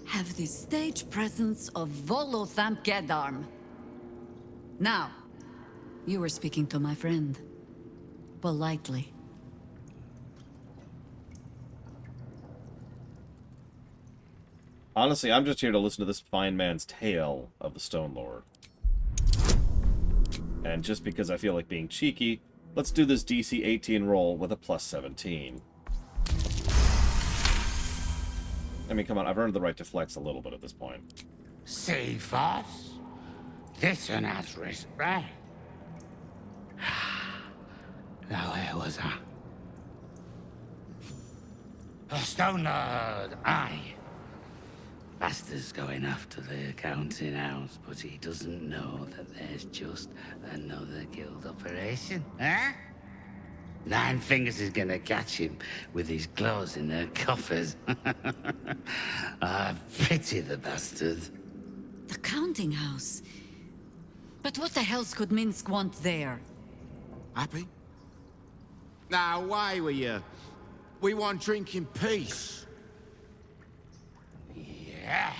have the stage presence of Volo Thamkedarm. Now, you were speaking to my friend. Politely. Honestly, I'm just here to listen to this fine man's tale of the Stone Lord. And just because I feel like being cheeky, let's do this DC 18 roll with a plus 17. I mean, come on, I've earned the right to flex a little bit at this point. See, Foss? This one has respect. Now, where was I? The Stone Lord, aye. Bastard's going after the accounting house, but he doesn't know that there's just another guild operation, eh? Nine Fingers is gonna catch him with his claws in their coffers. I pity the bastard. The counting house? But what the hell could Minsk want there? Happy? Now, away with you. We want drink in peace. Yeah.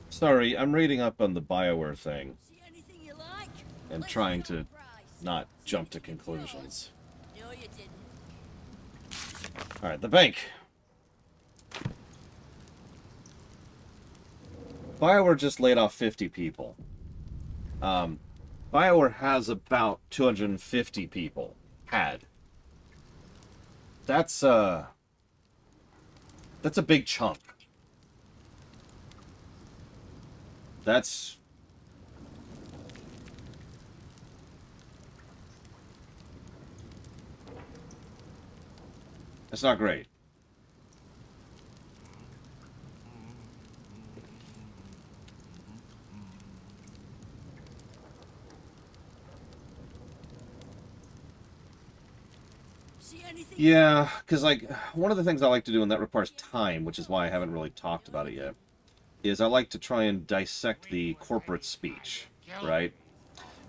Sorry, I'm reading up on the BioWare thing. And trying to not jump to conclusions. Alright, the bank. BioWare just laid off 50 people. BioWare has about 250 people. Had. That's a big chunk. That's not great. Yeah, because, like, one of the things I like to do, and that requires time, which is why I haven't really talked about it yet, is I like to try and dissect the corporate speech, right?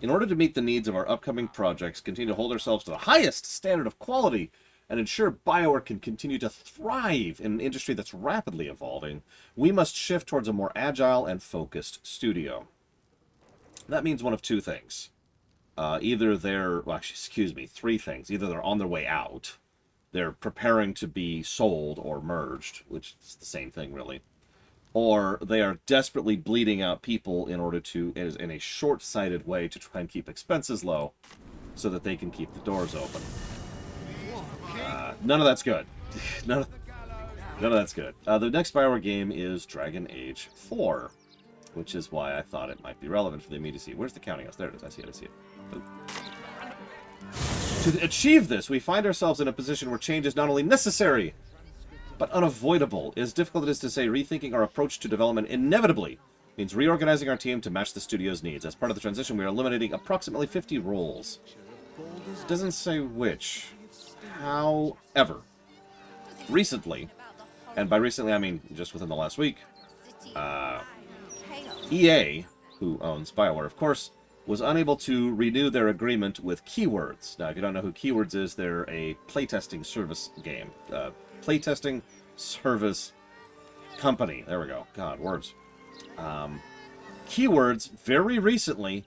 In order to meet the needs of our upcoming projects, continue to hold ourselves to the highest standard of quality, and ensure BioWare can continue to thrive in an industry that's rapidly evolving, we must shift towards a more agile and focused studio. That means one of two things. Either they're, well, actually, excuse me, three things. Either they're on their way out, they're preparing to be sold or merged, which is the same thing, really, or they are desperately bleeding out people in order to, in a short-sighted way, to try and keep expenses low so that they can keep the doors open. None of that's good. none of that's good. The next BioWare game is Dragon Age 4, which is why I thought it might be relevant for the immediacy. Where's the counting house? There it is. I see it. Oh. To achieve this, we find ourselves in a position where change is not only necessary, but unavoidable. As difficult as it is to say, rethinking our approach to development inevitably means reorganizing our team to match the studio's needs. As part of the transition, we are eliminating approximately 50 roles. It doesn't say which. However, recently, and by recently I mean just within the last week, EA, who owns BioWare, of course, was unable to renew their agreement with Keywords. Now, if you don't know who Keywords is, they're a playtesting service game. Playtesting service company. There we go. God, words. Keywords, very recently,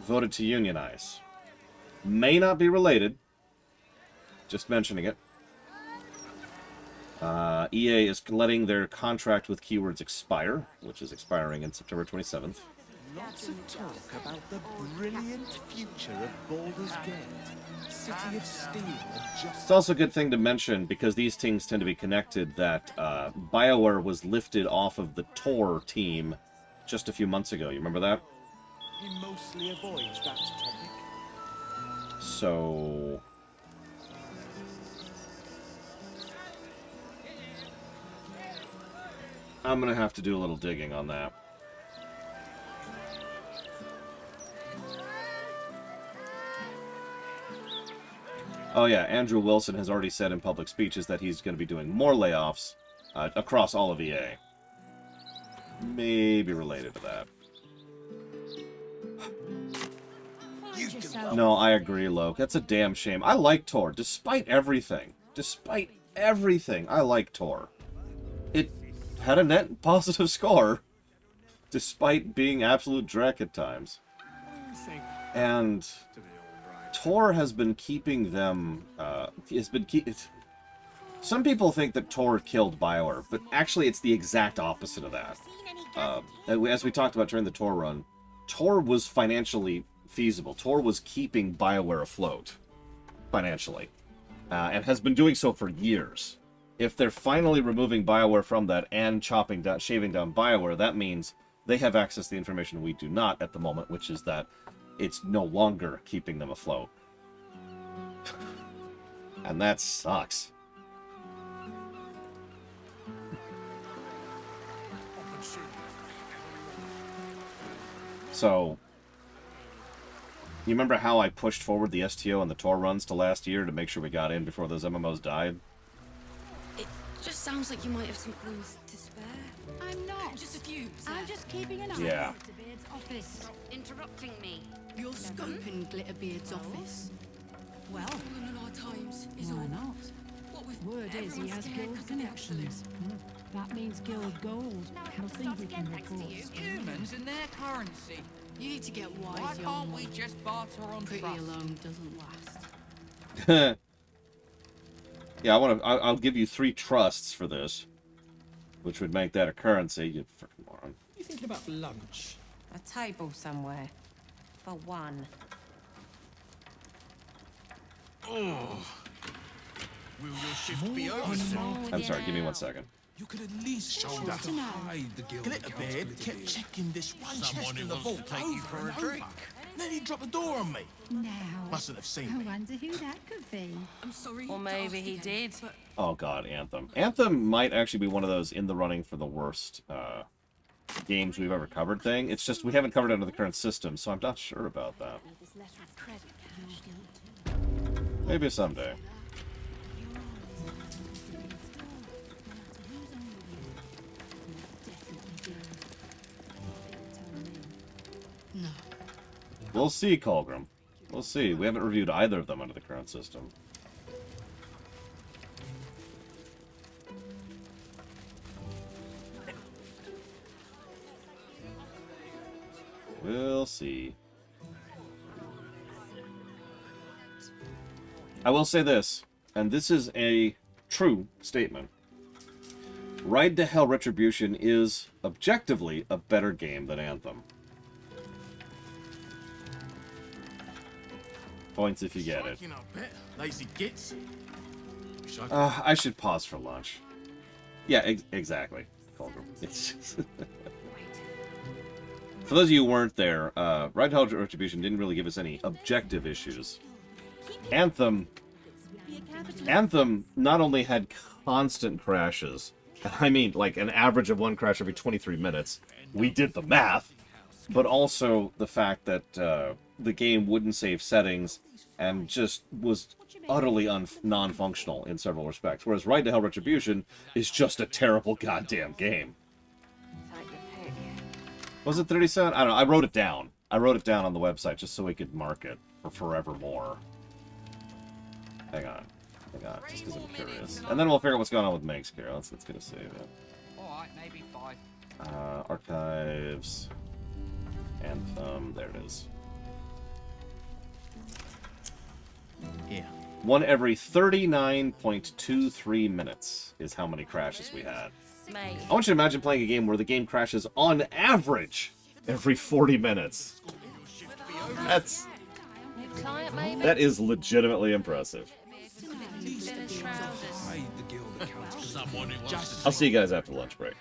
voted to unionize. May not be related. Just mentioning it. EA is letting their contract with Keywords expire, which is expiring in September 27th. Lots of talk about the brilliant future of Baldur's Gate, City of Steel and Justice. It's also a good thing to mention, because these things tend to be connected, that BioWare was lifted off of the Tor team just a few months ago. You remember that? He mostly avoids that topic. So... I'm going to have to do a little digging on that. Oh yeah, Andrew Wilson has already said in public speeches that he's going to be doing more layoffs across all of EA. Maybe related to that. No, I agree, Loke. That's a damn shame. I like Tor, despite everything. Despite everything, I like Tor. It had a net positive score, despite being absolute dreck at times. And Tor has been keeping them, some people think that Tor killed BioWare, but actually it's the exact opposite of that. As we talked about during the Tor run, Tor was financially feasible. Tor was keeping BioWare afloat, financially, and has been doing so for years. If they're finally removing BioWare from that and shaving down BioWare, that means they have access to the information we do not at the moment, which is that it's no longer keeping them afloat. And that sucks. So, you remember how I pushed forward the STO and the Tor runs to last year to make sure we got in before those MMOs died? It just sounds like you might have some coins to spare. I'm not. Just a few. I'm just keeping an eye Yeah. on Glitterbeard's office. Stop interrupting me. You're scoping Glitterbeard's office. Well, Fallen in our times is why all. not? What with Word is he everyone has scared guild 'cause of the connections. That means guild gold. Nothing we can report. Humans and their currency. You need to get wise, Why young can't we one. just barter on Pretty trust? alone doesn't last. Yeah, I'll give you 3 trusts for this, which would make that a currency. You freaking moron. You thinking about lunch? A table somewhere. for one. Oh. Will your shift be over soon? I'm sorry, give me 1 second. You could at least show that the Glitterbeard kept checking this one chest in the vault take you for a drink. Then he dropped the door on me. Now, Mustn't have seen I me. wonder who that could be. I'm sorry. Or maybe he did. Oh god, Anthem. Anthem might actually be one of those in the running for the worst games we've ever covered thing. It's just we haven't covered it under the current system, so I'm not sure about that. Maybe someday. No. We'll see, Colgrim. We'll see. We haven't reviewed either of them under the current system. We'll see. I will say this, and this is a true statement. Ride to Hell Retribution is objectively a better game than Anthem. Points if you get it. Lazy gits. I should pause for lunch. Yeah, exactly. It's just for those of you who weren't there, Ride to Hell Retribution didn't really give us any objective issues. Anthem not only had constant crashes, I mean like an average of 1 crash every 23 minutes, we did the math, but also the fact that the game wouldn't save settings and just was utterly non-functional in several respects. Whereas Ride to Hell Retribution is just a terrible goddamn game. Was it 37? I don't know. I wrote it down. I wrote it down on the website just so we could mark it for forevermore. Hang on. Hang on, just because I'm curious. And then we'll figure out what's going on with Meg's here. Let's get a save it. Alright, maybe 5. Archives. Anthem. There it is. Here. 1 every 39.23 minutes is how many crashes we had. Mate. I want you to imagine playing a game where the game crashes on average every 40 minutes. That is legitimately impressive. I'll see you guys after lunch break.